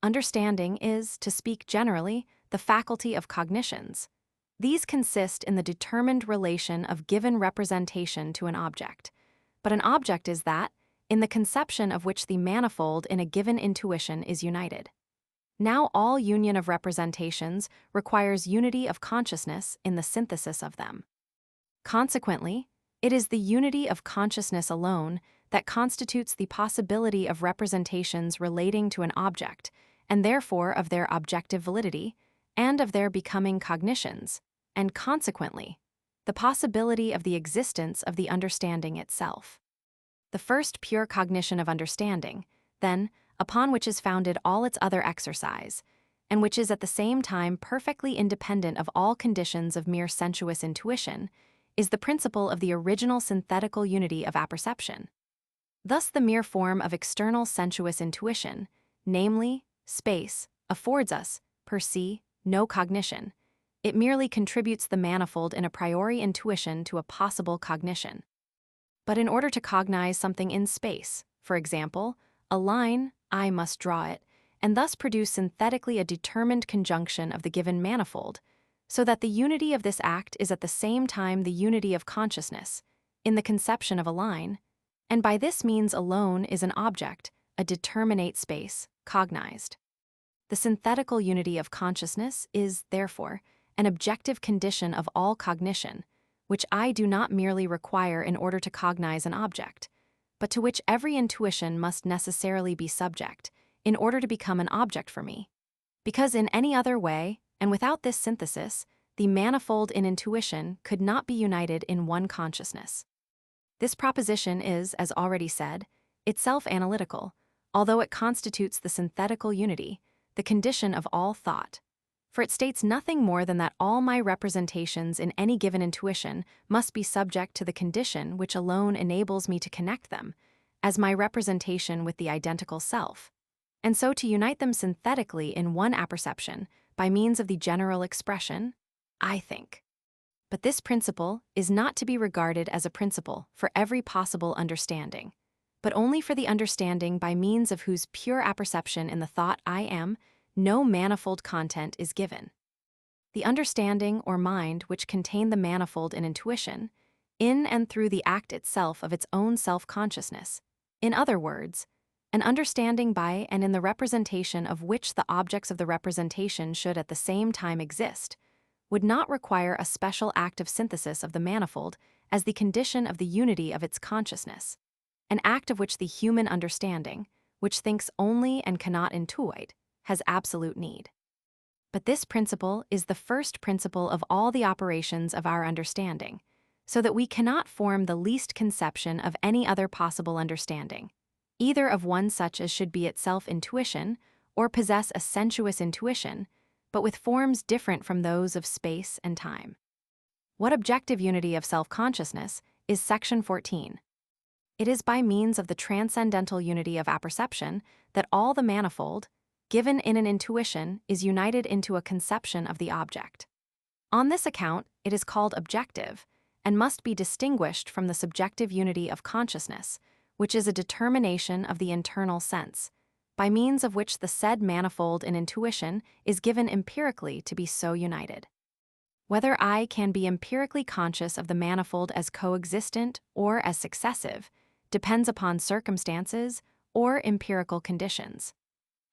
Understanding is, to speak generally, the faculty of cognitions. These consist in the determined relation of given representation to an object. But an object is that, in the conception of which the manifold in a given intuition is united. Now all union of representations requires unity of consciousness in the synthesis of them. Consequently, it is the unity of consciousness alone that constitutes the possibility of representations relating to an object, and therefore of their objective validity, and of their becoming cognitions, and consequently, the possibility of the existence of the understanding itself. The first pure cognition of understanding, then, upon which is founded all its other exercise, and which is at the same time perfectly independent of all conditions of mere sensuous intuition, is the principle of the original synthetical unity of apperception. Thus the mere form of external sensuous intuition, namely, space, affords us, per se, no cognition. It merely contributes the manifold in a priori intuition to a possible cognition. But in order to cognize something in space, for example, a line, I must draw it, and thus produce synthetically a determined conjunction of the given manifold, so that the unity of this act is at the same time the unity of consciousness, in the conception of a line, and by this means alone is an object, a determinate space, cognized. The synthetical unity of consciousness is, therefore, an objective condition of all cognition, which I do not merely require in order to cognize an object, but to which every intuition must necessarily be subject, in order to become an object for me. Because in any other way, and without this synthesis, the manifold in intuition could not be united in one consciousness. This proposition is, as already said, itself analytical, although it constitutes the synthetical unity, the condition of all thought. For it states nothing more than that all my representations in any given intuition must be subject to the condition which alone enables me to connect them, as my representation with the identical self, and so to unite them synthetically in one apperception by means of the general expression, I think. But this principle is not to be regarded as a principle for every possible understanding, but only for the understanding by means of whose pure apperception in the thought I am, no manifold content is given. The understanding or mind which contain the manifold in intuition, in and through the act itself of its own self-consciousness, in other words, an understanding by and in the representation of which the objects of the representation should at the same time exist, would not require a special act of synthesis of the manifold as the condition of the unity of its consciousness, an act of which the human understanding, which thinks only and cannot intuit, has absolute need. But this principle is the first principle of all the operations of our understanding, so that we cannot form the least conception of any other possible understanding, either of one such as should be itself intuition, or possess a sensuous intuition, but with forms different from those of space and time. What objective unity of self-consciousness is Section 14. It is by means of the transcendental unity of apperception that all the manifold, given in an intuition, is united into a conception of the object. On this account, it is called objective, and must be distinguished from the subjective unity of consciousness, which is a determination of the internal sense, by means of which the said manifold in intuition is given empirically to be so united. Whether I can be empirically conscious of the manifold as coexistent or as successive depends upon circumstances or empirical conditions.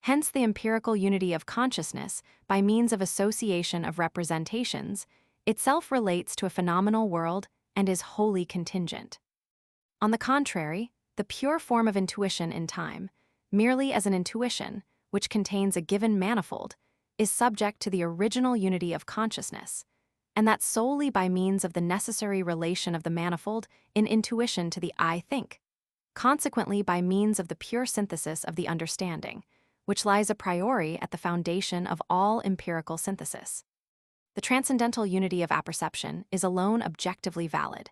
Hence the empirical unity of consciousness, by means of association of representations, itself relates to a phenomenal world and is wholly contingent. On the contrary, the pure form of intuition in time, merely as an intuition, which contains a given manifold, is subject to the original unity of consciousness, and that solely by means of the necessary relation of the manifold in intuition to the I think, consequently by means of the pure synthesis of the understanding, which lies a priori at the foundation of all empirical synthesis. The transcendental unity of apperception is alone objectively valid,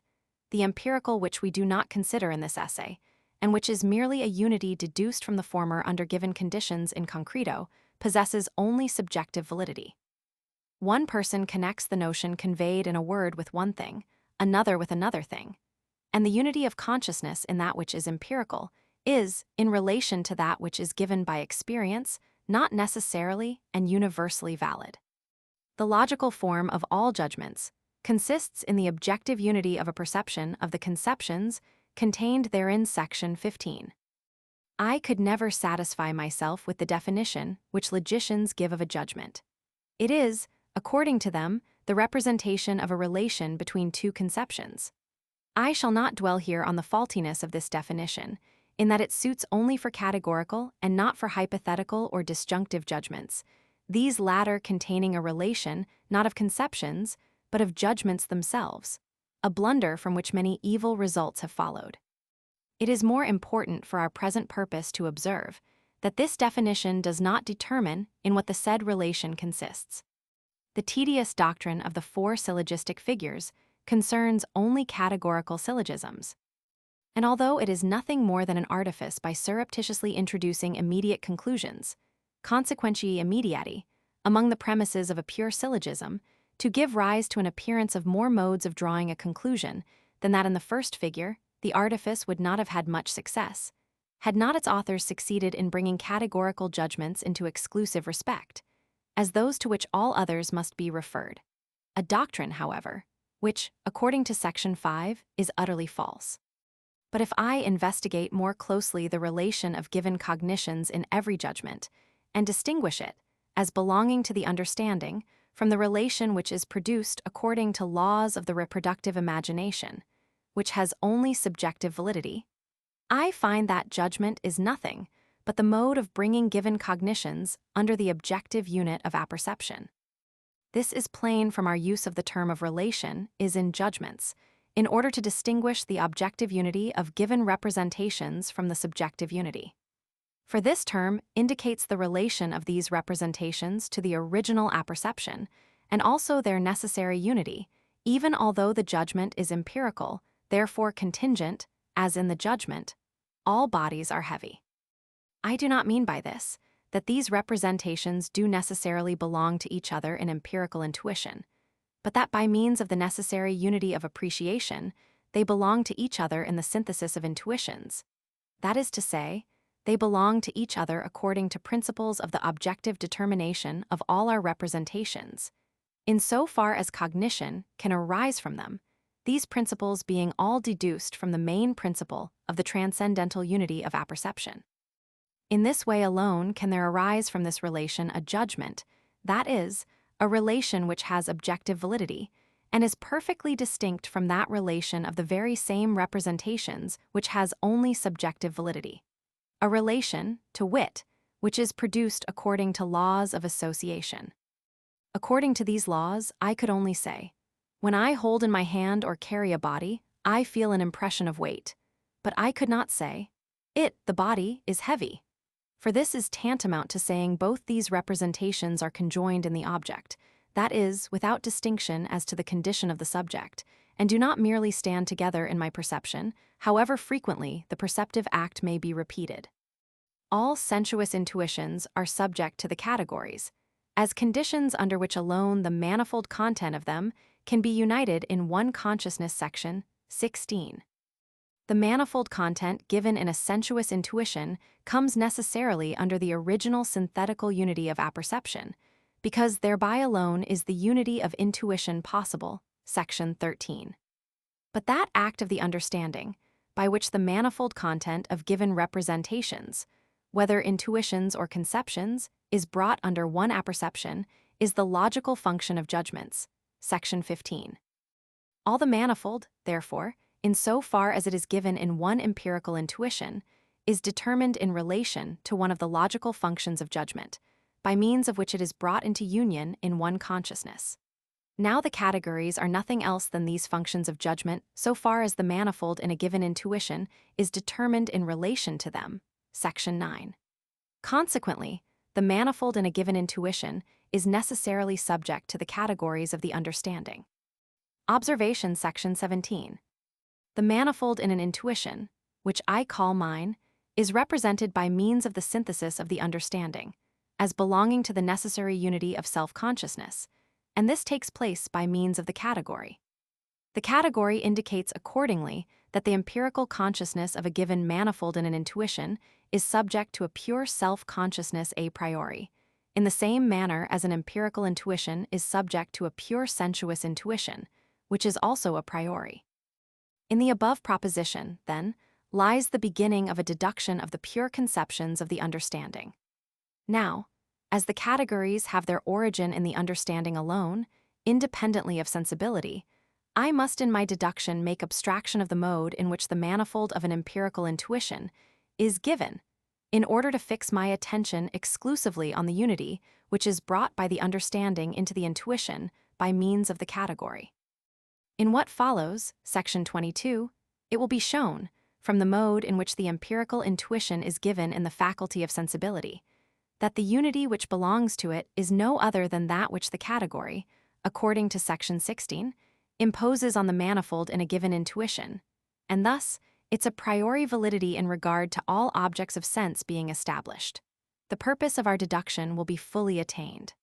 the empirical which we do not consider in this essay, and which is merely a unity deduced from the former under given conditions in concreto, possesses only subjective validity. One person connects the notion conveyed in a word with one thing, another with another thing, and the unity of consciousness in that which is empirical is, in relation to that which is given by experience, not necessarily and universally valid. The logical form of all judgments consists in the objective unity of a perception of the conceptions contained therein. Section 15. I could never satisfy myself with the definition which logicians give of a judgment. It is, according to them, the representation of a relation between two conceptions. I shall not dwell here on the faultiness of this definition, in that it suits only for categorical and not for hypothetical or disjunctive judgments, these latter containing a relation not of conceptions, but of judgments themselves, a blunder from which many evil results have followed. It is more important for our present purpose to observe that this definition does not determine in what the said relation consists. The tedious doctrine of the four syllogistic figures concerns only categorical syllogisms. And although it is nothing more than an artifice by surreptitiously introducing immediate conclusions, consequentiae immediati, among the premises of a pure syllogism, to give rise to an appearance of more modes of drawing a conclusion than that in the first figure, the artifice would not have had much success, had not its authors succeeded in bringing categorical judgments into exclusive respect, as those to which all others must be referred. A doctrine, however, which, according to Section 5, is utterly false. But if I investigate more closely the relation of given cognitions in every judgment, and distinguish it, as belonging to the understanding, from the relation which is produced according to laws of the reproductive imagination, which has only subjective validity, I find that judgment is nothing but the mode of bringing given cognitions under the objective unit of apperception. This is plain from our use of the term of relation is in Judgements, in order to distinguish the objective unity of given representations from the subjective unity. For this term indicates the relation of these representations to the original apperception, and also their necessary unity, even although the judgment is empirical, therefore contingent, as in the judgment, all bodies are heavy. I do not mean by this that these representations do necessarily belong to each other in empirical intuition, but that by means of the necessary unity of appreciation, they belong to each other in the synthesis of intuitions. That is to say, they belong to each other according to principles of the objective determination of all our representations, in so far as cognition can arise from them, these principles being all deduced from the main principle of the transcendental unity of apperception. In this way alone can there arise from this relation a judgment, that is, a relation which has objective validity, and is perfectly distinct from that relation of the very same representations which has only subjective validity. A relation, to wit, which is produced according to laws of association. According to these laws, I could only say, when I hold in my hand or carry a body, I feel an impression of weight, but I could not say, it, the body, is heavy. for this is tantamount to saying both these representations are conjoined in the object, that is, without distinction as to the condition of the subject, and do not merely stand together in my perception, however frequently the perceptive act may be repeated. All sensuous intuitions are subject to the categories, as conditions under which alone the manifold content of them can be united in one consciousness. Section 16. The manifold content given in a sensuous intuition comes necessarily under the original synthetical unity of apperception, because thereby alone is the unity of intuition possible. Section 13. But that act of the understanding, by which the manifold content of given representations, whether intuitions or conceptions, is brought under one apperception, is the logical function of judgments. Section 15. All the manifold, therefore, in so far as it is given in one empirical intuition, is determined in relation to one of the logical functions of judgment, by means of which it is brought into union in one consciousness. Now the categories are nothing else than these functions of judgment so far as the manifold in a given intuition is determined in relation to them. Section 9. Consequently, the manifold in a given intuition is necessarily subject to the categories of the understanding. Observation. Section 17. The manifold in an intuition, which I call mine, is represented by means of the synthesis of the understanding, as belonging to the necessary unity of self-consciousness, and this takes place by means of the category. The category indicates accordingly that the empirical consciousness of a given manifold in an intuition is subject to a pure self-consciousness a priori, in the same manner as an empirical intuition is subject to a pure sensuous intuition, which is also a priori. In the above proposition, then, lies the beginning of a deduction of the pure conceptions of the understanding. Now, as the categories have their origin in the understanding alone, independently of sensibility, I must in my deduction make abstraction of the mode in which the manifold of an empirical intuition is given, in order to fix my attention exclusively on the unity which is brought by the understanding into the intuition by means of the category. In what follows, section 22, it will be shown, from the mode in which the empirical intuition is given in the faculty of sensibility, that the unity which belongs to it is no other than that which the category, according to section 16, imposes on the manifold in a given intuition, and thus it's a priori validity in regard to all objects of sense being established. The purpose of our deduction will be fully attained.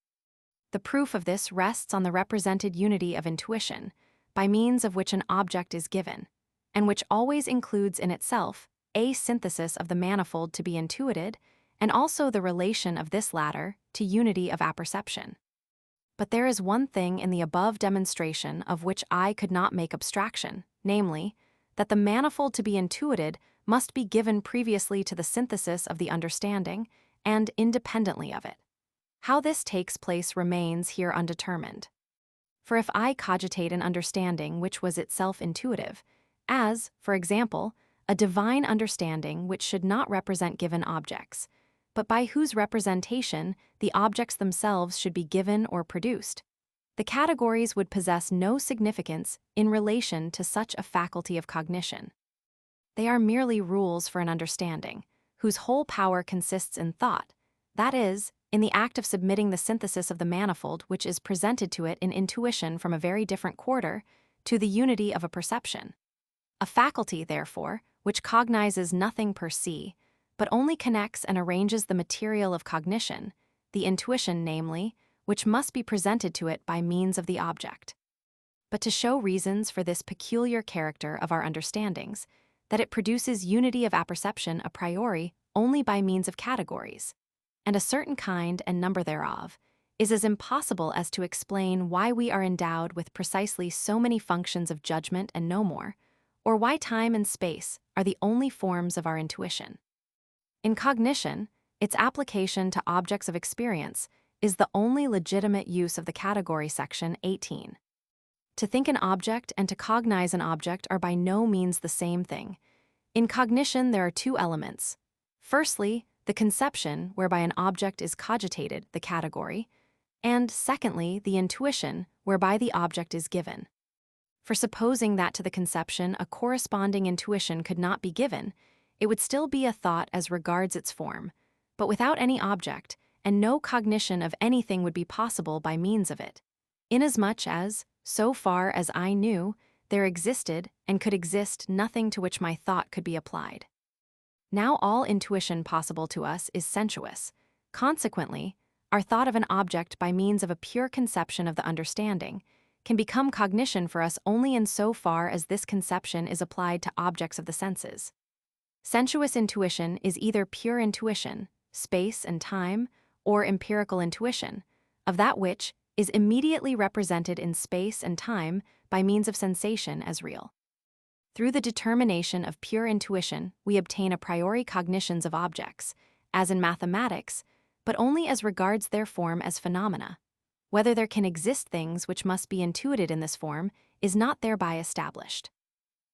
The proof of this rests on the represented unity of intuition, by means of which an object is given, and which always includes in itself a synthesis of the manifold to be intuited, and also the relation of this latter to unity of apperception. But there is one thing in the above demonstration of which I could not make abstraction, namely, that the manifold to be intuited must be given previously to the synthesis of the understanding and independently of it. How this takes place remains here undetermined. For if I cogitate an understanding which was itself intuitive, as, for example, a divine understanding which should not represent given objects, but by whose representation the objects themselves should be given or produced, the categories would possess no significance in relation to such a faculty of cognition. They are merely rules for an understanding, whose whole power consists in thought, that is, in the act of submitting the synthesis of the manifold which is presented to it in intuition from a very different quarter, to the unity of a perception. A faculty, therefore, which cognizes nothing per se, but only connects and arranges the material of cognition, the intuition, namely, which must be presented to it by means of the object. But to show reasons for this peculiar character of our understandings, that it produces unity of apperception a priori only by means of categories, and a certain kind and number thereof, is as impossible as to explain why we are endowed with precisely so many functions of judgment and no more, or why time and space are the only forms of our intuition. In cognition, its application to objects of experience is the only legitimate use of the category. Section 18. To think an object and to cognize an object are by no means the same thing. In cognition there are two elements. Firstly, the conception whereby an object is cogitated, the category, and secondly, the intuition whereby the object is given. For supposing that to the conception a corresponding intuition could not be given, it would still be a thought as regards its form, but without any object, and no cognition of anything would be possible by means of it, inasmuch as, so far as I knew, there existed and could exist nothing to which my thought could be applied. Now all intuition possible to us is sensuous. Consequently, our thought of an object by means of a pure conception of the understanding can become cognition for us only in so far as this conception is applied to objects of the senses. Sensuous intuition is either pure intuition, space and time, or empirical intuition, of that which is immediately represented in space and time by means of sensation as real. Through the determination of pure intuition, we obtain a priori cognitions of objects, as in mathematics, but only as regards their form as phenomena. Whether there can exist things which must be intuited in this form is not thereby established.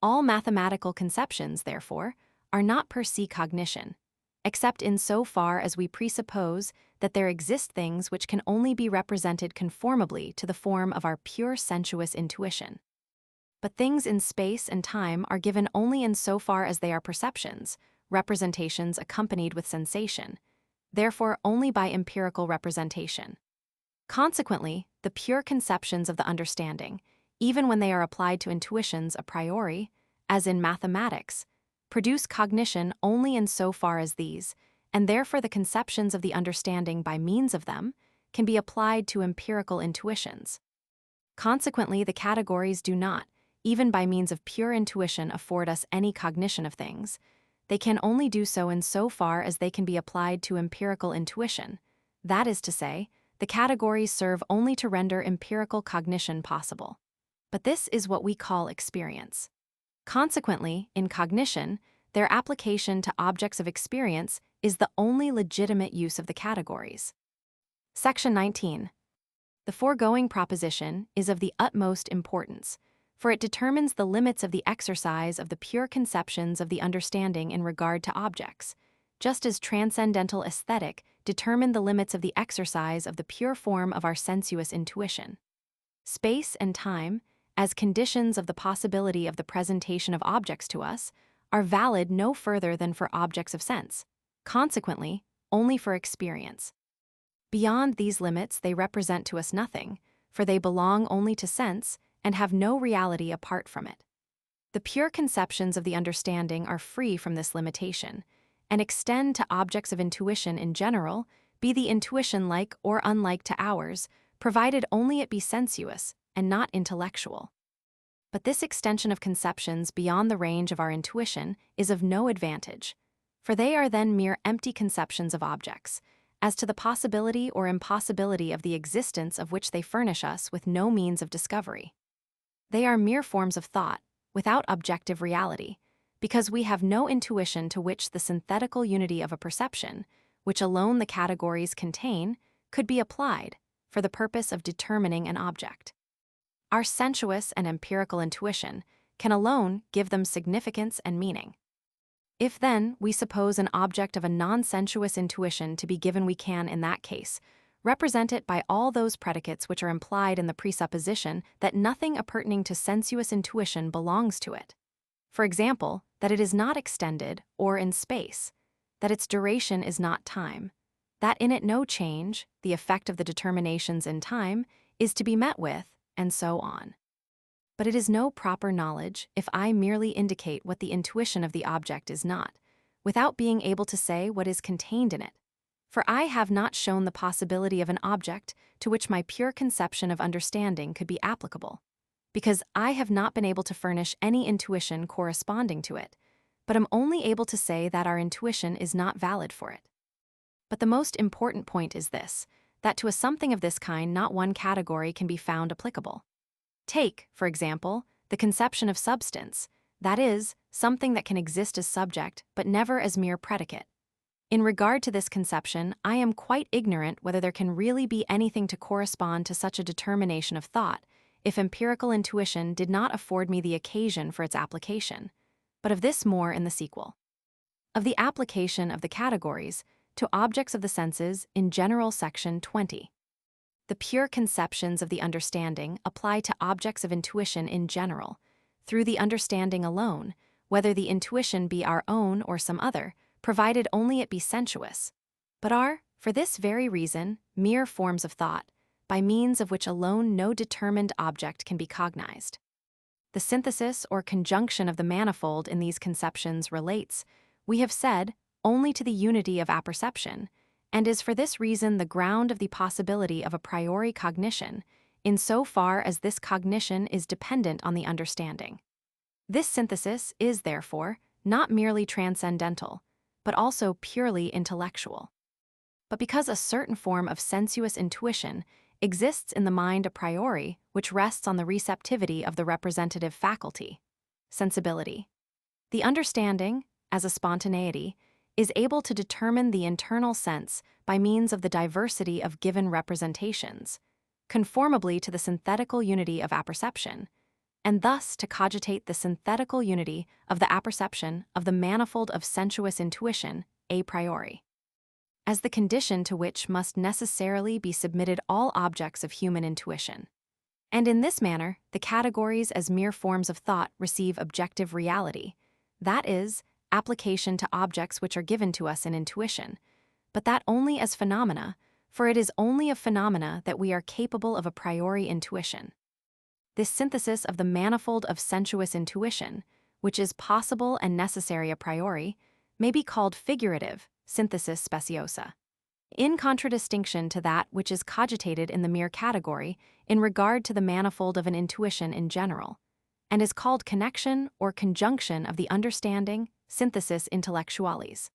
All mathematical conceptions, therefore, are not per se cognition, except in so far as we presuppose that there exist things which can only be represented conformably to the form of our pure sensuous intuition. But things in space and time are given only in so far as they are perceptions, representations accompanied with sensation, therefore only by empirical representation. Consequently, the pure conceptions of the understanding, even when they are applied to intuitions a priori, as in mathematics, produce cognition only in so far as these, and therefore the conceptions of the understanding by means of them, can be applied to empirical intuitions. Consequently, the categories do not, even by means of pure intuition, afford us any cognition of things. They can only do so in so far as they can be applied to empirical intuition. That is to say, the categories serve only to render empirical cognition possible. But this is what we call experience. Consequently, in cognition, their application to objects of experience is the only legitimate use of the categories. Section 19. The foregoing proposition is of the utmost importance, for it determines the limits of the exercise of the pure conceptions of the understanding in regard to objects, just as Transcendental Æsthetic determined the limits of the exercise of the pure form of our sensuous intuition. Space and time, as conditions of the possibility of the presentation of objects to us, are valid no further than for objects of sense, consequently, only for experience. Beyond these limits they represent to us nothing, for they belong only to sense and have no reality apart from it. The pure conceptions of the understanding are free from this limitation, and extend to objects of intuition in general, be the intuition like or unlike to ours, provided only it be sensuous and not intellectual. But this extension of conceptions beyond the range of our intuition is of no advantage, for they are then mere empty conceptions of objects, as to the possibility or impossibility of the existence of which they furnish us with no means of discovery. They are mere forms of thought, without objective reality, because we have no intuition to which the synthetical unity of a perception, which alone the categories contain, could be applied for the purpose of determining an object. Our sensuous and empirical intuition can alone give them significance and meaning. If then we suppose an object of a non-sensuous intuition to be given, we can, in that case, represent it by all those predicates which are implied in the presupposition that nothing appertaining to sensuous intuition belongs to it. For example, that it is not extended or in space, that its duration is not time, that in it no change, the effect of the determinations in time, is to be met with, and so on. But it is no proper knowledge if I merely indicate what the intuition of the object is not, without being able to say what is contained in it. For I have not shown the possibility of an object to which my pure conception of understanding could be applicable, because I have not been able to furnish any intuition corresponding to it, but am only able to say that our intuition is not valid for it. But the most important point is this, that to a something of this kind not one category can be found applicable. Take, for example, the conception of substance, that is, something that can exist as subject but never as mere predicate. In regard to this conception, I am quite ignorant whether there can really be anything to correspond to such a determination of thought, if empirical intuition did not afford me the occasion for its application, but of this more in the sequel. Of the application of the categories to objects of the senses in general, section 20. The pure conceptions of the understanding apply to objects of intuition in general, through the understanding alone, whether the intuition be our own or some other, provided only it be sensuous. but are, for this very reason, mere forms of thought, by means of which alone no determined object can be cognized. The synthesis or conjunction of the manifold in these conceptions relates, we have said, only to the unity of apperception, and is for this reason the ground of the possibility of a priori cognition, in so far as this cognition is dependent on the understanding. This synthesis is, therefore, not merely transcendental, but also purely intellectual. But because a certain form of sensuous intuition exists in the mind a priori, which rests on the receptivity of the representative faculty, sensibility, the understanding, as a spontaneity, is able to determine the internal sense by means of the diversity of given representations, conformably to the synthetical unity of apperception, and thus to cogitate the synthetical unity of the apperception of the manifold of sensuous intuition a priori, as the condition to which must necessarily be submitted all objects of human intuition. And in this manner, the categories as mere forms of thought receive objective reality, that is, application to objects which are given to us in intuition, but that only as phenomena, for it is only of phenomena that we are capable of a priori intuition. This synthesis of the manifold of sensuous intuition, which is possible and necessary a priori, may be called figurative synthesis speciosa, in contradistinction to that which is cogitated in the mere category in regard to the manifold of an intuition in general, and is called connection or conjunction of the understanding synthesis intellectualis.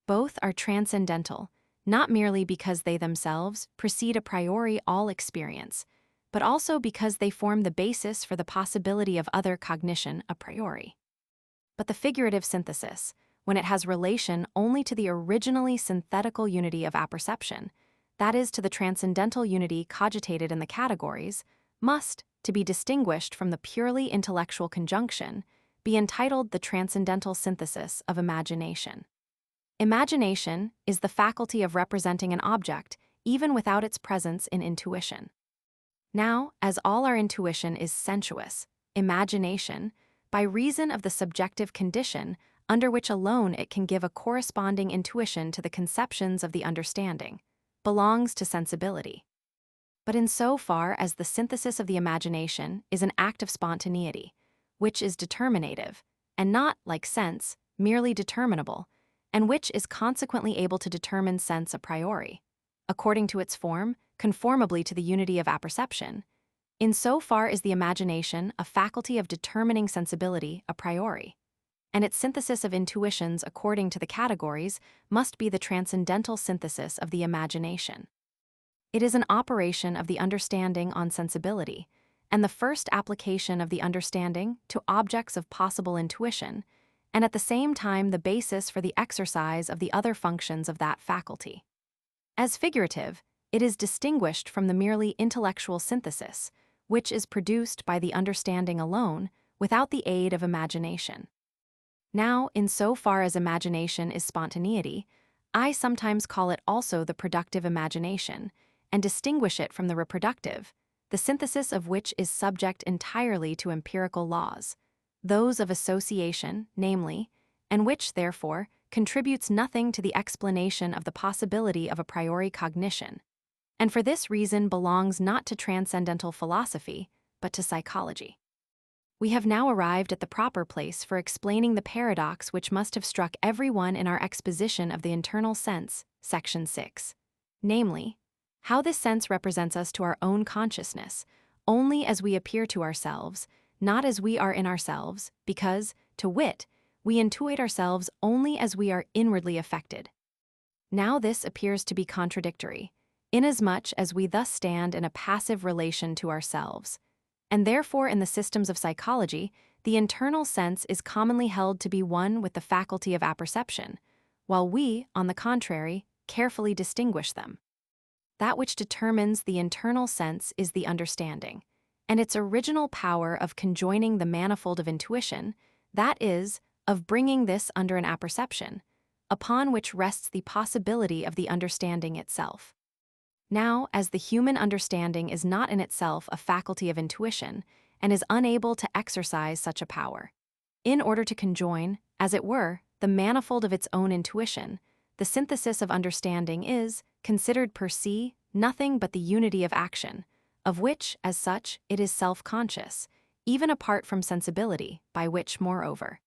Both are transcendental, not merely because they themselves precede a priori all experience, but also because they form the basis for the possibility of other cognition a priori. But the figurative synthesis, when it has relation only to the originally synthetical unity of apperception, that is, to the transcendental unity cogitated in the categories, must, to be distinguished from the purely intellectual conjunction, be entitled the transcendental synthesis of imagination. Imagination is the faculty of representing an object even without its presence in intuition. Now, as all our intuition is sensuous, imagination, by reason of the subjective condition under which alone it can give a corresponding intuition to the conceptions of the understanding, belongs to sensibility. But in so far as the synthesis of the imagination is an act of spontaneity, which is determinative, and not, like sense, merely determinable, and which is consequently able to determine sense a priori, according to its form, conformably to the unity of apperception, in so far is the imagination a faculty of determining sensibility a priori, and its synthesis of intuitions according to the categories must be the transcendental synthesis of the imagination. It is an operation of the understanding on sensibility, and the first application of the understanding to objects of possible intuition, and at the same time the basis for the exercise of the other functions of that faculty. As figurative, it is distinguished from the merely intellectual synthesis, which is produced by the understanding alone, without the aid of imagination. Now, in so far as imagination is spontaneity, I sometimes call it also the productive imagination, and distinguish it from the reproductive, the synthesis of which is subject entirely to empirical laws, those of association, namely, and which, therefore, contributes nothing to the explanation of the possibility of a priori cognition, and for this reason belongs not to transcendental philosophy, but to psychology. We have now arrived at the proper place for explaining the paradox which must have struck everyone in our exposition of the internal sense, section 6, namely, how this sense represents us to our own consciousness, only as we appear to ourselves, not as we are in ourselves, because, to wit, we intuit ourselves only as we are inwardly affected. Now this appears to be contradictory, inasmuch as we thus stand in a passive relation to ourselves, and therefore in the systems of psychology, the internal sense is commonly held to be one with the faculty of apperception, while we, on the contrary, carefully distinguish them. That which determines the internal sense is the understanding, and its original power of conjoining the manifold of intuition, that is, of bringing this under an apperception, upon which rests the possibility of the understanding itself. Now, as the human understanding is not in itself a faculty of intuition, and is unable to exercise such a power, in order to conjoin, as it were, the manifold of its own intuition, the synthesis of understanding is, considered per se, nothing but the unity of action, of which, as such, it is self-conscious, even apart from sensibility, by which, moreover,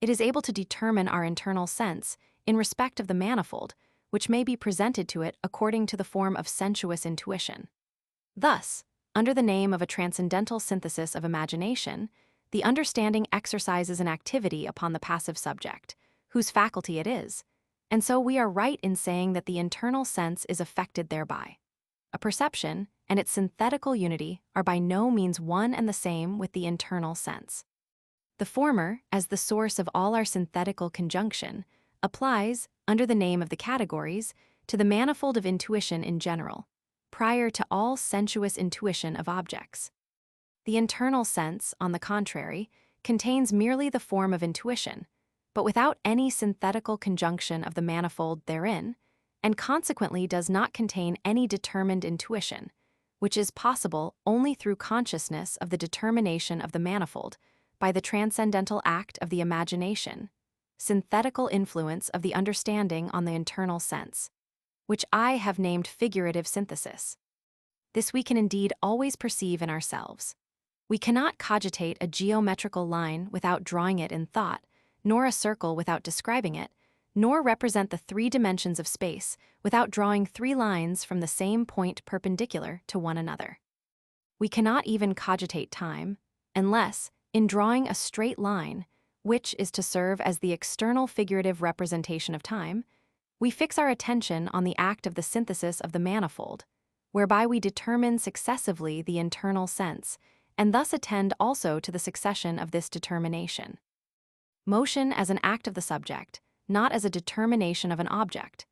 it is able to determine our internal sense in respect of the manifold, which may be presented to it according to the form of sensuous intuition. Thus, under the name of a transcendental synthesis of imagination, the understanding exercises an activity upon the passive subject, whose faculty it is, and so we are right in saying that the internal sense is affected thereby. A perception and its synthetical unity are by no means one and the same with the internal sense. The former, as the source of all our synthetical conjunction, applies, under the name of the categories, to the manifold of intuition in general, prior to all sensuous intuition of objects. The internal sense, on the contrary, contains merely the form of intuition, but without any synthetical conjunction of the manifold therein, and consequently does not contain any determined intuition, which is possible only through consciousness of the determination of the manifold by the transcendental act of the imagination, synthetical influence of the understanding on the internal sense, which I have named figurative synthesis. This we can indeed always perceive in ourselves. We cannot cogitate a geometrical line without drawing it in thought, nor a circle without describing it, nor represent the 3 dimensions of space without drawing 3 lines from the same point perpendicular to one another. We cannot even cogitate time, unless, in drawing a straight line, which is to serve as the external figurative representation of time, we fix our attention on the act of the synthesis of the manifold, whereby we determine successively the internal sense, and thus attend also to the succession of this determination. Motion as an act of the subject, not as a determination of an object.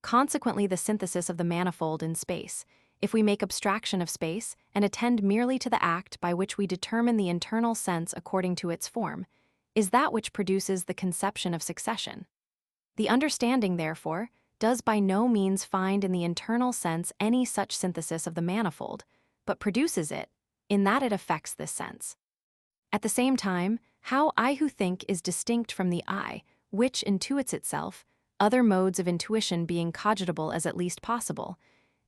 Consequently, the synthesis of the manifold in space, if we make abstraction of space and attend merely to the act by which we determine the internal sense according to its form, is that which produces the conception of succession. The understanding, therefore, does by no means find in the internal sense any such synthesis of the manifold, but produces it, in that it affects this sense. At the same time, how I who think is distinct from the I, which intuits itself, other modes of intuition being cogitable as at least possible,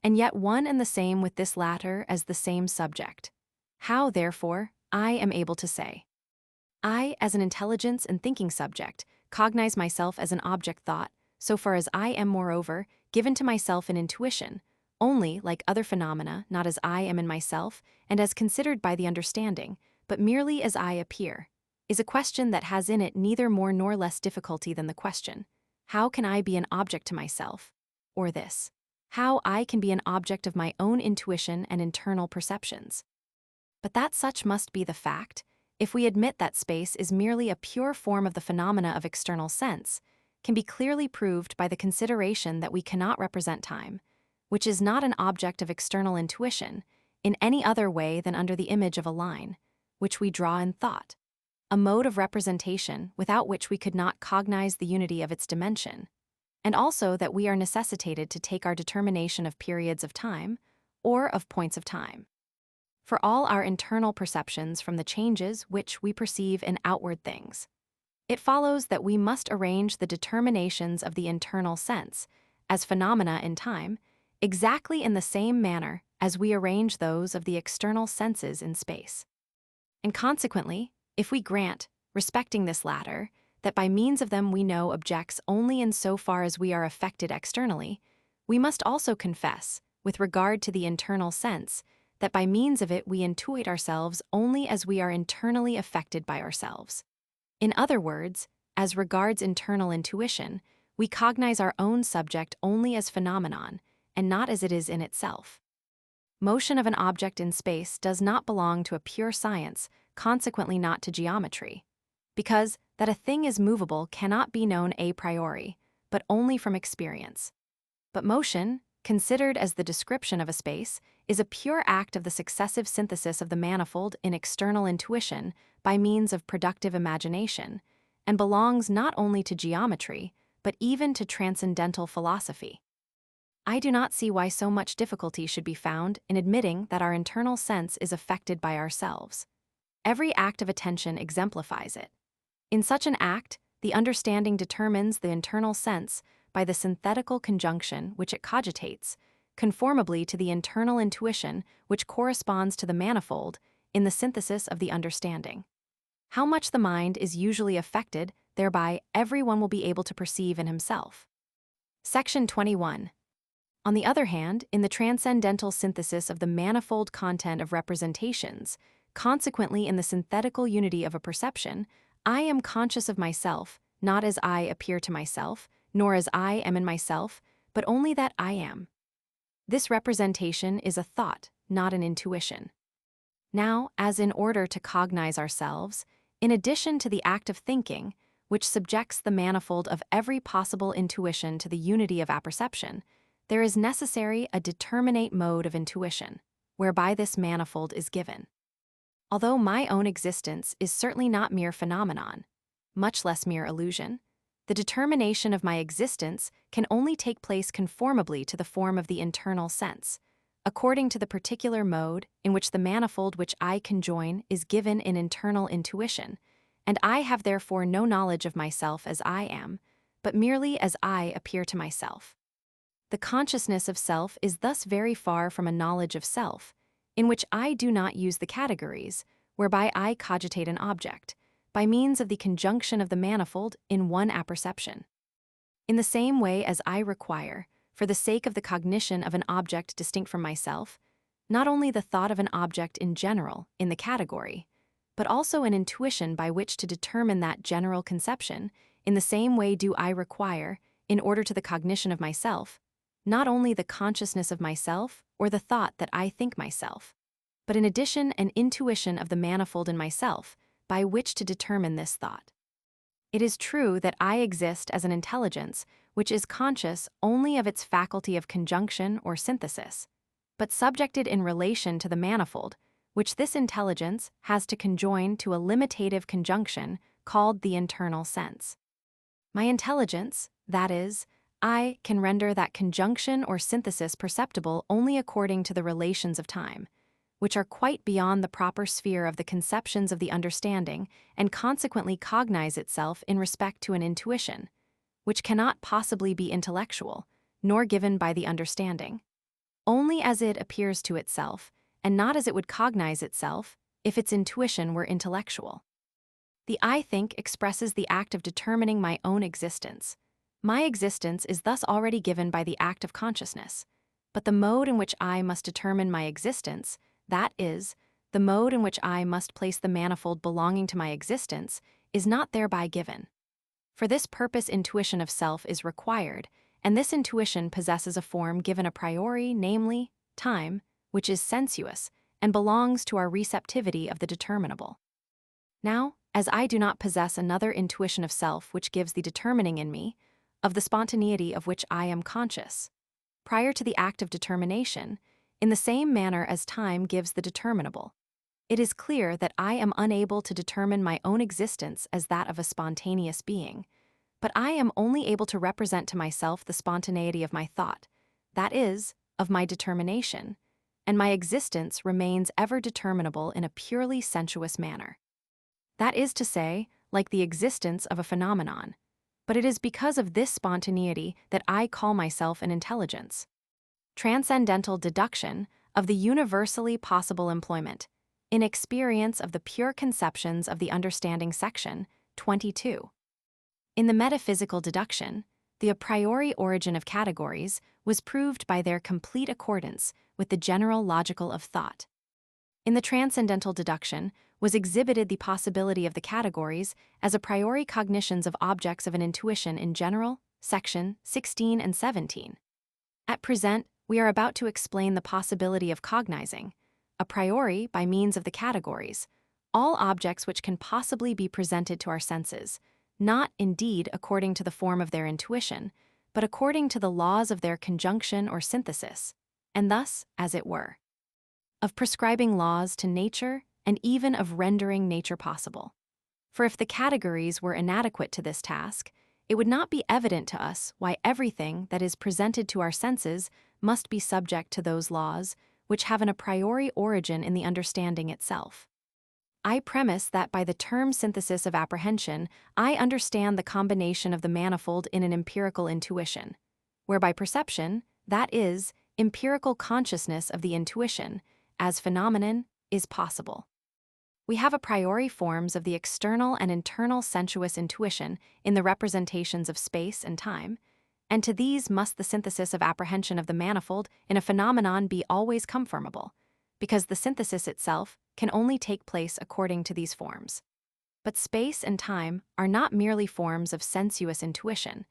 and yet one and the same with this latter as the same subject. How, therefore, I am able to say, I, as an intelligence and thinking subject, cognize myself as an object thought, so far as I am, moreover, given to myself in intuition, only, like other phenomena, not as I am in myself, and as considered by the understanding, but merely as I appear, is a question that has in it neither more nor less difficulty than the question, how can I be an object to myself? Or this, how I can be an object of my own intuition and internal perceptions. But that such must be the fact, if we admit that space is merely a pure form of the phenomena of external sense, can be clearly proved by the consideration that we cannot represent time, which is not an object of external intuition, in any other way than under the image of a line, which we draw in thought, a mode of representation without which we could not cognize the unity of its dimension, and also that we are necessitated to take our determination of periods of time, or of points of time, for all our internal perceptions from the changes which we perceive in outward things. It follows that we must arrange the determinations of the internal sense, as phenomena in time, exactly in the same manner as we arrange those of the external senses in space. And consequently, if we grant, respecting this latter, that by means of them we know objects only in so far as we are affected externally, we must also confess, with regard to the internal sense, that by means of it we intuit ourselves only as we are internally affected by ourselves. In other words, as regards internal intuition, we cognize our own subject only as phenomenon, and not as it is in itself. Motion of an object in space does not belong to a pure science, consequently not to geometry, because that a thing is movable cannot be known a priori, but only from experience. But motion, considered as the description of a space, is a pure act of the successive synthesis of the manifold in external intuition by means of productive imagination, and belongs not only to geometry, but even to transcendental philosophy. I do not see why so much difficulty should be found in admitting that our internal sense is affected by ourselves. Every act of attention exemplifies it. In such an act, the understanding determines the internal sense by the synthetical conjunction which it cogitates, conformably to the internal intuition which corresponds to the manifold in the synthesis of the understanding. How much the mind is usually affected, thereby everyone will be able to perceive in himself. Section 21. On the other hand, in the transcendental synthesis of the manifold content of representations, consequently in the synthetical unity of a perception, I am conscious of myself, not as I appear to myself, nor as I am in myself, but only that I am. This representation is a thought, not an intuition. Now, as in order to cognize ourselves, in addition to the act of thinking, which subjects the manifold of every possible intuition to the unity of apperception, there is necessary a determinate mode of intuition, whereby this manifold is given. Although my own existence is certainly not mere phenomenon, much less mere illusion, the determination of my existence can only take place conformably to the form of the internal sense, according to the particular mode in which the manifold which I conjoin is given in internal intuition, and I have therefore no knowledge of myself as I am, but merely as I appear to myself. The consciousness of self is thus very far from a knowledge of self, in which I do not use the categories, whereby I cogitate an object, by means of the conjunction of the manifold in one apperception. In the same way as I require, for the sake of the cognition of an object distinct from myself, not only the thought of an object in general, in the category, but also an intuition by which to determine that general conception, in the same way do I require, in order to the cognition of myself, not only the consciousness of myself or the thought that I think myself, but in addition an intuition of the manifold in myself, by which to determine this thought. It is true that I exist as an intelligence which is conscious only of its faculty of conjunction or synthesis, but subjected in relation to the manifold, which this intelligence has to conjoin to a limitative conjunction called the internal sense. My intelligence, that is, I can render that conjunction or synthesis perceptible only according to the relations of time, which are quite beyond the proper sphere of the conceptions of the understanding and consequently cognize itself in respect to an intuition, which cannot possibly be intellectual, nor given by the understanding, only as it appears to itself, and not as it would cognize itself if its intuition were intellectual. The I think expresses the act of determining my own existence. My existence is thus already given by the act of consciousness, but the mode in which I must determine my existence, that is, the mode in which I must place the manifold belonging to my existence, is not thereby given. For this purpose intuition of self is required, and this intuition possesses a form given a priori, namely, time, which is sensuous, and belongs to our receptivity of the determinable. Now, as I do not possess another intuition of self which gives the determining in me, of the spontaneity of which I am conscious, prior to the act of determination, in the same manner as time gives the determinable, it is clear that I am unable to determine my own existence as that of a spontaneous being, but I am only able to represent to myself the spontaneity of my thought, that is, of my determination, and my existence remains ever determinable in a purely sensuous manner. That is to say, like the existence of a phenomenon, but it is because of this spontaneity that I call myself an intelligence. Transcendental deduction of the universally possible employment, in experience of the pure conceptions of the understanding section, 22. In the metaphysical deduction, the a priori origin of categories was proved by their complete accordance with the general logical of thought. In the transcendental deduction was exhibited the possibility of the categories as a priori cognitions of objects of an intuition in general, section 16 and 17. At present, we are about to explain the possibility of cognizing, a priori by means of the categories, all objects which can possibly be presented to our senses, not indeed according to the form of their intuition, but according to the laws of their conjunction or synthesis, and thus, as it were, of prescribing laws to nature and even of rendering nature possible. For if the categories were inadequate to this task, it would not be evident to us why everything that is presented to our senses must be subject to those laws which have an a priori origin in the understanding itself. I premise that by the term synthesis of apprehension, I understand the combination of the manifold in an empirical intuition, whereby perception, that is, empirical consciousness of the intuition, as phenomenon, is possible. We have a priori forms of the external and internal sensuous intuition in the representations of space and time, and to these must the synthesis of apprehension of the manifold in a phenomenon be always conformable, because the synthesis itself can only take place according to these forms. But space and time are not merely forms of sensuous intuition,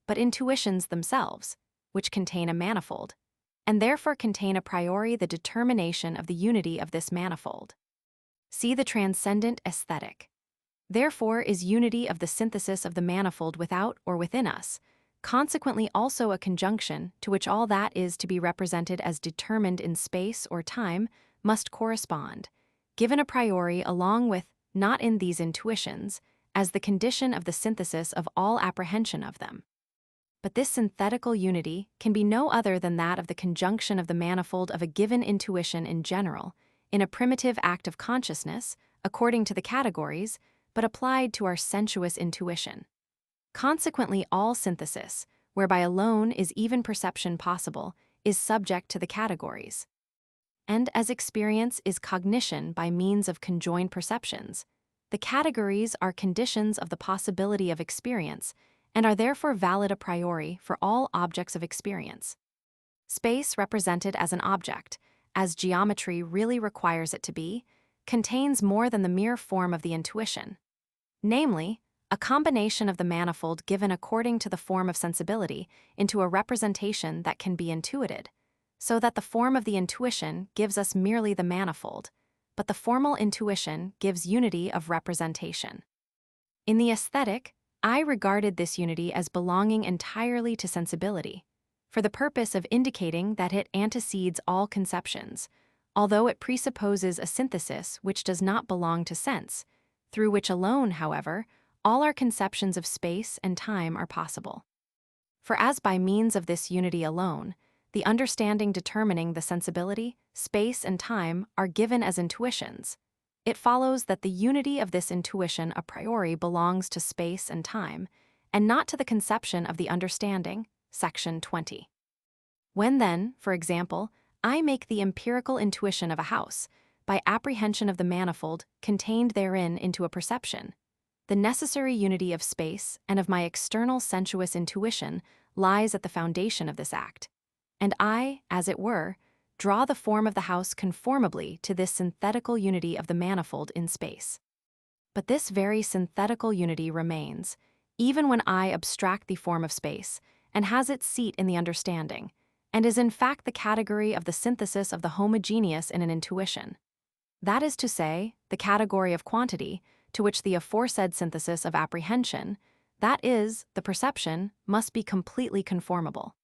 but intuitions themselves, which contain a manifold, and therefore contain a priori the determination of the unity of this manifold. See the transcendent Æsthetic. Therefore is unity of the synthesis of the manifold without or within us, consequently also a conjunction to which all that is to be represented as determined in space or time must correspond, given a priori along with, not in these intuitions, as the condition of the synthesis of all apprehension of them. But this synthetical unity can be no other than that of the conjunction of the manifold of a given intuition in general, in a primitive act of consciousness, according to the categories, but applied to our sensuous intuition. Consequently, all synthesis, whereby alone is even perception possible, is subject to the categories. And as experience is cognition by means of conjoined perceptions, the categories are conditions of the possibility of experience and are therefore valid a priori for all objects of experience. Space represented as an object, as geometry really requires it to be, contains more than the mere form of the intuition, namely, a combination of the manifold given according to the form of sensibility into a representation that can be intuited, so that the form of the intuition gives us merely the manifold, but the formal intuition gives unity of representation. In the Æsthetic, I regarded this unity as belonging entirely to sensibility, for the purpose of indicating that it antecedes all conceptions, although it presupposes a synthesis which does not belong to sense, through which alone, however, all our conceptions of space and time are possible. For as by means of this unity alone, the understanding determining the sensibility, space, and time are given as intuitions, it follows that the unity of this intuition a priori belongs to space and time, and not to the conception of the understanding, section 20. When then, for example, I make the empirical intuition of a house, by apprehension of the manifold contained therein into a perception, the necessary unity of space and of my external sensuous intuition lies at the foundation of this act, and I, as it were, draw the form of the house conformably to this synthetical unity of the manifold in space. But this very synthetical unity remains, even when I abstract the form of space, and has its seat in the understanding, and is in fact the category of the synthesis of the homogeneous in an intuition. That is to say, the category of quantity, to which the aforesaid synthesis of apprehension, that is, the perception, must be completely conformable.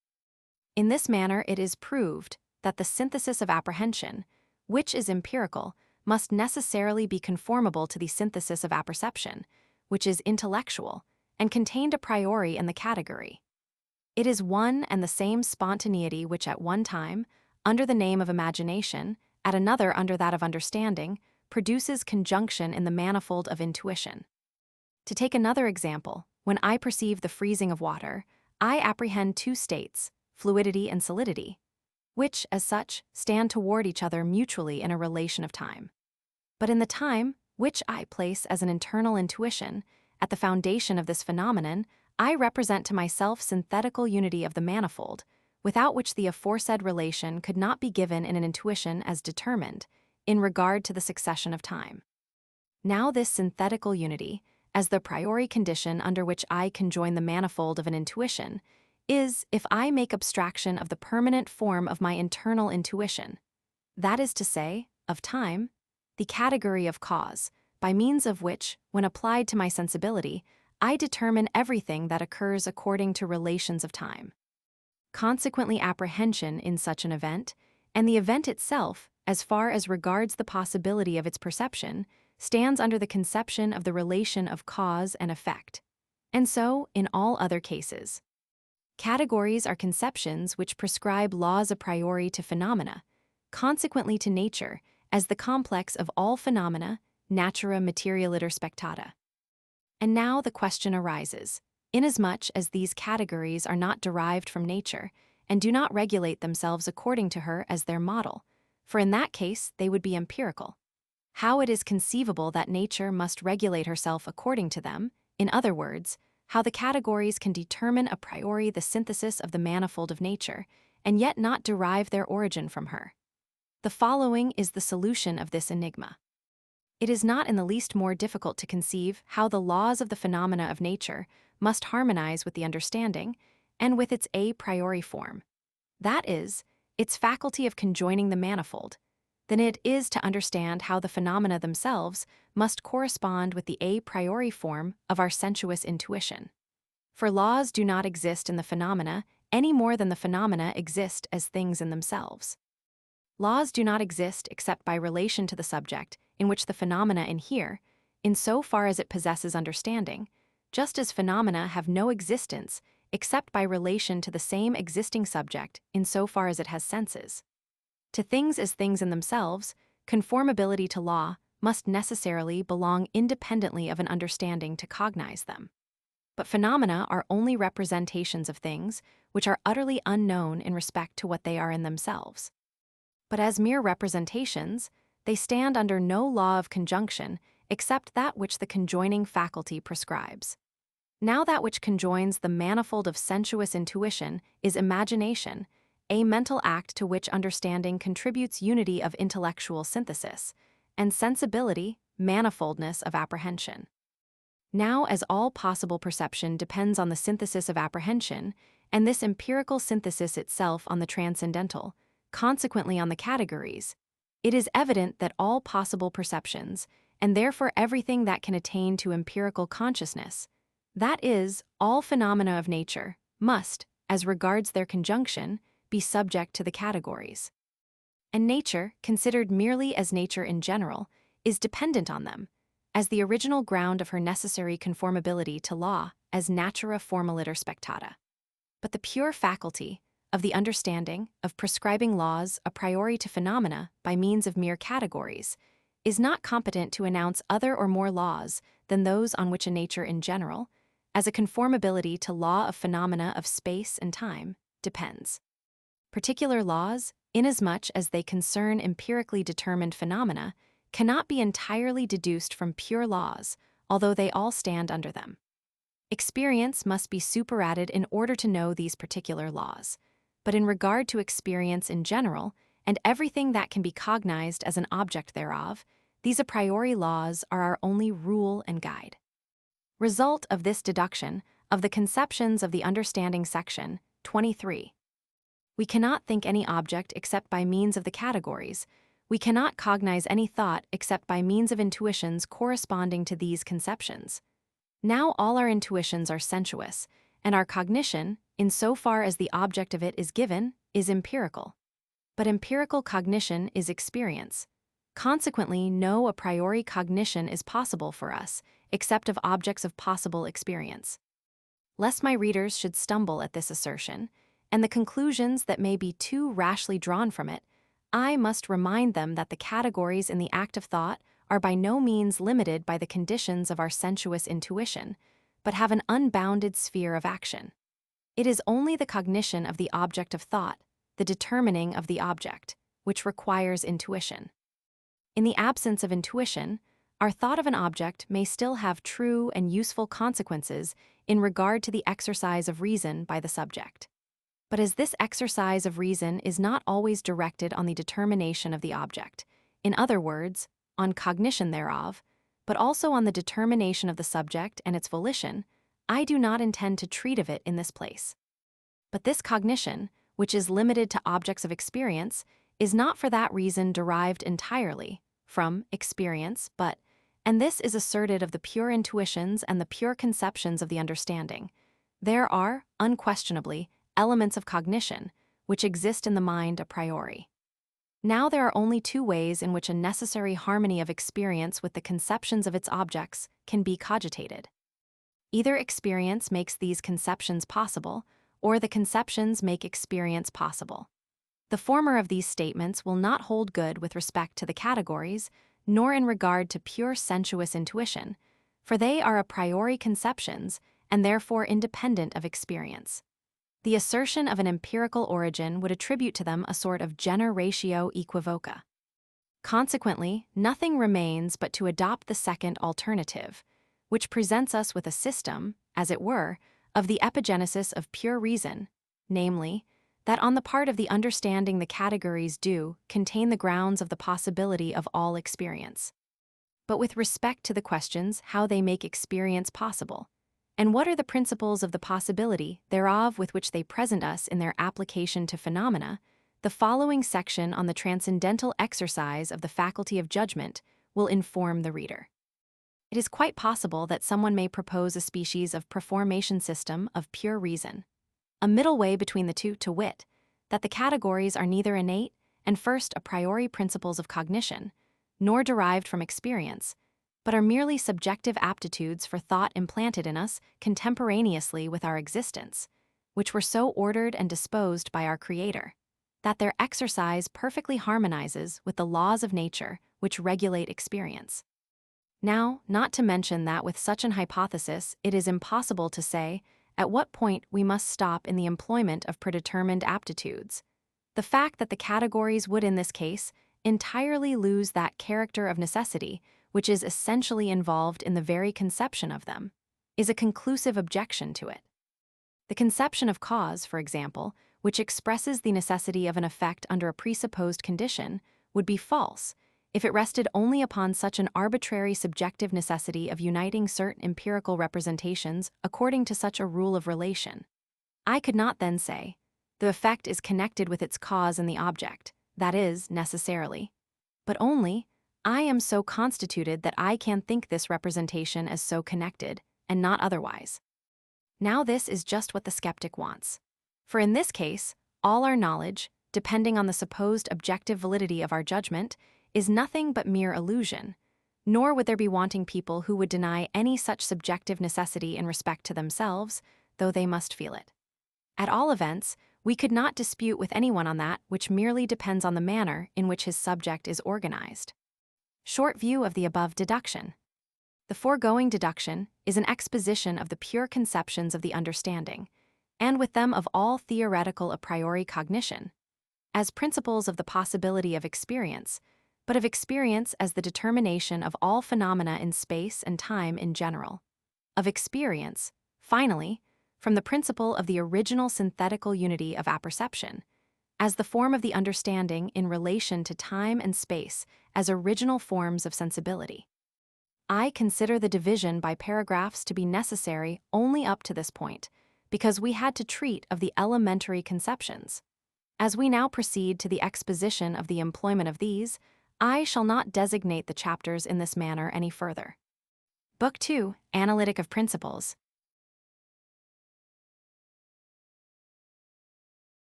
In this manner it is proved that the synthesis of apprehension, which is empirical, must necessarily be conformable to the synthesis of apperception, which is intellectual, and contained a priori in the category. It is one and the same spontaneity which at one time, under the name of imagination, at another under that of understanding, produces conjunction in the manifold of intuition. To take another example, when I perceive the freezing of water, I apprehend two states, fluidity and solidity, which, as such, stand toward each other mutually in a relation of time. But in the time, which I place as an internal intuition, at the foundation of this phenomenon, I represent to myself synthetical unity of the manifold, without which the aforesaid relation could not be given in an intuition as determined, in regard to the succession of time. Now this synthetical unity, as the priori condition under which I conjoin the manifold of an intuition, is, if I make abstraction of the permanent form of my internal intuition, that is to say, of time, the category of cause, by means of which, when applied to my sensibility, I determine everything that occurs according to relations of time. Consequently, apprehension in such an event, and the event itself, as far as regards the possibility of its perception, stands under the conception of the relation of cause and effect, and so in all other cases. Categories are conceptions which prescribe laws a priori to phenomena, consequently to nature, as the complex of all phenomena, natura materialiter spectata. And now the question arises, inasmuch as these categories are not derived from nature and do not regulate themselves according to her as their model, for in that case they would be empirical, how it is conceivable that nature must regulate herself according to them, in other words, how the categories can determine a priori the synthesis of the manifold of nature, and yet not derive their origin from her. The following is the solution of this enigma. It is not in the least more difficult to conceive how the laws of the phenomena of nature must harmonize with the understanding and with its a priori form, that is, its faculty of conjoining the manifold, than it is to understand how the phenomena themselves must correspond with the a priori form of our sensuous intuition. For laws do not exist in the phenomena any more than the phenomena exist as things in themselves. Laws do not exist except by relation to the subject in which the phenomena inhere, in so far as it possesses understanding, just as phenomena have no existence except by relation to the same existing subject in so far as it has senses. To things as things in themselves, conformability to law must necessarily belong independently of an understanding to cognize them. But phenomena are only representations of things which are utterly unknown in respect to what they are in themselves. But as mere representations, they stand under no law of conjunction except that which the conjoining faculty prescribes. Now that which conjoins the manifold of sensuous intuition is imagination, a mental act to which understanding contributes unity of intellectual synthesis, and sensibility, manifoldness of apprehension. Now, as all possible perception depends on the synthesis of apprehension, and this empirical synthesis itself on the transcendental, consequently on the categories, it is evident that all possible perceptions, and therefore everything that can attain to empirical consciousness, that is, all phenomena of nature, must, as regards their conjunction, be subject to the categories. And nature, considered merely as nature in general, is dependent on them, as the original ground of her necessary conformability to law as natura formaliter spectata. But the pure faculty of the understanding of prescribing laws a priori to phenomena by means of mere categories is not competent to announce other or more laws than those on which a nature in general, as a conformability to law of phenomena of space and time, depends. Particular laws, inasmuch as they concern empirically determined phenomena, cannot be entirely deduced from pure laws, although they all stand under them. Experience must be superadded in order to know these particular laws, but in regard to experience in general, and everything that can be cognized as an object thereof, these a priori laws are our only rule and guide. Result of this deduction of the conceptions of the understanding section, 23. We cannot think any object except by means of the categories. We cannot cognize any thought except by means of intuitions corresponding to these conceptions. Now all our intuitions are sensuous, and our cognition, in so far as the object of it is given, is empirical. But empirical cognition is experience. Consequently, no a priori cognition is possible for us, except of objects of possible experience. Lest my readers should stumble at this assertion, and the conclusions that may be too rashly drawn from it, I must remind them that the categories in the act of thought are by no means limited by the conditions of our sensuous intuition, but have an unbounded sphere of action. It is only the cognition of the object of thought, the determining of the object, which requires intuition. In the absence of intuition, our thought of an object may still have true and useful consequences in regard to the exercise of reason by the subject. But as this exercise of reason is not always directed on the determination of the object, in other words, on cognition thereof, but also on the determination of the subject and its volition, I do not intend to treat of it in this place. But this cognition, which is limited to objects of experience, is not for that reason derived entirely from experience, but, and this is asserted of the pure intuitions and the pure conceptions of the understanding, there are, unquestionably, elements of cognition which exist in the mind a priori. Now there are only two ways in which a necessary harmony of experience with the conceptions of its objects can be cogitated. Either experience makes these conceptions possible, or the conceptions make experience possible. The former of these statements will not hold good with respect to the categories, nor in regard to pure sensuous intuition, for they are a priori conceptions and therefore independent of experience. The assertion of an empirical origin would attribute to them a sort of generatio equivoca. Consequently, nothing remains but to adopt the second alternative, which presents us with a system, as it were, of the epigenesis of pure reason, namely, that on the part of the understanding the categories do contain the grounds of the possibility of all experience. But with respect to the questions how they make experience possible, and what are the principles of the possibility thereof with which they present us in their application to phenomena, the following section on the transcendental exercise of the faculty of judgment will inform the reader. It is quite possible that someone may propose a species of preformation system of pure reason, a middle way between the two, to wit, that the categories are neither innate and first a priori principles of cognition, nor derived from experience, but are merely subjective aptitudes for thought implanted in us contemporaneously with our existence, which were so ordered and disposed by our Creator, that their exercise perfectly harmonizes with the laws of nature which regulate experience. Now, not to mention that with such an hypothesis it is impossible to say at what point we must stop in the employment of predetermined aptitudes. The fact that the categories would in this case entirely lose that character of necessity which is essentially involved in the very conception of them is a conclusive objection to it. The conception of cause, for example, which expresses the necessity of an effect under a presupposed condition, would be false if it rested only upon such an arbitrary subjective necessity of uniting certain empirical representations according to such a rule of relation. I could not then say, the effect is connected with its cause and the object, that is, necessarily, but only, I am so constituted that I can think this representation as so connected, and not otherwise. Now this is just what the skeptic wants. For in this case, all our knowledge, depending on the supposed objective validity of our judgment, is nothing but mere illusion, nor would there be wanting people who would deny any such subjective necessity in respect to themselves, though they must feel it. At all events, we could not dispute with anyone on that which merely depends on the manner in which his subject is organized. Short view of the above deduction. The foregoing deduction is an exposition of the pure conceptions of the understanding, and with them of all theoretical a priori cognition, as principles of the possibility of experience, but of experience as the determination of all phenomena in space and time in general. Of experience, finally, from the principle of the original synthetical unity of apperception, as the form of the understanding in relation to time and space as original forms of sensibility. I consider the division by paragraphs to be necessary only up to this point, because we had to treat of the elementary conceptions. As we now proceed to the exposition of the employment of these, I shall not designate the chapters in this manner any further. Book 2, Analytic of Principles.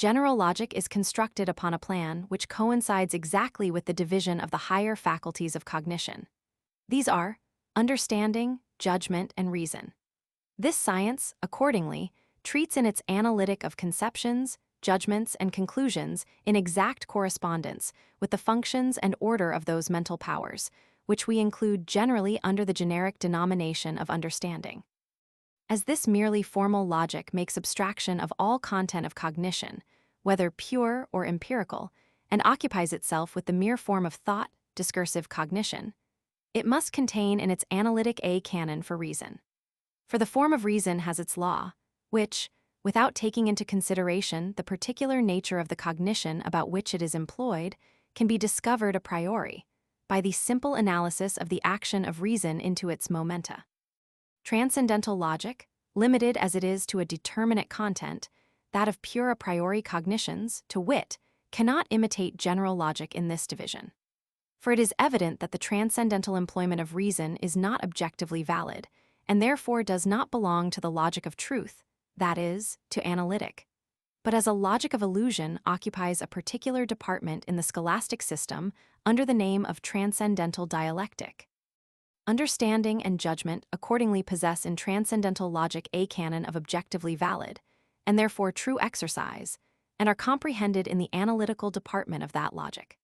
General logic is constructed upon a plan which coincides exactly with the division of the higher faculties of cognition. These are understanding, judgment, and reason. This science, accordingly, treats in its Analytic of conceptions, judgments, and conclusions in exact correspondence with the functions and order of those mental powers, which we include generally under the generic denomination of understanding. As this merely formal logic makes abstraction of all content of cognition, whether pure or empirical, and occupies itself with the mere form of thought, discursive cognition, it must contain in its analytic a canon for reason. For the form of reason has its law, which, without taking into consideration the particular nature of the cognition about which it is employed, can be discovered a priori, by the simple analysis of the action of reason into its momenta. Transcendental logic, limited as it is to a determinate content, that of pure a priori cognitions, to wit, cannot imitate general logic in this division. For it is evident that the transcendental employment of reason is not objectively valid, and therefore does not belong to the logic of truth, that is, to analytic, but as a logic of illusion occupies a particular department in the scholastic system under the name of transcendental dialectic. Understanding and judgment accordingly possess in transcendental logic a canon of objectively valid, and therefore true exercise, and are comprehended in the analytical department of that logic.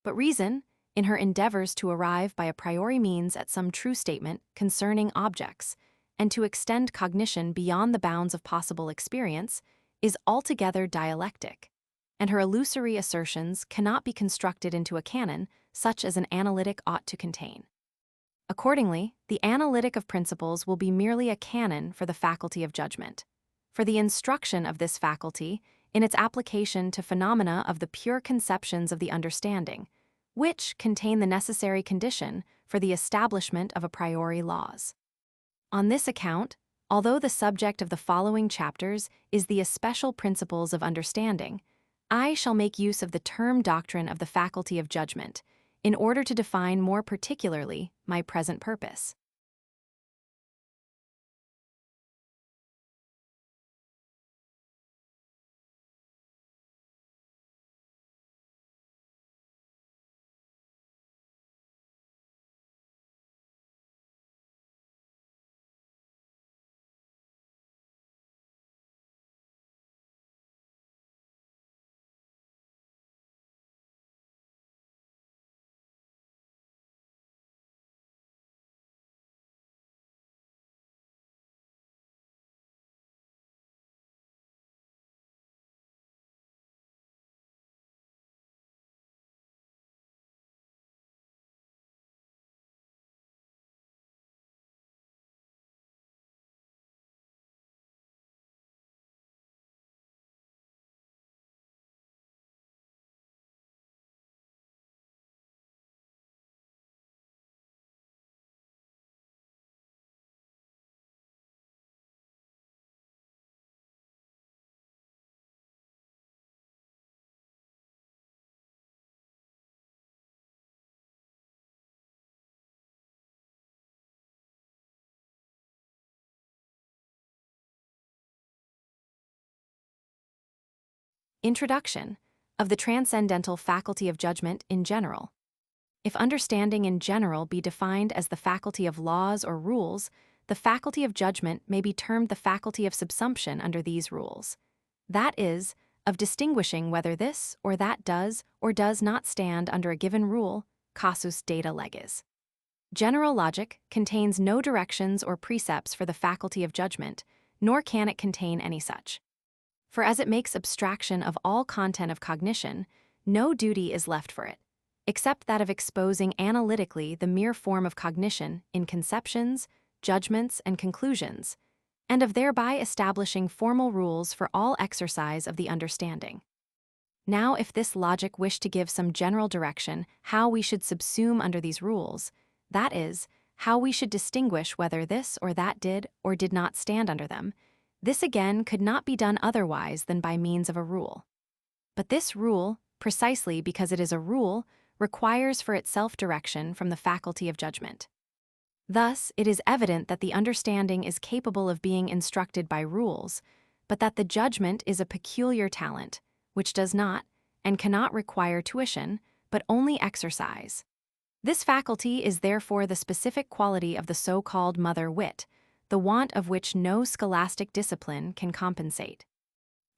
But reason, in her endeavors to arrive by a priori means at some true statement concerning objects, and to extend cognition beyond the bounds of possible experience, is altogether dialectic, and her illusory assertions cannot be constructed into a canon such as an analytic ought to contain. Accordingly, the analytic of principles will be merely a canon for the faculty of judgment, for the instruction of this faculty in its application to phenomena of the pure conceptions of the understanding, which contain the necessary condition for the establishment of a priori laws. On this account, although the subject of the following chapters is the especial principles of understanding, I shall make use of the term doctrine of the faculty of judgment, in order to define more particularly my present purpose. Introduction of the transcendental faculty of judgment in general. If understanding in general be defined as the faculty of laws or rules, the faculty of judgment may be termed the faculty of subsumption under these rules. That is, of distinguishing whether this or that does or does not stand under a given rule, casus data legis. General logic contains no directions or precepts for the faculty of judgment, nor can it contain any such. For as it makes abstraction of all content of cognition, no duty is left for it, except that of exposing analytically the mere form of cognition in conceptions, judgments, and conclusions, and of thereby establishing formal rules for all exercise of the understanding. Now, if this logic wished to give some general direction how we should subsume under these rules, that is, how we should distinguish whether this or that did or did not stand under them, this again could not be done otherwise than by means of a rule. But this rule, precisely because it is a rule, requires for itself direction from the faculty of judgment. Thus, it is evident that the understanding is capable of being instructed by rules, but that the judgment is a peculiar talent, which does not and cannot require tuition, but only exercise. This faculty is therefore the specific quality of the so-called mother wit, the want of which no scholastic discipline can compensate.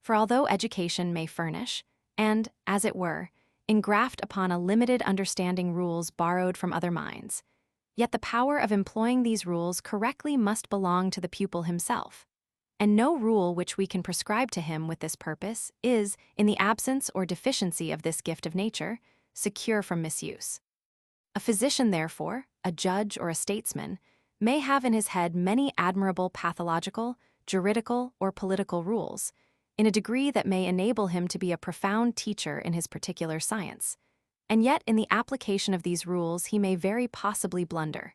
For although education may furnish, and, as it were, engraft upon a limited understanding rules borrowed from other minds, yet the power of employing these rules correctly must belong to the pupil himself, and no rule which we can prescribe to him with this purpose is, in the absence or deficiency of this gift of nature, secure from misuse. A physician, therefore, a judge or a statesman, may have in his head many admirable pathological, juridical, or political rules, in a degree that may enable him to be a profound teacher in his particular science, and yet in the application of these rules he may very possibly blunder,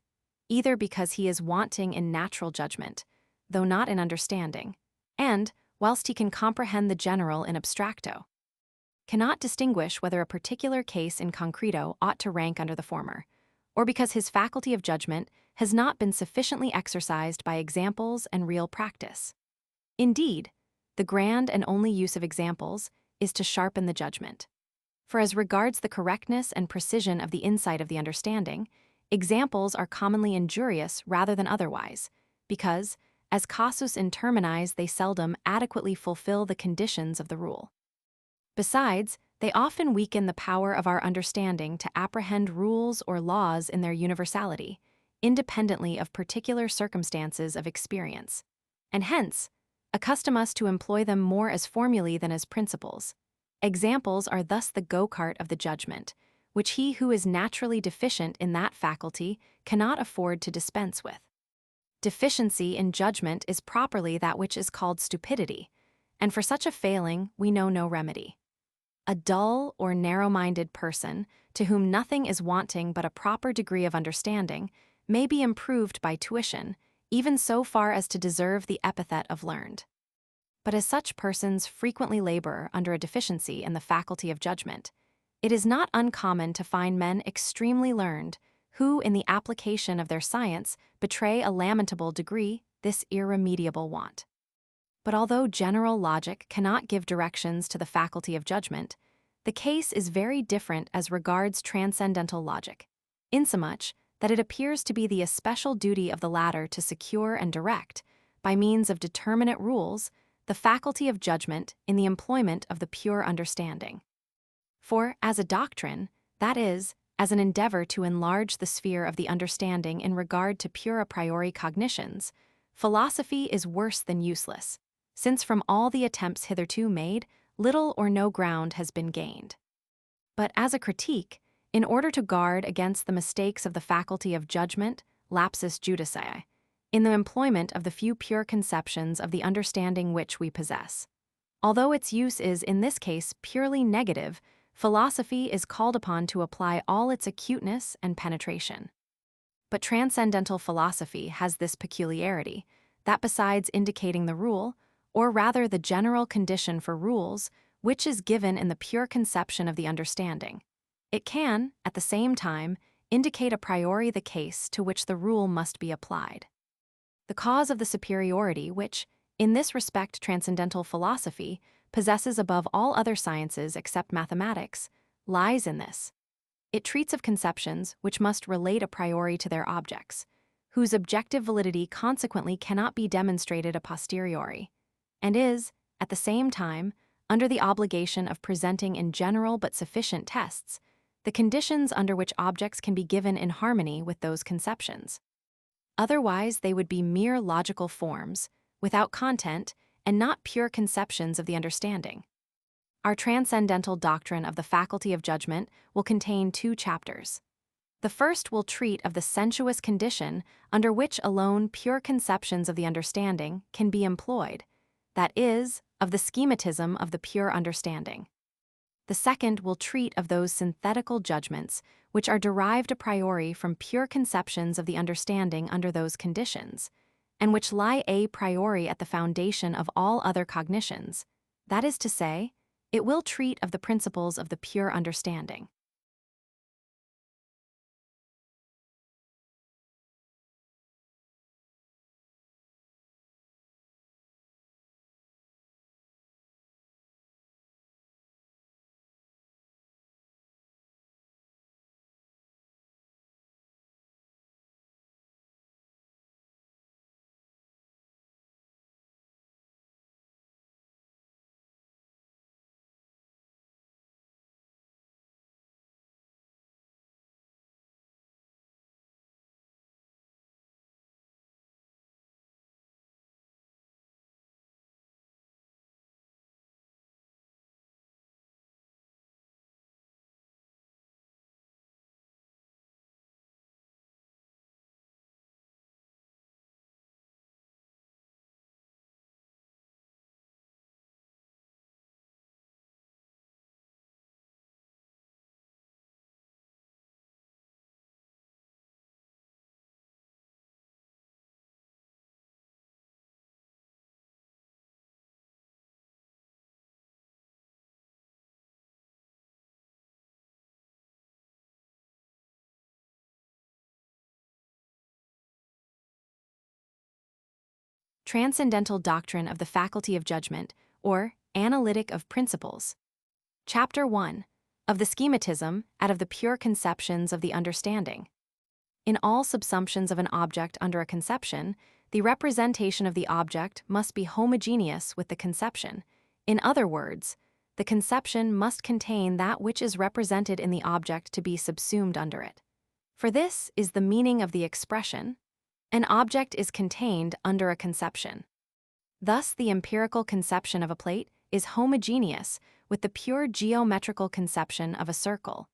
either because he is wanting in natural judgment, though not in understanding, and, whilst he can comprehend the general in abstracto, cannot distinguish whether a particular case in concreto ought to rank under the former, or because his faculty of judgment has not been sufficiently exercised by examples and real practice. Indeed, the grand and only use of examples is to sharpen the judgment. For as regards the correctness and precision of the insight of the understanding, examples are commonly injurious rather than otherwise, because, as casus in terminis, they seldom adequately fulfill the conditions of the rule. Besides, they often weaken the power of our understanding to apprehend rules or laws in their universality, independently of particular circumstances of experience, and hence accustom us to employ them more as formulae than as principles. Examples are thus the go-cart of the judgment, which he who is naturally deficient in that faculty cannot afford to dispense with. Deficiency in judgment is properly that which is called stupidity, and for such a failing we know no remedy. A dull or narrow-minded person, to whom nothing is wanting but a proper degree of understanding, may be improved by tuition, even so far as to deserve the epithet of learned. But as such persons frequently labor under a deficiency in the faculty of judgment, it is not uncommon to find men extremely learned, who, in the application of their science, betray a lamentable degree this irremediable want. But although general logic cannot give directions to the faculty of judgment, the case is very different as regards transcendental logic, insomuch that it appears to be the especial duty of the latter to secure and direct, by means of determinate rules, the faculty of judgment in the employment of the pure understanding. For, as a doctrine, that is, as an endeavor to enlarge the sphere of the understanding in regard to pure a priori cognitions, philosophy is worse than useless, since from all the attempts hitherto made, little or no ground has been gained. But as a critique, in order to guard against the mistakes of the faculty of judgment, lapsus judicae, in the employment of the few pure conceptions of the understanding which we possess. Although its use is in this case purely negative, philosophy is called upon to apply all its acuteness and penetration. But transcendental philosophy has this peculiarity, that besides indicating the rule, or rather the general condition for rules, which is given in the pure conception of the understanding, it can, at the same time, indicate a priori the case to which the rule must be applied. The cause of the superiority which, in this respect, transcendental philosophy possesses above all other sciences except mathematics, lies in this. It treats of conceptions which must relate a priori to their objects, whose objective validity consequently cannot be demonstrated a posteriori, and is, at the same time, under the obligation of presenting in general but sufficient tests, the conditions under which objects can be given in harmony with those conceptions. Otherwise, they would be mere logical forms, without content, and not pure conceptions of the understanding. Our transcendental doctrine of the faculty of judgment will contain 2 chapters. The first will treat of the sensuous condition under which alone pure conceptions of the understanding can be employed, that is, of the schematism of the pure understanding. The second will treat of those synthetical judgments which are derived a priori from pure conceptions of the understanding under those conditions, and which lie a priori at the foundation of all other cognitions. That is to say, it will treat of the principles of the pure understanding. Transcendental Doctrine of the Faculty of Judgement, or Analytic of Principles. Chapter 1. Of the Schematism out of the Pure Conceptions of the Understanding. In all subsumptions of an object under a conception, the representation of the object must be homogeneous with the conception. In other words, the conception must contain that which is represented in the object to be subsumed under it. For this is the meaning of the expression, an object is contained under a conception. Thus, the empirical conception of a plate is homogeneous with the pure geometrical conception of a circle,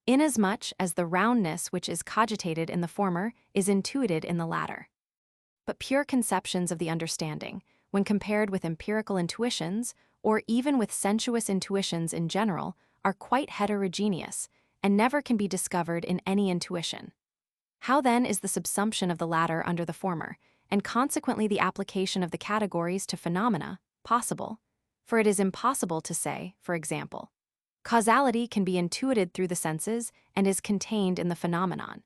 inasmuch as the roundness which is cogitated in the former is intuited in the latter. But pure conceptions of the understanding, when compared with empirical intuitions, or even with sensuous intuitions in general, are quite heterogeneous and never can be discovered in any intuition. How then is the subsumption of the latter under the former, and consequently the application of the categories to phenomena, possible? For it is impossible to say, for example, causality can be intuited through the senses and is contained in the phenomenon.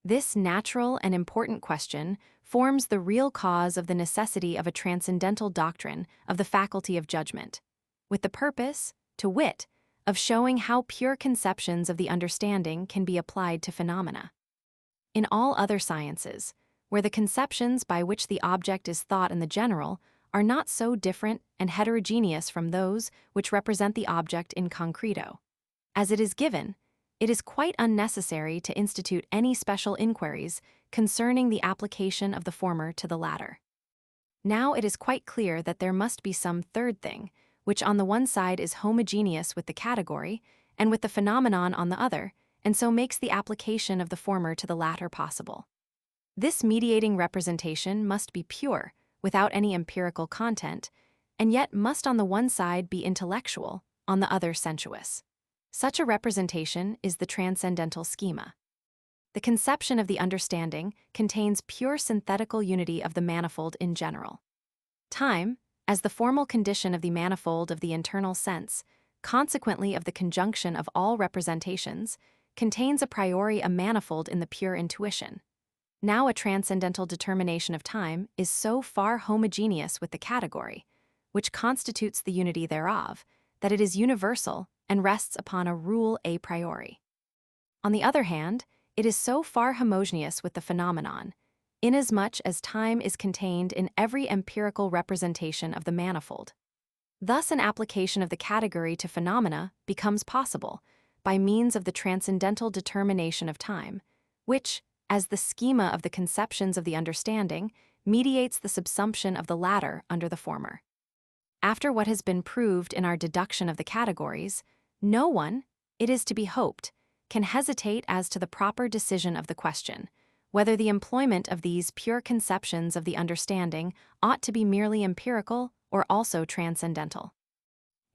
This natural and important question forms the real cause of the necessity of a transcendental doctrine of the faculty of judgment, with the purpose, to wit, of showing how pure conceptions of the understanding can be applied to phenomena. In all other sciences, where the conceptions by which the object is thought in the general are not so different and heterogeneous from those which represent the object in concreto, as it is given, it is quite unnecessary to institute any special inquiries concerning the application of the former to the latter. Now it is quite clear that there must be some third thing, which on the one side is homogeneous with the category and with the phenomenon on the other, and so makes the application of the former to the latter possible. This mediating representation must be pure, without any empirical content, and yet must on the one side be intellectual, on the other sensuous. Such a representation is the transcendental schema. The conception of the understanding contains pure synthetical unity of the manifold in general. Time, as the formal condition of the manifold of the internal sense, consequently of the conjunction of all representations, contains a priori a manifold in the pure intuition. Now a transcendental determination of time is so far homogeneous with the category, which constitutes the unity thereof, that it is universal and rests upon a rule a priori. On the other hand, it is so far homogeneous with the phenomenon, inasmuch as time is contained in every empirical representation of the manifold. Thus an application of the category to phenomena becomes possible by means of the transcendental determination of time, which, as the schema of the conceptions of the understanding, mediates the subsumption of the latter under the former. After what has been proved in our deduction of the categories, no one, it is to be hoped, can hesitate as to the proper decision of the question, whether the employment of these pure conceptions of the understanding ought to be merely empirical or also transcendental.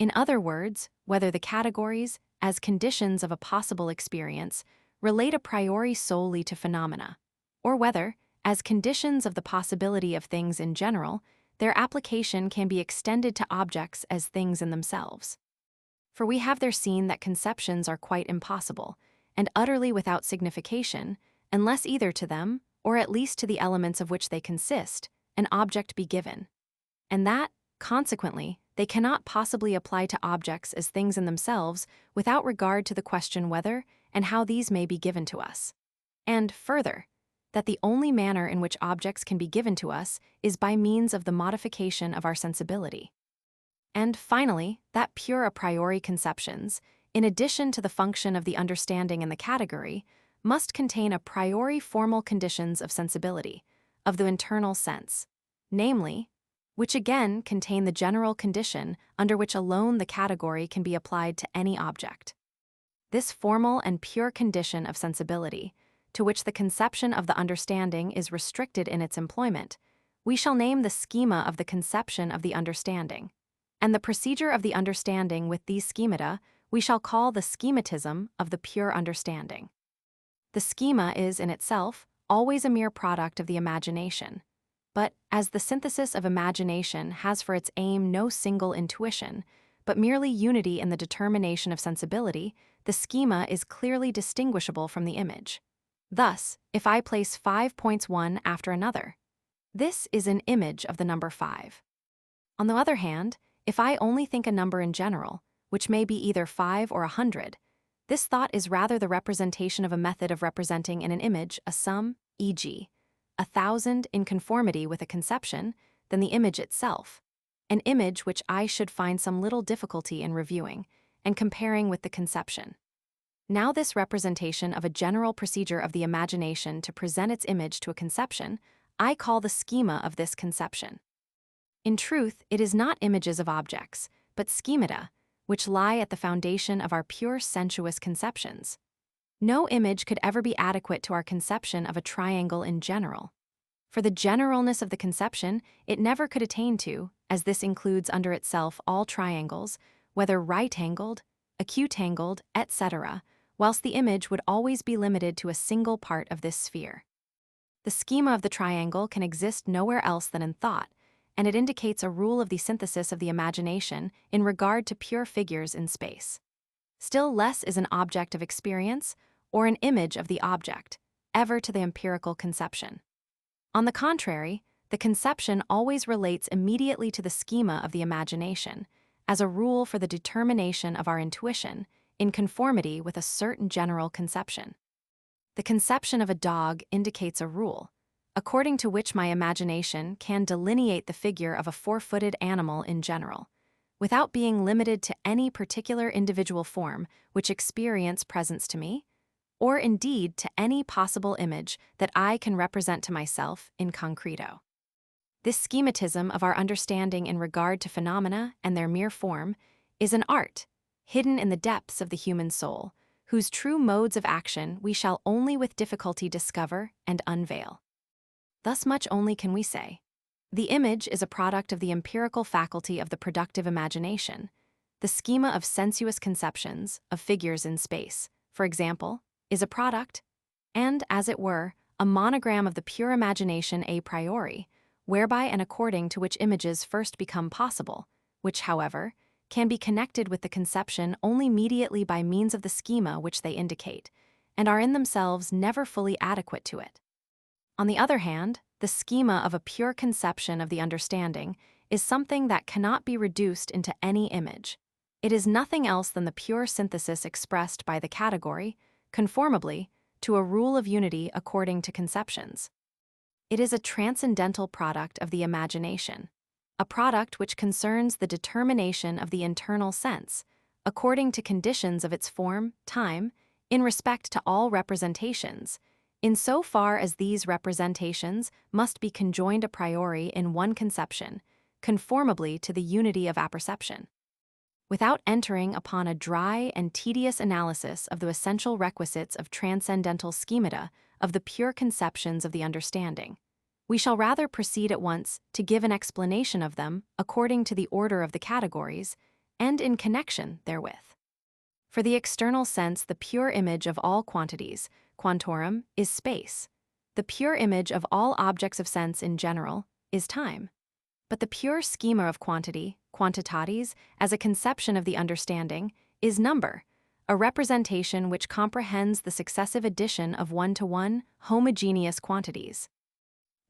In other words, whether the categories, as conditions of a possible experience, relate a priori solely to phenomena, or whether, as conditions of the possibility of things in general, their application can be extended to objects as things in themselves. For we have there seen that conceptions are quite impossible, and utterly without signification, unless either to them, or at least to the elements of which they consist, an object be given, and that, consequently, they cannot possibly apply to objects as things in themselves without regard to the question whether and how these may be given to us. And, further, that the only manner in which objects can be given to us is by means of the modification of our sensibility. And, finally, that pure a priori conceptions, in addition to the function of the understanding and the category, must contain a priori formal conditions of sensibility, of the internal sense, namely, which again contain the general condition under which alone the category can be applied to any object. This formal and pure condition of sensibility, to which the conception of the understanding is restricted in its employment, we shall name the schema of the conception of the understanding, and the procedure of the understanding with these schemata we shall call the schematism of the pure understanding. The schema is in itself always a mere product of the imagination, but as the synthesis of imagination has for its aim no single intuition, but merely unity in the determination of sensibility, the schema is clearly distinguishable from the image. Thus, if I place 5 points one after another, This is an image of the number 5. On the other hand, if I only think a number in general, which may be either 5 or 100, this thought is rather the representation of a method of representing in an image a sum, e.g., 1,000 in conformity with a conception, than the image itself, an image which I should find some little difficulty in reviewing and comparing with the conception. Now this representation of a general procedure of the imagination to present its image to a conception, I call the schema of this conception. In truth, it is not images of objects, but schemata, which lie at the foundation of our pure sensuous conceptions. No image could ever be adequate to our conception of a triangle in general. For the generalness of the conception, it never could attain to, as this includes under itself all triangles, whether right-angled, acute-angled, etc., whilst the image would always be limited to a single part of this sphere. The schema of the triangle can exist nowhere else than in thought, and it indicates a rule of the synthesis of the imagination in regard to pure figures in space. Still less is an object of experience, or an image of the object, ever to the empirical conception. On the contrary, the conception always relates immediately to the schema of the imagination, as a rule for the determination of our intuition, in conformity with a certain general conception. The conception of a dog indicates a rule, according to which my imagination can delineate the figure of a four-footed animal in general, without being limited to any particular individual form which experience presents to me, or indeed to any possible image that I can represent to myself in concreto. This schematism of our understanding in regard to phenomena and their mere form is an art, hidden in the depths of the human soul, whose true modes of action we shall only with difficulty discover and unveil. Thus much only can we say. The image is a product of the empirical faculty of the productive imagination, the schema of sensuous conceptions of figures in space, for example, is a product, and, as it were, a monogram of the pure imagination a priori, whereby and according to which images first become possible, which, however, can be connected with the conception only mediately by means of the schema which they indicate, and are in themselves never fully adequate to it. On the other hand, the schema of a pure conception of the understanding is something that cannot be reduced into any image. It is nothing else than the pure synthesis expressed by the category, conformably, to a rule of unity according to conceptions. It is a transcendental product of the imagination, a product which concerns the determination of the internal sense, according to conditions of its form, time, in respect to all representations, in so far as these representations must be conjoined a priori in one conception, conformably to the unity of apperception. Without entering upon a dry and tedious analysis of the essential requisites of transcendental schemata of the pure conceptions of the understanding, we shall rather proceed at once to give an explanation of them according to the order of the categories and in connection therewith. For the external sense, the pure image of all quantities, quantorum, is space. The pure image of all objects of sense in general is time. But the pure schema of quantity, quantitates, as a conception of the understanding, is number, a representation which comprehends the successive addition of one-to-one homogeneous quantities.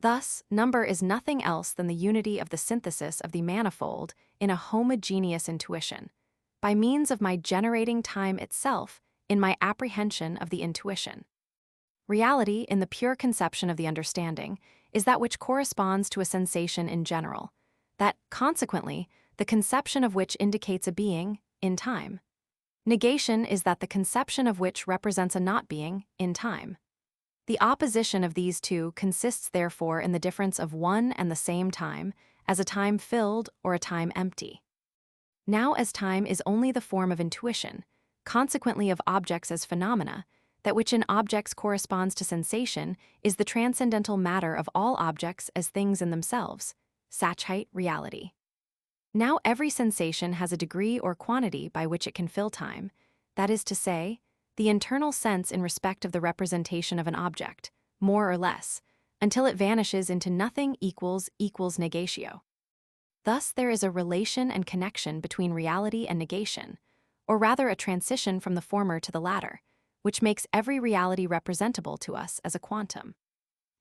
Thus, number is nothing else than the unity of the synthesis of the manifold in a homogeneous intuition, by means of my generating time itself in my apprehension of the intuition. Reality, in the pure conception of the understanding, is that which corresponds to a sensation in general, that, consequently, the conception of which indicates a being, in time. Negation is that the conception of which represents a not-being, in time. The opposition of these two consists therefore in the difference of one and the same time, as a time filled or a time empty. Now as time is only the form of intuition, consequently of objects as phenomena, that which in objects corresponds to sensation is the transcendental matter of all objects as things in themselves, Sachheit reality. Now every sensation has a degree or quantity by which it can fill time, that is to say, the internal sense in respect of the representation of an object, more or less, until it vanishes into nothing equals negatio. Thus there is a relation and connection between reality and negation, or rather a transition from the former to the latter, which makes every reality representable to us as a quantum.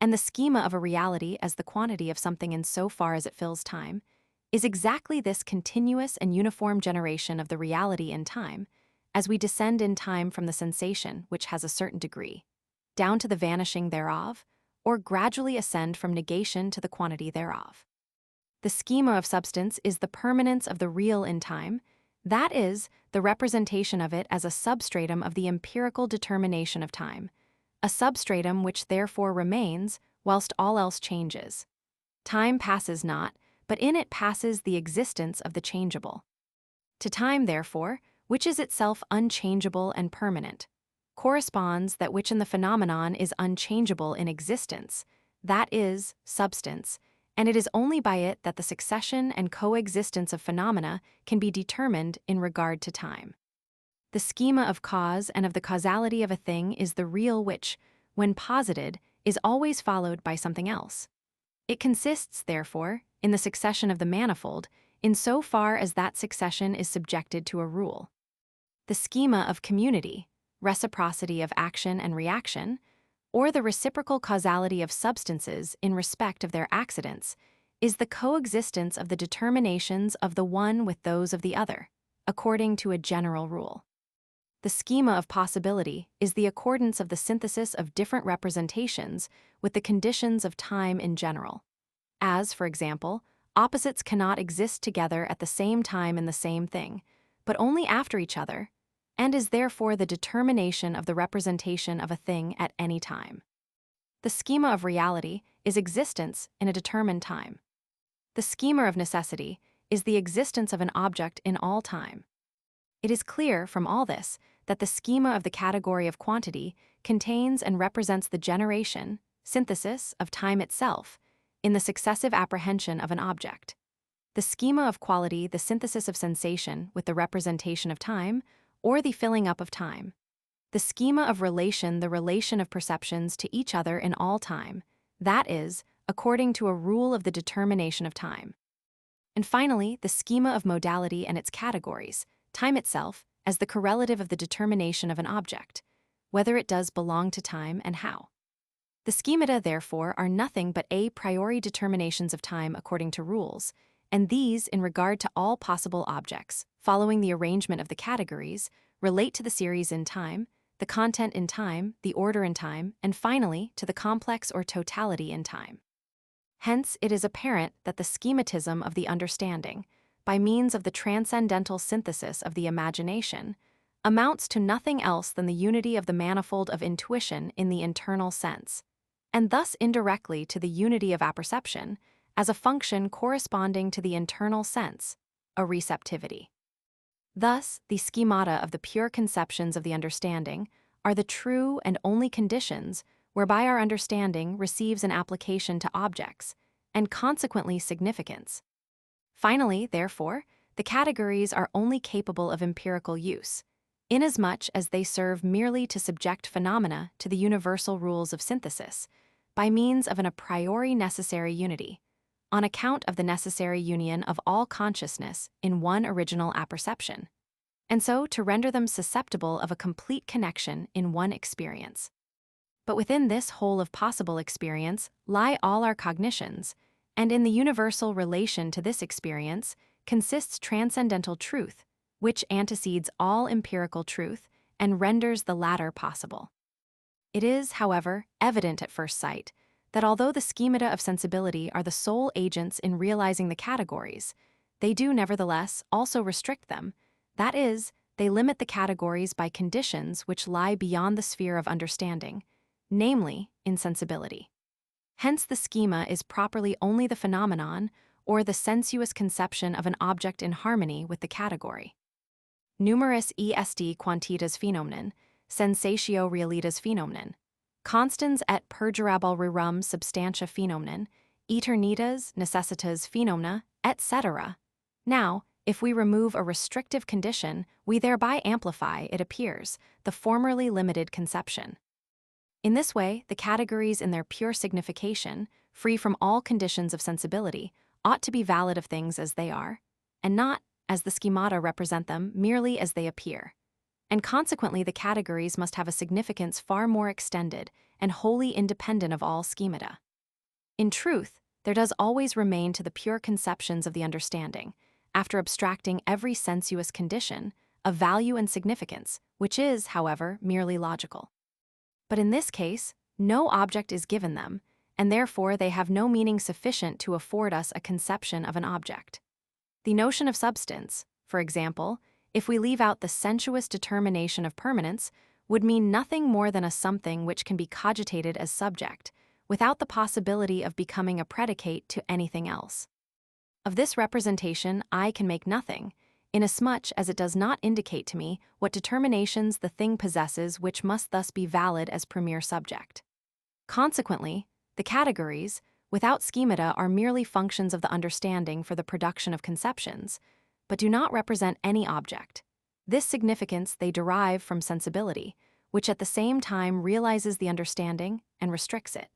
And the schema of a reality as the quantity of something in so far as it fills time is exactly this continuous and uniform generation of the reality in time, as we descend in time from the sensation which has a certain degree, down to the vanishing thereof, or gradually ascend from negation to the quantity thereof. The schema of substance is the permanence of the real in time, that is, the representation of it as a substratum of the empirical determination of time, a substratum which therefore remains whilst all else changes. Time passes not, but in it passes the existence of the changeable. To time, therefore, which is itself unchangeable and permanent, corresponds that which in the phenomenon is unchangeable in existence, that is, substance, and it is only by it that the succession and coexistence of phenomena can be determined in regard to time. The schema of cause and of the causality of a thing is the real which, when posited, is always followed by something else. It consists, therefore, in the succession of the manifold, in so far as that succession is subjected to a rule. The schema of community, reciprocity of action and reaction, or the reciprocal causality of substances in respect of their accidents, is the coexistence of the determinations of the one with those of the other, according to a general rule. The schema of possibility is the accordance of the synthesis of different representations with the conditions of time in general. As, for example, opposites cannot exist together at the same time in the same thing, but only after each other, and is therefore the determination of the representation of a thing at any time. The schema of reality is existence in a determined time. The schema of necessity is the existence of an object in all time. It is clear from all this that the schema of the category of quantity contains and represents the generation, synthesis, of time itself in the successive apprehension of an object. The schema of quality, the synthesis of sensation with the representation of time, or the filling up of time. The schema of relation, the relation of perceptions to each other in all time, that is, according to a rule of the determination of time. And finally, the schema of modality and its categories, time itself as the correlative of the determination of an object, whether it does belong to time and how. The schemata, therefore, are nothing but a priori determinations of time according to rules, and these, in regard to all possible objects, following the arrangement of the categories, relate to the series in time, the content in time, the order in time, and finally to the complex or totality in time. Hence, it is apparent that the schematism of the understanding, by means of the transcendental synthesis of the imagination, amounts to nothing else than the unity of the manifold of intuition in the internal sense, and thus indirectly to the unity of apperception, as a function corresponding to the internal sense, a receptivity. Thus, the schemata of the pure conceptions of the understanding are the true and only conditions whereby our understanding receives an application to objects, and consequently significance. Finally, therefore, the categories are only capable of empirical use, inasmuch as they serve merely to subject phenomena to the universal rules of synthesis, by means of an a priori necessary unity, on account of the necessary union of all consciousness in one original apperception, and so to render them susceptible of a complete connection in one experience. But within this whole of possible experience lie all our cognitions, and in the universal relation to this experience consists transcendental truth, which antecedes all empirical truth and renders the latter possible. It is, however, evident at first sight that although the schemata of sensibility are the sole agents in realizing the categories, they do nevertheless also restrict them, that is, they limit the categories by conditions which lie beyond the sphere of understanding, namely, insensibility. Hence the schema is properly only the phenomenon or the sensuous conception of an object in harmony with the category. Numerus est quantitas phenomenon, sensatio realitas phenomenon, constans et perdurable rerum substantia phenomenon, eternitas necessitas phenomena, etc. Now, if we remove a restrictive condition, we thereby amplify, it appears, the formerly limited conception. In this way, the categories in their pure signification, free from all conditions of sensibility, ought to be valid of things as they are, and not, as the schemata represent them, merely as they appear. and consequently the categories must have a significance far more extended and wholly independent of all schemata. In truth, there does always remain to the pure conceptions of the understanding, after abstracting every sensuous condition, a value and significance, which is, however, merely logical. But in this case, no object is given them, and therefore they have no meaning sufficient to afford us a conception of an object. The notion of substance, for example, if we leave out the sensuous determination of permanence, would mean nothing more than a something which can be cogitated as subject, without the possibility of becoming a predicate to anything else. Of this representation I can make nothing, inasmuch as it does not indicate to me what determinations the thing possesses which must thus be valid as premier subject. Consequently, the categories, without schemata, are merely functions of the understanding for the production of conceptions, but do not represent any object. This significance they derive from sensibility, which at the same time realizes the understanding and restricts it.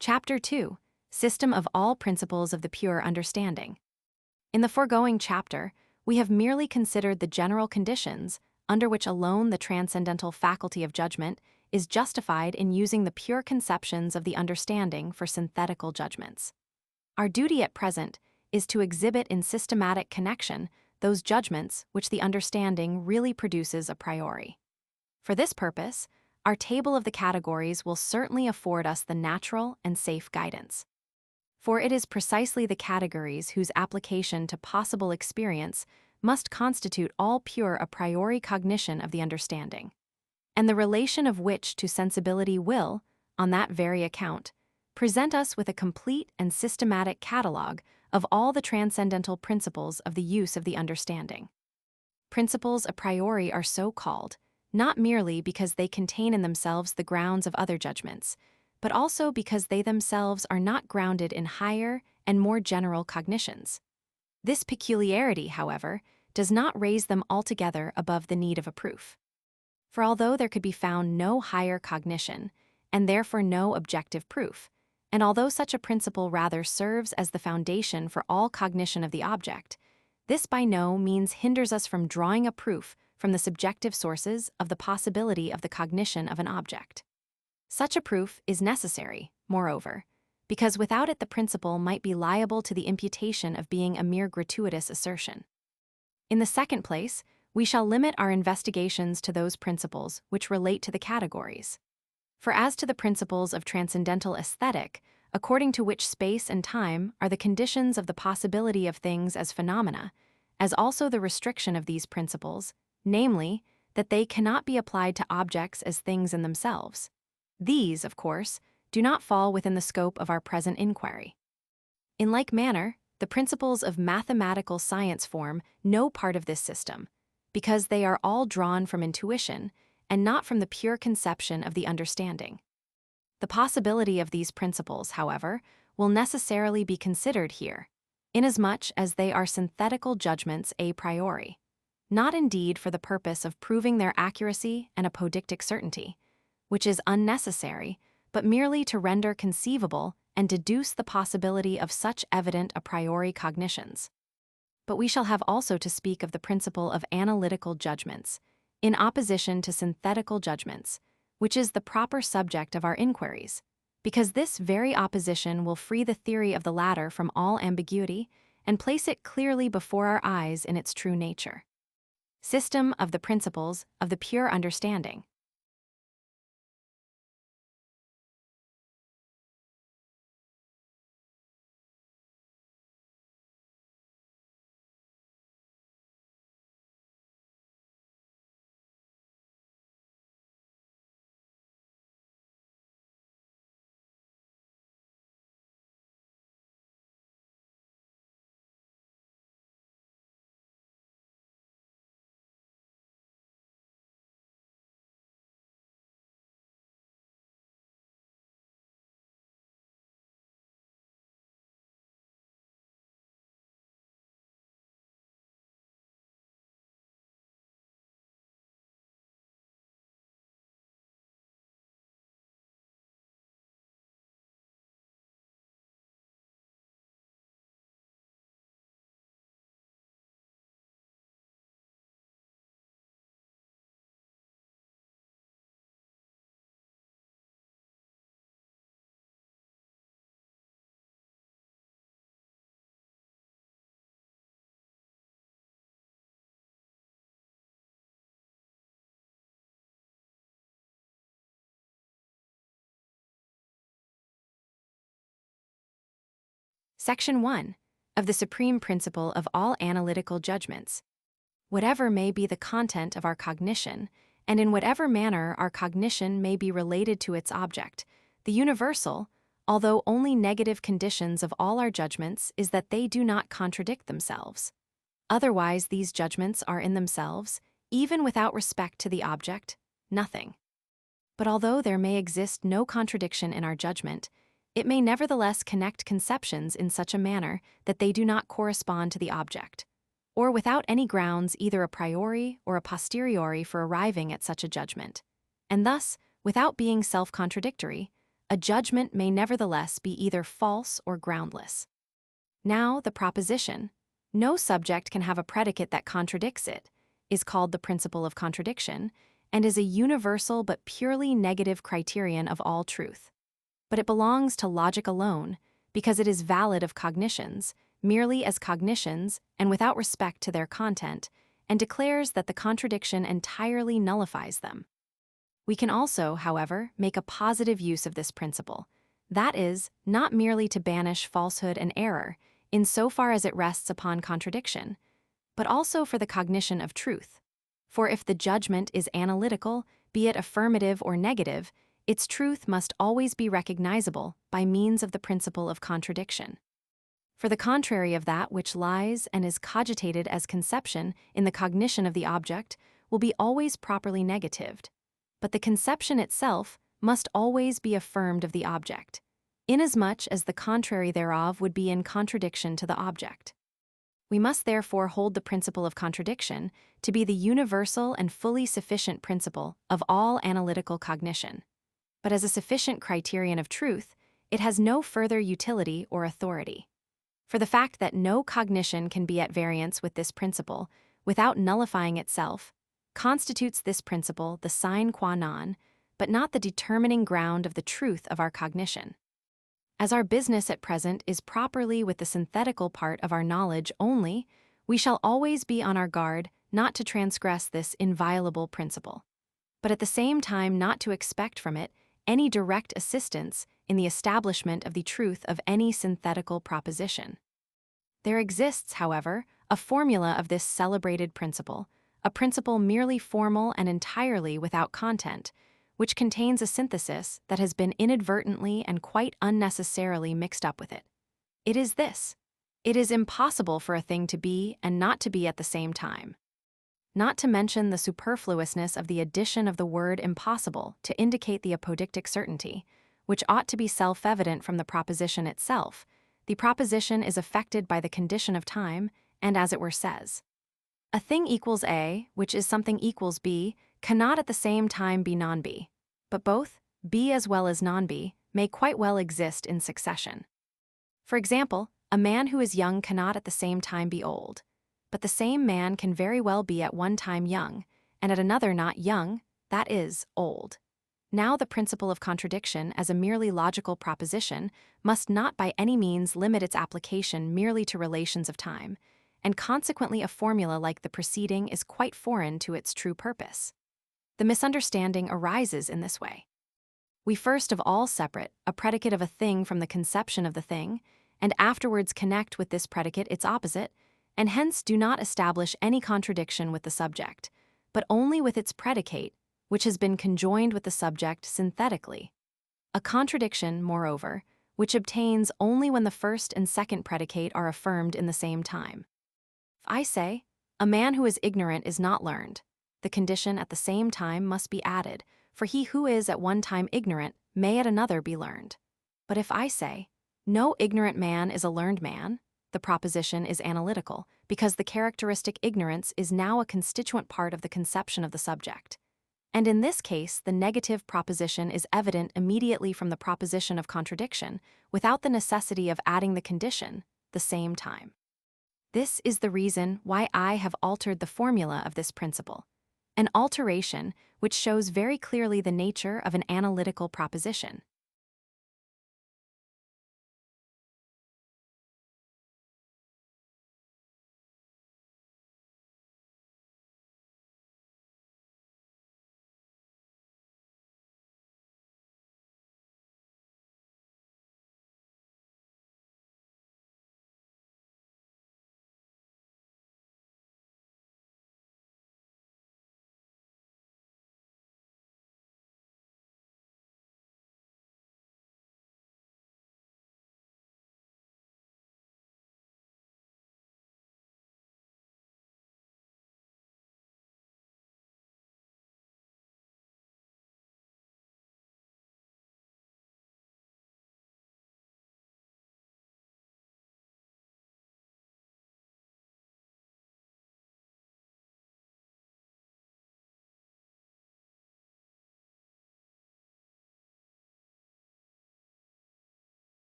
Chapter 2: System of all principles of the pure understanding. In the foregoing chapter, we have merely considered the general conditions under which alone the transcendental faculty of judgment is justified in using the pure conceptions of the understanding for synthetical judgments. Our duty at present is to exhibit in systematic connection those judgments which the understanding really produces a priori. For this purpose, our table of the categories will certainly afford us the natural and safe guidance. For it is precisely the categories whose application to possible experience must constitute all pure a priori cognition of the understanding, and the relation of which to sensibility will, on that very account, present us with a complete and systematic catalogue of all the transcendental principles of the use of the understanding. Principles a priori are so called, not merely because they contain in themselves the grounds of other judgments, but also because they themselves are not grounded in higher and more general cognitions. This peculiarity, however, does not raise them altogether above the need of a proof. For although there could be found no higher cognition, and therefore no objective proof, and although such a principle rather serves as the foundation for all cognition of the object, this by no means hinders us from drawing a proof from the subjective sources of the possibility of the cognition of an object. Such a proof is necessary, moreover, because without it the principle might be liable to the imputation of being a mere gratuitous assertion. In the second place, we shall limit our investigations to those principles which relate to the categories. For as to the principles of transcendental aesthetic, according to which space and time are the conditions of the possibility of things as phenomena, as also the restriction of these principles, namely, that they cannot be applied to objects as things in themselves. These, of course, do not fall within the scope of our present inquiry. In like manner, the principles of mathematical science form no part of this system, because they are all drawn from intuition and not from the pure conception of the understanding. The possibility of these principles, however, will necessarily be considered here, inasmuch as they are synthetical judgments a priori, not indeed for the purpose of proving their accuracy and apodictic certainty, which is unnecessary, but merely to render conceivable and deduce the possibility of such evident a priori cognitions. But we shall have also to speak of the principle of analytical judgments, in opposition to synthetical judgments, which is the proper subject of our inquiries, because this very opposition will free the theory of the latter from all ambiguity and place it clearly before our eyes in its true nature. System of the principles of the pure understanding. Section 1 of the supreme principle of all analytical judgments. Whatever may be the content of our cognition, and in whatever manner our cognition may be related to its object, the universal, although only negative conditions of all our judgments is that they do not contradict themselves. Otherwise, these judgments are in themselves, even without respect to the object, nothing. But although there may exist no contradiction in our judgment, it may nevertheless connect conceptions in such a manner that they do not correspond to the object, or without any grounds either a priori or a posteriori for arriving at such a judgment. And thus, without being self-contradictory, a judgment may nevertheless be either false or groundless. Now, the proposition, "No subject can have a predicate that contradicts it," is called the principle of contradiction, and is a universal but purely negative criterion of all truth. But it belongs to logic alone, because it is valid of cognitions, merely as cognitions and without respect to their content, and declares that the contradiction entirely nullifies them. We can also, however, make a positive use of this principle, that is, not merely to banish falsehood and error, in so far as it rests upon contradiction, but also for the cognition of truth. For if the judgment is analytical, be it affirmative or negative, its truth must always be recognizable by means of the principle of contradiction. For the contrary of that which lies and is cogitated as conception in the cognition of the object will be always properly negatived, but the conception itself must always be affirmed of the object, inasmuch as the contrary thereof would be in contradiction to the object. We must therefore hold the principle of contradiction to be the universal and fully sufficient principle of all analytical cognition. But as a sufficient criterion of truth, it has no further utility or authority. For the fact that no cognition can be at variance with this principle without nullifying itself constitutes this principle the sine qua non, but not the determining ground of the truth of our cognition. As our business at present is properly with the synthetical part of our knowledge only, we shall always be on our guard not to transgress this inviolable principle, but at the same time not to expect from it any direct assistance in the establishment of the truth of any synthetical proposition. There exists, however, a formula of this celebrated principle, a principle merely formal and entirely without content, which contains a synthesis that has been inadvertently and quite unnecessarily mixed up with it. It is this: it is impossible for a thing to be and not to be at the same time. Not to mention the superfluousness of the addition of the word impossible to indicate the apodictic certainty, which ought to be self-evident from the proposition itself, the proposition is affected by the condition of time, and as it were says, "A thing equals A, which is something equals B, cannot at the same time be non-B, but both, B as well as non-B, may quite well exist in succession. For example, a man who is young cannot at the same time be old, but the same man can very well be at one time young, and at another not young, that is, old. Now the principle of contradiction as a merely logical proposition must not by any means limit its application merely to relations of time, and consequently a formula like the preceding is quite foreign to its true purpose. The misunderstanding arises in this way. We first of all separate a predicate of a thing from the conception of the thing, and afterwards connect with this predicate its opposite, and hence do not establish any contradiction with the subject, but only with its predicate, which has been conjoined with the subject synthetically. A contradiction, moreover, which obtains only when the first and second predicate are affirmed in the same time. If I say, a man who is ignorant is not learned, the condition at the same time must be added, for he who is at one time ignorant may at another be learned. But if I say, no ignorant man is a learned man, the proposition is analytical, because the characteristic ignorance is now a constituent part of the conception of the subject. And in this case, the negative proposition is evident immediately from the proposition of contradiction, without the necessity of adding the condition, the same time. This is the reason why I have altered the formula of this principle, an alteration which shows very clearly the nature of an analytical proposition.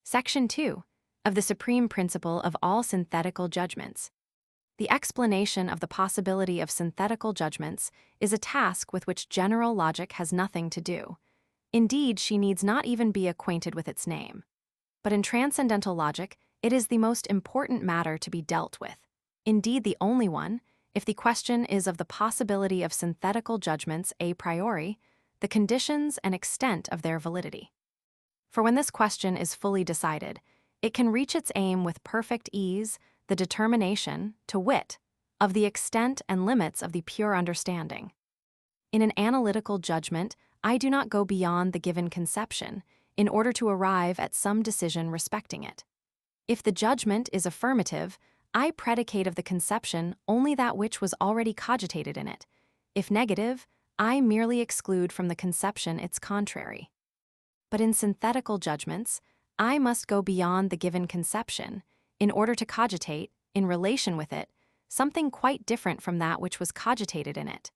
Section 2 of the supreme principle of all synthetical judgments. The explanation of the possibility of synthetical judgments is a task with which general logic has nothing to do. Indeed, she needs not even be acquainted with its name. But in transcendental logic, it is the most important matter to be dealt with. Indeed, the only one, if the question is of the possibility of synthetical judgments a priori, the conditions and extent of their validity. For when this question is fully decided, it can reach its aim with perfect ease, the determination, to wit, of the extent and limits of the pure understanding. In an analytical judgment, I do not go beyond the given conception in order to arrive at some decision respecting it. If the judgment is affirmative, I predicate of the conception only that which was already cogitated in it. If negative, I merely exclude from the conception its contrary. But in synthetical judgments, I must go beyond the given conception in order to cogitate, in relation with it, something quite different from that which was cogitated in it,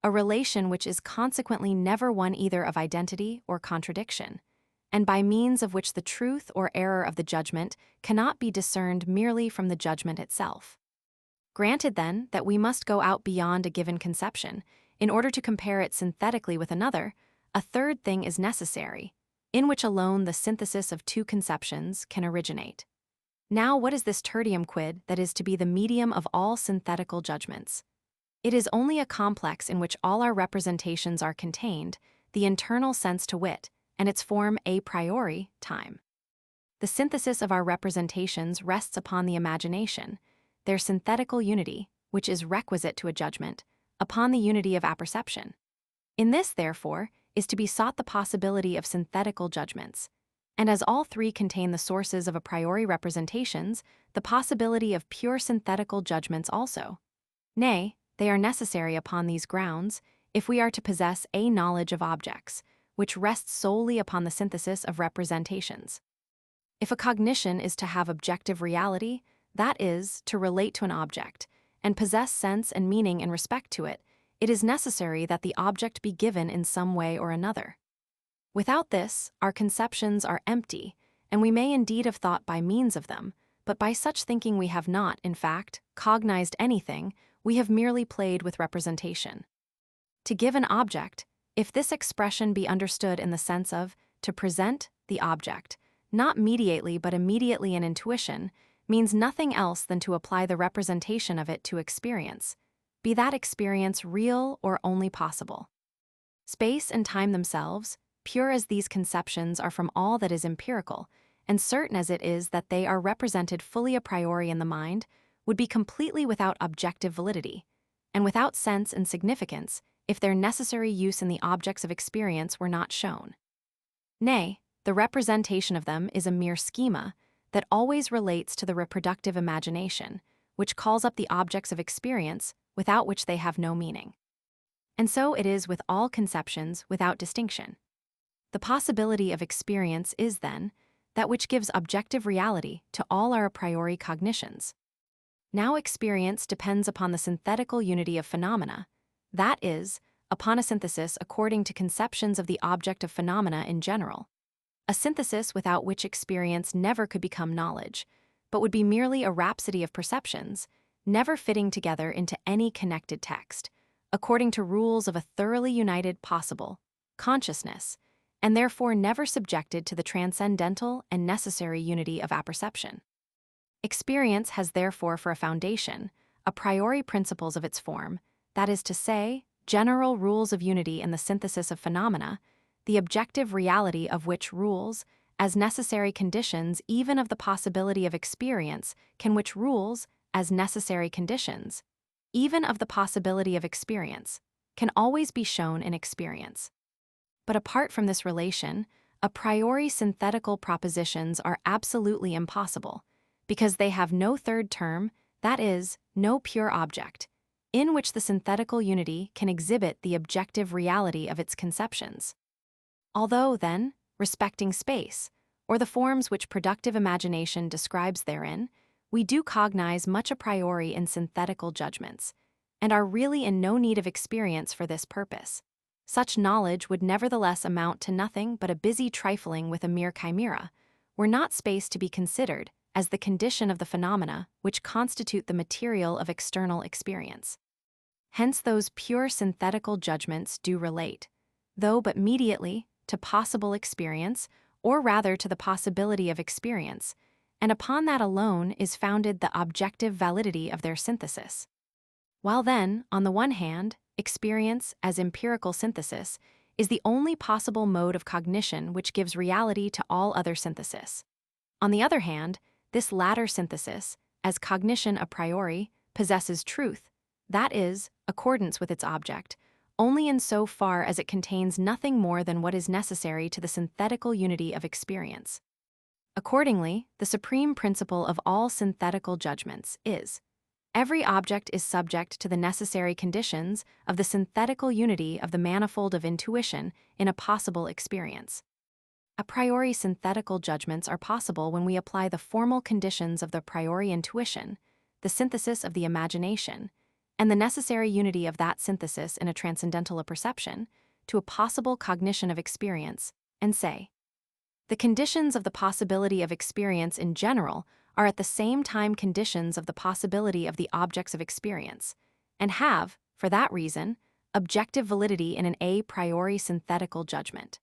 a relation which is consequently never one either of identity or contradiction, and by means of which the truth or error of the judgment cannot be discerned merely from the judgment itself. Granted, then, that we must go out beyond a given conception in order to compare it synthetically with another, a third thing is necessary, in which alone the synthesis of two conceptions can originate. Now, what is this tertium quid that is to be the medium of all synthetical judgments? It is only a complex in which all our representations are contained, the internal sense to wit, and its form a priori, time. The synthesis of our representations rests upon the imagination, their synthetical unity, which is requisite to a judgment, upon the unity of apperception. In this, therefore, is to be sought the possibility of synthetical judgments, and as all three contain the sources of a priori representations, the possibility of pure synthetical judgments also. Nay, they are necessary upon these grounds, if we are to possess a knowledge of objects, which rests solely upon the synthesis of representations. If a cognition is to have objective reality, that is, to relate to an object, and possess sense and meaning in respect to it, it is necessary that the object be given in some way or another. Without this, our conceptions are empty, and we may indeed have thought by means of them, but by such thinking we have not, in fact, cognized anything, we have merely played with representation. To give an object, if this expression be understood in the sense of to present the object, not mediately but immediately in intuition, means nothing else than to apply the representation of it to experience, be that experience real or only possible. Space and time themselves, pure as these conceptions are from all that is empirical, and certain as it is that they are represented fully a priori in the mind, would be completely without objective validity, and without sense and significance if their necessary use in the objects of experience were not shown. Nay, the representation of them is a mere schema that always relates to the reproductive imagination, which calls up the objects of experience without which they have no meaning. And so it is with all conceptions without distinction. The possibility of experience is, then, that which gives objective reality to all our a priori cognitions. Now experience depends upon the synthetical unity of phenomena, that is, upon a synthesis according to conceptions of the object of phenomena in general. A synthesis without which experience never could become knowledge, but would be merely a rhapsody of perceptions, never fitting together into any connected text, according to rules of a thoroughly united possible consciousness, and therefore never subjected to the transcendental and necessary unity of apperception. Experience has therefore for a foundation a priori principles of its form, that is to say, general rules of unity in the synthesis of phenomena, the objective reality of which rules, as necessary conditions even of the possibility of experience, can which rules, as necessary conditions, even of the possibility of experience, can always be shown in experience. But apart from this relation, a priori synthetical propositions are absolutely impossible, because they have no third term, that is, no pure object, in which the synthetical unity can exhibit the objective reality of its conceptions. Although, then, respecting space, or the forms which productive imagination describes therein, we do cognize much a priori in synthetical judgments, and are really in no need of experience for this purpose. Such knowledge would nevertheless amount to nothing but a busy trifling with a mere chimera, were not space to be considered as the condition of the phenomena which constitute the material of external experience. Hence those pure synthetical judgments do relate, though but mediately, to possible experience, or rather to the possibility of experience, and upon that alone is founded the objective validity of their synthesis. While then, on the one hand, experience, as empirical synthesis, is the only possible mode of cognition which gives reality to all other synthesis. On the other hand, this latter synthesis, as cognition a priori, possesses truth, that is, accordance with its object, only in so far as it contains nothing more than what is necessary to the synthetical unity of experience. Accordingly, the supreme principle of all synthetical judgments is: every object is subject to the necessary conditions of the synthetical unity of the manifold of intuition in a possible experience. A priori synthetical judgments are possible when we apply the formal conditions of the priori intuition, the synthesis of the imagination, and the necessary unity of that synthesis in a transcendental perception, to a possible cognition of experience, and say, the conditions of the possibility of experience in general are at the same time conditions of the possibility of the objects of experience, and have, for that reason, objective validity in an a priori synthetical judgment.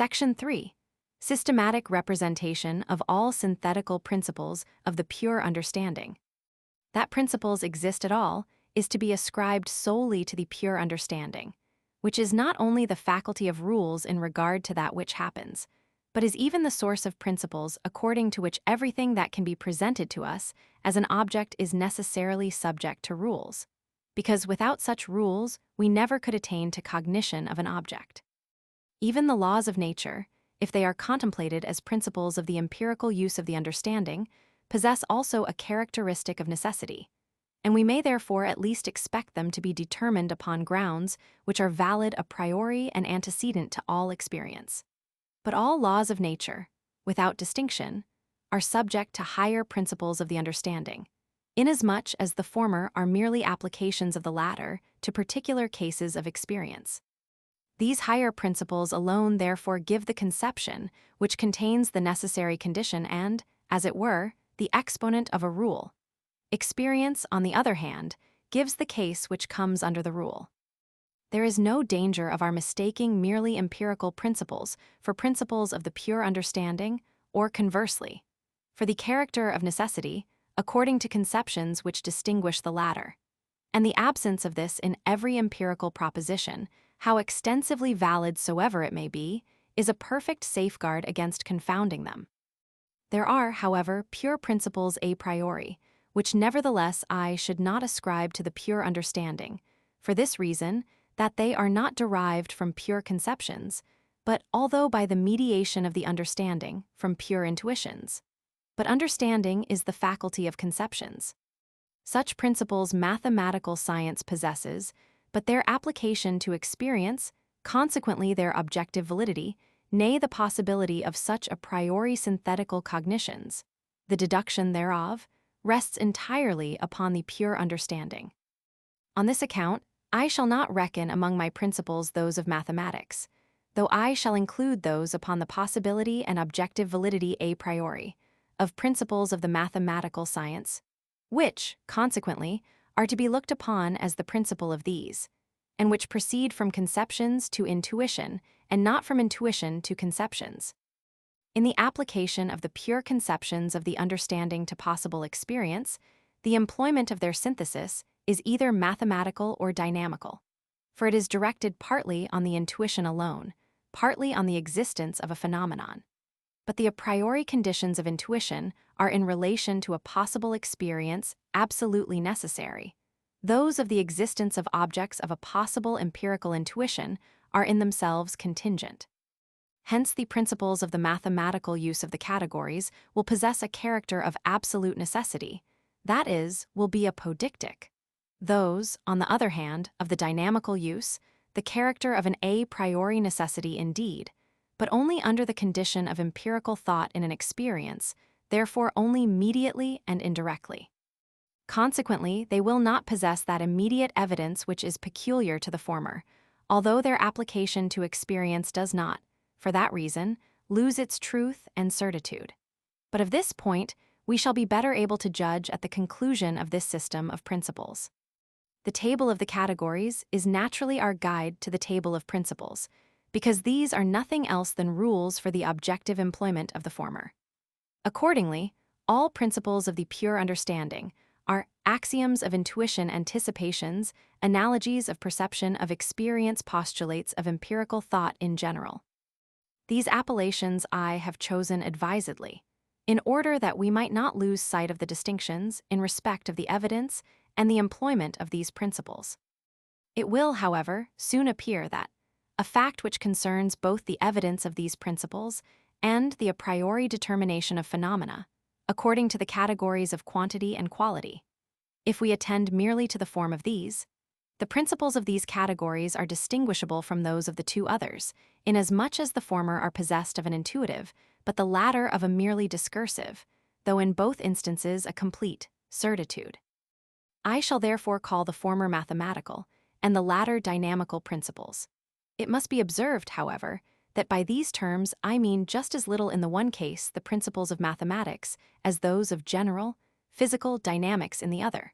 Section 3. Systematic representation of all synthetical principles of the pure understanding. That principles exist at all is to be ascribed solely to the pure understanding, which is not only the faculty of rules in regard to that which happens, but is even the source of principles according to which everything that can be presented to us as an object is necessarily subject to rules, because without such rules we never could attain to cognition of an object. Even the laws of nature, if they are contemplated as principles of the empirical use of the understanding, possess also a characteristic of necessity, and we may therefore at least expect them to be determined upon grounds which are valid a priori and antecedent to all experience. But all laws of nature, without distinction, are subject to higher principles of the understanding, inasmuch as the former are merely applications of the latter to particular cases of experience. These higher principles alone therefore give the conception which contains the necessary condition and, as it were, the exponent of a rule. Experience, on the other hand, gives the case which comes under the rule. There is no danger of our mistaking merely empirical principles for principles of the pure understanding, or conversely, for the character of necessity, according to conceptions which distinguish the latter. And the absence of this in every empirical proposition, how extensively valid soever it may be, is a perfect safeguard against confounding them. There are, however, pure principles a priori, which nevertheless I should not ascribe to the pure understanding, for this reason, that they are not derived from pure conceptions, but although by the mediation of the understanding, from pure intuitions. But understanding is the faculty of conceptions. Such principles mathematical science possesses, but their application to experience, consequently their objective validity, nay the possibility of such a priori synthetical cognitions, the deduction thereof, rests entirely upon the pure understanding. On this account, I shall not reckon among my principles those of mathematics, though I shall include those upon the possibility and objective validity a priori, of principles of the mathematical science, which, consequently, are to be looked upon as the principle of these, and which proceed from conceptions to intuition, and not from intuition to conceptions. In the application of the pure conceptions of the understanding to possible experience, the employment of their synthesis is either mathematical or dynamical, for it is directed partly on the intuition alone, partly on the existence of a phenomenon. But the a priori conditions of intuition are in relation to a possible experience absolutely necessary. Those of the existence of objects of a possible empirical intuition are in themselves contingent. Hence the principles of the mathematical use of the categories will possess a character of absolute necessity, that is, will be apodictic. Those, on the other hand, of the dynamical use, the character of an a priori necessity indeed, but only under the condition of empirical thought in an experience, therefore only mediately and indirectly. Consequently, they will not possess that immediate evidence which is peculiar to the former, although their application to experience does not, for that reason, lose its truth and certitude. But of this point, we shall be better able to judge at the conclusion of this system of principles. The table of the categories is naturally our guide to the table of principles, because these are nothing else than rules for the objective employment of the former. Accordingly, all principles of the pure understanding are axioms of intuition anticipations, analogies of perception of experience postulates of empirical thought in general. These appellations I have chosen advisedly, in order that we might not lose sight of the distinctions in respect of the evidence and the employment of these principles. It will, however, soon appear that a fact which concerns both the evidence of these principles and the a priori determination of phenomena, according to the categories of quantity and quality. If we attend merely to the form of these, the principles of these categories are distinguishable from those of the two others, inasmuch as the former are possessed of an intuitive, but the latter of a merely discursive, though in both instances a complete, certitude. I shall therefore call the former mathematical, and the latter dynamical principles. It must be observed, however, that by these terms I mean just as little in the one case the principles of mathematics as those of general, physical dynamics in the other.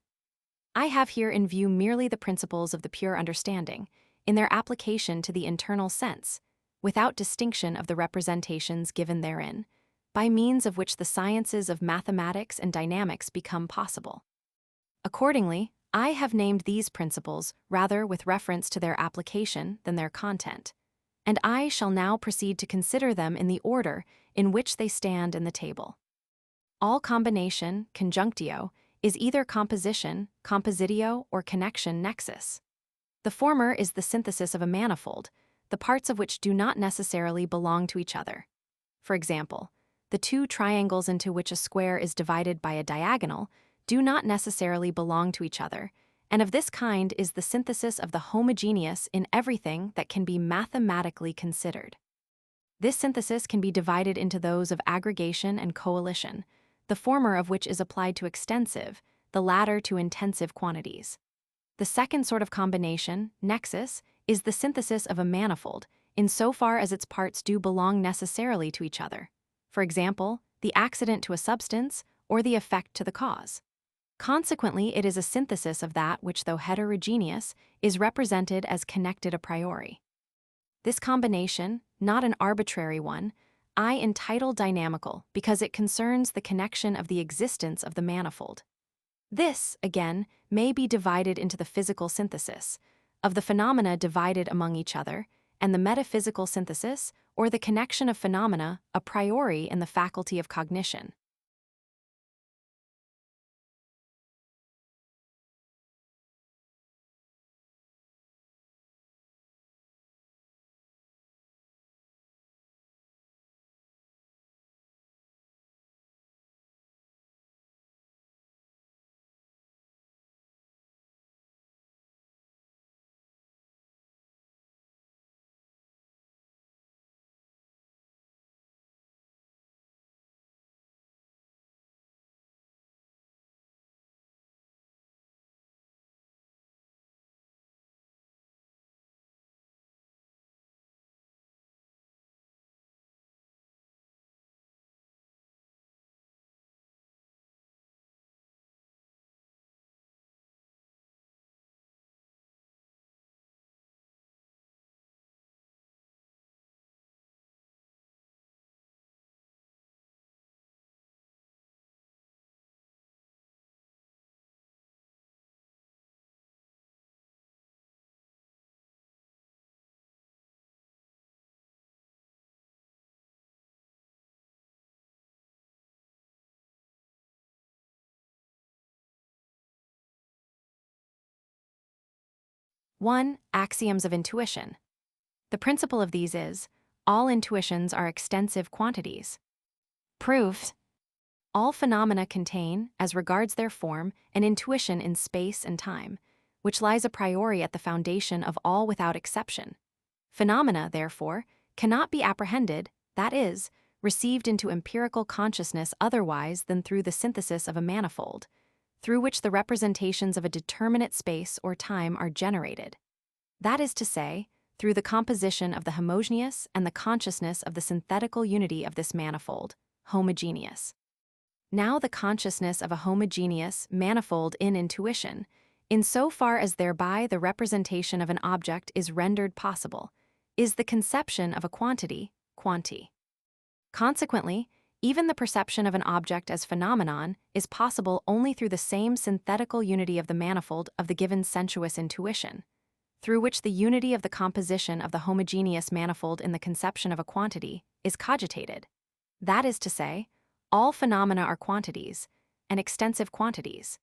I have here in view merely the principles of the pure understanding, in their application to the internal sense, without distinction of the representations given therein, by means of which the sciences of mathematics and dynamics become possible. Accordingly, I have named these principles rather with reference to their application than their content, and I shall now proceed to consider them in the order in which they stand in the table. All combination, conjunctio, is either composition, compositio, or connection nexus. The former is the synthesis of a manifold, the parts of which do not necessarily belong to each other. For example, the two triangles into which a square is divided by a diagonal do not necessarily belong to each other, and of this kind is the synthesis of the homogeneous in everything that can be mathematically considered. This synthesis can be divided into those of aggregation and coalition, the former of which is applied to extensive, the latter to intensive quantities. The second sort of combination, nexus, is the synthesis of a manifold, insofar as its parts do belong necessarily to each other. For example, the accident to a substance or the effect to the cause. Consequently, it is a synthesis of that which, though heterogeneous, is represented as connected a priori. This combination, not an arbitrary one, I entitle dynamical because it concerns the connection of the existence of the manifold. This, again, may be divided into the physical synthesis, of the phenomena divided among each other, and the metaphysical synthesis, or the connection of phenomena a priori in the faculty of cognition. One, Axioms of Intuition. The principle of these is, all intuitions are extensive quantities. Proofs. All phenomena contain, as regards their form, an intuition in space and time, which lies a priori at the foundation of all without exception. Phenomena, therefore, cannot be apprehended, that is, received into empirical consciousness otherwise than through the synthesis of a manifold, through which the representations of a determinate space or time are generated. That is to say, through the composition of the homogeneous and the consciousness of the synthetical unity of this manifold, homogeneous. Now the consciousness of a homogeneous manifold in intuition, in so far as thereby the representation of an object is rendered possible, is the conception of a quantity, quanti. Consequently, even the perception of an object as phenomenon is possible only through the same synthetical unity of the manifold of the given sensuous intuition, through which the unity of the composition of the homogeneous manifold in the conception of a quantity is cogitated. That is to say, all phenomena are quantities, and extensive quantities,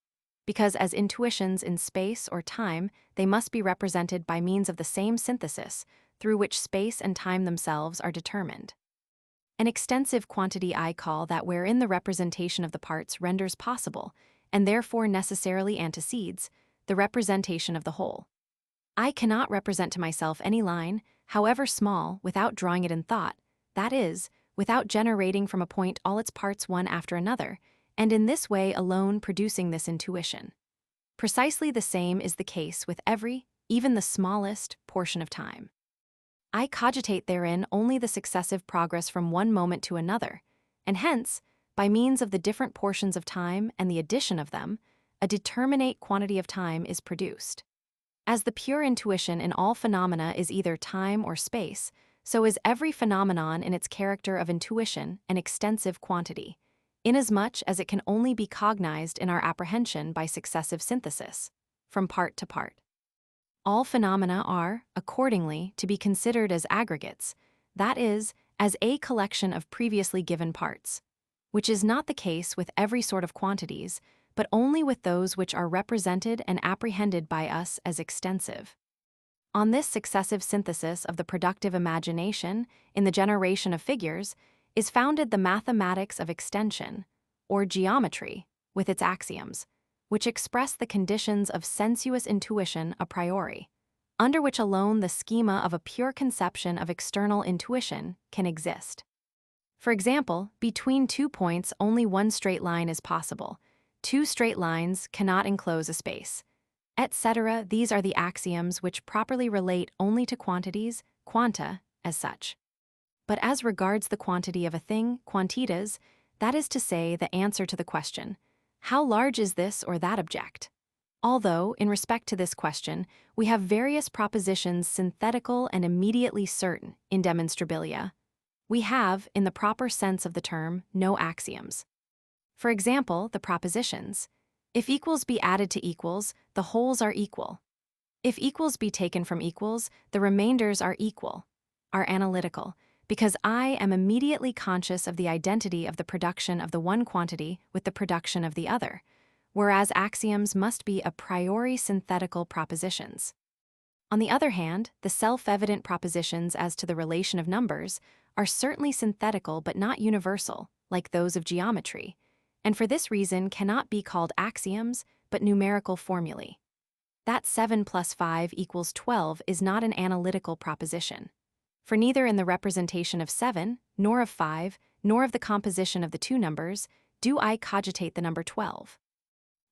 because as intuitions in space or time, they must be represented by means of the same synthesis through which space and time themselves are determined. An extensive quantity I call that wherein the representation of the parts renders possible, and therefore necessarily antecedes, the representation of the whole. I cannot represent to myself any line, however small, without drawing it in thought, that is, without generating from a point all its parts one after another, and in this way alone producing this intuition. Precisely the same is the case with every, even the smallest, portion of time. I cogitate therein only the successive progress from one moment to another, and hence, by means of the different portions of time and the addition of them, a determinate quantity of time is produced. As the pure intuition in all phenomena is either time or space, so is every phenomenon in its character of intuition an extensive quantity, inasmuch as it can only be cognized in our apprehension by successive synthesis, from part to part. All phenomena are, accordingly, to be considered as aggregates, that is, as a collection of previously given parts, which is not the case with every sort of quantities, but only with those which are represented and apprehended by us as extensive. On this successive synthesis of the productive imagination in the generation of figures is founded the mathematics of extension, or geometry, with its axioms, which express the conditions of sensuous intuition a priori, under which alone the schema of a pure conception of external intuition can exist. For example, between 2 points only one straight line is possible. 2 straight lines cannot enclose a space, etc. These are the axioms which properly relate only to quantities, quanta, as such. But as regards the quantity of a thing, quantitas, that is to say, the answer to the question, how large is this or that object? Although, in respect to this question, we have various propositions synthetical and immediately certain in demonstrabilia, we have, in the proper sense of the term, no axioms. For example, the propositions: if equals be added to equals, the wholes are equal. If equals be taken from equals, the remainders are equal, are analytical, because I am immediately conscious of the identity of the production of the one quantity with the production of the other, whereas axioms must be a priori synthetical propositions. On the other hand, the self-evident propositions as to the relation of numbers are certainly synthetical but not universal, like those of geometry, and for this reason cannot be called axioms but numerical formulae. That 7 plus 5 equals 12 is not an analytical proposition, for neither in the representation of 7, nor of 5, nor of the composition of the two numbers do I cogitate the number 12.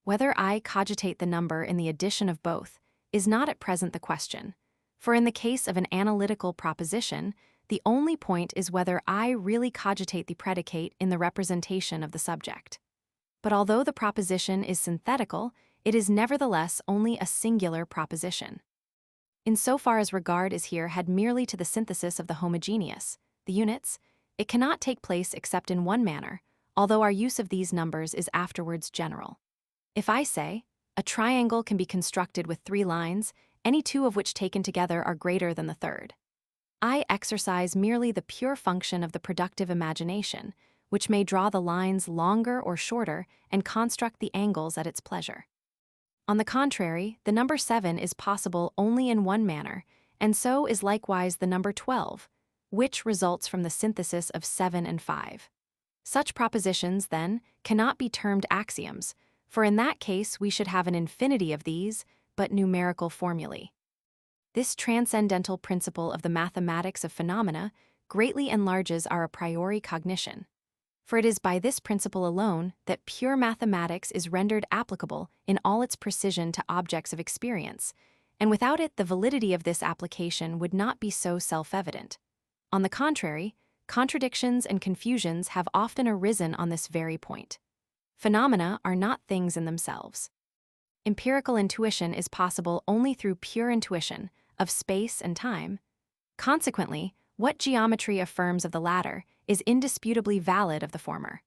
Whether I cogitate the number in the addition of both is not at present the question, for in the case of an analytical proposition, the only point is whether I really cogitate the predicate in the representation of the subject. But although the proposition is synthetical, it is nevertheless only a singular proposition. In so far as regard is here had merely to the synthesis of the homogeneous, the units, it cannot take place except in one manner, although our use of these numbers is afterwards general. If I say, a triangle can be constructed with 3 lines, any 2 of which taken together are greater than the third, I exercise merely the pure function of the productive imagination, which may draw the lines longer or shorter and construct the angles at its pleasure. On the contrary, the number 7 is possible only in one manner, and so is likewise the number 12, which results from the synthesis of 7 and 5. Such propositions, then, cannot be termed axioms, for in that case we should have an infinity of these, but numerical formulae. This transcendental principle of the mathematics of phenomena greatly enlarges our a priori cognition, for it is by this principle alone that pure mathematics is rendered applicable in all its precision to objects of experience, and without it the validity of this application would not be so self-evident. On the contrary, contradictions and confusions have often arisen on this very point. Phenomena are not things in themselves. Empirical intuition is possible only through pure intuition of space and time. Consequently, what geometry affirms of the latter is indisputably valid of the former.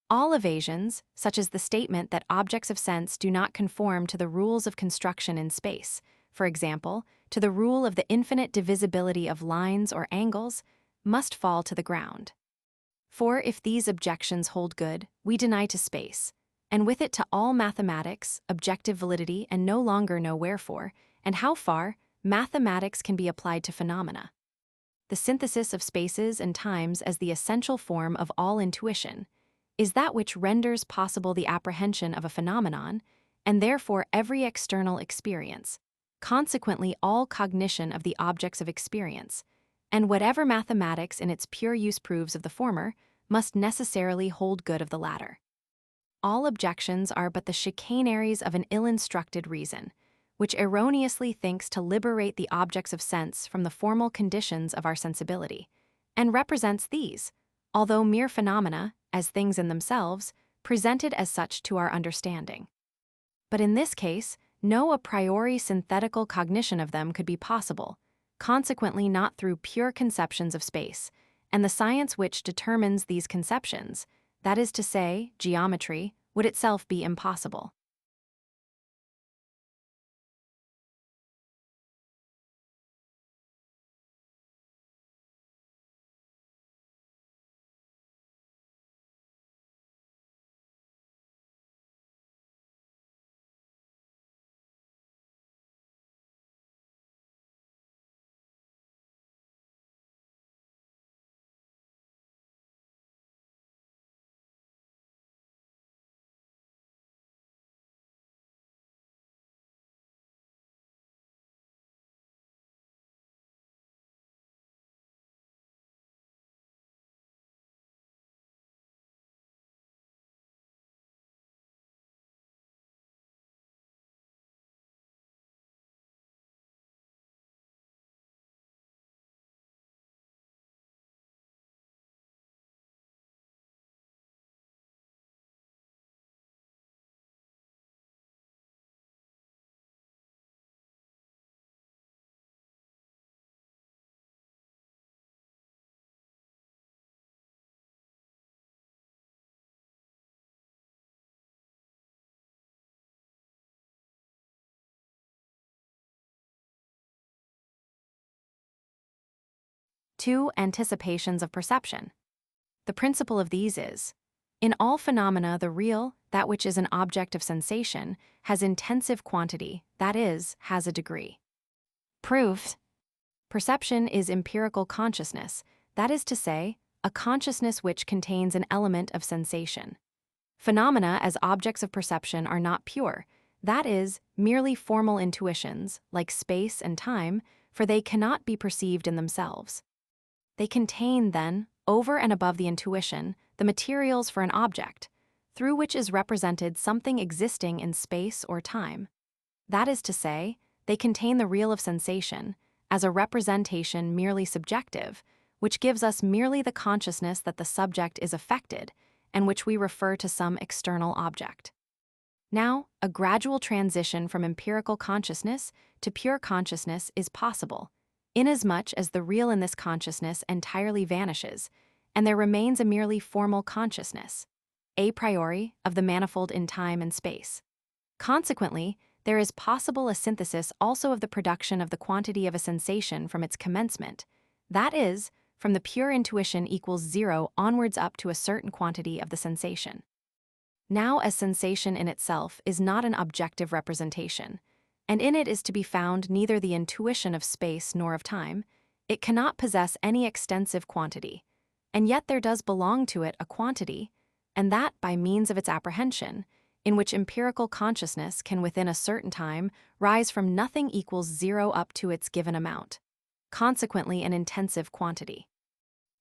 All evasions, such as the statement that objects of sense do not conform to the rules of construction in space, for example, to the rule of the infinite divisibility of lines or angles, must fall to the ground. For if these objections hold good, we deny to space, and with it to all mathematics, objective validity, and no longer know wherefore, and how far, mathematics can be applied to phenomena. The synthesis of spaces and times as the essential form of all intuition is that which renders possible the apprehension of a phenomenon, and therefore every external experience, consequently all cognition of the objects of experience, and whatever mathematics in its pure use proves of the former must necessarily hold good of the latter. All objections are but the chicaneries of an ill-instructed reason, which erroneously thinks to liberate the objects of sense from the formal conditions of our sensibility, and represents these, although mere phenomena, as things in themselves, presented as such to our understanding. But in this case, no a priori synthetical cognition of them could be possible. consequently not through pure conceptions of space, and the science which determines these conceptions, that is to say, geometry, would itself be impossible. Two, anticipations of perception. The principle of these is, in all phenomena, the real, that which is an object of sensation, has intensive quantity, that is, has a degree. Proof. Perception is empirical consciousness, that is to say, a consciousness which contains an element of sensation. Phenomena as objects of perception are not pure, that is, merely formal intuitions, like space and time, for they cannot be perceived in themselves. They contain, then, over and above the intuition, the materials for an object, through which is represented something existing in space or time. That is to say, they contain the real of sensation, as a representation merely subjective, which gives us merely the consciousness that the subject is affected, and which we refer to some external object. Now, a gradual transition from empirical consciousness to pure consciousness is possible, inasmuch as the real in this consciousness entirely vanishes, and there remains a merely formal consciousness, a priori, of the manifold in time and space. Consequently, there is possible a synthesis also of the production of the quantity of a sensation from its commencement, that is, from the pure intuition equals 0 onwards up to a certain quantity of the sensation. Now, as sensation in itself is not an objective representation, and in it is to be found neither the intuition of space nor of time, it cannot possess any extensive quantity, and yet there does belong to it a quantity, and that by means of its apprehension, in which empirical consciousness can within a certain time rise from nothing equals 0 up to its given amount, consequently an intensive quantity.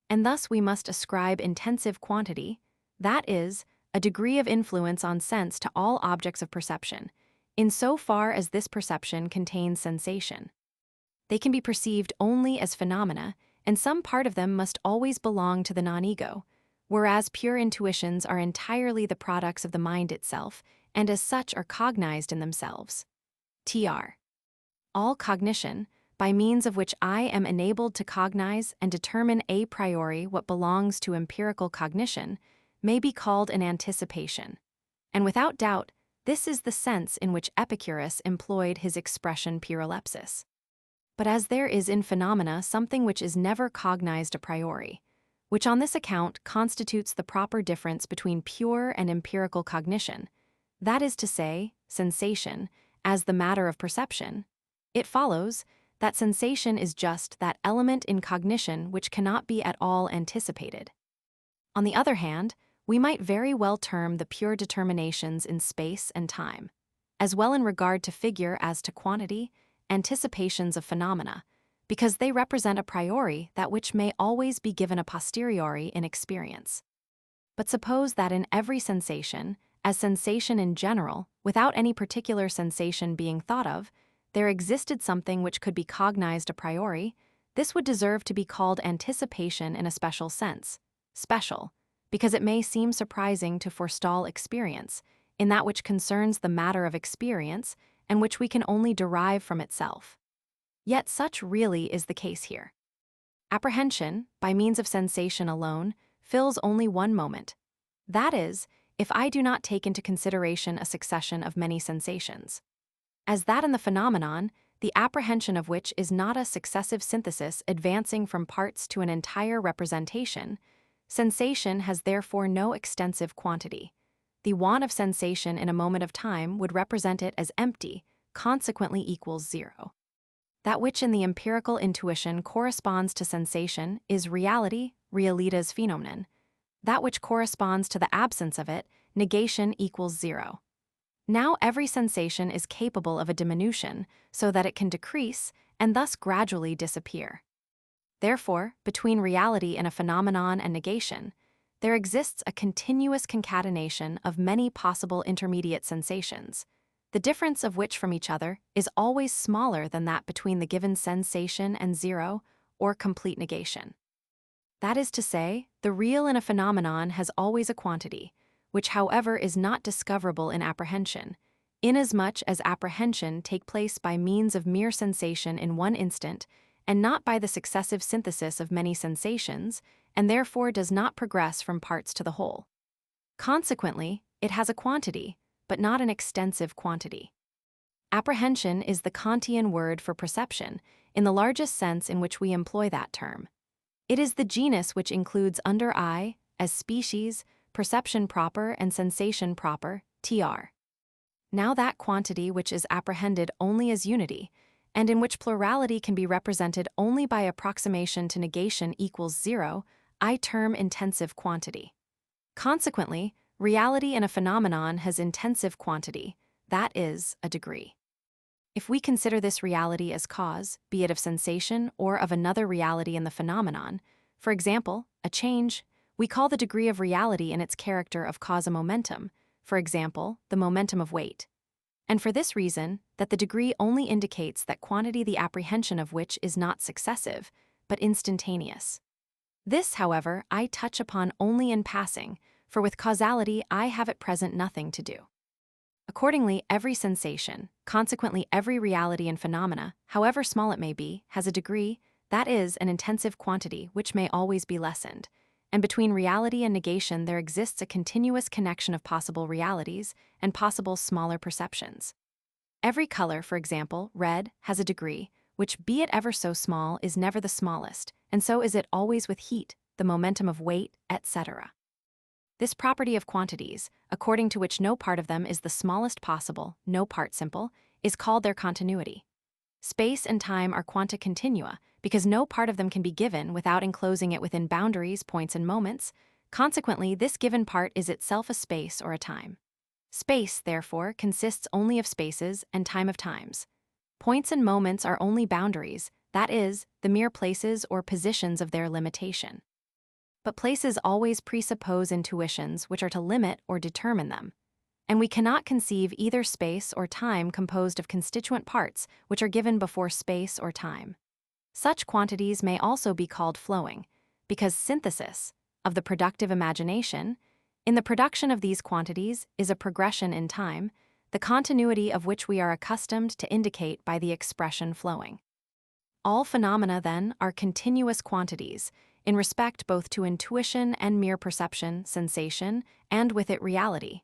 And thus we must ascribe intensive quantity, that is, a degree of influence on sense to all objects of perception, in so far as this perception contains sensation. They can be perceived only as phenomena, and some part of them must always belong to the non-ego, whereas pure intuitions are entirely the products of the mind itself, and as such are cognized in themselves. Tr. All cognition, by means of which I am enabled to cognize and determine a priori what belongs to empirical cognition, may be called an anticipation. And without doubt, this is the sense in which Epicurus employed his expression pyrolepsis. But as there is in phenomena something which is never cognized a priori, which on this account constitutes the proper difference between pure and empirical cognition, that is to say, sensation, as the matter of perception, it follows that sensation is just that element in cognition which cannot be at all anticipated. On the other hand, we might very well term the pure determinations in space and time, as well in regard to figure as to quantity, anticipations of phenomena, because they represent a priori that which may always be given a posteriori in experience. But suppose that in every sensation, as sensation in general, without any particular sensation being thought of, there existed something which could be cognized a priori, this would deserve to be called anticipation in a special sense, special, because it may seem surprising to forestall experience, in that which concerns the matter of experience and which we can only derive from itself. Yet such really is the case here. Apprehension, by means of sensation alone, fills only one moment. That is, if I do not take into consideration a succession of many sensations. As that in the phenomenon, the apprehension of which is not a successive synthesis advancing from parts to an entire representation, sensation has therefore no extensive quantity. The want of sensation in a moment of time would represent it as empty, consequently equals zero. That which in the empirical intuition corresponds to sensation is reality, realitas phenomenon. That which corresponds to the absence of it, negation equals zero. Now every sensation is capable of a diminution, so that it can decrease and thus gradually disappear. Therefore, between reality in a phenomenon and negation, there exists a continuous concatenation of many possible intermediate sensations, the difference of which from each other is always smaller than that between the given sensation and zero, or complete negation. That is to say, the real in a phenomenon has always a quantity, which however is not discoverable in apprehension, inasmuch as apprehension take place by means of mere sensation in one instant, and not by the successive synthesis of many sensations, and therefore does not progress from parts to the whole. Consequently, it has a quantity, but not an extensive quantity. Apprehension is the Kantian word for perception, in the largest sense in which we employ that term. It is the genus which includes under I, as species, perception proper and sensation proper, tr. Now that quantity which is apprehended only as unity, and in which plurality can be represented only by approximation to negation equals zero, I term intensive quantity. Consequently, reality in a phenomenon has intensive quantity, that is, a degree. If we consider this reality as cause, be it of sensation or of another reality in the phenomenon, for example, a change, we call the degree of reality in its character of cause a momentum, for example, the momentum of weight. And for this reason, that the degree only indicates that quantity the apprehension of which is not successive, but instantaneous. This, however, I touch upon only in passing, for with causality I have at present nothing to do. Accordingly, every sensation, consequently every reality and phenomena, however small it may be, has a degree, that is, an intensive quantity which may always be lessened, and between reality and negation there exists a continuous connection of possible realities and possible smaller perceptions. Every color, for example, red, has a degree, which, be it ever so small, is never the smallest, and so is it always with heat, the momentum of weight, etc. This property of quantities, according to which no part of them is the smallest possible, no part simple, is called their continuity. Space and time are quanta continua, because no part of them can be given without enclosing it within boundaries, points, and moments. Consequently, this given part is itself a space or a time. Space, therefore, consists only of spaces and time of times. Points and moments are only boundaries, that is, the mere places or positions of their limitation. But places always presuppose intuitions which are to limit or determine them, and we cannot conceive either space or time composed of constituent parts which are given before space or time. Such quantities may also be called flowing, because synthesis, of the productive imagination, in the production of these quantities is a progression in time, the continuity of which we are accustomed to indicate by the expression flowing. All phenomena, then, are continuous quantities, in respect both to intuition and mere perception, sensation, and with it reality.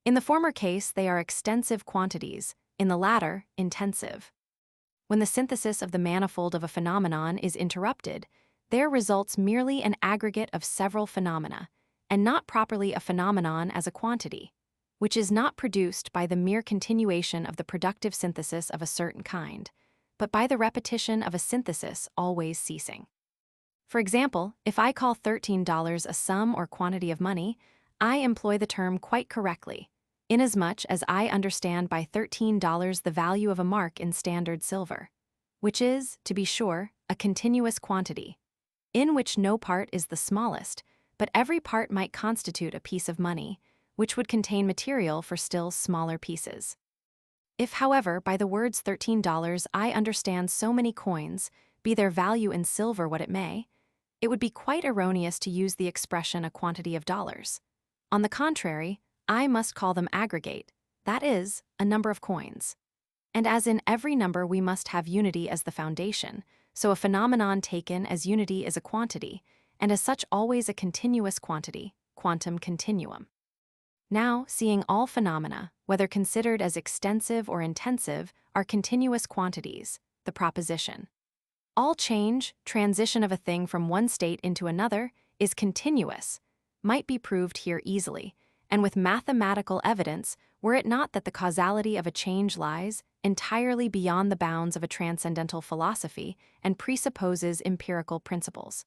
In the former case, they are extensive quantities, in the latter, intensive. When the synthesis of the manifold of a phenomenon is interrupted, there results merely an aggregate of several phenomena, and not properly a phenomenon as a quantity, which is not produced by the mere continuation of the productive synthesis of a certain kind, but by the repetition of a synthesis always ceasing. For example, if I call $13 a sum or quantity of money, I employ the term quite correctly, inasmuch as I understand by $13 the value of a mark in standard silver, which is, to be sure, a continuous quantity, in which no part is the smallest, but every part might constitute a piece of money, which would contain material for still smaller pieces. If, however, by the words $13 I understand so many coins, be their value in silver what it may, it would be quite erroneous to use the expression a quantity of dollars. On the contrary, I must call them aggregate, that is, a number of coins. And as in every number, we must have unity as the foundation, so a phenomenon taken as unity is a quantity, and as such always a continuous quantity, quantum continuum. Now, seeing all phenomena, whether considered as extensive or intensive, are continuous quantities, the proposition. All change, transition of a thing from one state into another, is continuous, might be proved here easily, and with mathematical evidence, were it not that the causality of a change lies entirely beyond the bounds of a transcendental philosophy and presupposes empirical principles.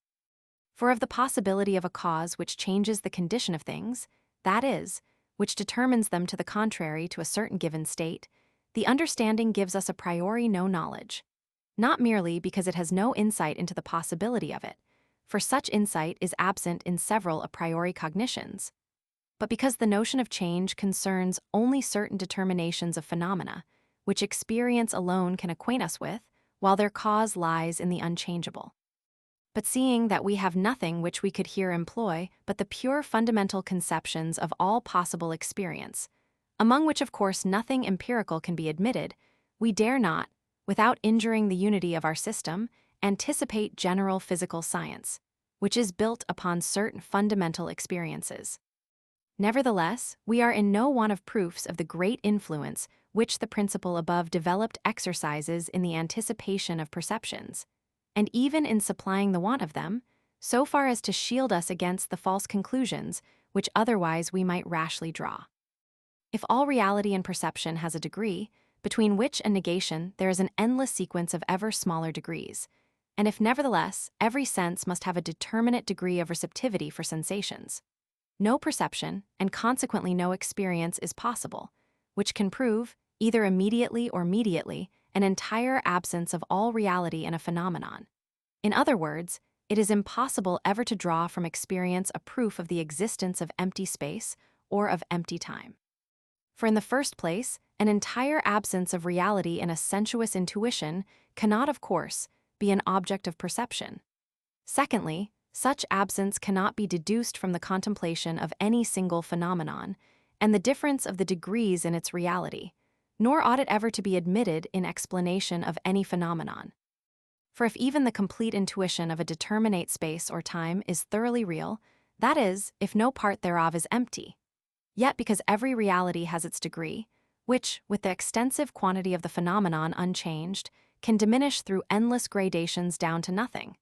For of the possibility of a cause which changes the condition of things, that is, which determines them to the contrary to a certain given state, the understanding gives us a priori no knowledge, not merely because it has no insight into the possibility of it, for such insight is absent in several a priori cognitions, but because the notion of change concerns only certain determinations of phenomena, which experience alone can acquaint us with, while their cause lies in the unchangeable. But seeing that we have nothing which we could here employ but the pure fundamental conceptions of all possible experience, among which of course nothing empirical can be admitted, we dare not, without injuring the unity of our system, anticipate general physical science, which is built upon certain fundamental experiences. Nevertheless, we are in no want of proofs of the great influence which the principle above developed exercises in the anticipation of perceptions, and even in supplying the want of them, so far as to shield us against the false conclusions which otherwise we might rashly draw. If all reality and perception has a degree, between which and negation there is an endless sequence of ever smaller degrees, and if nevertheless every sense must have a determinate degree of receptivity for sensations, no perception, and consequently no experience, is possible, which can prove, either immediately or mediately, an entire absence of all reality in a phenomenon. In other words, it is impossible ever to draw from experience a proof of the existence of empty space or of empty time. For in the first place, an entire absence of reality in a sensuous intuition cannot, of course, be an object of perception. Secondly, such absence cannot be deduced from the contemplation of any single phenomenon, and the difference of the degrees in its reality, nor ought it ever to be admitted in explanation of any phenomenon. For if even the complete intuition of a determinate space or time is thoroughly real, that is, if no part thereof is empty, yet because every reality has its degree, which, with the extensive quantity of the phenomenon unchanged, can diminish through endless gradations down to nothing,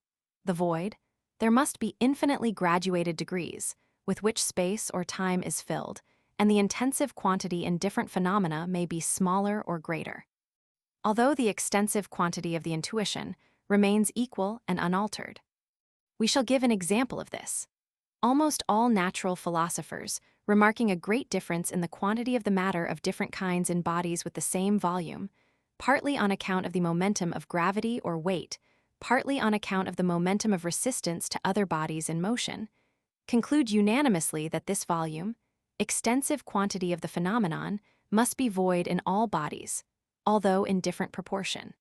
the void, there must be infinitely graduated degrees, with which space or time is filled, and the intensive quantity in different phenomena may be smaller or greater. Although the extensive quantity of the intuition remains equal and unaltered. We shall give an example of this. Almost all natural philosophers, remarking a great difference in the quantity of the matter of different kinds in bodies with the same volume, partly on account of the momentum of gravity or weight, partly on account of the momentum of resistance to other bodies in motion, conclude unanimously that this volume, extensive quantity of the phenomenon, must be void in all bodies, although in different proportion.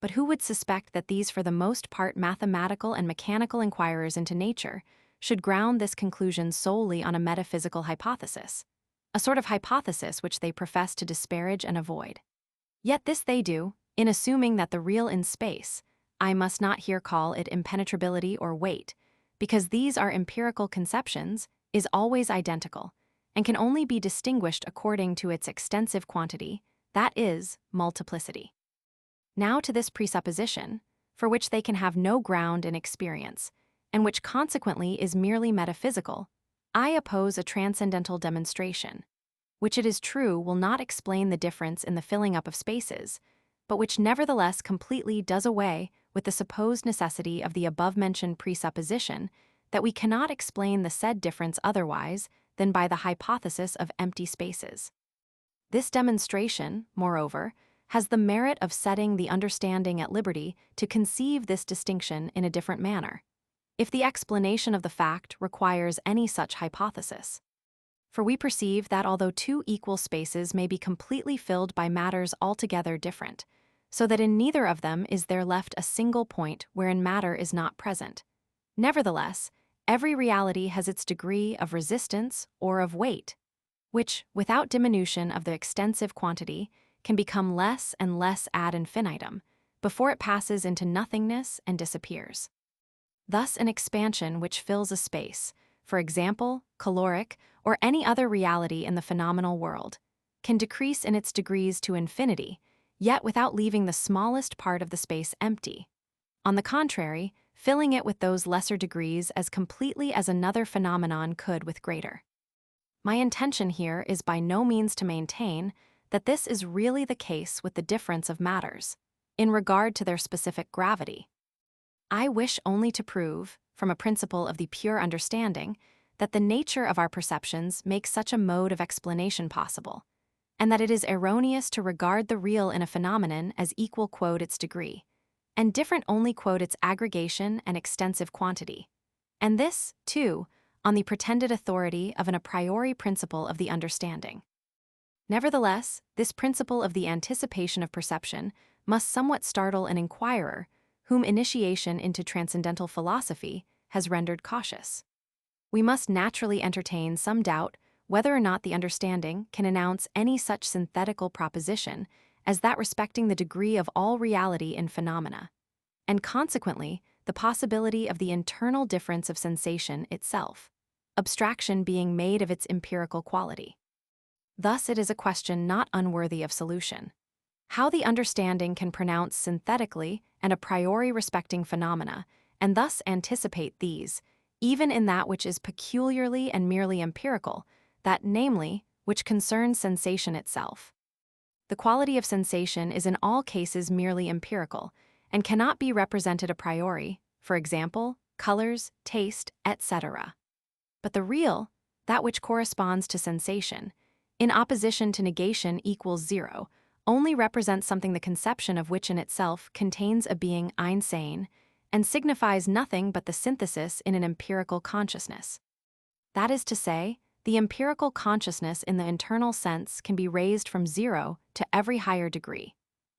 But who would suspect that these for the most part mathematical and mechanical inquirers into nature should ground this conclusion solely on a metaphysical hypothesis, a sort of hypothesis which they profess to disparage and avoid? Yet this they do, in assuming that the real in space, I must not here call it impenetrability or weight, because these are empirical conceptions, is always identical, and can only be distinguished according to its extensive quantity, that is, multiplicity. Now to this presupposition, for which they can have no ground in experience, and which consequently is merely metaphysical, I oppose a transcendental demonstration, which it is true will not explain the difference in the filling up of spaces, but which nevertheless completely does away with the supposed necessity of the above-mentioned presupposition that we cannot explain the said difference otherwise than by the hypothesis of empty spaces. This demonstration, moreover, has the merit of setting the understanding at liberty to conceive this distinction in a different manner, if the explanation of the fact requires any such hypothesis. For we perceive that although two equal spaces may be completely filled by matters altogether different, so that in neither of them is there left a single point wherein matter is not present, nevertheless, every reality has its degree of resistance or of weight, which, without diminution of the extensive quantity, can become less and less ad infinitum before it passes into nothingness and disappears. Thus, an expansion which fills a space, for example, caloric, or any other reality in the phenomenal world, can decrease in its degrees to infinity, yet without leaving the smallest part of the space empty. On the contrary, filling it with those lesser degrees as completely as another phenomenon could with greater. My intention here is by no means to maintain that this is really the case with the difference of matters, in regard to their specific gravity. I wish only to prove, from a principle of the pure understanding, that the nature of our perceptions makes such a mode of explanation possible, and that it is erroneous to regard the real in a phenomenon as equal its degree, and different only its aggregation and extensive quantity, and this, too, on the pretended authority of an a priori principle of the understanding. Nevertheless, this principle of the anticipation of perception must somewhat startle an inquirer whom initiation into transcendental philosophy has rendered cautious. We must naturally entertain some doubt whether or not the understanding can announce any such synthetical proposition as that respecting the degree of all reality in phenomena, and consequently the possibility of the internal difference of sensation itself, abstraction being made of its empirical quality. Thus it is a question not unworthy of solution. How the understanding can pronounce synthetically and a priori respecting phenomena, and thus anticipate these, even in that which is peculiarly and merely empirical, that, namely, which concerns sensation itself. The quality of sensation is in all cases merely empirical, and cannot be represented a priori, for example, colors, taste, etc. But the real, that which corresponds to sensation, in opposition to negation equals zero, only represents something the conception of which in itself contains a being insane, and signifies nothing but the synthesis in an empirical consciousness. That is to say, the empirical consciousness in the internal sense can be raised from zero to every higher degree,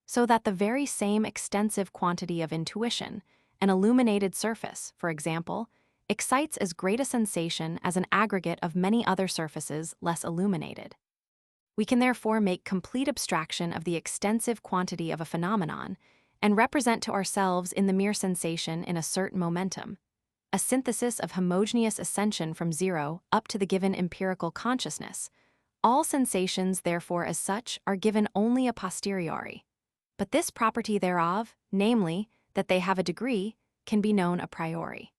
so that the very same extensive quantity of intuition, an illuminated surface, for example, excites as great a sensation as an aggregate of many other surfaces less illuminated. We can therefore make complete abstraction of the extensive quantity of a phenomenon and represent to ourselves in the mere sensation in a certain momentum, a synthesis of homogeneous ascension from zero up to the given empirical consciousness. All sensations, therefore, as such, are given only a posteriori. But this property thereof, namely, that they have a degree, can be known a priori.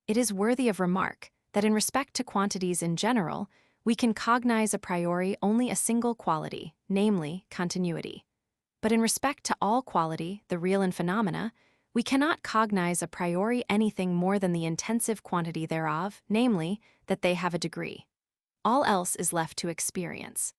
It is worthy of remark that in respect to quantities in general, we can cognize a priori only a single quality, namely, continuity. But in respect to all quality, the real in phenomena, we cannot cognize a priori anything more than the intensive quantity thereof, namely, that they have a degree. All else is left to experience.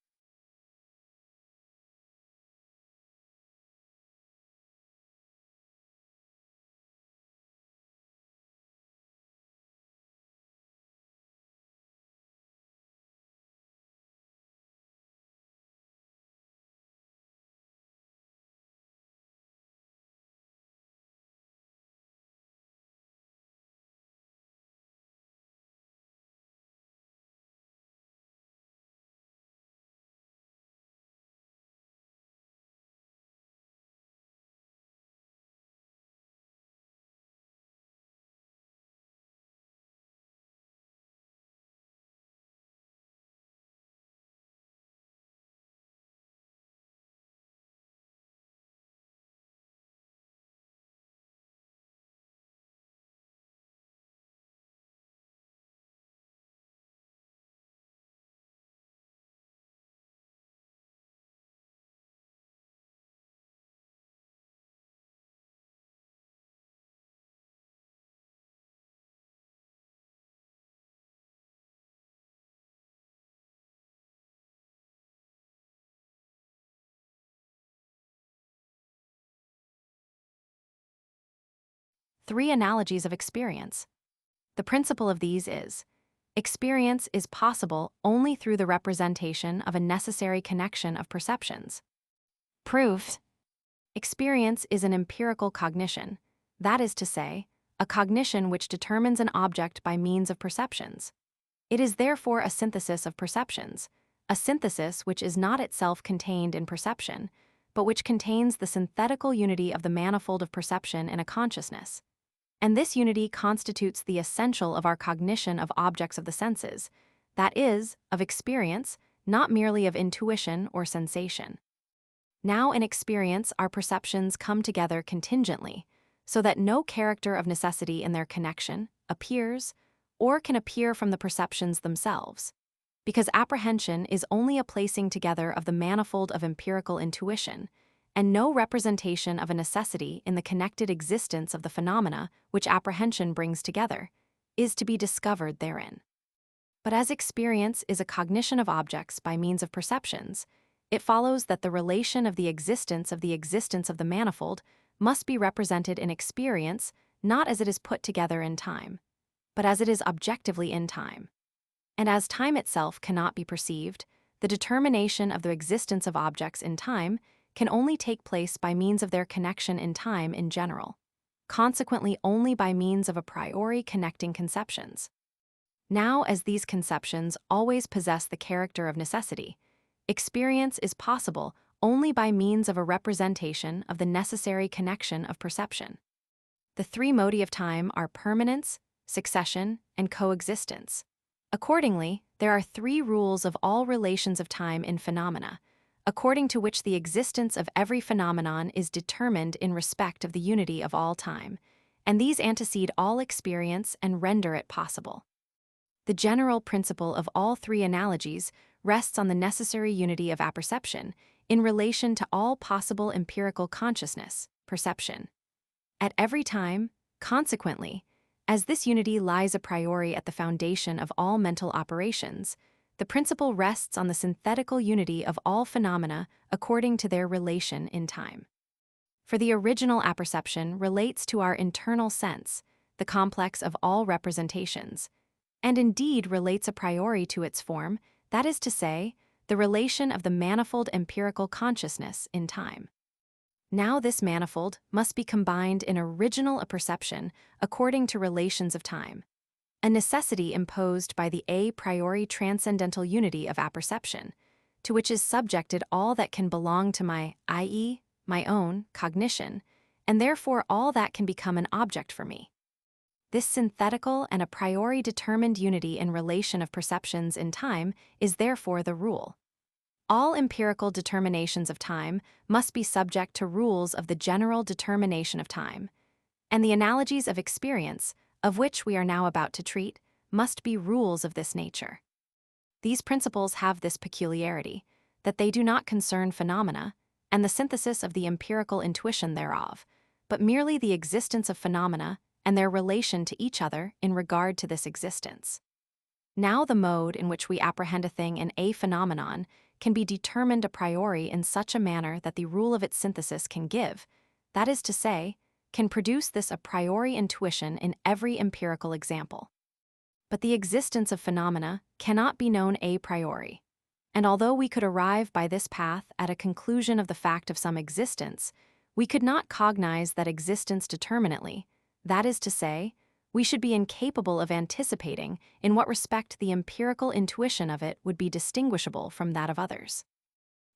Three analogies of experience. The principle of these is, experience is possible only through the representation of a necessary connection of perceptions. Proof: experience is an empirical cognition, that is to say, a cognition which determines an object by means of perceptions. It is therefore a synthesis of perceptions, a synthesis which is not itself contained in perception, but which contains the synthetical unity of the manifold of perception in a consciousness. And this unity constitutes the essential of our cognition of objects of the senses, that is, of experience, not merely of intuition or sensation. Now in experience, our perceptions come together contingently, so that no character of necessity in their connection appears or can appear from the perceptions themselves, because apprehension is only a placing together of the manifold of empirical intuition, and no representation of a necessity in the connected existence of the phenomena which apprehension brings together is to be discovered therein. But as experience is a cognition of objects by means of perceptions, it follows that the relation of the existence of the manifold must be represented in experience not as it is put together in time, but as it is objectively in time. And as time itself cannot be perceived, the determination of the existence of objects in time can only take place by means of their connection in time in general, consequently only by means of a priori connecting conceptions. Now, as these conceptions always possess the character of necessity, experience is possible only by means of a representation of the necessary connection of perception. The three modi of time are permanence, succession, and coexistence. Accordingly, there are three rules of all relations of time in phenomena, according to which the existence of every phenomenon is determined in respect of the unity of all time, and these antecede all experience and render it possible. The general principle of all three analogies rests on the necessary unity of apperception in relation to all possible empirical consciousness, perception. At every time, consequently, as this unity lies a priori at the foundation of all mental operations, the principle rests on the synthetical unity of all phenomena according to their relation in time. For the original apperception relates to our internal sense, the complex of all representations, and indeed relates a priori to its form, that is to say, the relation of the manifold empirical consciousness in time. Now this manifold must be combined in original apperception according to relations of time, a necessity imposed by the a priori transcendental unity of apperception, to which is subjected all that can belong to my, i.e., my own, cognition, and therefore all that can become an object for me. This synthetical and a priori determined unity in relation of perceptions in time is therefore the rule. All empirical determinations of time must be subject to rules of the general determination of time, and the analogies of experience, of which we are now about to treat, must be rules of this nature. These principles have this peculiarity, that they do not concern phenomena and the synthesis of the empirical intuition thereof, but merely the existence of phenomena and their relation to each other in regard to this existence. Now the mode in which we apprehend a thing in a phenomenon can be determined a priori in such a manner that the rule of its synthesis can give, that is to say, can produce this a priori intuition in every empirical example. But the existence of phenomena cannot be known a priori, and although we could arrive by this path at a conclusion of the fact of some existence, we could not cognize that existence determinately, that is to say, we should be incapable of anticipating in what respect the empirical intuition of it would be distinguishable from that of others.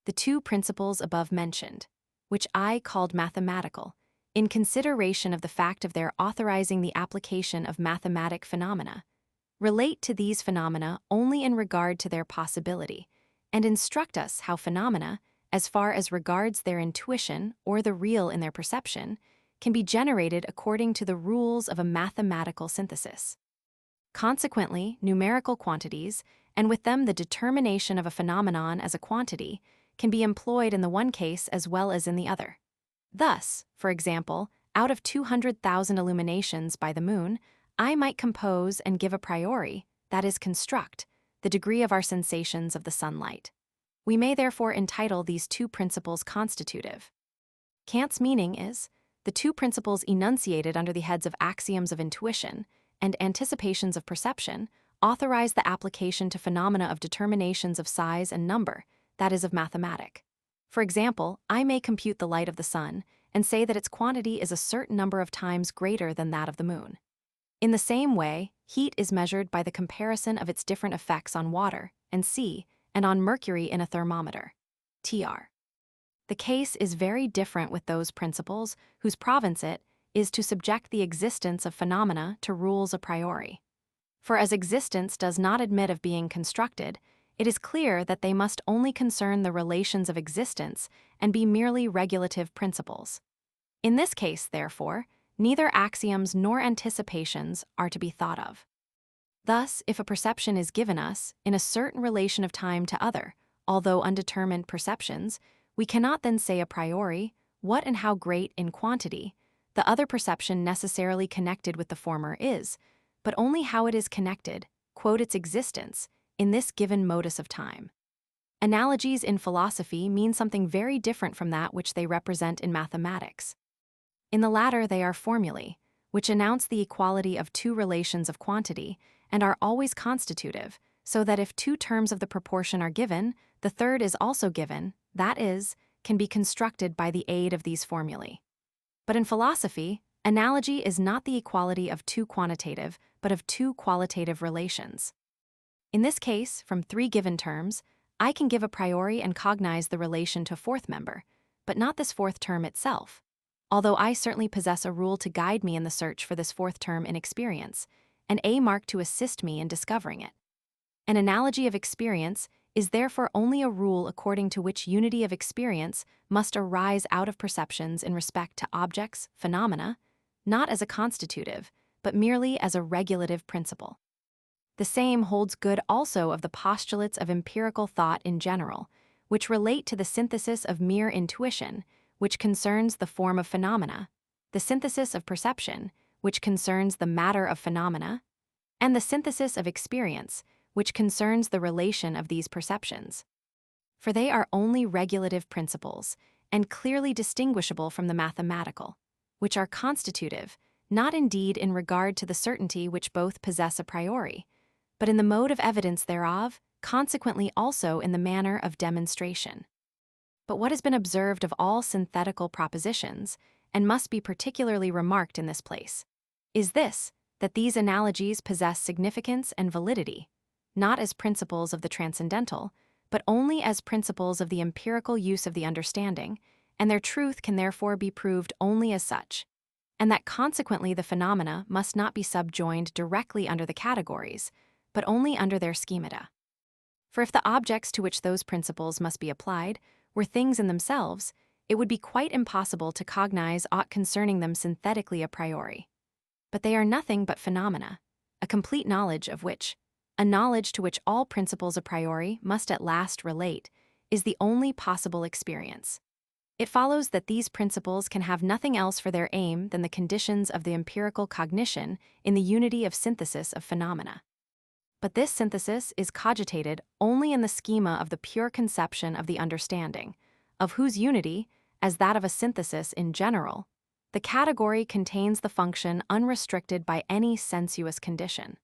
The two principles above mentioned, which I called mathematical, in consideration of the fact of their authorizing the application of mathematic phenomena, relate to these phenomena only in regard to their possibility, and instruct us how phenomena, as far as regards their intuition or the real in their perception, can be generated according to the rules of a mathematical synthesis. Consequently, numerical quantities, and with them the determination of a phenomenon as a quantity, can be employed in the one case as well as in the other. Thus, for example, out of 200,000 illuminations by the moon, I might compose and give a priori, that is construct, the degree of our sensations of the sunlight. We may therefore entitle these two principles constitutive. Kant's meaning is, the two principles enunciated under the heads of Axioms of Intuition and Anticipations of Perception authorize the application to phenomena of determinations of size and number, that is of mathematic. For example, I may compute the light of the sun and say that its quantity is a certain number of times greater than that of the moon. In the same way, heat is measured by the comparison of its different effects on water and sea, and on mercury in a thermometer, TR. The case is very different with those principles whose province it is to subject the existence of phenomena to rules a priori. For as existence does not admit of being constructed, it is clear that they must only concern the relations of existence and be merely regulative principles. In this case, therefore, neither axioms nor anticipations are to be thought of. Thus, if a perception is given us in a certain relation of time to other, although undetermined perceptions, we cannot then say a priori what and how great in quantity the other perception necessarily connected with the former is, but only how it is connected, quote its existence, in this given modus of time. Analogies in philosophy mean something very different from that which they represent in mathematics. In the latter, they are formulae, which announce the equality of two relations of quantity and are always constitutive, so that if two terms of the proportion are given, the third is also given, that is, can be constructed by the aid of these formulae. But in philosophy, analogy is not the equality of two quantitative, but of two qualitative relations. In this case, from three given terms, I can give a priori and cognize the relation to a fourth member, but not this fourth term itself, although I certainly possess a rule to guide me in the search for this fourth term in experience, and a mark to assist me in discovering it. An analogy of experience is therefore only a rule according to which unity of experience must arise out of perceptions in respect to objects, phenomena, not as a constitutive, but merely as a regulative principle. The same holds good also of the postulates of empirical thought in general, which relate to the synthesis of mere intuition, which concerns the form of phenomena, the synthesis of perception, which concerns the matter of phenomena, and the synthesis of experience, which concerns the relation of these perceptions. For they are only regulative principles, and clearly distinguishable from the mathematical, which are constitutive, not indeed in regard to the certainty which both possess a priori, but in the mode of evidence thereof, consequently also in the manner of demonstration. But what has been observed of all synthetical propositions, and must be particularly remarked in this place, is this, that these analogies possess significance and validity, not as principles of the transcendental, but only as principles of the empirical use of the understanding, and their truth can therefore be proved only as such, and that consequently the phenomena must not be subjoined directly under the categories, but only under their schemata. For if the objects to which those principles must be applied were things in themselves, it would be quite impossible to cognize aught concerning them synthetically a priori. But they are nothing but phenomena, a complete knowledge of which, a knowledge to which all principles a priori must at last relate, is the only possible experience. It follows that these principles can have nothing else for their aim than the conditions of the empirical cognition in the unity of synthesis of phenomena. But this synthesis is cogitated only in the schema of the pure conception of the understanding, of whose unity, as that of a synthesis in general, the category contains the function unrestricted by any sensuous condition.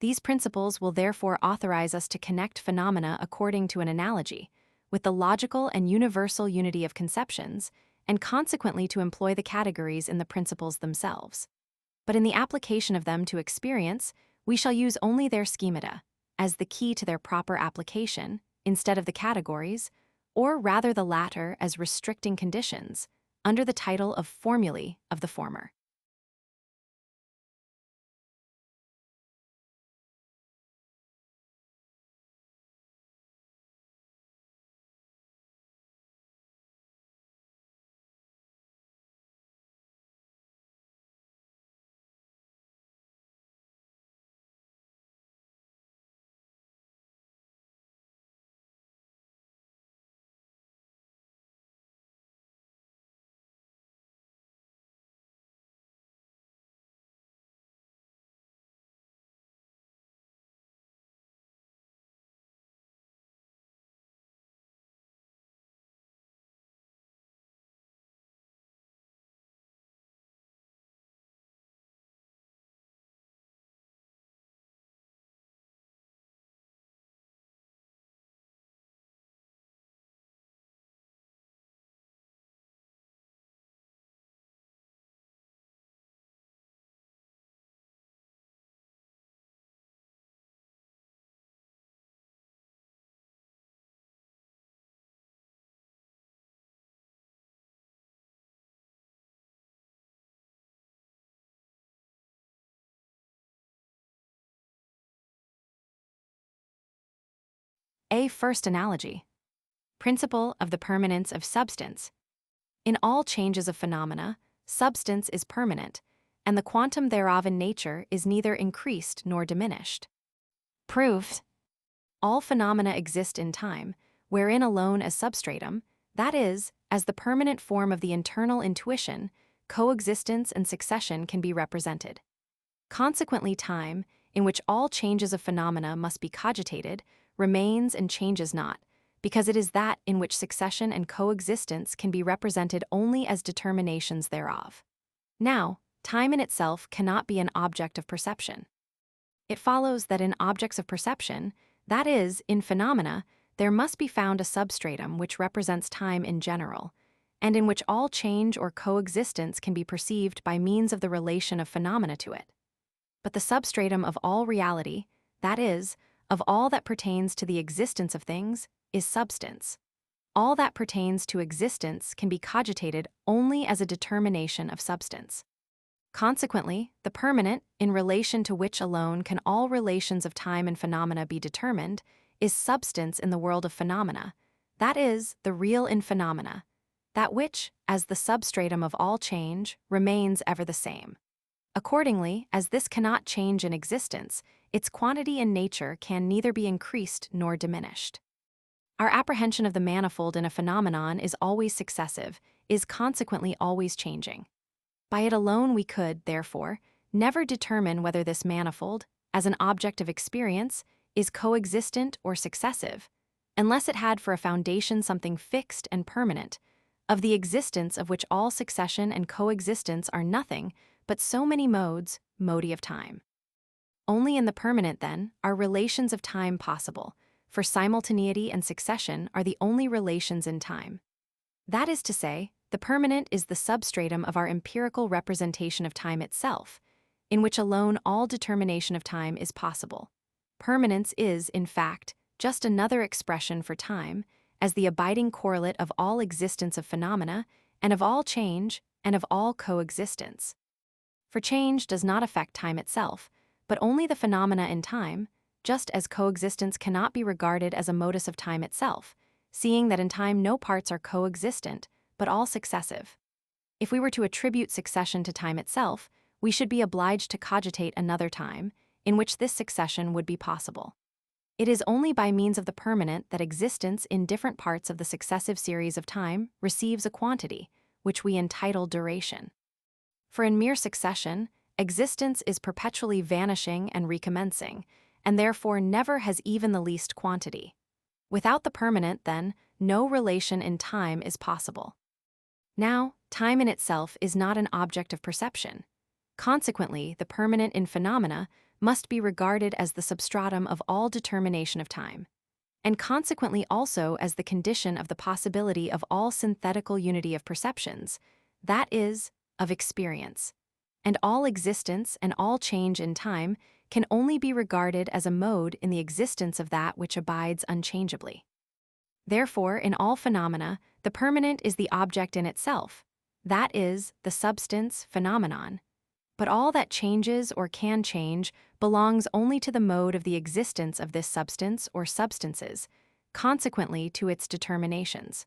These principles will therefore authorize us to connect phenomena according to an analogy, with the logical and universal unity of conceptions, and consequently to employ the categories in the principles themselves. But in the application of them to experience, we shall use only their schemata, as the key to their proper application, instead of the categories, or rather the latter as restricting conditions, under the title of formulae of the former. A first analogy. Principle of the permanence of substance. In all changes of phenomena, substance is permanent, and the quantum thereof in nature is neither increased nor diminished. Proved. All phenomena exist in time, wherein alone as substratum, that is, as the permanent form of the internal intuition, coexistence and succession can be represented. Consequently, time, in which all changes of phenomena must be cogitated, remains and changes not, because it is that in which succession and coexistence can be represented only as determinations thereof. Now, time in itself cannot be an object of perception. It follows that in objects of perception, that is, in phenomena, there must be found a substratum which represents time in general, and in which all change or coexistence can be perceived by means of the relation of phenomena to it. But the substratum of all reality, that is, of all that pertains to the existence of things, is substance. All that pertains to existence can be cogitated only as a determination of substance. Consequently, the permanent, in relation to which alone can all relations of time and phenomena be determined, is substance in the world of phenomena, that is, the real in phenomena, that which, as the substratum of all change, remains ever the same. Accordingly, as this cannot change in existence, its quantity in nature can neither be increased nor diminished. Our apprehension of the manifold in a phenomenon is always successive, is consequently always changing. By it alone we could, therefore, never determine whether this manifold, as an object of experience, is coexistent or successive, unless it had for a foundation something fixed and permanent, of the existence of which all succession and coexistence are nothing but so many modi of time. Only in the permanent, then, are relations of time possible, for simultaneity and succession are the only relations in time. That is to say, the permanent is the substratum of our empirical representation of time itself, in which alone all determination of time is possible. Permanence is, in fact, just another expression for time, as the abiding correlate of all existence of phenomena, and of all change, and of all coexistence. For change does not affect time itself, but only the phenomena in time, just as coexistence cannot be regarded as a modus of time itself, seeing that in time no parts are coexistent, but all successive. If we were to attribute succession to time itself, we should be obliged to cogitate another time, in which this succession would be possible. It is only by means of the permanent that existence in different parts of the successive series of time receives a quantity, which we entitle duration. For in mere succession, existence is perpetually vanishing and recommencing, and therefore never has even the least quantity. Without the permanent, then, no relation in time is possible. Now, time in itself is not an object of perception. Consequently, the permanent in phenomena must be regarded as the substratum of all determination of time, and consequently also as the condition of the possibility of all synthetical unity of perceptions, that is, of experience. And all existence and all change in time can only be regarded as a mode in the existence of that which abides unchangeably. Therefore, in all phenomena, the permanent is the object in itself, that is, the substance, phenomenon. But all that changes or can change belongs only to the mode of the existence of this substance or substances, consequently to its determinations.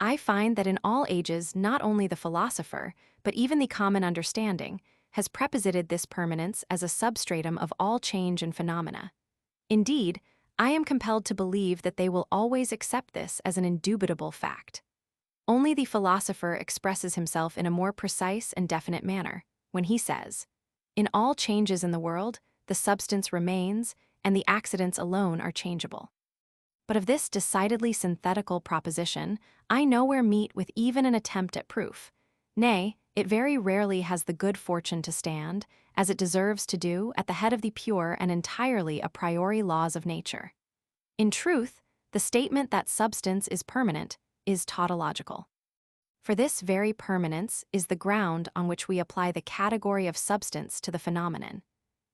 I find that in all ages not only the philosopher, but even the common understanding, has preposited this permanence as a substratum of all change and phenomena. Indeed, I am compelled to believe that they will always accept this as an indubitable fact. Only the philosopher expresses himself in a more precise and definite manner, when he says, "In all changes in the world, the substance remains, and the accidents alone are changeable." But of this decidedly synthetical proposition, I nowhere meet with even an attempt at proof. Nay, it very rarely has the good fortune to stand, as it deserves to do, at the head of the pure and entirely a priori laws of nature. In truth, the statement that substance is permanent is tautological. For this very permanence is the ground on which we apply the category of substance to the phenomenon.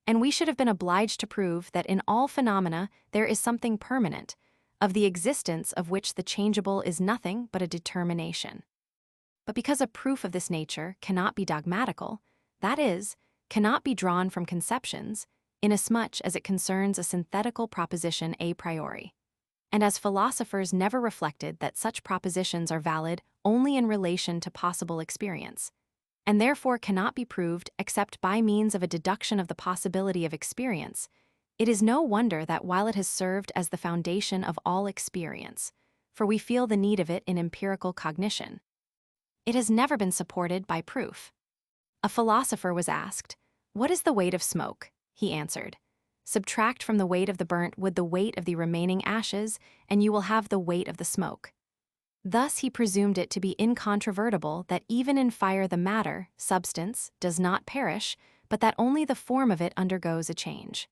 And we should have been obliged to prove that in all phenomena there is something permanent, of the existence of which the changeable is nothing but a determination. But because a proof of this nature cannot be dogmatical, that is, cannot be drawn from conceptions, inasmuch as it concerns a synthetical proposition a priori, and as philosophers never reflected that such propositions are valid only in relation to possible experience, and therefore cannot be proved except by means of a deduction of the possibility of experience, it is no wonder that while it has served as the foundation of all experience, for we feel the need of it in empirical cognition, it has never been supported by proof. A philosopher was asked, "What is the weight of smoke?" He answered, "Subtract from the weight of the burnt wood the weight of the remaining ashes, and you will have the weight of the smoke." Thus he presumed it to be incontrovertible that even in fire the matter, substance, does not perish, but that only the form of it undergoes a change.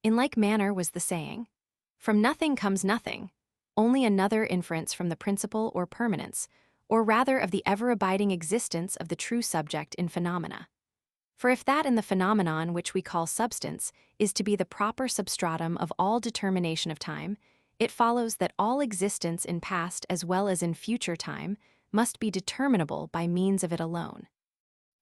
In like manner was the saying, "From nothing comes nothing," only another inference from the principle or permanence, or rather of the ever-abiding existence of the true subject in phenomena. For if that in the phenomenon which we call substance is to be the proper substratum of all determination of time, it follows that all existence in past as well as in future time must be determinable by means of it alone.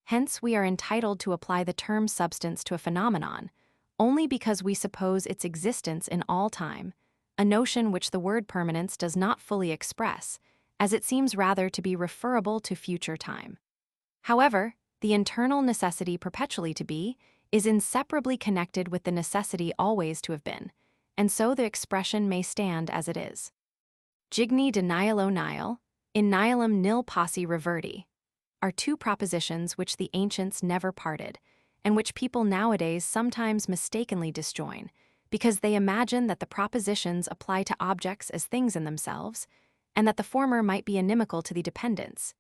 Hence we are entitled to apply the term substance to a phenomenon, only because we suppose its existence in all time, a notion which the word permanence does not fully express, as it seems rather to be referable to future time. However, the internal necessity perpetually to be is inseparably connected with the necessity always to have been, and so the expression may stand as it is. Gigni de nihilo nihil, in nihilum nil posse reverti, are two propositions which the ancients never parted, and which people nowadays sometimes mistakenly disjoin, because they imagine that the propositions apply to objects as things in themselves, and that the former might be inimical to the dependence,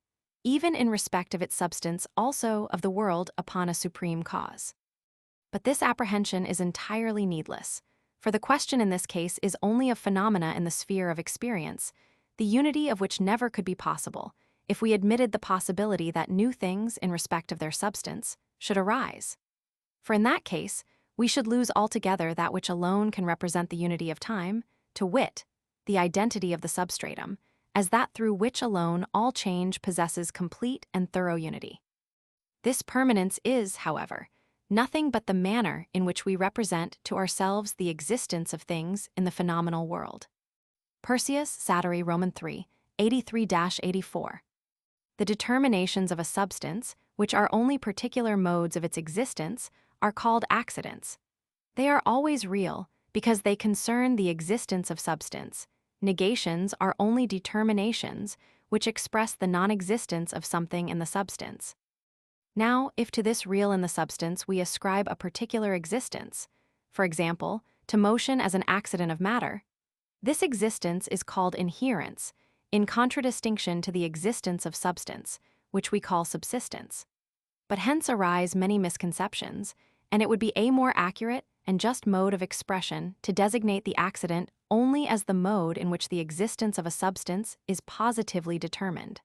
even in respect of its substance also of the world upon a supreme cause. But this apprehension is entirely needless, for the question in this case is only of phenomena in the sphere of experience, the unity of which never could be possible, if we admitted the possibility that new things in respect of their substance should arise. For in that case, we should lose altogether that which alone can represent the unity of time, to wit, the identity of the substratum, as that through which alone all change possesses complete and thorough unity. This permanence is, however, nothing but the manner in which we represent to ourselves the existence of things in the phenomenal world. Persius, Satiri, Roman 3, 83-84. The determinations of a substance, which are only particular modes of its existence, are called accidents. They are always real, because they concern the existence of substance. Negations are only determinations, which express the non-existence of something in the substance. Now, if to this real in the substance we ascribe a particular existence, for example, to motion as an accident of matter, this existence is called inherence, in contradistinction to the existence of substance, which we call subsistence. But hence arise many misconceptions, and it would be a more accurate and just mode of expression to designate the accident only as the mode in which the existence of a substance is positively determined.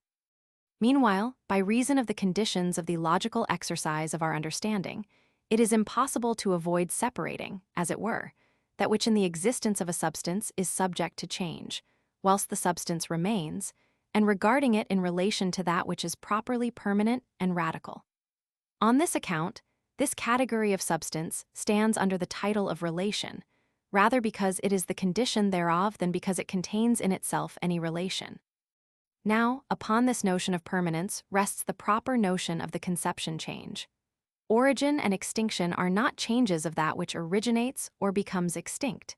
Meanwhile, by reason of the conditions of the logical exercise of our understanding, it is impossible to avoid separating, as it were, that which in the existence of a substance is subject to change, whilst the substance remains, and regarding it in relation to that which is properly permanent and radical. On this account, this category of substance stands under the title of relation, rather because it is the condition thereof than because it contains in itself any relation. Now, upon this notion of permanence rests the proper notion of the conception change. Origin and extinction are not changes of that which originates or becomes extinct.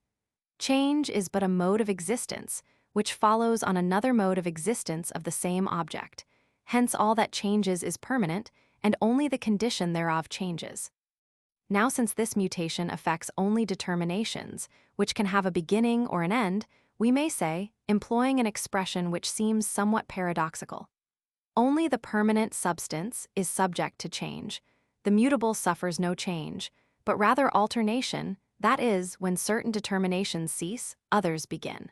Change is but a mode of existence, which follows on another mode of existence of the same object. Hence all that changes is permanent, and only the condition thereof changes. Now, since this mutation affects only determinations, which can have a beginning or an end, we may say, employing an expression which seems somewhat paradoxical, only the permanent substance is subject to change. The mutable suffers no change, but rather alternation, that is, when certain determinations cease, others begin.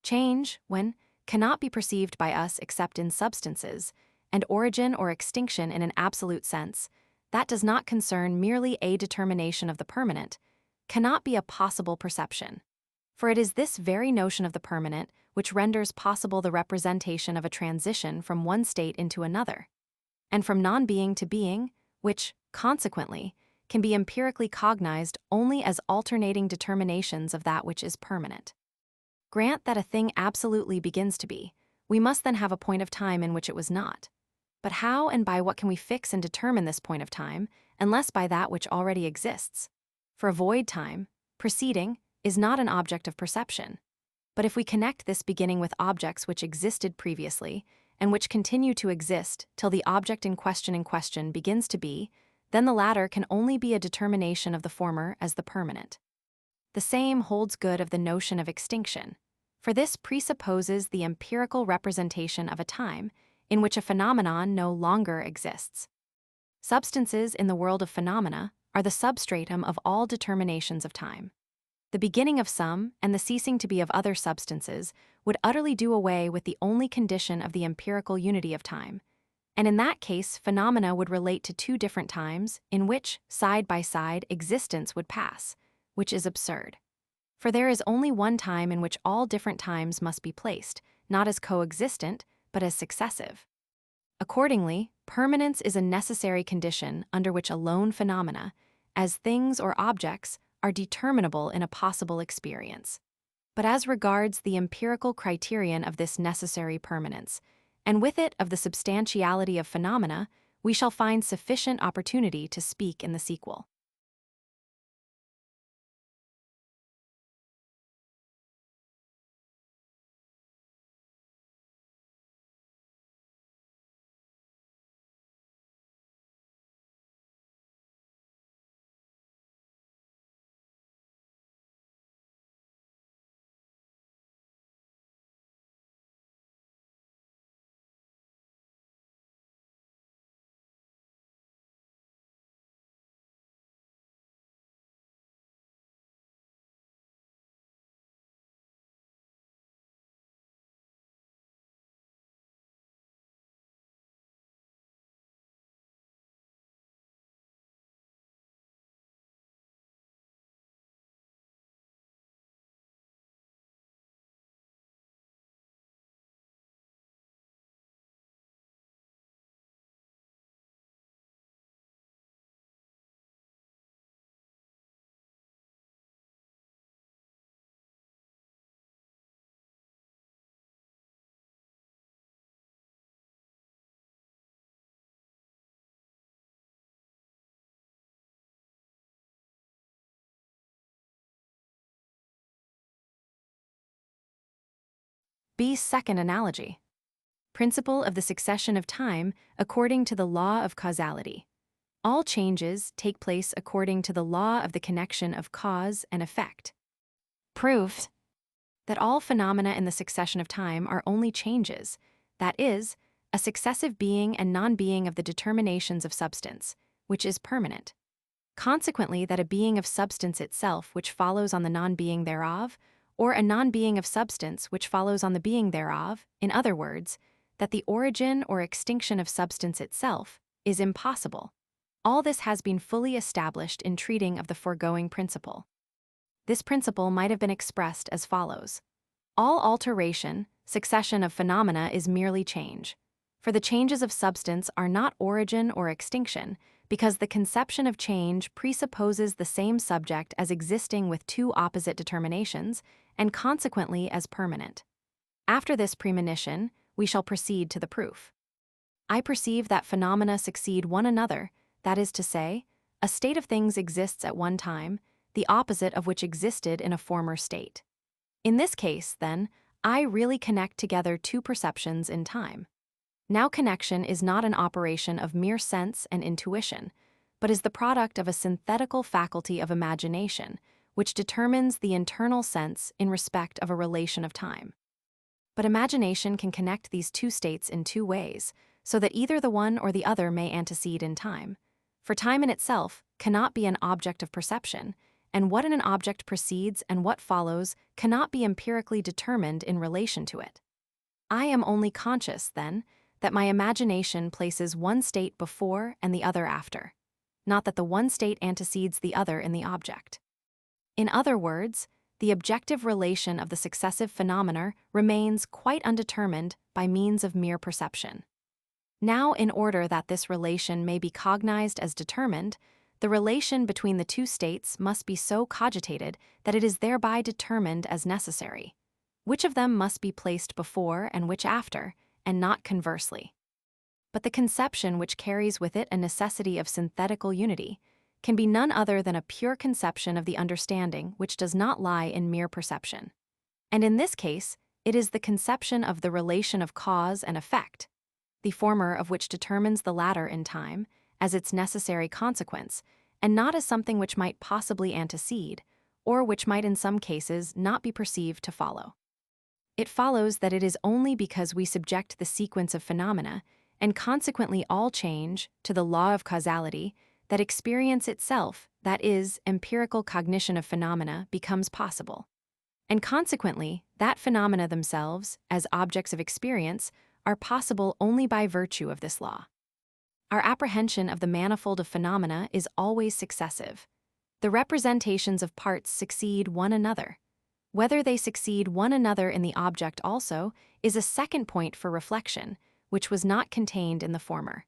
Change, when, cannot be perceived by us except in substances, and origin or extinction in an absolute sense, that does not concern merely a determination of the permanent, cannot be a possible perception. For it is this very notion of the permanent which renders possible the representation of a transition from one state into another, and from non-being to being, which, consequently, can be empirically cognized only as alternating determinations of that which is permanent. Grant that a thing absolutely begins to be, we must then have a point of time in which it was not. But how and by what can we fix and determine this point of time, unless by that which already exists? For a void time, preceding, is not an object of perception. But if we connect this beginning with objects which existed previously, and which continue to exist till the object in question begins to be, then the latter can only be a determination of the former as the permanent. The same holds good of the notion of extinction, for this presupposes the empirical representation of a time in which a phenomenon no longer exists. Substances in the world of phenomena are the substratum of all determinations of time. The beginning of some and the ceasing to be of other substances would utterly do away with the only condition of the empirical unity of time, and in that case phenomena would relate to two different times in which, side by side, existence would pass, which is absurd. For there is only one time in which all different times must be placed, not as coexistent, but as successive. Accordingly, permanence is a necessary condition under which alone phenomena, as things or objects, are determinable in a possible experience. But as regards the empirical criterion of this necessary permanence, and with it of the substantiality of phenomena, we shall find sufficient opportunity to speak in the sequel. B's second analogy. Principle of the succession of time according to the law of causality. All changes take place according to the law of the connection of cause and effect. Proved that all phenomena in the succession of time are only changes, that is, a successive being and non-being of the determinations of substance, which is permanent. Consequently, that a being of substance itself which follows on the non-being thereof, or a non-being of substance which follows on the being thereof, in other words, that the origin or extinction of substance itself is impossible. All this has been fully established in treating of the foregoing principle. This principle might have been expressed as follows. All alteration, succession of phenomena is merely change. For the changes of substance are not origin or extinction, because the conception of change presupposes the same subject as existing with two opposite determinations, and consequently as permanent. After this premonition, we shall proceed to the proof. I perceive that phenomena succeed one another, that is to say, a state of things exists at one time, the opposite of which existed in a former state. In this case, then, I really connect together two perceptions in time. Now connection is not an operation of mere sense and intuition, but is the product of a synthetical faculty of imagination, which determines the internal sense in respect of a relation of time. But imagination can connect these two states in two ways, so that either the one or the other may antecede in time. For time in itself cannot be an object of perception, and what in an object precedes and what follows cannot be empirically determined in relation to it. I am only conscious, then, that my imagination places one state before and the other after, not that the one state antecedes the other in the object. In other words, the objective relation of the successive phenomena remains quite undetermined by means of mere perception. Now, in order that this relation may be cognized as determined, the relation between the two states must be so cogitated that it is thereby determined as necessary. which of them must be placed before and which after, and not conversely. But the conception which carries with it a necessity of synthetical unity can be none other than a pure conception of the understanding which does not lie in mere perception. And in this case, it is the conception of the relation of cause and effect, the former of which determines the latter in time, as its necessary consequence, and not as something which might possibly antecede, or which might in some cases not be perceived to follow. It follows that it is only because we subject the sequence of phenomena, and consequently all change, to the law of causality, that experience itself, that is, empirical cognition of phenomena, becomes possible. And consequently, that phenomena themselves, as objects of experience, are possible only by virtue of this law. Our apprehension of the manifold of phenomena is always successive. The representations of parts succeed one another. Whether they succeed one another in the object also is a second point for reflection, which was not contained in the former.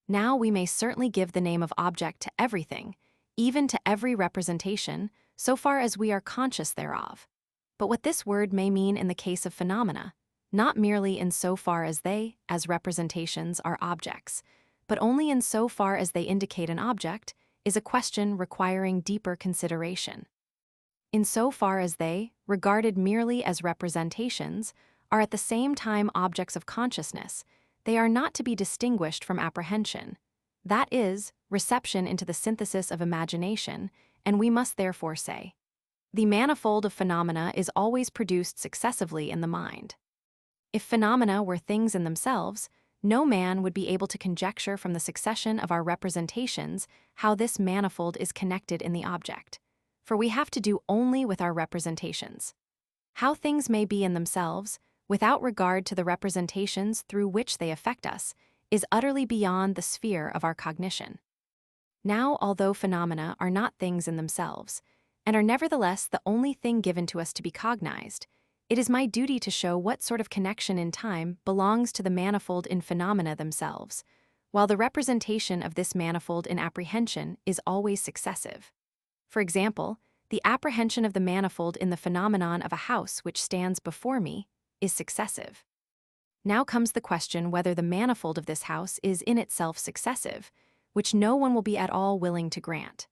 Now we may certainly give the name of object to everything, even to every representation, so far as we are conscious thereof. But what this word may mean in the case of phenomena, not merely in so far as they, as representations, are objects, but only in so far as they indicate an object, is a question requiring deeper consideration. In so far as they, regarded merely as representations, are at the same time objects of consciousness, they are not to be distinguished from apprehension, that is, reception into the synthesis of imagination, and we must therefore say, the manifold of phenomena is always produced successively in the mind. If phenomena were things in themselves, no man would be able to conjecture from the succession of our representations how this manifold is connected in the object, for we have to do only with our representations. How things may be in themselves, without regard to the representations through which they affect us, is utterly beyond the sphere of our cognition. Now, although phenomena are not things in themselves, and are nevertheless the only thing given to us to be cognized, it is my duty to show what sort of connection in time belongs to the manifold in phenomena themselves, while the representation of this manifold in apprehension is always successive. For example, the apprehension of the manifold in the phenomenon of a house which stands before me is successive. Now comes the question whether the manifold of this house is in itself successive, which no one will be at all willing to grant.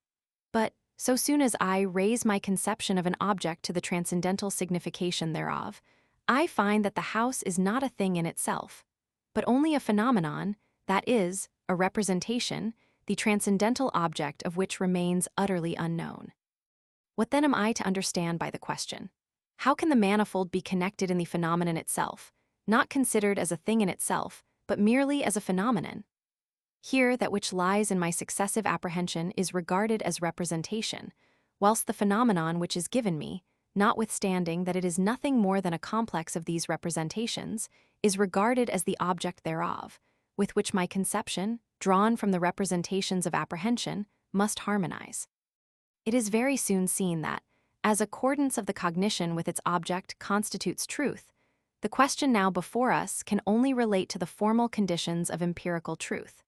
But, so soon as I raise my conception of an object to the transcendental signification thereof, I find that the house is not a thing in itself, but only a phenomenon, that is, a representation, the transcendental object of which remains utterly unknown. What then am I to understand by the question? How can the manifold be connected in the phenomenon itself, not considered as a thing in itself, but merely as a phenomenon? Here, that which lies in my successive apprehension is regarded as representation, whilst the phenomenon which is given me, notwithstanding that it is nothing more than a complex of these representations, is regarded as the object thereof, with which my conception, drawn from the representations of apprehension, must harmonize. It is very soon seen that, as accordance of the cognition with its object constitutes truth, the question now before us can only relate to the formal conditions of empirical truth,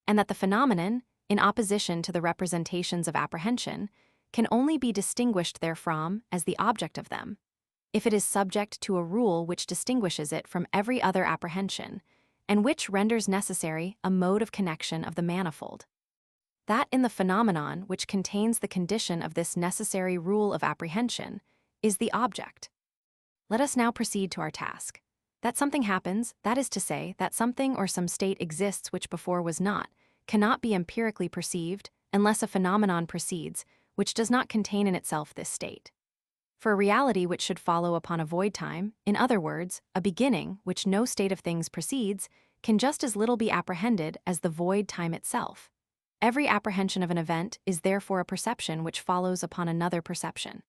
and that the phenomenon, in opposition to the representations of apprehension, can only be distinguished therefrom as the object of them, if it is subject to a rule which distinguishes it from every other apprehension, and which renders necessary a mode of connection of the manifold. That in the phenomenon which contains the condition of this necessary rule of apprehension is the object. Let us now proceed to our task. That something happens, that is to say, that something or some state exists which before was not, cannot be empirically perceived unless a phenomenon proceeds, which does not contain in itself this state. For a reality which should follow upon a void time, in other words, a beginning which no state of things precedes, can just as little be apprehended as the void time itself. Every apprehension of an event is therefore a perception which follows upon another perception.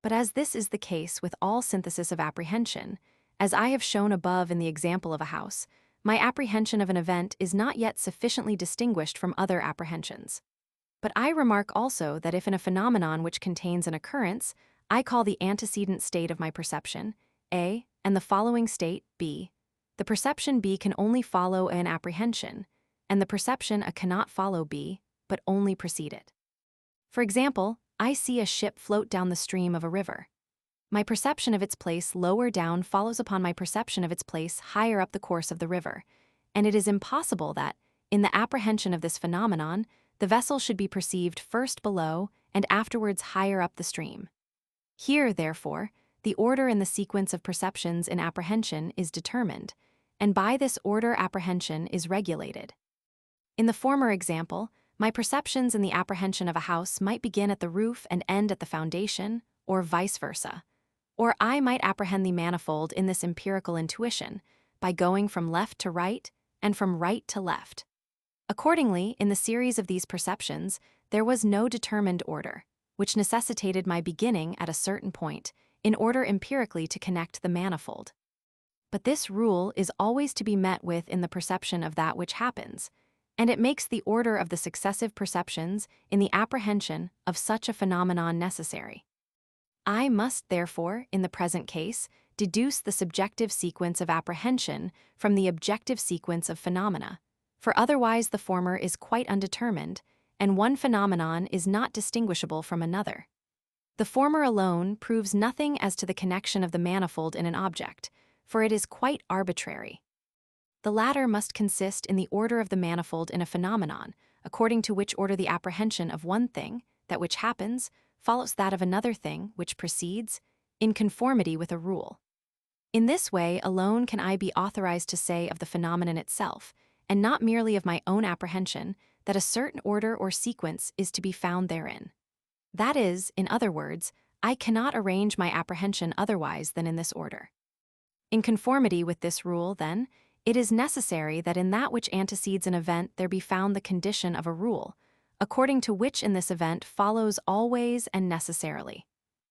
But as this is the case with all synthesis of apprehension, as I have shown above in the example of a house, my apprehension of an event is not yet sufficiently distinguished from other apprehensions. But I remark also that if in a phenomenon which contains an occurrence, I call the antecedent state of my perception, A, and the following state, B, the perception B can only follow an apprehension, and the perception A cannot follow B, but only precede it. For example, I see a ship float down the stream of a river. My perception of its place lower down follows upon my perception of its place higher up the course of the river, and it is impossible that, in the apprehension of this phenomenon, the vessel should be perceived first below and afterwards higher up the stream. Here, therefore, the order in the sequence of perceptions in apprehension is determined, and by this order apprehension is regulated. In the former example, my perceptions in the apprehension of a house might begin at the roof and end at the foundation, or vice versa. Or I might apprehend the manifold in this empirical intuition by going from left to right and from right to left. Accordingly, in the series of these perceptions, there was no determined order, which necessitated my beginning at a certain point in order empirically to connect the manifold. But this rule is always to be met with in the perception of that which happens, and it makes the order of the successive perceptions in the apprehension of such a phenomenon necessary. I must, therefore, in the present case, deduce the subjective sequence of apprehension from the objective sequence of phenomena, for otherwise the former is quite undetermined, and one phenomenon is not distinguishable from another. The former alone proves nothing as to the connection of the manifold in an object, for it is quite arbitrary. The latter must consist in the order of the manifold in a phenomenon, according to which order the apprehension of one thing, that which happens, follows that of another thing which precedes, in conformity with a rule. In this way alone can I be authorized to say of the phenomenon itself, and not merely of my own apprehension, that a certain order or sequence is to be found therein. That is, in other words, I cannot arrange my apprehension otherwise than in this order. In conformity with this rule, then, it is necessary that in that which antecedes an event there be found the condition of a rule, according to which in this event follows always and necessarily.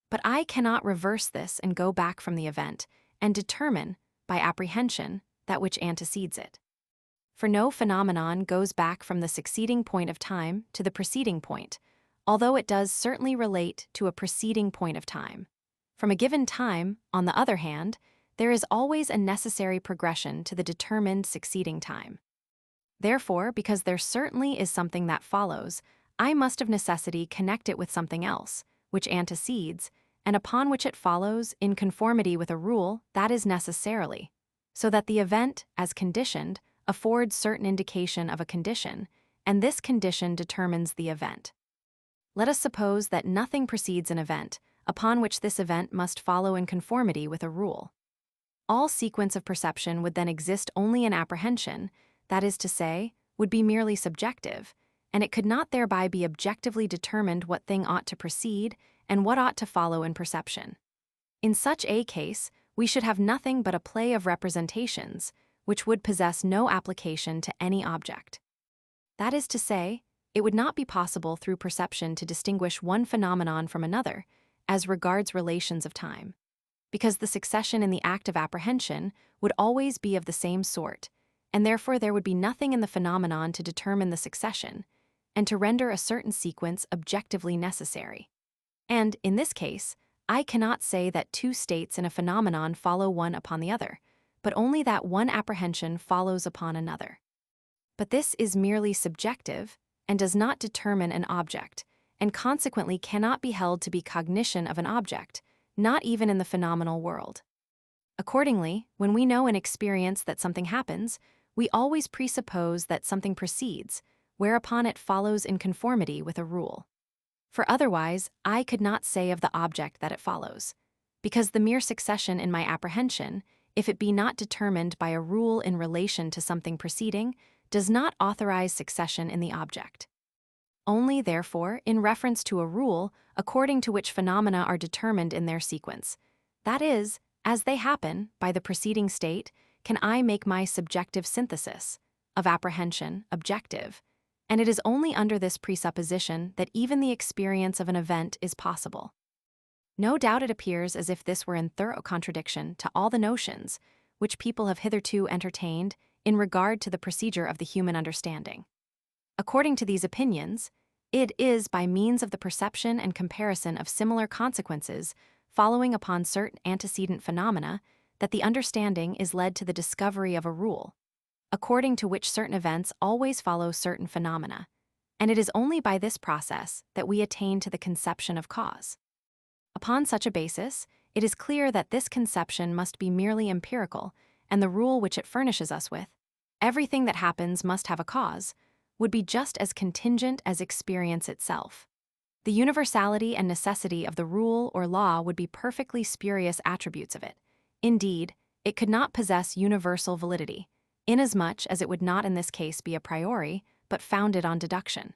But I cannot reverse this and go back from the event, and determine, by apprehension, that which antecedes it. For no phenomenon goes back from the succeeding point of time to the preceding point, although it does certainly relate to a preceding point of time. From a given time, on the other hand, there is always a necessary progression to the determined succeeding time. Therefore, because there certainly is something that follows, I must of necessity connect it with something else, which antecedes, and upon which it follows in conformity with a rule that is necessarily, so that the event, as conditioned, affords certain indication of a condition, and this condition determines the event. Let us suppose that nothing precedes an event, upon which this event must follow in conformity with a rule. All sequence of perception would then exist only in apprehension, that is to say, would be merely subjective, and it could not thereby be objectively determined what thing ought to precede and what ought to follow in perception. In such a case, we should have nothing but a play of representations, which would possess no application to any object. That is to say, it would not be possible through perception to distinguish one phenomenon from another, as regards relations of time, because the succession in the act of apprehension would always be of the same sort, and therefore there would be nothing in the phenomenon to determine the succession, and to render a certain sequence objectively necessary. And, in this case, I cannot say that two states in a phenomenon follow one upon the other, but only that one apprehension follows upon another. But this is merely subjective, and does not determine an object, and consequently cannot be held to be cognition of an object, not even in the phenomenal world. Accordingly, when we know in experience that something happens, we always presuppose that something precedes, whereupon it follows in conformity with a rule. For otherwise, I could not say of the object that it follows, because the mere succession in my apprehension, if it be not determined by a rule in relation to something preceding, does not authorize succession in the object. Only, therefore, in reference to a rule according to which phenomena are determined in their sequence, that is, as they happen by the preceding state, can I make my subjective synthesis of apprehension objective, and it is only under this presupposition that even the experience of an event is possible. No doubt it appears as if this were in thorough contradiction to all the notions which people have hitherto entertained in regard to the procedure of the human understanding. According to these opinions, it is by means of the perception and comparison of similar consequences following upon certain antecedent phenomena that the understanding is led to the discovery of a rule, according to which certain events always follow certain phenomena, and it is only by this process that we attain to the conception of cause. Upon such a basis, it is clear that this conception must be merely empirical, and the rule which it furnishes us with, everything that happens must have a cause, would be just as contingent as experience itself. The universality and necessity of the rule or law would be perfectly spurious attributes of it. Indeed, it could not possess universal validity, inasmuch as it would not in this case be a priori, but founded on deduction.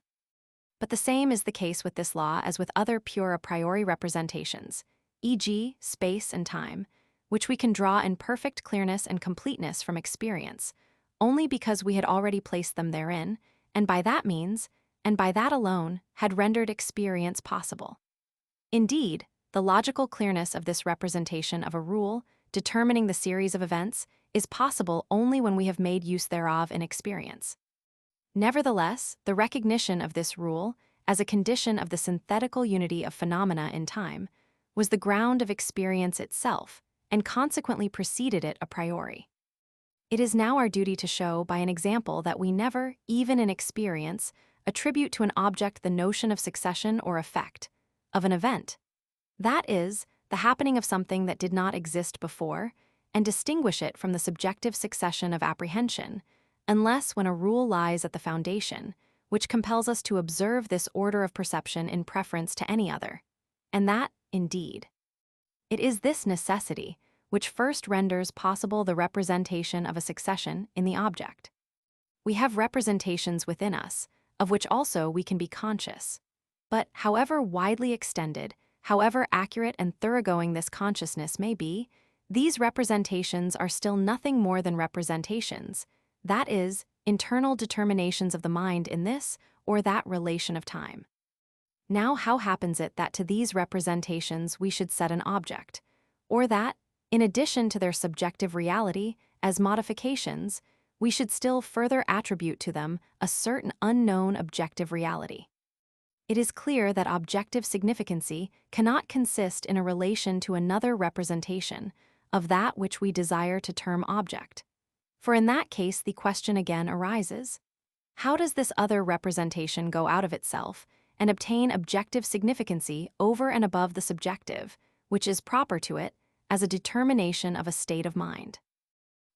But the same is the case with this law as with other pure a priori representations, e.g., space and time, which we can draw in perfect clearness and completeness from experience, only because we had already placed them therein, and by that means, and by that alone, had rendered experience possible. Indeed, the logical clearness of this representation of a rule, determining the series of events, is possible only when we have made use thereof in experience. Nevertheless, the recognition of this rule, as a condition of the synthetical unity of phenomena in time, was the ground of experience itself, and consequently preceded it a priori. It is now our duty to show by an example that we never, even in experience, attribute to an object the notion of succession or effect, of an event. That is, the happening of something that did not exist before, and distinguish it from the subjective succession of apprehension, unless when a rule lies at the foundation, which compels us to observe this order of perception in preference to any other. And that, indeed, it is this necessity which first renders possible the representation of a succession in the object. We have representations within us, of which also we can be conscious. But however widely extended, however accurate and thoroughgoing this consciousness may be, these representations are still nothing more than representations, that is, internal determinations of the mind in this or that relation of time. Now how happens it that to these representations we should set an object, or that, in addition to their subjective reality, as modifications, we should still further attribute to them a certain unknown objective reality? It is clear that objective significancy cannot consist in a relation to another representation of that which we desire to term object. For in that case the question again arises, how does this other representation go out of itself and obtain objective significancy over and above the subjective, which is proper to it, as a determination of a state of mind?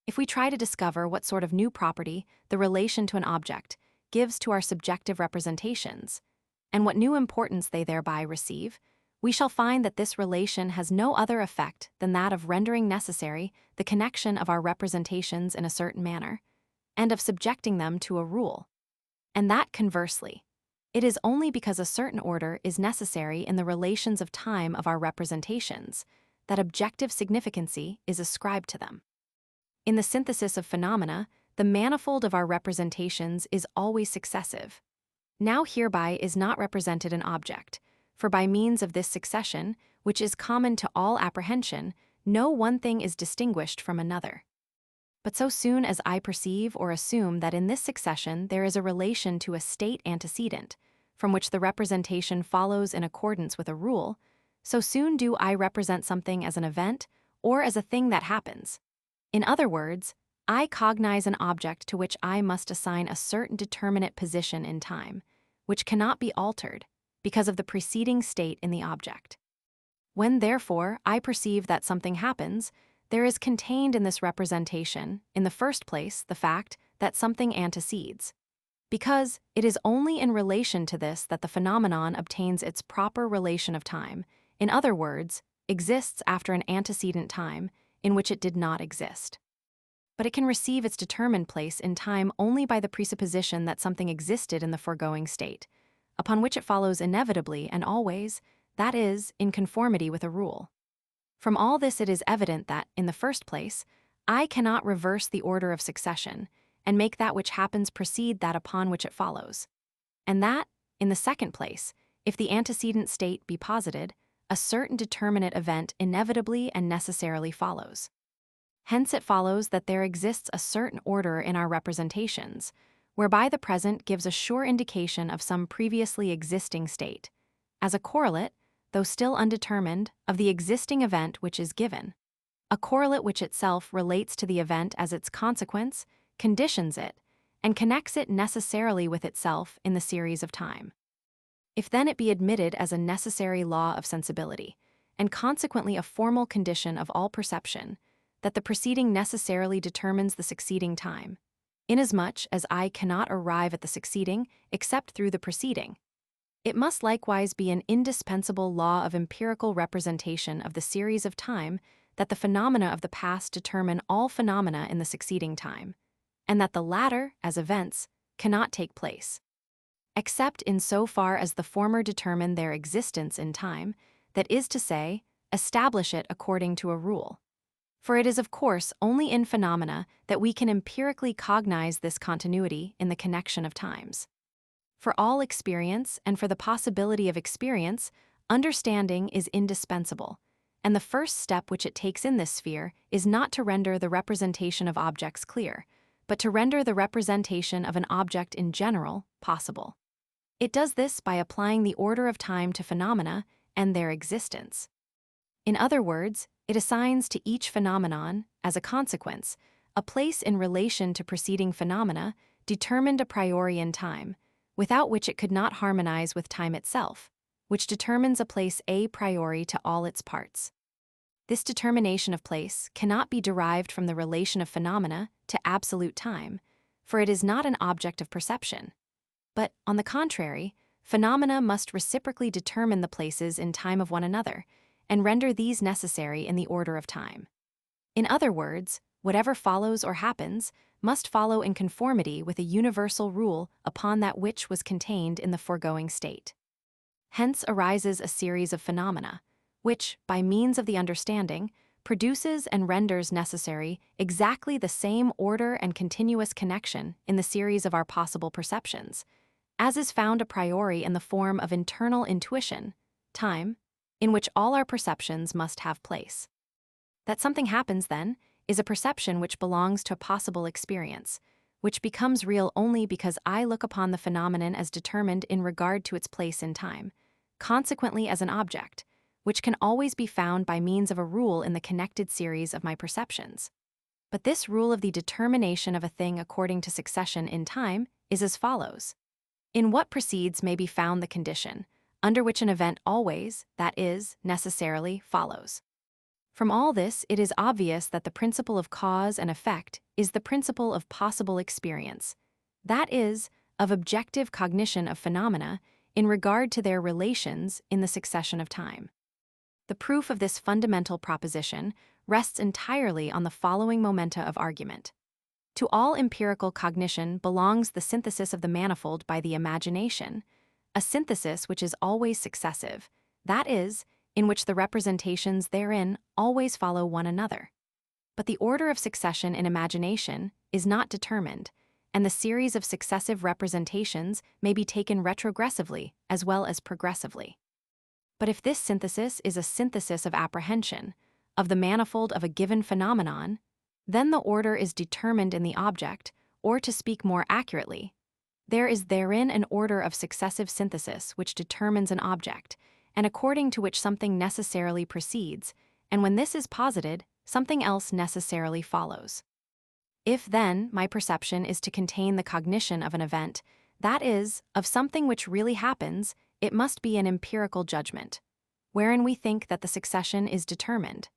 If we try to discover what sort of new property the relation to an object gives to our subjective representations, and what new importance they thereby receive, we shall find that this relation has no other effect than that of rendering necessary the connection of our representations in a certain manner, and of subjecting them to a rule. And that conversely, it is only because a certain order is necessary in the relations of time of our representations that objective significancy is ascribed to them. In the synthesis of phenomena, the manifold of our representations is always successive. Now hereby is not represented an object, for by means of this succession, which is common to all apprehension, no one thing is distinguished from another. But so soon as I perceive or assume that in this succession there is a relation to a state antecedent, from which the representation follows in accordance with a rule, so soon do I represent something as an event or as a thing that happens. In other words, I cognize an object to which I must assign a certain determinate position in time, which cannot be altered because of the preceding state in the object. When, therefore, I perceive that something happens, there is contained in this representation, in the first place, the fact that something antecedes, because it is only in relation to this that the phenomenon obtains its proper relation of time, in other words, exists after an antecedent time in which it did not exist. But it can receive its determined place in time only by the presupposition that something existed in the foregoing state, upon which it follows inevitably and always, that is, in conformity with a rule. From all this it is evident that, in the first place, I cannot reverse the order of succession, and make that which happens precede that upon which it follows. And that, in the second place, if the antecedent state be posited, a certain determinate event inevitably and necessarily follows. Hence it follows that there exists a certain order in our representations, whereby the present gives a sure indication of some previously existing state, as a correlate, though still undetermined, of the existing event which is given, a correlate which itself relates to the event as its consequence, conditions it, and connects it necessarily with itself in the series of time. If then it be admitted as a necessary law of sensibility, and consequently a formal condition of all perception, that the preceding necessarily determines the succeeding time, inasmuch as I cannot arrive at the succeeding except through the preceding. It must likewise be an indispensable law of empirical representation of the series of time that the phenomena of the past determine all phenomena in the succeeding time, and that the latter, as events, cannot take place, except in so far as the former determine their existence in time, that is to say, establish it according to a rule. For it is of course only in phenomena that we can empirically cognize this continuity in the connection of times. For all experience and for the possibility of experience, understanding is indispensable, and the first step which it takes in this sphere is not to render the representation of objects clear, but to render the representation of an object in general possible. It does this by applying the order of time to phenomena and their existence. In other words, it assigns to each phenomenon, as a consequence, a place in relation to preceding phenomena determined a priori in time, without which it could not harmonize with time itself, which determines a place a priori to all its parts. This determination of place cannot be derived from the relation of phenomena to absolute time, for it is not an object of perception. But, on the contrary, phenomena must reciprocally determine the places in time of one another, and render these necessary in the order of time. In other words, whatever follows or happens must follow in conformity with a universal rule upon that which was contained in the foregoing state. Hence arises a series of phenomena, which, by means of the understanding, produces and renders necessary exactly the same order and continuous connection in the series of our possible perceptions, as is found a priori in the form of internal intuition, time, in which all our perceptions must have place. That something happens, then, is a perception which belongs to a possible experience, which becomes real only because I look upon the phenomenon as determined in regard to its place in time, consequently as an object, which can always be found by means of a rule in the connected series of my perceptions. But this rule of the determination of a thing according to succession in time is as follows. In what precedes may be found the condition, under which an event always, that is, necessarily, follows. From all this, it is obvious that the principle of cause and effect is the principle of possible experience, that is, of objective cognition of phenomena in regard to their relations in the succession of time. The proof of this fundamental proposition rests entirely on the following momenta of argument. To all empirical cognition belongs the synthesis of the manifold by the imagination, a synthesis which is always successive, that is, in which the representations therein always follow one another. But the order of succession in imagination is not determined, and the series of successive representations may be taken retrogressively as well as progressively. But if this synthesis is a synthesis of apprehension, of the manifold of a given phenomenon, then the order is determined in the object, or to speak more accurately, there is therein an order of successive synthesis which determines an object, and according to which something necessarily proceeds, and when this is posited, something else necessarily follows. If, then, my perception is to contain the cognition of an event, that is, of something which really happens, it must be an empirical judgment, wherein we think that the succession is determined.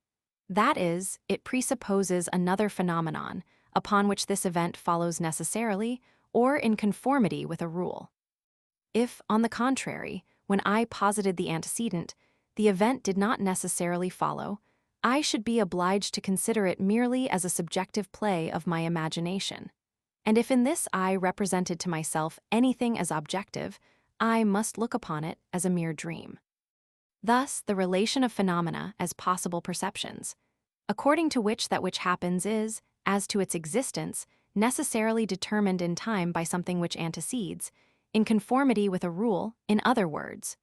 That is, it presupposes another phenomenon, upon which this event follows necessarily, or in conformity with a rule. If, on the contrary, when I posited the antecedent, the event did not necessarily follow, I should be obliged to consider it merely as a subjective play of my imagination. And if in this I represented to myself anything as objective, I must look upon it as a mere dream. Thus, the relation of phenomena as possible perceptions, according to which that which happens is, as to its existence, necessarily determined in time by something which antecedes, in conformity with a rule, in other words,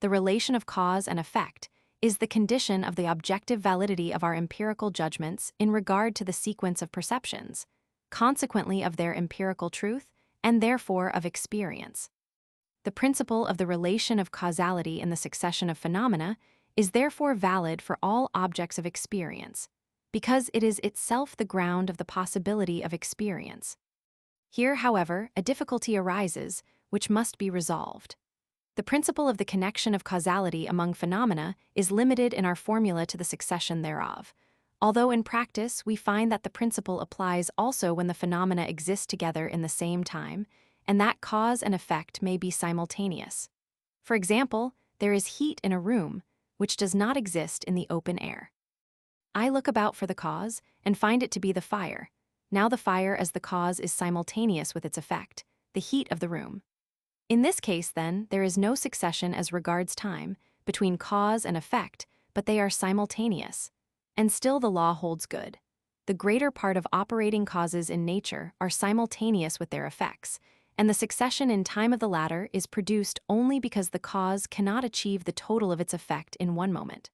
the relation of cause and effect is the condition of the objective validity of our empirical judgments in regard to the sequence of perceptions, consequently of their empirical truth, and therefore of experience. The principle of the relation of causality in the succession of phenomena is therefore valid for all objects of experience, because it is itself the ground of the possibility of experience. Here, however, a difficulty arises which must be resolved. The principle of the connection of causality among phenomena is limited in our formula to the succession thereof, although in practice we find that the principle applies also when the phenomena exist together in the same time, and that cause and effect may be simultaneous. For example, there is heat in a room, which does not exist in the open air. I look about for the cause and find it to be the fire. Now the fire as the cause is simultaneous with its effect, the heat of the room. In this case, then, there is no succession as regards time between cause and effect, but they are simultaneous. And still the law holds good. The greater part of operating causes in nature are simultaneous with their effects, and the succession in time of the latter is produced only because the cause cannot achieve the total of its effect in one moment.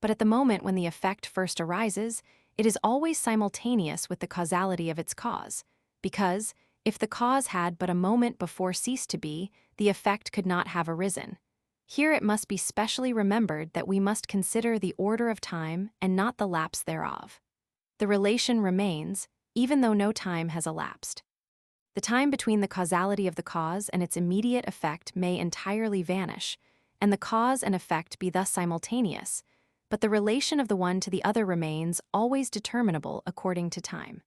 But at the moment when the effect first arises, it is always simultaneous with the causality of its cause, because, if the cause had but a moment before ceased to be, the effect could not have arisen. Here it must be specially remembered that we must consider the order of time and not the lapse thereof. The relation remains, even though no time has elapsed. The time between the causality of the cause and its immediate effect may entirely vanish, and the cause and effect be thus simultaneous, but the relation of the one to the other remains always determinable according to time.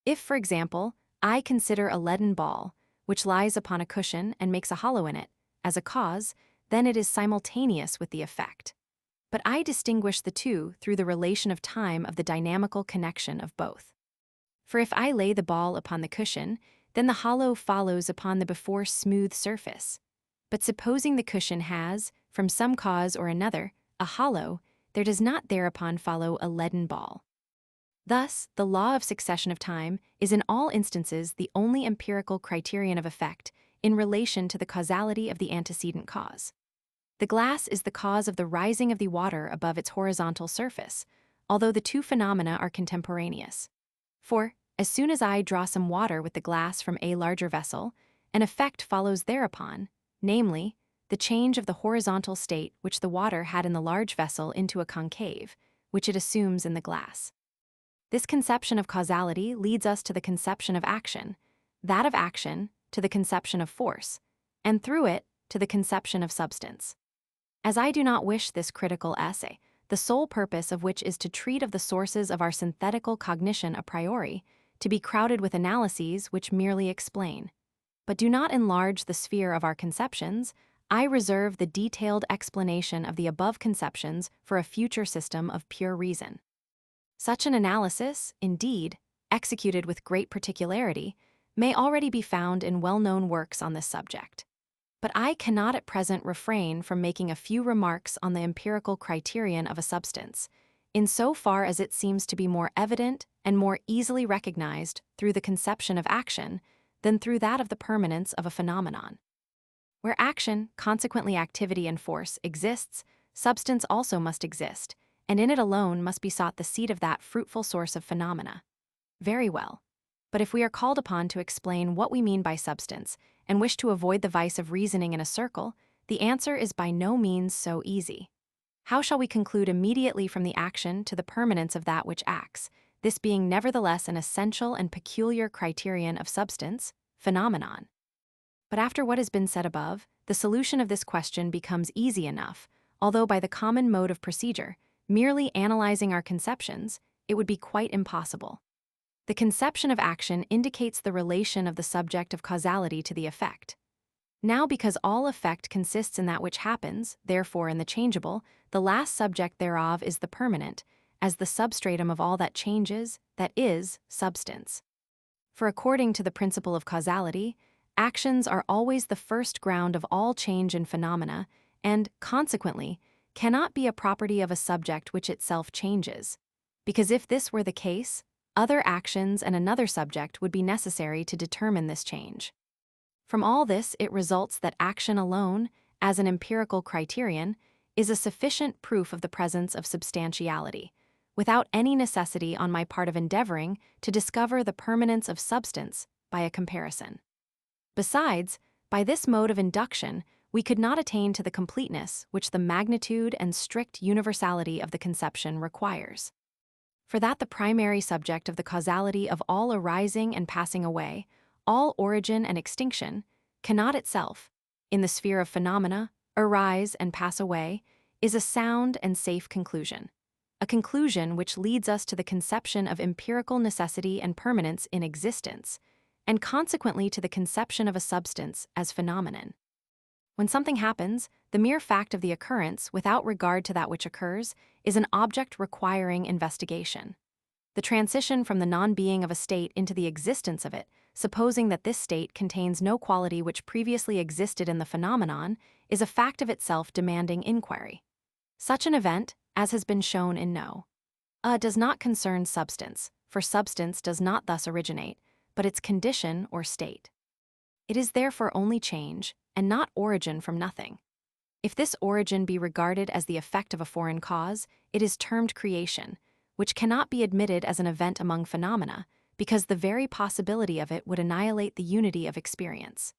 If, for example, I consider a leaden ball, which lies upon a cushion and makes a hollow in it, as a cause, then it is simultaneous with the effect. But I distinguish the two through the relation of time of the dynamical connection of both. For if I lay the ball upon the cushion, then the hollow follows upon the before smooth surface. But supposing the cushion has, from some cause or another, a hollow, there does not thereupon follow a leaden ball. Thus, the law of succession of time is in all instances the only empirical criterion of effect in relation to the causality of the antecedent cause. The glass is the cause of the rising of the water above its horizontal surface, although the two phenomena are contemporaneous. For, as soon as I draw some water with the glass from a larger vessel, an effect follows thereupon, namely, the change of the horizontal state which the water had in the large vessel into a concave, which it assumes in the glass. This conception of causality leads us to the conception of action, that of action to the conception of force, and through it to the conception of substance. As I do not wish this critical essay, the sole purpose of which is to treat of the sources of our synthetical cognition a priori, to be crowded with analyses which merely explain, but do not enlarge the sphere of our conceptions, I reserve the detailed explanation of the above conceptions for a future system of pure reason. Such an analysis, indeed, executed with great particularity, may already be found in well-known works on this subject. But I cannot at present refrain from making a few remarks on the empirical criterion of a substance, in so far as it seems to be more evident and more easily recognized through the conception of action than through that of the permanence of a phenomenon. Where action, consequently activity and force, exists, substance also must exist, and in it alone must be sought the seat of that fruitful source of phenomena. Very well. But if we are called upon to explain what we mean by substance, and wish to avoid the vice of reasoning in a circle, the answer is by no means so easy. How shall we conclude immediately from the action to the permanence of that which acts, this being nevertheless an essential and peculiar criterion of substance, phenomenon? But after what has been said above, the solution of this question becomes easy enough, although by the common mode of procedure, merely analyzing our conceptions, it would be quite impossible. The conception of action indicates the relation of the subject of causality to the effect. Now, because all effect consists in that which happens, therefore in the changeable, the last subject thereof is the permanent, as the substratum of all that changes, that is, substance. For according to the principle of causality, actions are always the first ground of all change in phenomena, and, consequently, cannot be a property of a subject which itself changes, because if this were the case, other actions and another subject would be necessary to determine this change. From all this it results that action alone, as an empirical criterion, is a sufficient proof of the presence of substantiality, without any necessity on my part of endeavoring to discover the permanence of substance by a comparison. Besides, by this mode of induction, we could not attain to the completeness which the magnitude and strict universality of the conception requires. For that the primary subject of the causality of all arising and passing away, all origin and extinction, cannot itself, in the sphere of phenomena, arise and pass away, is a sound and safe conclusion. A conclusion which leads us to the conception of empirical necessity and permanence in existence, and consequently to the conception of a substance as phenomenon. When something happens, the mere fact of the occurrence, without regard to that which occurs, is an object requiring investigation. The transition from the non-being of a state into the existence of it, supposing that this state contains no quality which previously existed in the phenomenon, is a fact of itself demanding inquiry. Such an event, as has been shown in No. Does not concern substance, for substance does not thus originate, but its condition or state. It is therefore only change, and not origin from nothing. If this origin be regarded as the effect of a foreign cause, it is termed creation, which cannot be admitted as an event among phenomena, because the very possibility of it would annihilate the unity of experience.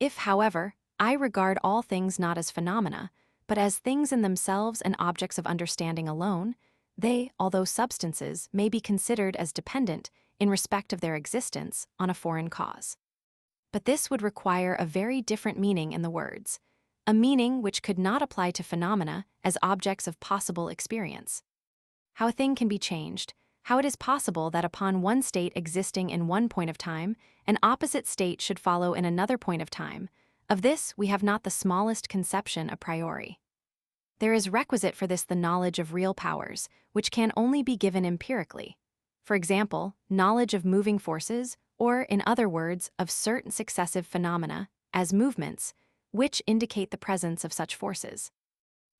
If, however, I regard all things not as phenomena, but as things in themselves and objects of understanding alone, they, although substances, may be considered as dependent, in respect of their existence, on a foreign cause. But this would require a very different meaning in the words, a meaning which could not apply to phenomena as objects of possible experience. How a thing can be changed, how it is possible that upon one state existing in one point of time, an opposite state should follow in another point of time, of this we have not the smallest conception a priori. There is requisite for this the knowledge of real powers, which can only be given empirically. For example, knowledge of moving forces, or, in other words, of certain successive phenomena, as movements, which indicate the presence of such forces.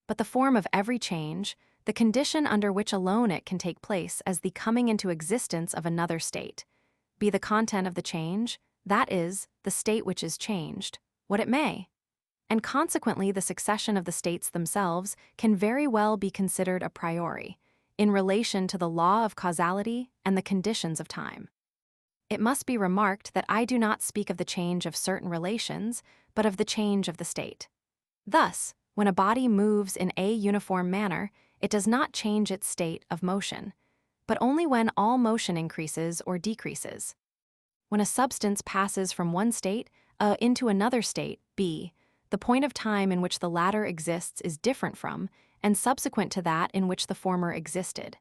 But the form of every change, the condition under which alone it can take place as the coming into existence of another state, be the content of the change, that is, the state which is changed, what it may. And consequently the succession of the states themselves can very well be considered a priori, in relation to the law of causality and the conditions of time. It must be remarked that I do not speak of the change of certain relations, but of the change of the state. Thus, when a body moves in a uniform manner, it does not change its state of motion, but only when all motion increases or decreases. When a substance passes from one state into another state, B, the point of time in which the latter exists is different from, and subsequent to that in which the former existed.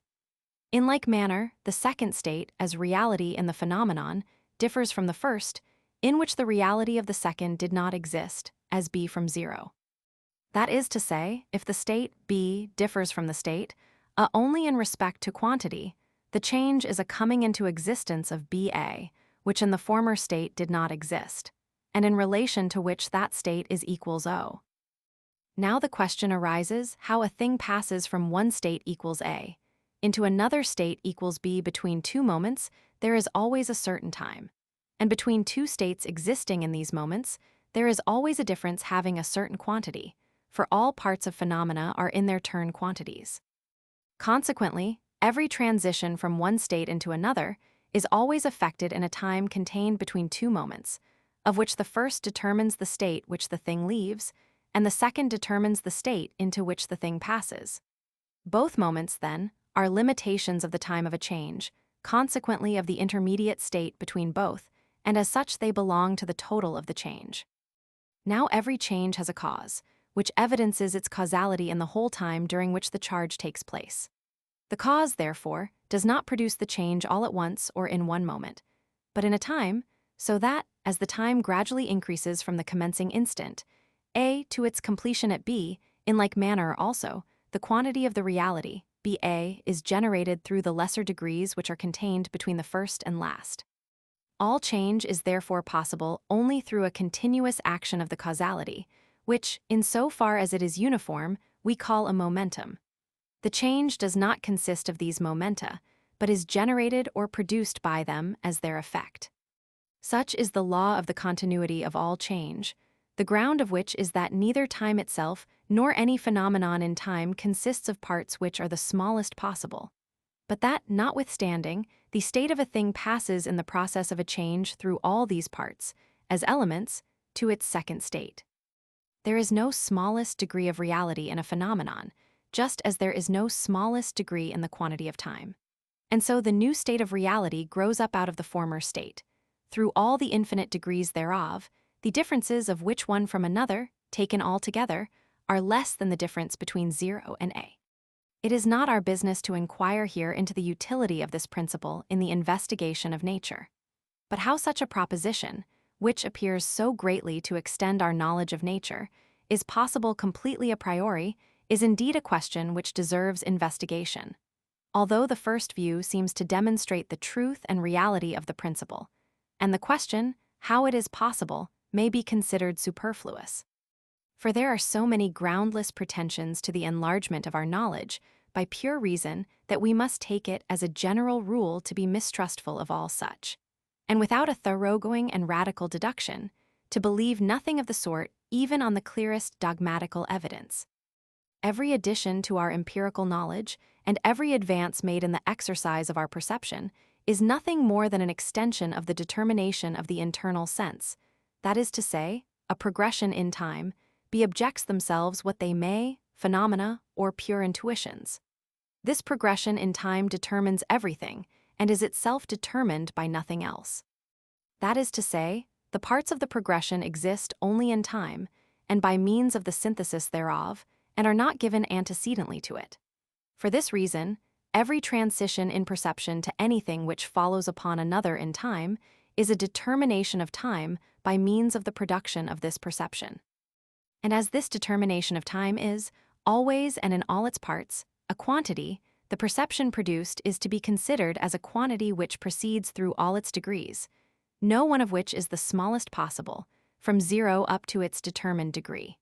In like manner, the second state, as reality in the phenomenon, differs from the first, in which the reality of the second did not exist, as B from zero. That is to say, if the state B differs from the state only in respect to quantity, the change is a coming into existence of BA, which in the former state did not exist, and in relation to which that state is equals O. Now the question arises how a thing passes from one state equals A into another state equals B. Between two moments, there is always a certain time, and between two states existing in these moments, there is always a difference having a certain quantity, for all parts of phenomena are in their turn quantities. Consequently, every transition from one state into another is always effected in a time contained between two moments, of which the first determines the state which the thing leaves, and the second determines the state into which the thing passes. Both moments, then, are limitations of the time of a change, consequently of the intermediate state between both, and as such they belong to the total of the change. Now every change has a cause, which evidences its causality in the whole time during which the charge takes place. The cause, therefore, does not produce the change all at once or in one moment, but in a time, so that, as the time gradually increases from the commencing instant, A, to its completion at B, in like manner also, the quantity of the reality, BA, is generated through the lesser degrees which are contained between the first and last. All change is therefore possible only through a continuous action of the causality, which, in so far as it is uniform, we call a momentum. The change does not consist of these momenta, but is generated or produced by them as their effect. Such is the law of the continuity of all change, the ground of which is that neither time itself nor any phenomenon in time consists of parts which are the smallest possible, but that, notwithstanding, the state of a thing passes in the process of a change through all these parts, as elements, to its second state. There is no smallest degree of reality in a phenomenon, just as there is no smallest degree in the quantity of time. And so the new state of reality grows up out of the former state, through all the infinite degrees thereof, the differences of which one from another, taken all together, are less than the difference between 0 and A. It is not our business to inquire here into the utility of this principle in the investigation of nature. But how such a proposition, which appears so greatly to extend our knowledge of nature, is possible completely a priori, is indeed a question which deserves investigation. Although the first view seems to demonstrate the truth and reality of the principle, and the question, how it is possible, may be considered superfluous. For there are so many groundless pretensions to the enlargement of our knowledge by pure reason that we must take it as a general rule to be mistrustful of all such, and without a thoroughgoing and radical deduction, to believe nothing of the sort even on the clearest dogmatical evidence. Every addition to our empirical knowledge and every advance made in the exercise of our perception is nothing more than an extension of the determination of the internal sense, that is to say, a progression in time, be objects themselves what they may, phenomena, or pure intuitions. This progression in time determines everything and is itself determined by nothing else. That is to say, the parts of the progression exist only in time and by means of the synthesis thereof, and are not given antecedently to it. For this reason, every transition in perception to anything which follows upon another in time is a determination of time by means of the production of this perception. And as this determination of time is, always and in all its parts, a quantity, the perception produced is to be considered as a quantity which proceeds through all its degrees, no one of which is the smallest possible, from 0 up to its determined degree.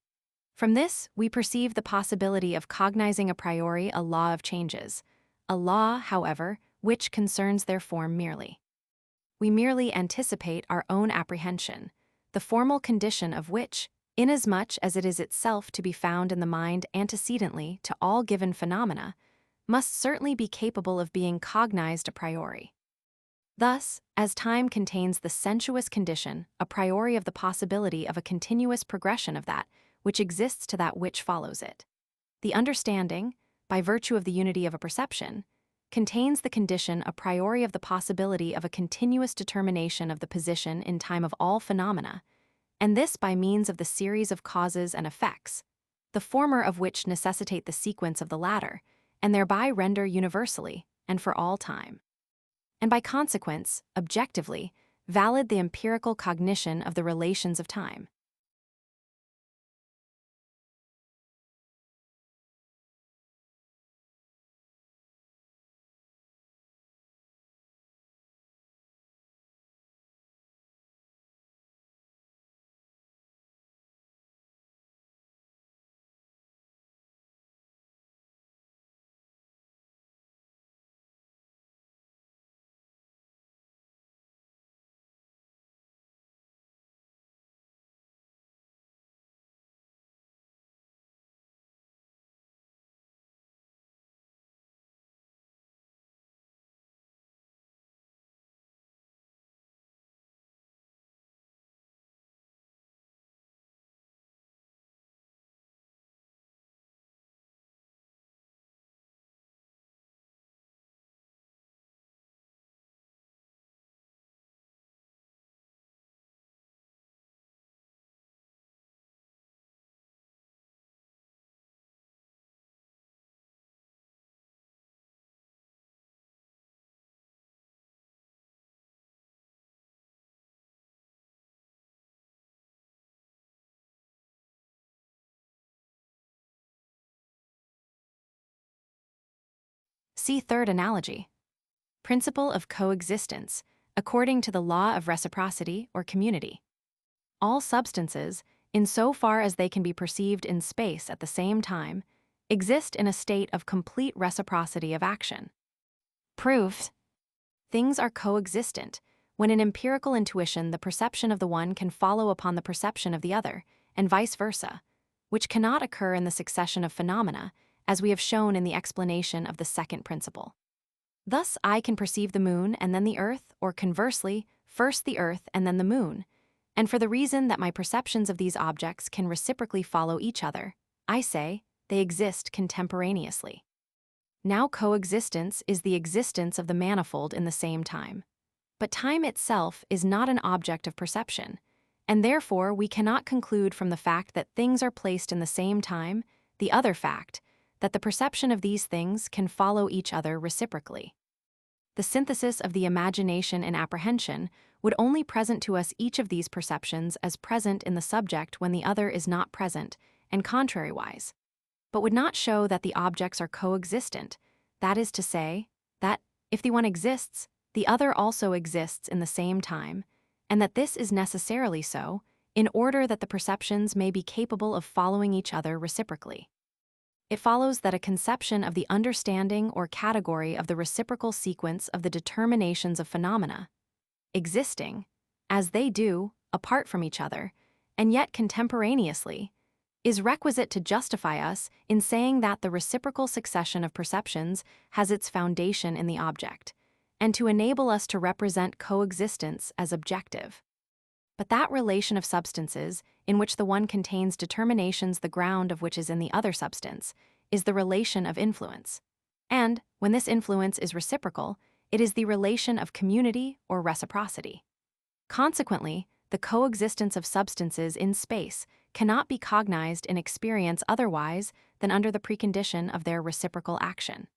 From this, we perceive the possibility of cognizing a priori a law of changes, a law, however, which concerns their form merely. We merely anticipate our own apprehension, the formal condition of which, inasmuch as it is itself to be found in the mind antecedently to all given phenomena, must certainly be capable of being cognized a priori. Thus, as time contains the sensuous condition a priori of the possibility of a continuous progression of that which exists to that which follows it, the understanding, by virtue of the unity of a perception, contains the condition a priori of the possibility of a continuous determination of the position in time of all phenomena, and this by means of the series of causes and effects, the former of which necessitate the sequence of the latter, and thereby render universally, and for all time, and by consequence, objectively, valid the empirical cognition of the relations of time. See third analogy. Principle of coexistence, according to the law of reciprocity or community. All substances, in so far as they can be perceived in space at the same time, exist in a state of complete reciprocity of action. Proof: things are coexistent when in empirical intuition the perception of the one can follow upon the perception of the other, and vice versa, which cannot occur in the succession of phenomena, as we have shown in the explanation of the second principle. Thus I can perceive the moon and then the earth, or conversely, first the earth and then the moon, and for the reason that my perceptions of these objects can reciprocally follow each other, I say, they exist contemporaneously. Now coexistence is the existence of the manifold in the same time. But time itself is not an object of perception, and therefore we cannot conclude from the fact that things are placed in the same time, the other fact, that the perception of these things can follow each other reciprocally. The synthesis of the imagination and apprehension would only present to us each of these perceptions as present in the subject when the other is not present, and contrariwise, but would not show that the objects are coexistent, that is to say, that, if the one exists, the other also exists in the same time, and that this is necessarily so, in order that the perceptions may be capable of following each other reciprocally. It follows that a conception of the understanding or category of the reciprocal sequence of the determinations of phenomena, existing, as they do, apart from each other, and yet contemporaneously, is requisite to justify us in saying that the reciprocal succession of perceptions has its foundation in the object, and to enable us to represent coexistence as objective. But that relation of substances, in which the one contains determinations the ground of which is in the other substance, is the relation of influence. And, when this influence is reciprocal, it is the relation of community or reciprocity. Consequently, the coexistence of substances in space cannot be cognized in experience otherwise than under the precondition of their reciprocal action.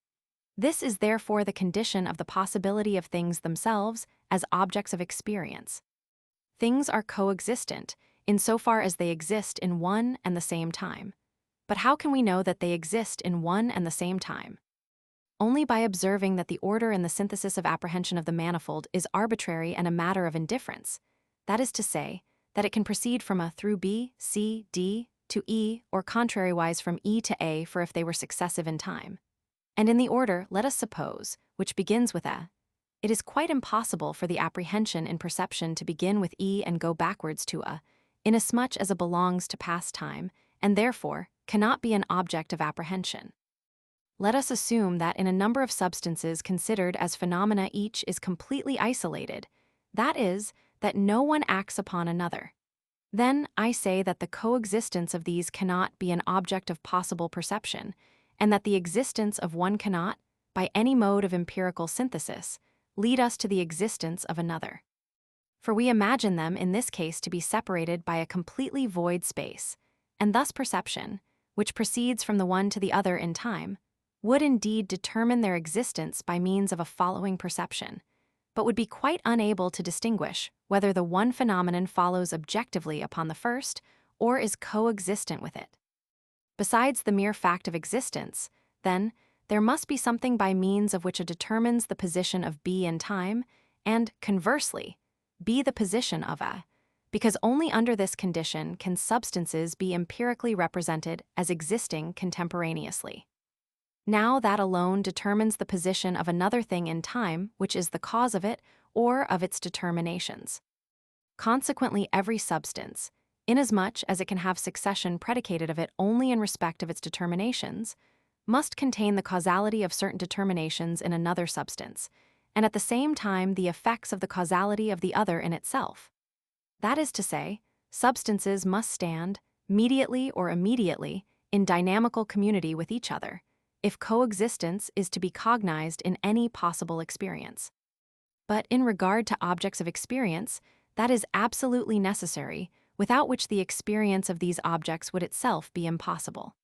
This is therefore the condition of the possibility of things themselves as objects of experience. Things are coexistent insofar as they exist in one and the same time. But how can we know that they exist in one and the same time? Only by observing that the order in the synthesis of apprehension of the manifold is arbitrary and a matter of indifference. That is to say, that it can proceed from A through B, C, D, to E, or contrariwise from E to A for if they were successive in time. And in the order, let us suppose, which begins with A, it is quite impossible for the apprehension in perception to begin with E and go backwards to A, inasmuch as A belongs to past time, and therefore cannot be an object of apprehension. Let us assume that in a number of substances considered as phenomena each is completely isolated, that is, that no one acts upon another. Then I say that the coexistence of these cannot be an object of possible perception, and that the existence of one cannot, by any mode of empirical synthesis, lead us to the existence of another. For we imagine them in this case to be separated by a completely void space, and thus perception, which proceeds from the one to the other in time, would indeed determine their existence by means of a following perception, but would be quite unable to distinguish whether the one phenomenon follows objectively upon the first or is coexistent with it. Besides the mere fact of existence, then, there must be something by means of which A determines the position of B in time, and, conversely, B the position of A, because only under this condition can substances be empirically represented as existing contemporaneously. Now that alone determines the position of another thing in time, which is the cause of it or of its determinations. Consequently, every substance, inasmuch as it can have succession predicated of it only in respect of its determinations, must contain the causality of certain determinations in another substance, and at the same time the effects of the causality of the other in itself. That is to say, substances must stand, mediately or immediately, in dynamical community with each other, if coexistence is to be cognized in any possible experience. But in regard to objects of experience, that is absolutely necessary, without which the experience of these objects would itself be impossible.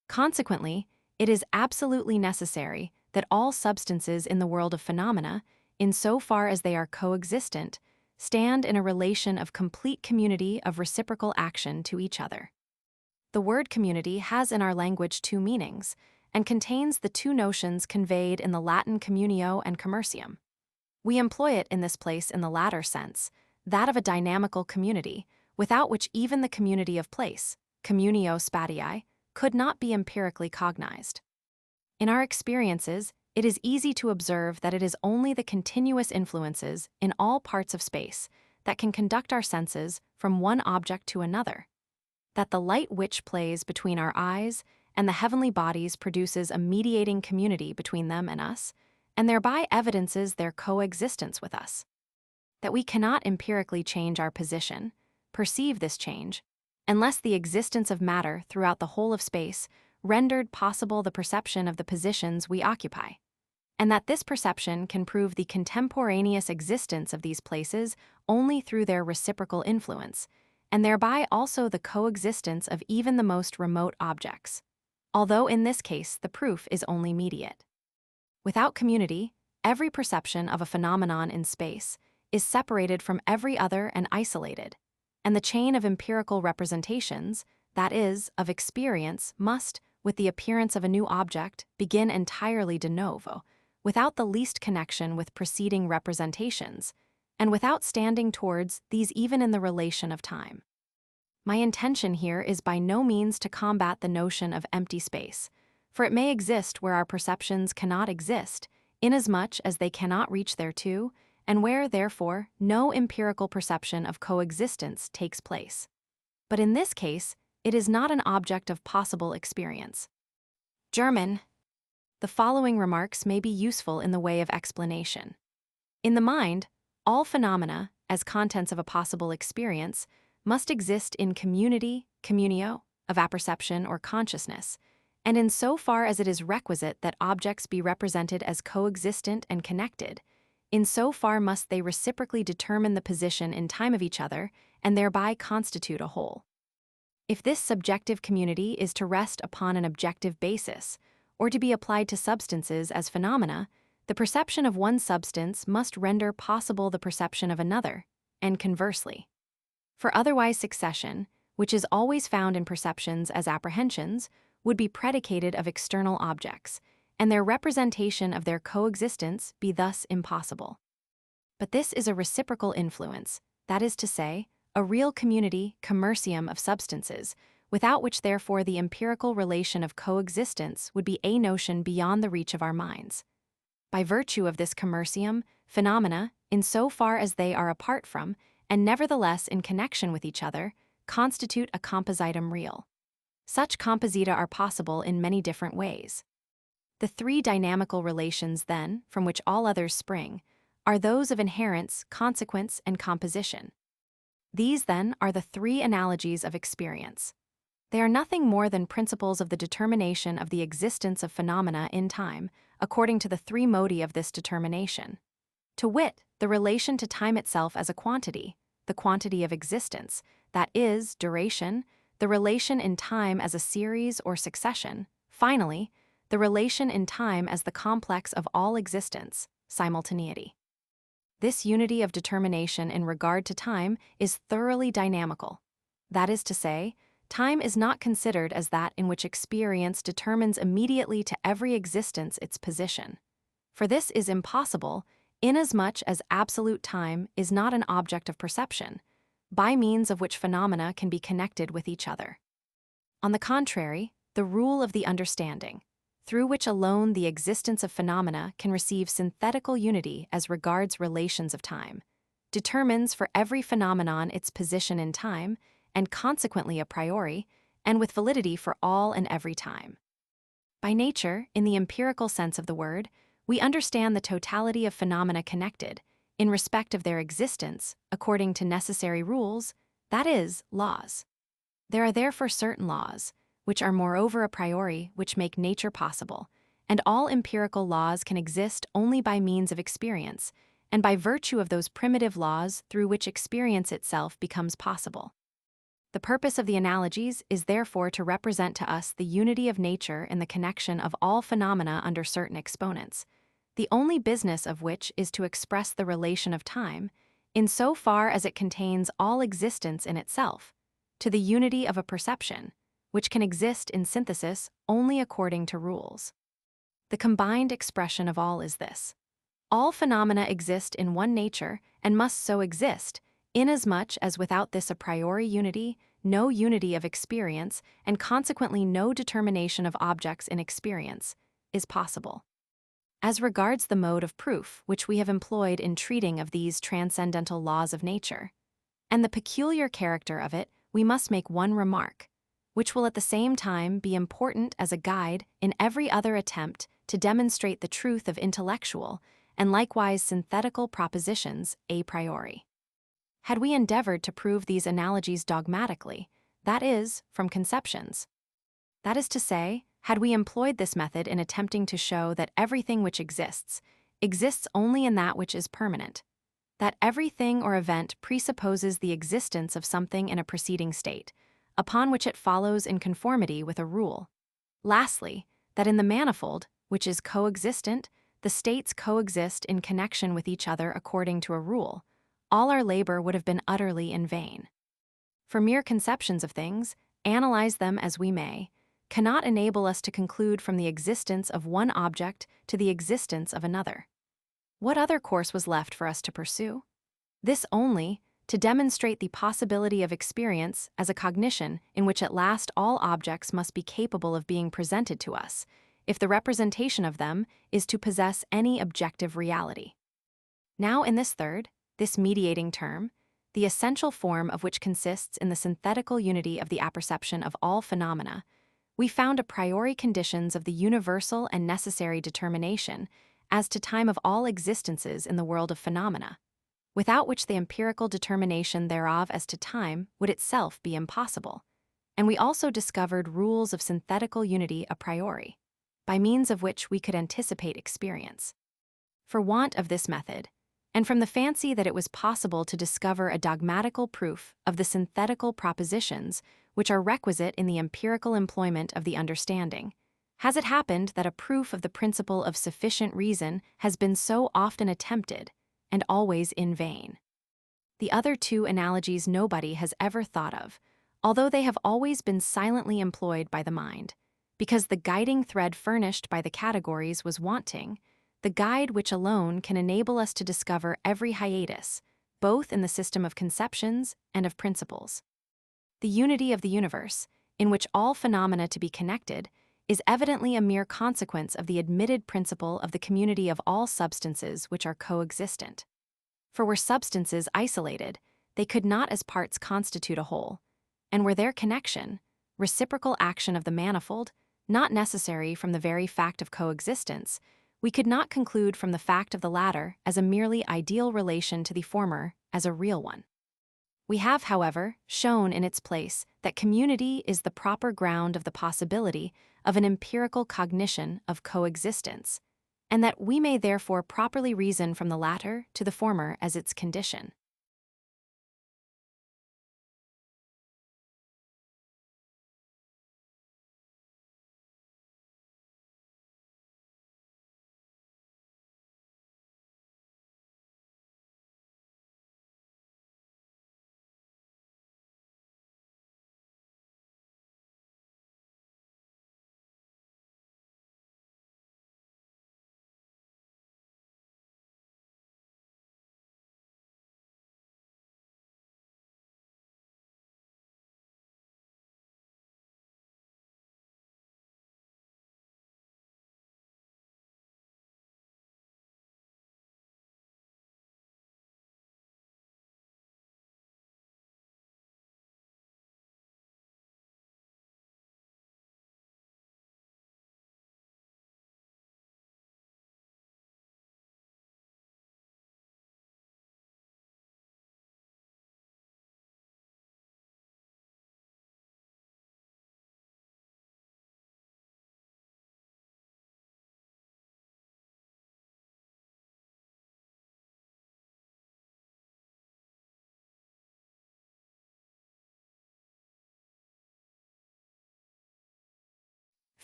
Consequently, it is absolutely necessary that all substances in the world of phenomena, in so far as they are coexistent, stand in a relation of complete community of reciprocal action to each other. The word community has in our language two meanings, and contains the two notions conveyed in the Latin communio and commercium. We employ it in this place in the latter sense, that of a dynamical community, without which even the community of place, communio spatii, could not be empirically cognized. In our experiences, it is easy to observe that it is only the continuous influences in all parts of space that can conduct our senses from one object to another, that the light which plays between our eyes and the heavenly bodies produces a mediating community between them and us, and thereby evidences their coexistence with us. That we cannot empirically change our position, perceive this change, unless the existence of matter throughout the whole of space rendered possible the perception of the positions we occupy, and that this perception can prove the contemporaneous existence of these places only through their reciprocal influence, and thereby also the coexistence of even the most remote objects, although in this case the proof is only mediate. Without community, every perception of a phenomenon in space is separated from every other and isolated, and the chain of empirical representations, that is, of experience, must, with the appearance of a new object, begin entirely de novo, without the least connection with preceding representations, and without standing towards these even in the relation of time. My intention here is by no means to combat the notion of empty space, for it may exist where our perceptions cannot exist, inasmuch as they cannot reach thereto, and where, therefore, no empirical perception of coexistence takes place. But in this case, it is not an object of possible experience. German. The following remarks may be useful in the way of explanation. In the mind, all phenomena, as contents of a possible experience, must exist in community, communio, of apperception or consciousness, and in so far as it is requisite that objects be represented as coexistent and connected, in so far must they reciprocally determine the position in time of each other and thereby constitute a whole. If this subjective community is to rest upon an objective basis, or to be applied to substances as phenomena, the perception of one substance must render possible the perception of another, and conversely. For otherwise succession, which is always found in perceptions as apprehensions, would be predicated of external objects, and their representation of their coexistence be thus impossible. But this is a reciprocal influence, that is to say, a real community, commercium of substances, without which therefore the empirical relation of coexistence would be a notion beyond the reach of our minds. By virtue of this commercium, phenomena, in so far as they are apart from, and nevertheless in connection with each other, constitute a compositum real. Such composita are possible in many different ways. The three dynamical relations, then, from which all others spring, are those of inherence, consequence, and composition. These, then, are the three analogies of experience. They are nothing more than principles of the determination of the existence of phenomena in time, according to the three modi of this determination. To wit, the relation to time itself as a quantity, the quantity of existence, that is, duration, the relation in time as a series or succession, finally, the relation in time as the complex of all existence, simultaneity. This unity of determination in regard to time is thoroughly dynamical. That is to say, time is not considered as that in which experience determines immediately to every existence its position. For this is impossible, inasmuch as absolute time is not an object of perception, by means of which phenomena can be connected with each other. On the contrary, the rule of the understanding, through which alone the existence of phenomena can receive synthetical unity as regards relations of time, determines for every phenomenon its position in time, and consequently a priori, and with validity for all and every time. By nature, in the empirical sense of the word, we understand the totality of phenomena connected, in respect of their existence, according to necessary rules, that is, laws. There are therefore certain laws, which are moreover a priori, which make nature possible, and all empirical laws can exist only by means of experience, and by virtue of those primitive laws through which experience itself becomes possible. The purpose of the analogies is therefore to represent to us the unity of nature in the connection of all phenomena under certain exponents, the only business of which is to express the relation of time, in so far as it contains all existence in itself, to the unity of a perception, which can exist in synthesis only according to rules. The combined expression of all is this: all phenomena exist in one nature and must so exist, inasmuch as without this a priori unity, no unity of experience, and consequently no determination of objects in experience, is possible. As regards the mode of proof which we have employed in treating of these transcendental laws of nature, and the peculiar character of it, we must make one remark, which will at the same time be important as a guide in every other attempt to demonstrate the truth of intellectual and likewise synthetical propositions a priori. Had we endeavored to prove these analogies dogmatically, that is, from conceptions, that is to say, had we employed this method in attempting to show that everything which exists, exists only in that which is permanent, that every thing or event presupposes the existence of something in a preceding state, upon which it follows in conformity with a rule. Lastly, that in the manifold, which is coexistent, the states coexist in connection with each other according to a rule. All our labor would have been utterly in vain. For mere conceptions of things, analyze them as we may, cannot enable us to conclude from the existence of one object to the existence of another. What other course was left for us to pursue? This only, to demonstrate the possibility of experience as a cognition in which at last all objects must be capable of being presented to us, if the representation of them is to possess any objective reality. Now in this third, this mediating term, the essential form of which consists in the synthetical unity of the apperception of all phenomena, we found a priori conditions of the universal and necessary determination as to time of all existences in the world of phenomena, without which the empirical determination thereof as to time would itself be impossible. And we also discovered rules of synthetical unity a priori, by means of which we could anticipate experience. For want of this method, and from the fancy that it was possible to discover a dogmatical proof of the synthetical propositions which are requisite in the empirical employment of the understanding, has it happened that a proof of the principle of sufficient reason has been so often attempted, and always in vain. The other two analogies nobody has ever thought of, although they have always been silently employed by the mind, because the guiding thread furnished by the categories was wanting, the guide which alone can enable us to discover every hiatus, both in the system of conceptions and of principles. The unity of the universe, in which all phenomena to be connected, is evidently a mere consequence of the admitted principle of the community of all substances which are coexistent. For were substances isolated, they could not as parts constitute a whole, and were their connection, reciprocal action of the manifold, not necessary from the very fact of coexistence, we could not conclude from the fact of the latter as a merely ideal relation to the former as a real one. We have, however, shown in its place that community is the proper ground of the possibility of an empirical cognition of coexistence, and that we may therefore properly reason from the latter to the former as its condition.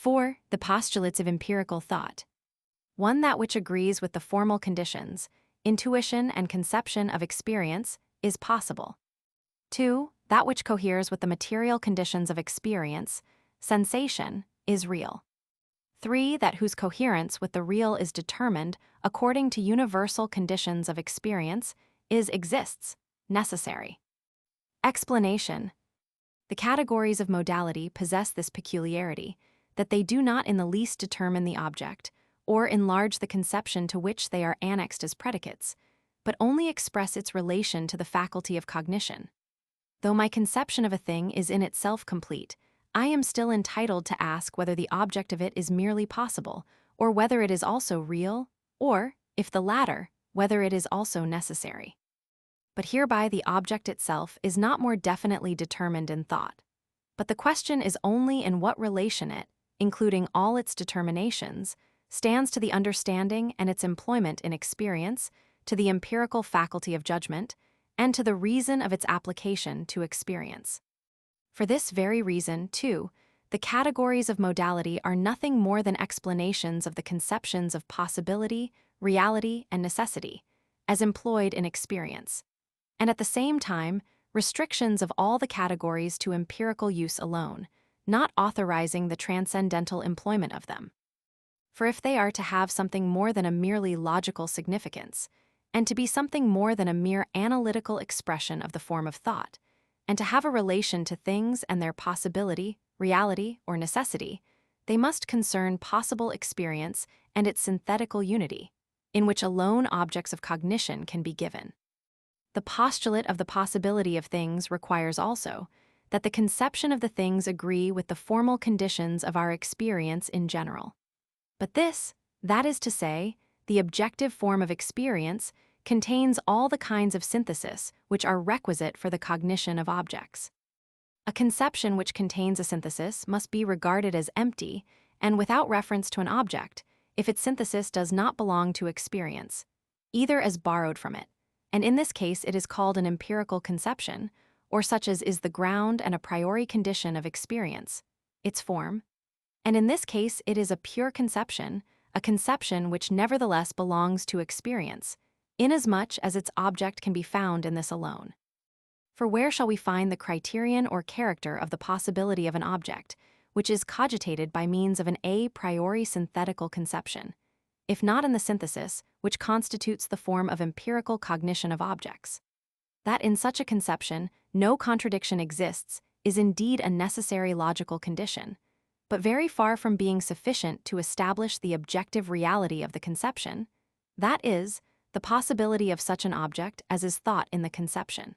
For the postulates of empirical thought. 1. That which agrees with the formal conditions, intuition and conception of experience, is possible. 2. That which coheres with the material conditions of experience, sensation, is real. 3. That whose coherence with the real is determined according to universal conditions of experience, exists, necessary. Explanation. The categories of modality possess this peculiarity, that they do not in the least determine the object, or enlarge the conception to which they are annexed as predicates, but only express its relation to the faculty of cognition. Though my conception of a thing is in itself complete, I am still entitled to ask whether the object of it is merely possible, or whether it is also real, or, if the latter, whether it is also necessary. But hereby the object itself is not more definitely determined in thought, but the question is only in what relation it, including all its determinations, stands to the understanding and its employment in experience, to the empirical faculty of judgment, and to the reason of its application to experience. For this very reason, too, the categories of modality are nothing more than explanations of the conceptions of possibility, reality, and necessity, as employed in experience, and at the same time, restrictions of all the categories to empirical use alone, not authorizing the transcendental employment of them. For if they are to have something more than a merely logical significance, and to be something more than a mere analytical expression of the form of thought, and to have a relation to things and their possibility, reality, or necessity, they must concern possible experience and its synthetical unity, in which alone objects of cognition can be given. The postulate of the possibility of things requires also that the conception of the things agree with the formal conditions of our experience in general. But this, that is to say, the objective form of experience, contains all the kinds of synthesis which are requisite for the cognition of objects. A conception which contains a synthesis must be regarded as empty and without reference to an object if its synthesis does not belong to experience, either as borrowed from it, and in this case it is called an empirical conception, or such as is the ground and a priori condition of experience, its form, and in this case it is a pure conception, a conception which nevertheless belongs to experience, inasmuch as its object can be found in this alone. For where shall we find the criterion or character of the possibility of an object, which is cogitated by means of an a priori synthetical conception, if not in the synthesis which constitutes the form of empirical cognition of objects? That in such a conception no contradiction exists is indeed a necessary logical condition, but very far from being sufficient to establish the objective reality of the conception, that is, the possibility of such an object as is thought in the conception.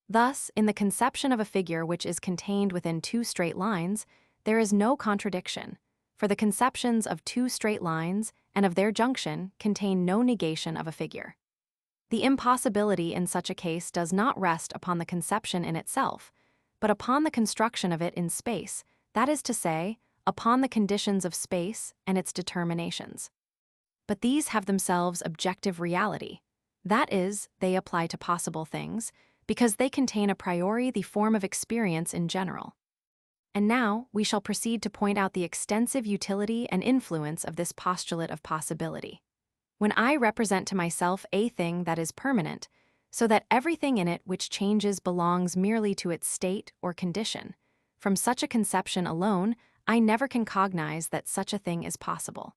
Thus, in the conception of a figure which is contained within two straight lines, there is no contradiction, for the conceptions of two straight lines and of their junction contain no negation of a figure. The impossibility in such a case does not rest upon the conception in itself, but upon the construction of it in space, that is to say, upon the conditions of space and its determinations. But these have themselves objective reality, that is, they apply to possible things, because they contain a priori the form of experience in general. And now we shall proceed to point out the extensive utility and influence of this postulate of possibility. When I represent to myself a thing that is permanent, so that everything in it which changes belongs merely to its state or condition, from such a conception alone, I never can cognize that such a thing is possible.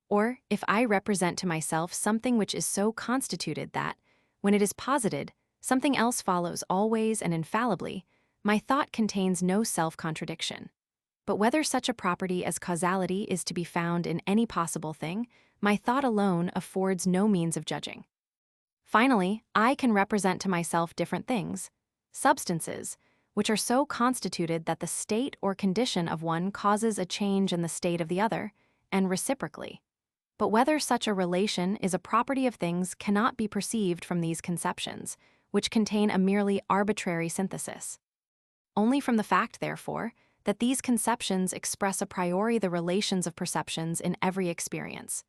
Or, if I represent to myself something which is so constituted that, when it is posited, something else follows always and infallibly, my thought contains no self-contradiction. But whether such a property as causality is to be found in any possible thing, my thought alone affords no means of judging. Finally, I can represent to myself different things, substances, which are so constituted that the state or condition of one causes a change in the state of the other, and reciprocally. But whether such a relation is a property of things cannot be perceived from these conceptions, which contain a merely arbitrary synthesis. Only from the fact, therefore, that these conceptions express a priori the relations of perceptions in every experience,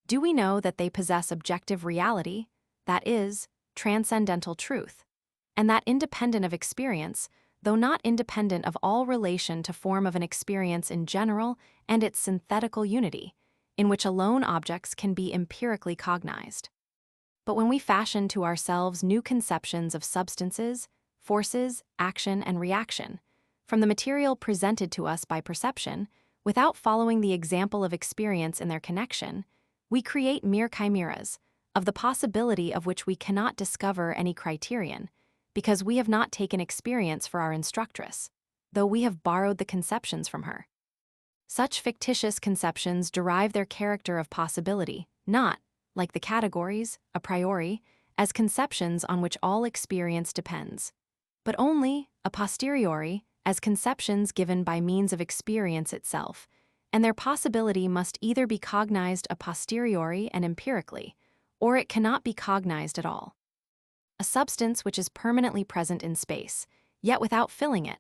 do we know that they possess objective reality, that is, transcendental truth, and that independent of experience, though not independent of all relation to form of an experience in general and its synthetical unity, in which alone objects can be empirically cognized. But when we fashion to ourselves new conceptions of substances, forces, action, and reaction, from the material presented to us by perception, without following the example of experience in their connection, we create mere chimeras, of the possibility of which we cannot discover any criterion, because we have not taken experience for our instructress, though we have borrowed the conceptions from her. Such fictitious conceptions derive their character of possibility, not, like the categories, a priori, as conceptions on which all experience depends, but only, a posteriori, as conceptions given by means of experience itself, and their possibility must either be cognized a posteriori and empirically, or it cannot be cognized at all. A substance which is permanently present in space, yet without filling it,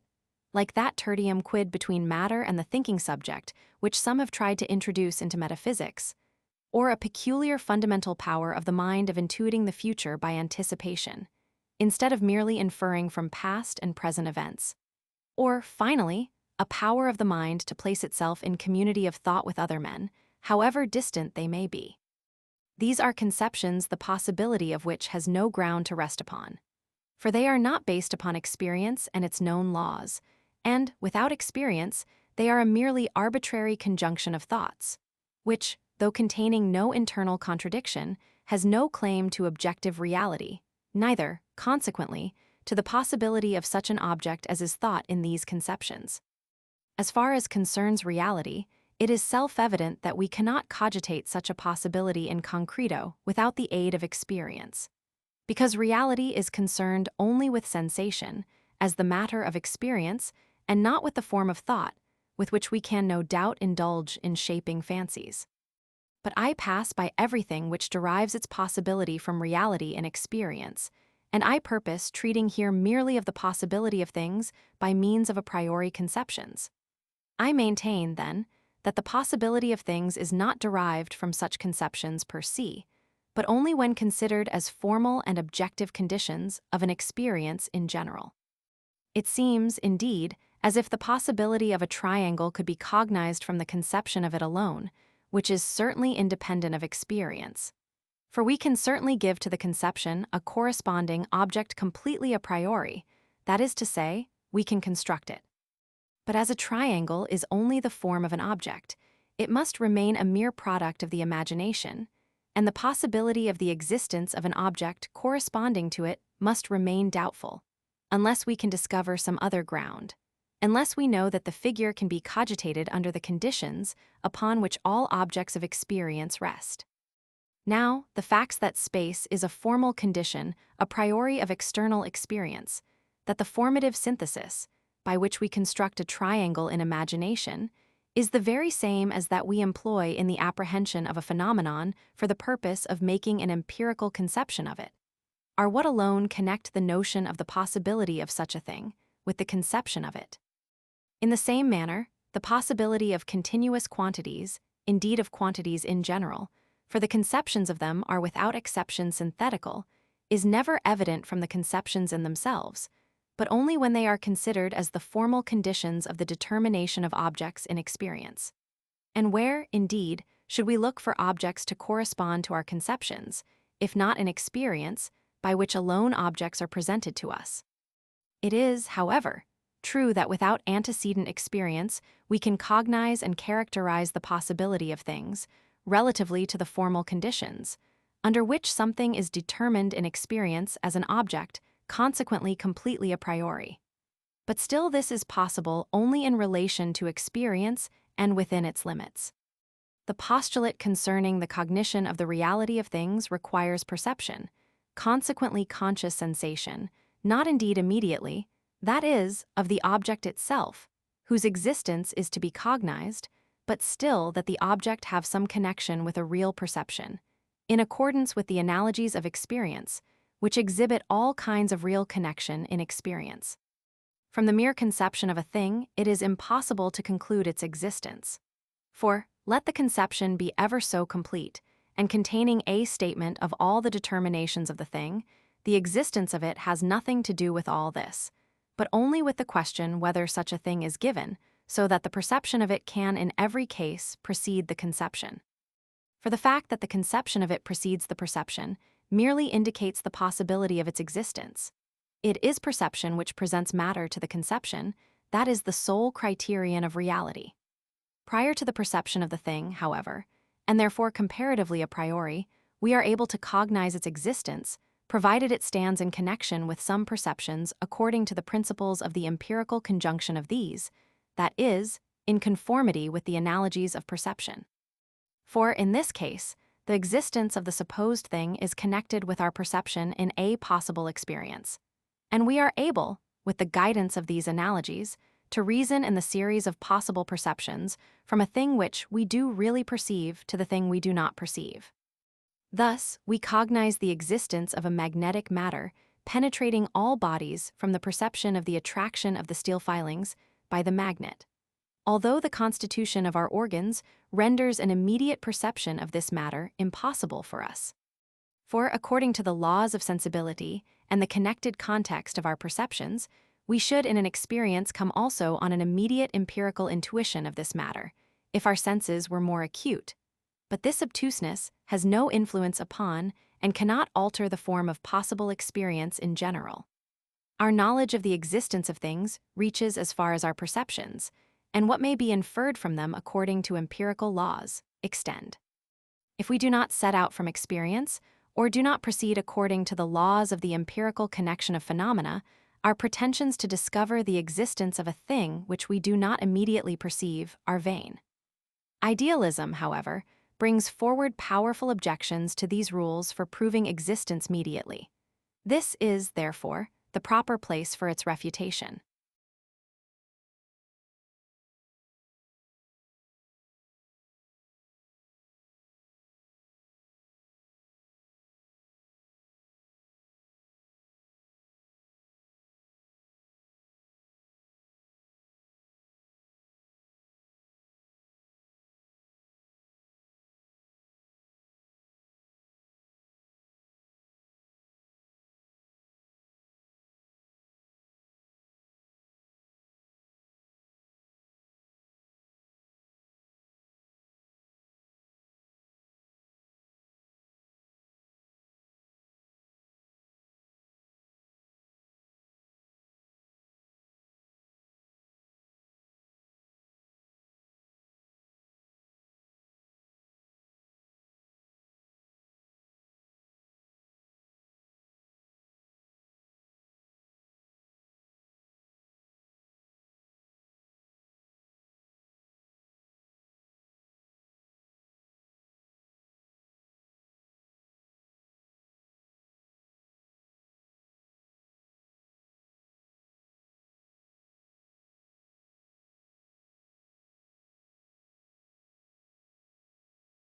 like that tertium quid between matter and the thinking subject, which some have tried to introduce into metaphysics, or a peculiar fundamental power of the mind of intuiting the future by anticipation, instead of merely inferring from past and present events. Or, finally, a power of the mind to place itself in community of thought with other men, however distant they may be. These are conceptions the possibility of which has no ground to rest upon, for they are not based upon experience and its known laws, and, without experience, they are a merely arbitrary conjunction of thoughts, which, though containing no internal contradiction, has no claim to objective reality, neither, consequently, to the possibility of such an object as is thought in these conceptions. As far as concerns reality, it is self-evident that we cannot cogitate such a possibility in concreto without the aid of experience, because reality is concerned only with sensation, as the matter of experience, and not with the form of thought, with which we can no doubt indulge in shaping fancies. But I pass by everything which derives its possibility from reality and experience, and I purpose treating here merely of the possibility of things by means of a priori conceptions. I maintain, then, that the possibility of things is not derived from such conceptions per se, but only when considered as formal and objective conditions of an experience in general. It seems, indeed, as if the possibility of a triangle could be cognized from the conception of it alone, which is certainly independent of experience. For we can certainly give to the conception a corresponding object completely a priori, that is to say, we can construct it. But as a triangle is only the form of an object, it must remain a mere product of the imagination, and the possibility of the existence of an object corresponding to it must remain doubtful, unless we can discover some other ground, unless we know that the figure can be cogitated under the conditions upon which all objects of experience rest. Now, the facts that space is a formal condition a priori of external experience, that the formative synthesis, by which we construct a triangle in imagination, is the very same as that we employ in the apprehension of a phenomenon for the purpose of making an empirical conception of it, are what alone connect the notion of the possibility of such a thing with the conception of it. In the same manner, the possibility of continuous quantities, indeed of quantities in general, for the conceptions of them are without exception synthetical, is never evident from the conceptions in themselves, but only when they are considered as the formal conditions of the determination of objects in experience. And where, indeed, should we look for objects to correspond to our conceptions, if not in experience, by which alone objects are presented to us? It is, however, true that without antecedent experience we can cognize and characterize the possibility of things, relatively to the formal conditions, under which something is determined in experience as an object, consequently completely a priori. But still this is possible only in relation to experience and within its limits. The postulate concerning the cognition of the reality of things requires perception, consequently conscious sensation, not indeed immediately, that is, of the object itself, whose existence is to be cognized, but still that the object have some connection with a real perception, in accordance with the analogies of experience, which exhibit all kinds of real connection in experience. From the mere conception of a thing, it is impossible to conclude its existence. For, let the conception be ever so complete, and containing a statement of all the determinations of the thing, the existence of it has nothing to do with all this, but only with the question whether such a thing is given, so that the perception of it can in every case precede the conception. For the fact that the conception of it precedes the perception merely indicates the possibility of its existence. It is perception which presents matter to the conception, that is the sole criterion of reality. Prior to the perception of the thing, however, and therefore comparatively a priori, we are able to cognize its existence, provided it stands in connection with some perceptions according to the principles of the empirical conjunction of these, that is, in conformity with the analogies of perception. For, in this case, the existence of the supposed thing is connected with our perception in a possible experience, and we are able, with the guidance of these analogies, to reason in the series of possible perceptions from a thing which we do really perceive to the thing we do not perceive. Thus, we cognize the existence of a magnetic matter penetrating all bodies from the perception of the attraction of the steel filings by the magnet. although the constitution of our organs renders an immediate perception of this matter impossible for us. For according to the laws of sensibility and the connected context of our perceptions, we should in an experience come also on an immediate empirical intuition of this matter, if our senses were more acute. But this obtuseness has no influence upon and cannot alter the form of possible experience in general. Our knowledge of the existence of things reaches as far as our perceptions, and what may be inferred from them according to empirical laws extend. If we do not set out from experience, or do not proceed according to the laws of the empirical connection of phenomena, our pretensions to discover the existence of a thing which we do not immediately perceive are vain. Idealism, however, brings forward powerful objections to these rules for proving existence mediately. This is, therefore, the proper place for its refutation.